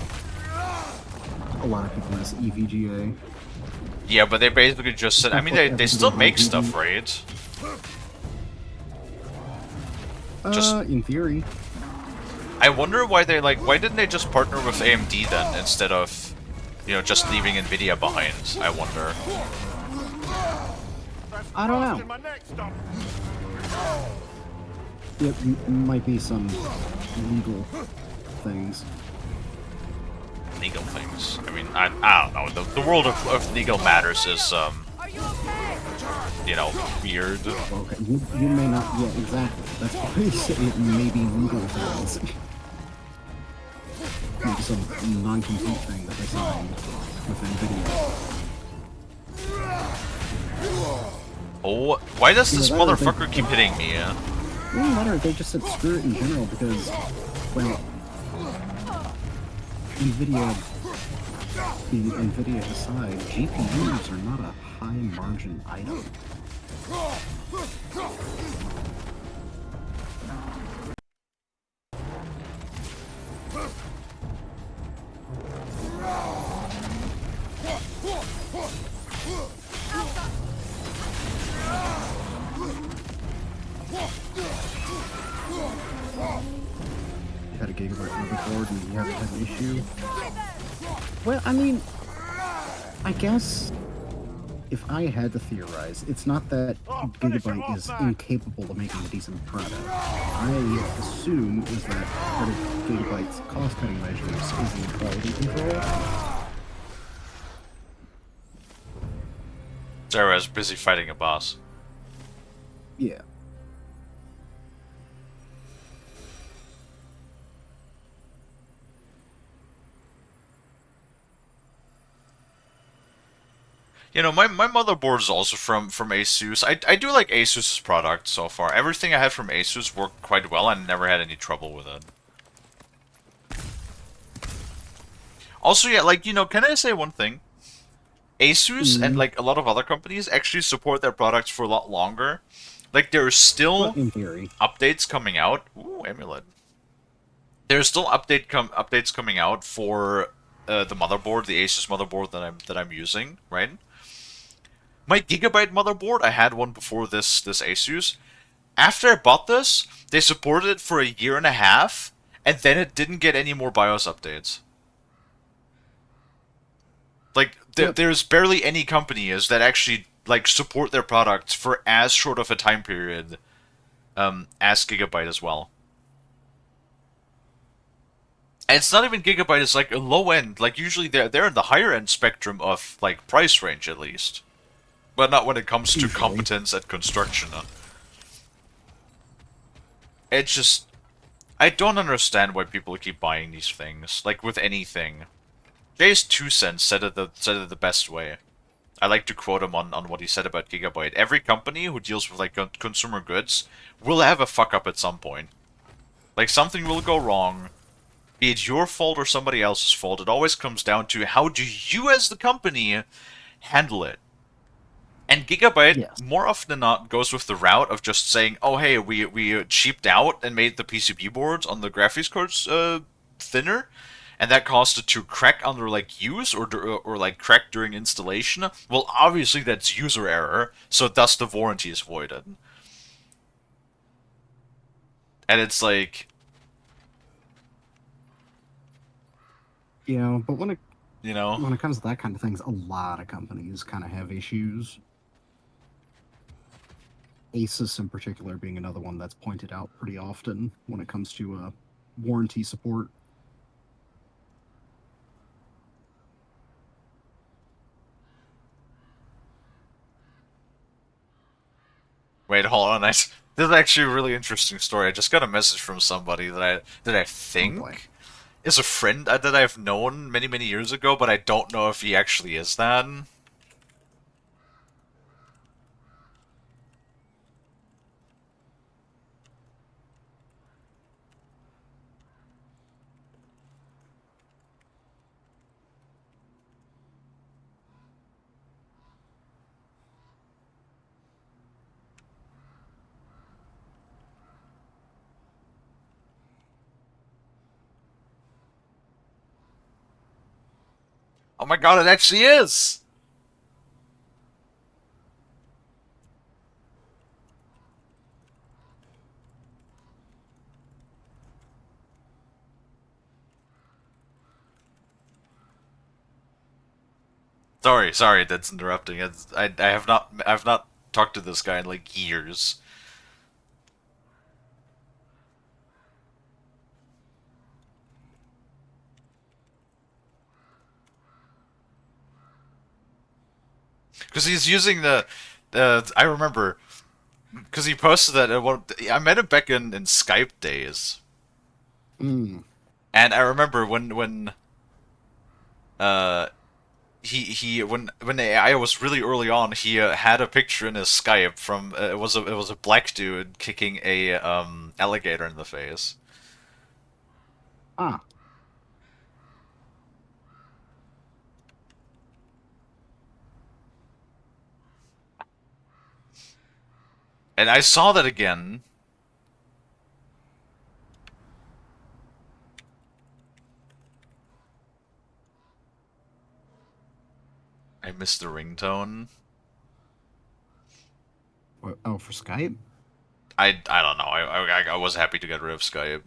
A lot of people miss EVGA. Yeah, but they basically just said... I mean, they still make stuff, right? In theory. I wonder why they, like... Why didn't they just partner with AMD then, instead of, you know, just leaving NVIDIA behind? I wonder. I don't know. It might be some legal things. Legal things. I mean, I don't know. The world of legal matters is, you know, weird. Okay, you may not... Yeah, exactly. That's why I say it may be legal things. Maybe some non-compete thing that they signed with NVIDIA. Oh, why does this You know, motherfucker keep hitting me? It doesn't matter, they just said screw it in general because, well, NVIDIA aside, GPUs are not a high-margin item. You had a Gigabyte motherboard and you haven't had an issue. Well, I mean, I guess if I had to theorize, it's not that Gigabyte is incapable of making a decent product. I assume is that part of Gigabyte's cost-cutting measures is in quality control. Sarah's busy fighting a boss. Yeah. You know, my motherboard is also from Asus. I do like Asus's product so far. Everything I had from Asus worked quite well and never had any trouble with it. Also, yeah, like, you know, can I say one thing? Asus and, like, a lot of other companies actually support their products for a lot longer. Like, there's still in theory updates coming out. Ooh, Amulet. There's still updates coming out for the motherboard, the Asus motherboard that I'm using, right? My Gigabyte motherboard, I had one before this Asus. After I bought this, they supported it for a year and a half, and then it didn't get any more BIOS updates. Like, Yep. there's barely any companies that actually like support their products for as short of a time period as Gigabyte as well. And it's not even Gigabyte; it's like a low end. Like usually they're in the higher end spectrum of like price range at least, but not when it comes to Usually. competence at construction. It's just I don't understand why people keep buying these things. Like with anything, Jay's 2 cents said it the best way. I like to quote him on what he said about Gigabyte. Every company who deals with like consumer goods will have a fuck up at some point. Like something will go wrong, be it your fault or somebody else's fault. It always comes down to how do you as the company handle it. And Gigabyte, Yes. more often than not, goes with the route of just saying, "Oh, hey, we cheaped out and made the PCB boards on the graphics cards thinner, and that caused it to crack under like use or like crack during installation." Well, obviously that's user error, so thus the warranty is voided. And it's like, But you know, when it comes to that kind of things, a lot of companies kind of have issues. Asus in particular being another one that's pointed out pretty often when it comes to warranty support. wait, hold on, this is actually a really interesting story. I just got a message from somebody that I Oh boy. think is a friend that I've known many, many years ago, but I don't know if he actually is that. Oh my god, it actually is! Sorry, that's interrupting. I've not talked to this guy in like years. Because he's using I remember, because he posted that I met him back in Skype days. Mm. And I remember when uh when AI was really early on, he had a picture in his Skype from it was a black dude kicking a alligator in the face. Ah, And I saw that again. I missed the ringtone. oh, for Skype? I don't know. I was happy to get rid of Skype.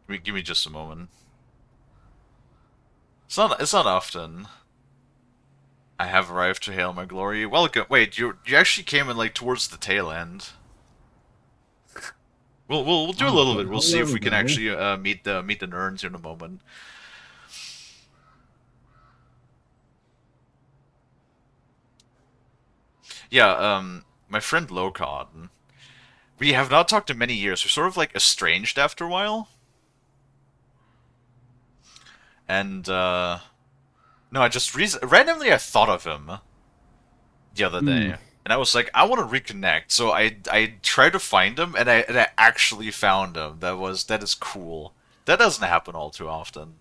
Give me just a moment. It's not often I have arrived to hail my glory. Welcome. Wait, you actually came in like towards the tail end. We'll do a Oh, little well, bit. We'll see if hello we can though. actually meet the nerds in a moment. Yeah, my friend Locod. We have not talked in many years. We're sort of like estranged after a while. And no, I just randomly I thought of him the other Mm. day, and I was like, I want to reconnect. So I tried to find him, and I actually found him. That is cool. That doesn't happen all too often.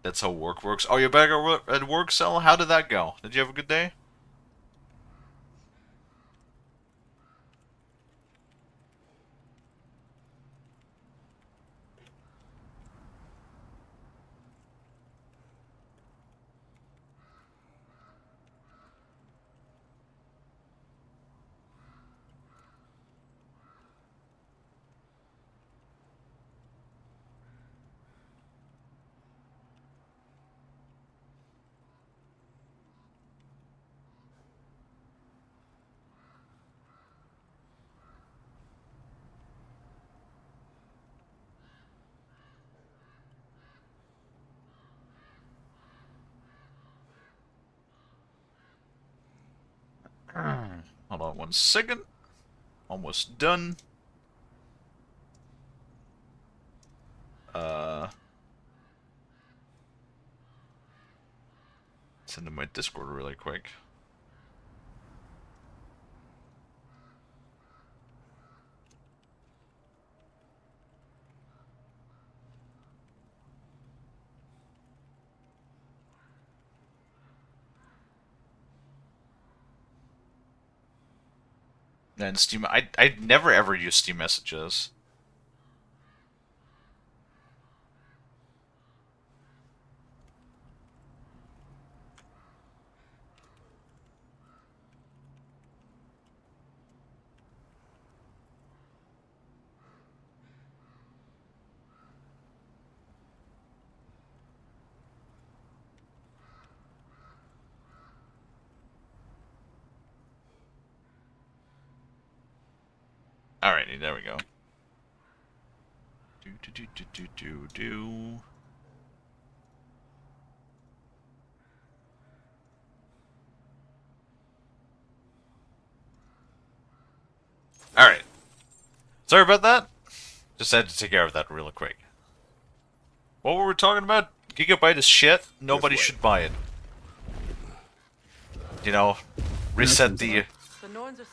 That's how work works. Oh, you're back at work, Sal? How did that go? Did you have a good day? Hold on 1 second. Almost done. Send to my Discord really quick. And Steam, I never ever use Steam messages. Alrighty, there we go. Do. Alright. Sorry about that. Just had to take care of that real quick. What were we talking about? Gigabyte is shit. Nobody This way. should buy it. You know, reset the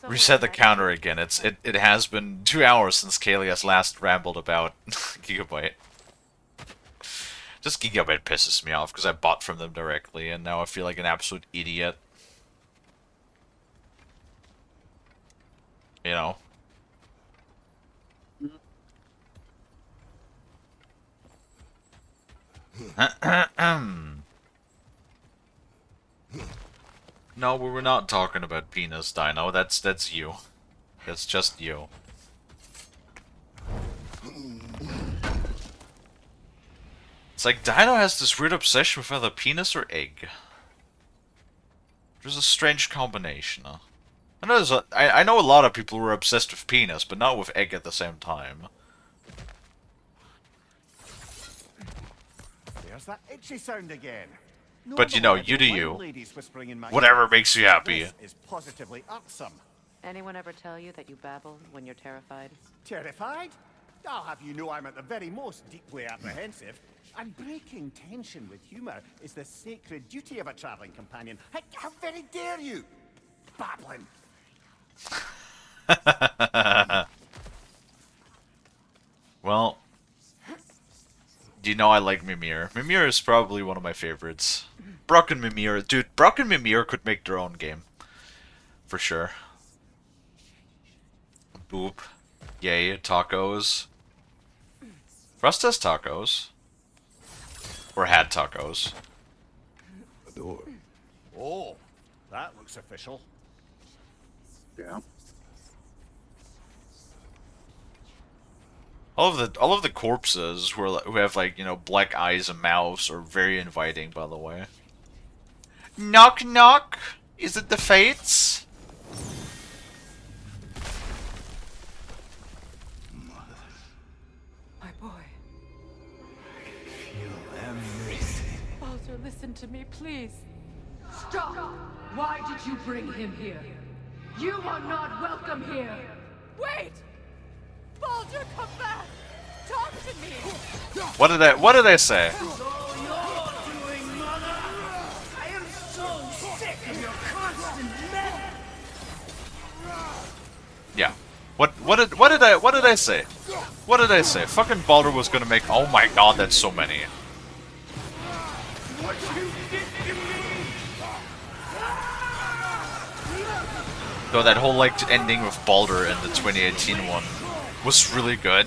reset the counter again. It has been 2 hours since Kalie has last rambled about Gigabyte. Just Gigabyte pisses me off because I bought from them directly, and now I feel like an absolute idiot. You know. No, we were not talking about penis, Dino. That's you. That's just you. It's like Dino has this weird obsession with either penis or egg. There's a strange combination. I know a lot of people who are obsessed with penis, but not with egg at the same time. There's that itchy sound again. But you know, you do you. Whatever makes you happy. This is positively irksome. Anyone ever tell you that you babble when you're terrified? Terrified? I'll have you know I'm at the very most deeply apprehensive. And breaking tension with humour is the sacred duty of a travelling companion. How very dare you? Babbling. Well, you know I like Mimir. Mimir is probably one of my favorites. Brock and Mimir, dude, Brock and Mimir could make their own game. For sure. Boop. Yay, tacos. Rust has tacos. Or had tacos. A door. Oh, that looks official. Yeah. All of the corpses who have like, you know, black eyes and mouths are very inviting, by the way. Knock knock. Is it the Fates? My boy. Feel everything. Baldur, listen to me, please. Stop! Why did you bring him here? You are not welcome here! Wait! Baldur, come back! Talk to me! What did I say? Yeah. What did I say? What did I say? Fucking Baldur was gonna make. Oh my god, that's so many. Though that whole like ending with Baldur in the 2018 one was really good.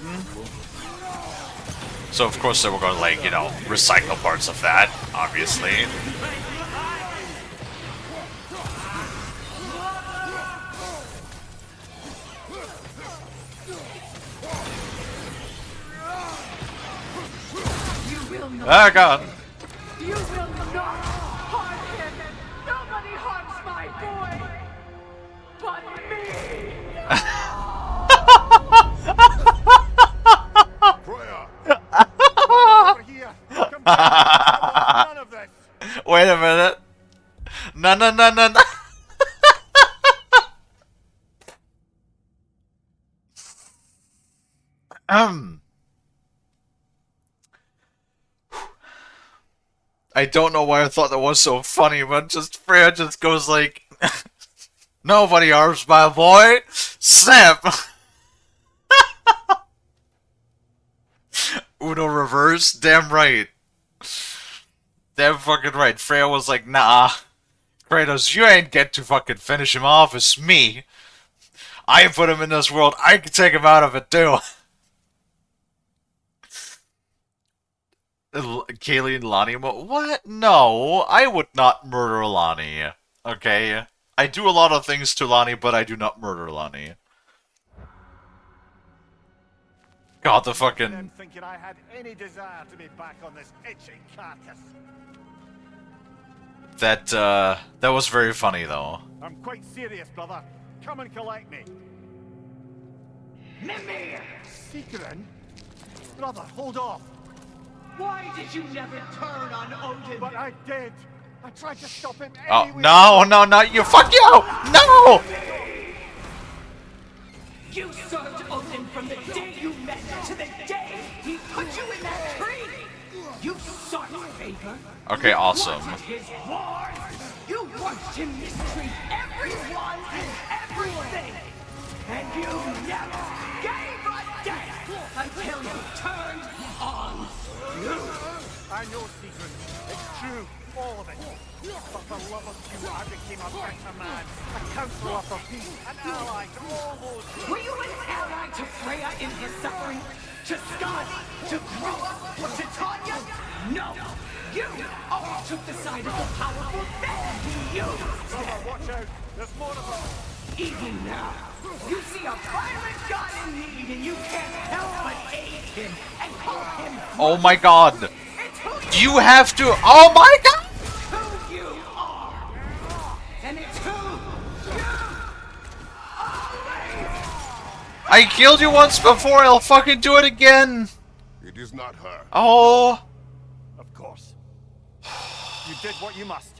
So of course they were gonna like, you know, recycle parts of that, obviously. Ah, God. You will not harm him! Nobody harms my boy! But me! Over here! Come back! I want none of this! Wait a minute. No. I don't know why I thought that was so funny, but just Freya just goes like, "Nobody harms my boy." Snap. Uno reverse. Damn right. Damn fucking right. Freya was like, "Nah, Kratos, you ain't get to fucking finish him off. It's me. I put him in this world. I can take him out of it too." Kalie and Lonnie, what? No, I would not murder Lonnie. Okay? I do a lot of things to Lonnie, but I do not murder Lonnie. God, the fucking... Them thinking I had any desire to be back on this itching carcass. That was very funny, though. I'm quite serious, brother. Come and collect me. Mimir! Secret? Brother, hold off. Why did you never turn on Odin? But I did. I tried to stop him Oh, anyway. no, no, not you. Fuck you! No! You served Odin from the day you met to the day he put you in that tree! You sought favor. Okay, awesome. You wanted his wars. You watched him mistreat everyone and everything. And you never gave a damn until you turned on you. I know, Secret. It's true. All of it. But for love of you, I became a better man. A counselor for peace. An ally to all those... Were you an ally to Freya in her suffering? To Scott? To Groot? To Tanya? No! You all took the side of the powerful then! You! Brother, watch out. There's more of them. Even now, you see a violent god in need and you can't help but aid him and call him... Oh my god. It's who You have to... Oh my god! who you are! And it's who you I killed you once before, I'll fucking do it again! It is not her. Oh... Of course. You did what you must.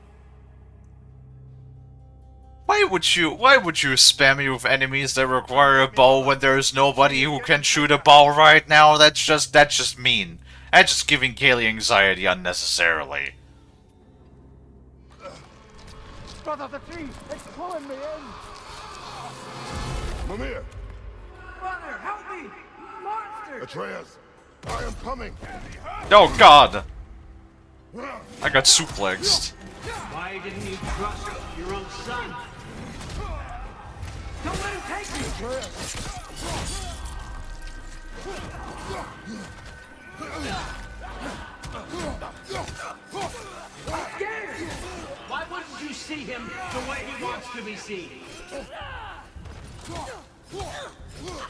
Why would you spam me with enemies that require a bow when there's nobody who can shoot a bow right now? That's just mean. That's just giving Kalie anxiety unnecessarily. Brother, the tree! It's pulling me in! Mimir! Brother, help me! Monster! Atreus! I am coming! Oh god! I got suplexed. Why didn't you trust your own son? Don't let him take me! I'm scared! Why wouldn't you see him the way he wants to be seen?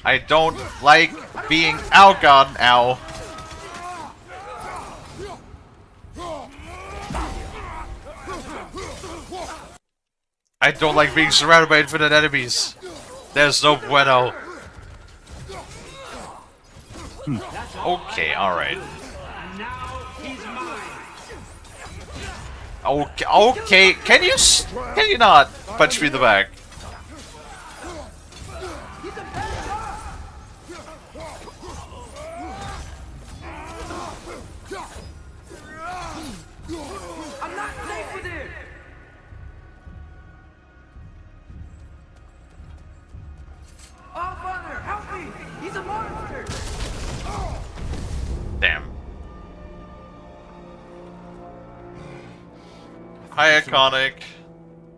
I don't like being... Oh god, ow. I don't like being surrounded by infinite enemies. There's no bueno. Okay, alright. And now he's mine. Okay, can you not punch me in the back? I'm not safe with him! Oh, Father, help me! He's a monster! Damn. Hi, Iconic.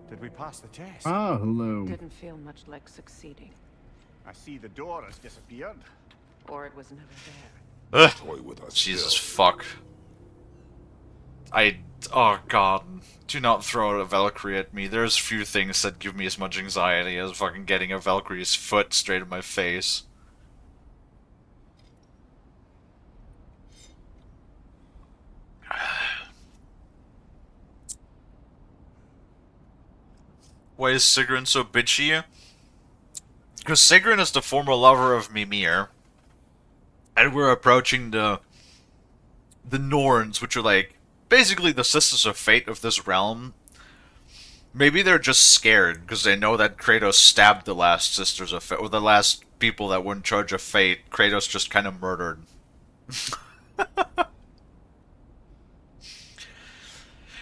Did we pass the test? Ah, hello. Didn't feel much like succeeding. I see the door has disappeared. Or it was never there. Ugh. Toy with us. Jesus still. fuck. Oh god. Do not throw a Valkyrie at me. There's few things that give me as much anxiety as fucking getting a Valkyrie's foot straight in my face. Why is Sigrun so bitchy? Because Sigrun is the former lover of Mimir. And we're approaching the Norns, which are like basically the sisters of fate of this realm. Maybe they're just scared because they know that Kratos stabbed the last Sisters of Fate, or the last people that were in charge of Fate. Kratos just kind of murdered.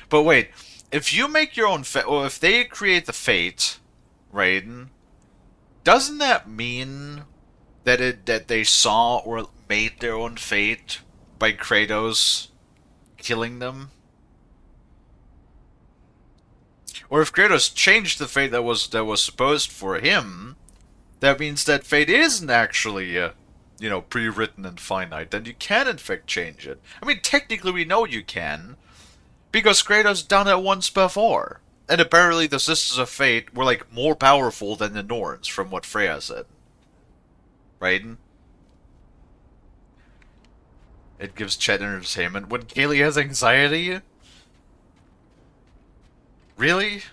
But wait, if you make your own fate, or if they create the fate, right? Doesn't that mean that they saw or made their own fate by Kratos killing them? Or if Kratos changed the fate that was supposed for him, that means that fate isn't actually pre-written and finite. Then you can in fact change it. I mean, technically we know you can. Because Kratos done it once before. And apparently the Sisters of Fate were, like, more powerful than the Norns, from what Freya said. Right? It gives Chet entertainment. When Kalie has anxiety? Really?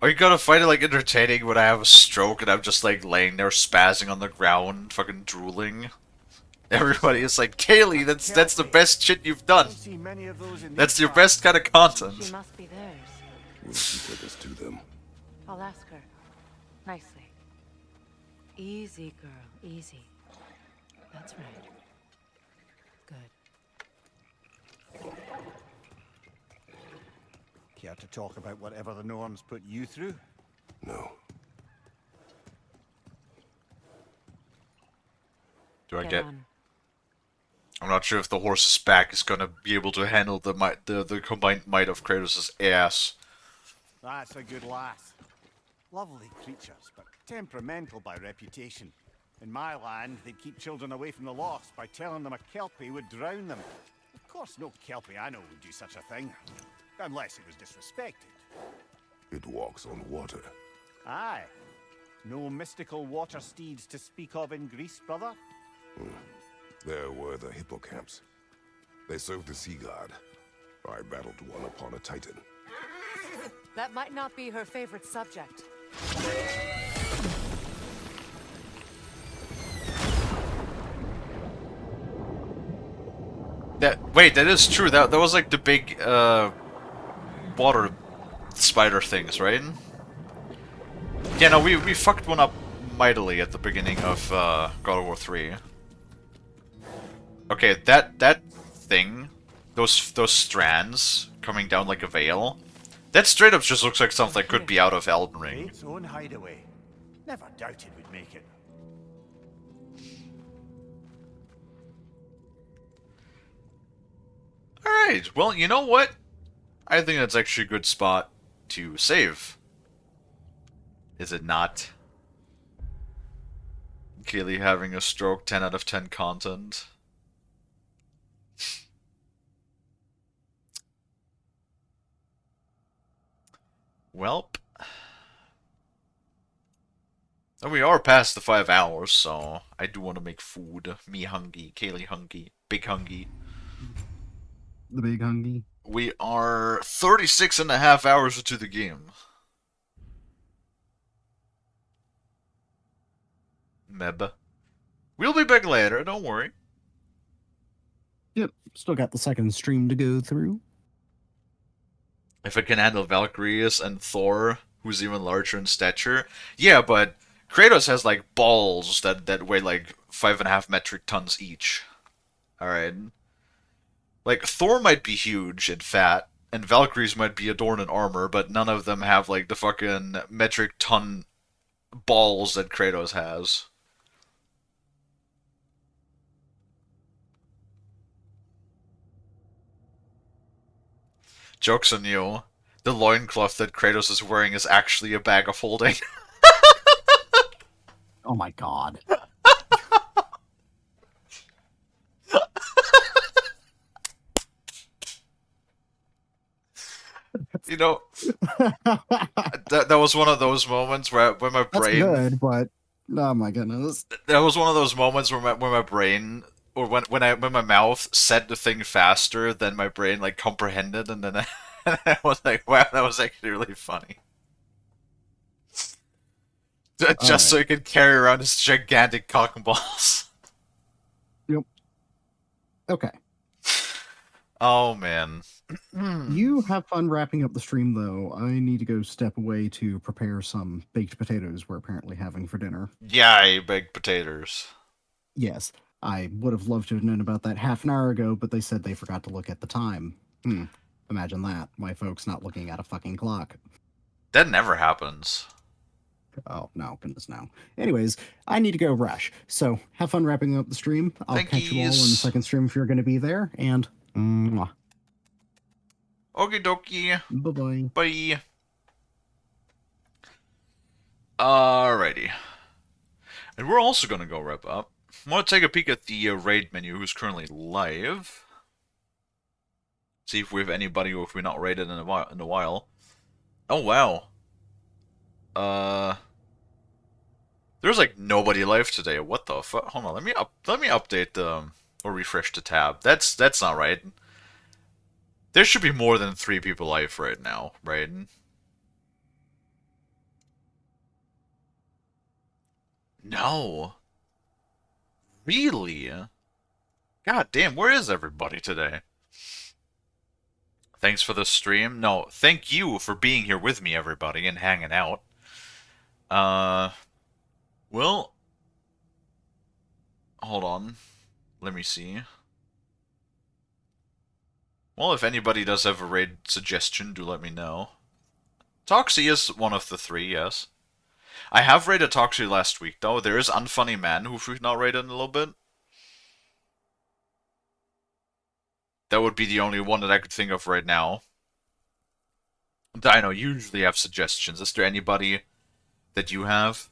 Are you gonna find it, like, entertaining when I have a stroke and I'm just, like, laying there spazzing on the ground, fucking drooling? Everybody is like, Kalie, that's the best shit you've done. That's your best kind of content. She must be theirs. Will she take us to them? I'll ask her. Nicely. Easy, girl. Easy. That's right. Good. Care to talk about whatever the Norns put you through? No. Do I Get get... on. I'm not sure if the horse's back is gonna be able to handle the combined might of Kratos' ass. That's a good lass. Lovely creatures, but temperamental by reputation. In my land, they'd keep children away from the lost by telling them a Kelpie would drown them. Of course, no Kelpie I know would do such a thing. Unless it was disrespected. It walks on water. Aye. No mystical water steeds to speak of in Greece, brother? There were the hippocamps. They served the sea god. I battled one upon a titan. That might not be her favorite subject. Wait, that is true. That was like the big water spider things, right? Yeah, no, we fucked one up mightily at the beginning of God of War 3. Okay, that thing, those strands coming down like a veil, that straight up just looks like something that could be out of Elden Ring. Fate's own hideaway. Never doubted we'd make it. Alright, well, you know what? I think that's actually a good spot to save. Is it not? Kalie having a stroke, 10 out of 10 content. Welp. And we are past the 5 hours, so I do want to make food. Me hungry, Kalie hungry, big hungry. The big hungry. We are 36 and a half hours into the game. Meb. We'll be back later, don't worry. Yep, still got the second stream to go through. If it can handle Valkyries and Thor, who's even larger in stature. Yeah, but Kratos has like balls that weigh like 5.5 metric tons each. Alright. Like, Thor might be huge and fat, and Valkyries might be adorned in armor, but none of them have like the fucking metric ton balls that Kratos has. Joke's on you. The loincloth that Kratos is wearing is actually a bag of holding. Oh my god. You know, that was one of those moments where my That's brain... good, but oh my goodness. That was one of those moments where my brain, or when my mouth said the thing faster than my brain like comprehended, and then I was like, wow, that was actually really funny. Just so he could carry around his gigantic cock and balls. Yep. Okay. Oh man. You have fun wrapping up the stream, though. I need to go step away to prepare some baked potatoes we're apparently having for dinner. Yay, baked potatoes. Yes, I would have loved to have known about that half an hour ago, but they said they forgot to look at the time. Imagine that. My folks not looking at a fucking clock. That never happens. Oh, no, goodness, no. Anyways, I need to go rush. So have fun wrapping up the stream. I'll catch you all in the Thankies. second stream if you're going to be there. And mwah. Okie dokie. Bye-bye. Bye. Alrighty. And we're also going to go wrap up. I want to take a peek at the raid menu who's currently live. See if we have anybody or if we're not raided in a while. Oh, wow. There's like nobody live today. What the fuck? Hold on, let me update or refresh the tab. That's not right. There should be more than 3 people live right now, right? No. Really? God damn, where is everybody today? Thanks for the stream. No, thank you for being here with me, everybody, and hanging out. Well, hold on. Let me see. Well, if anybody does have a raid suggestion, do let me know. Toxie is one of the 3, yes. I have raided Toxie last week, though. There is Unfunny Man, who we've not raided in a little bit. That would be the only one that I could think of right now. Dino, you usually have suggestions. Is there anybody that you have?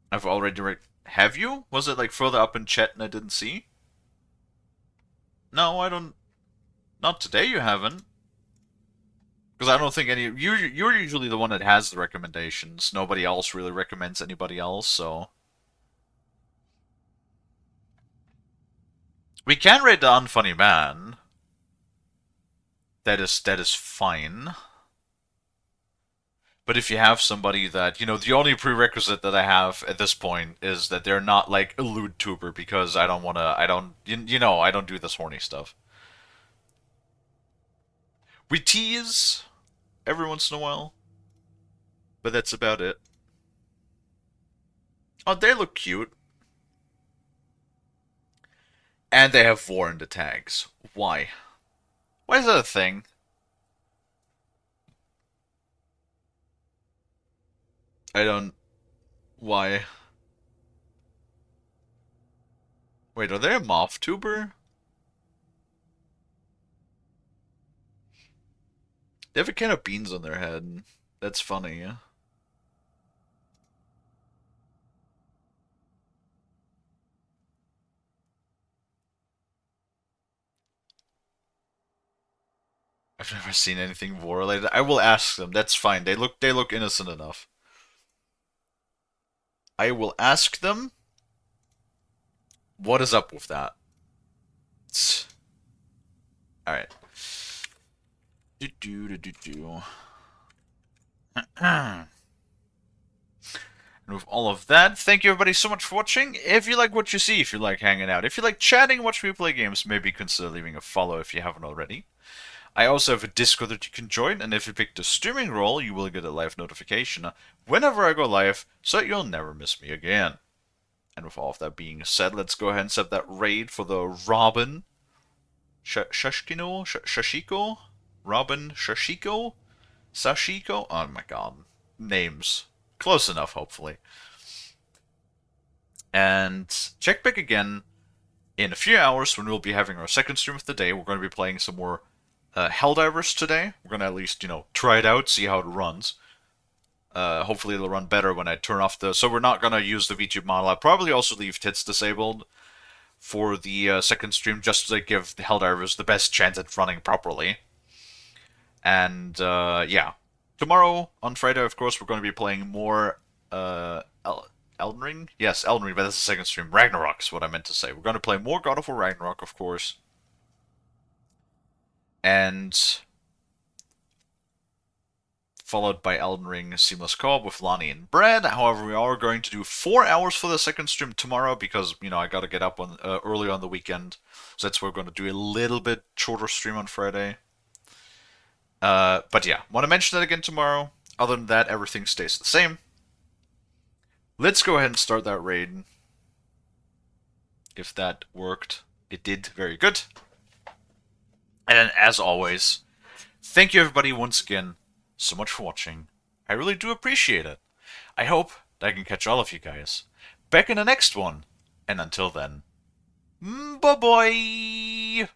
I've already have you? Was it like further up in chat and I didn't see? No, I don't. Not today. You haven't. Because I don't think any. You're usually the one that has the recommendations. Nobody else really recommends anybody else, so. We can raid the Unfunny Man. That is fine. But if you have somebody that, you know, the only prerequisite that I have at this point is that they're not like a lewd tuber, because I don't want to, I don't do this horny stuff. We tease every once in a while, but that's about it. Oh, they look cute. And they have war in the tags. Why? Why is that a thing? I don't... Why? Wait, are they a moth tuber? They have a can of beans on their head. That's funny. I've never seen anything war related. I will ask them. That's fine. They look innocent enough. I will ask them. What is up with that? All right. And with all of that, thank you everybody so much for watching. If you like what you see, if you like hanging out, if you like chatting, watch me play games, maybe consider leaving a follow if you haven't already. I also have a Discord that you can join, and if you pick the streaming role, you will get a live notification whenever I go live, so you'll never miss me again. And with all of that being said, let's go ahead and set that raid for the Robin Shashiko? Robin Shashiko? Sashiko? Oh my god. Names. Close enough, hopefully. And check back again in a few hours when we'll be having our second stream of the day. We're going to be playing some more Helldivers today. We're going to at least, try it out, see how it runs. Hopefully it'll run better when I turn off the... So we're not going to use the VTube model. I'll probably also leave tits disabled for the second stream, just to give the Helldivers the best chance at running properly. And, yeah. Tomorrow, on Friday, of course, we're going to be playing more Elden Ring? Yes, Elden Ring, but that's the second stream. Ragnarok is what I meant to say. We're going to play more God of War Ragnarok, of course. And followed by Elden Ring Seamless Co-op with Lonnie and Brad. However, we are going to do 4 hours for the second stream tomorrow because, you know, I gotta get up on early on the weekend. So that's why we're going to do a little bit shorter stream on Friday. But yeah, want to mention that again tomorrow. Other than that, everything stays the same. Let's go ahead and start that raid. If that worked, it did. Very good. And as always, thank you everybody once again so much for watching. I really do appreciate it. I hope that I can catch all of you guys back in the next one. And until then, bye-bye!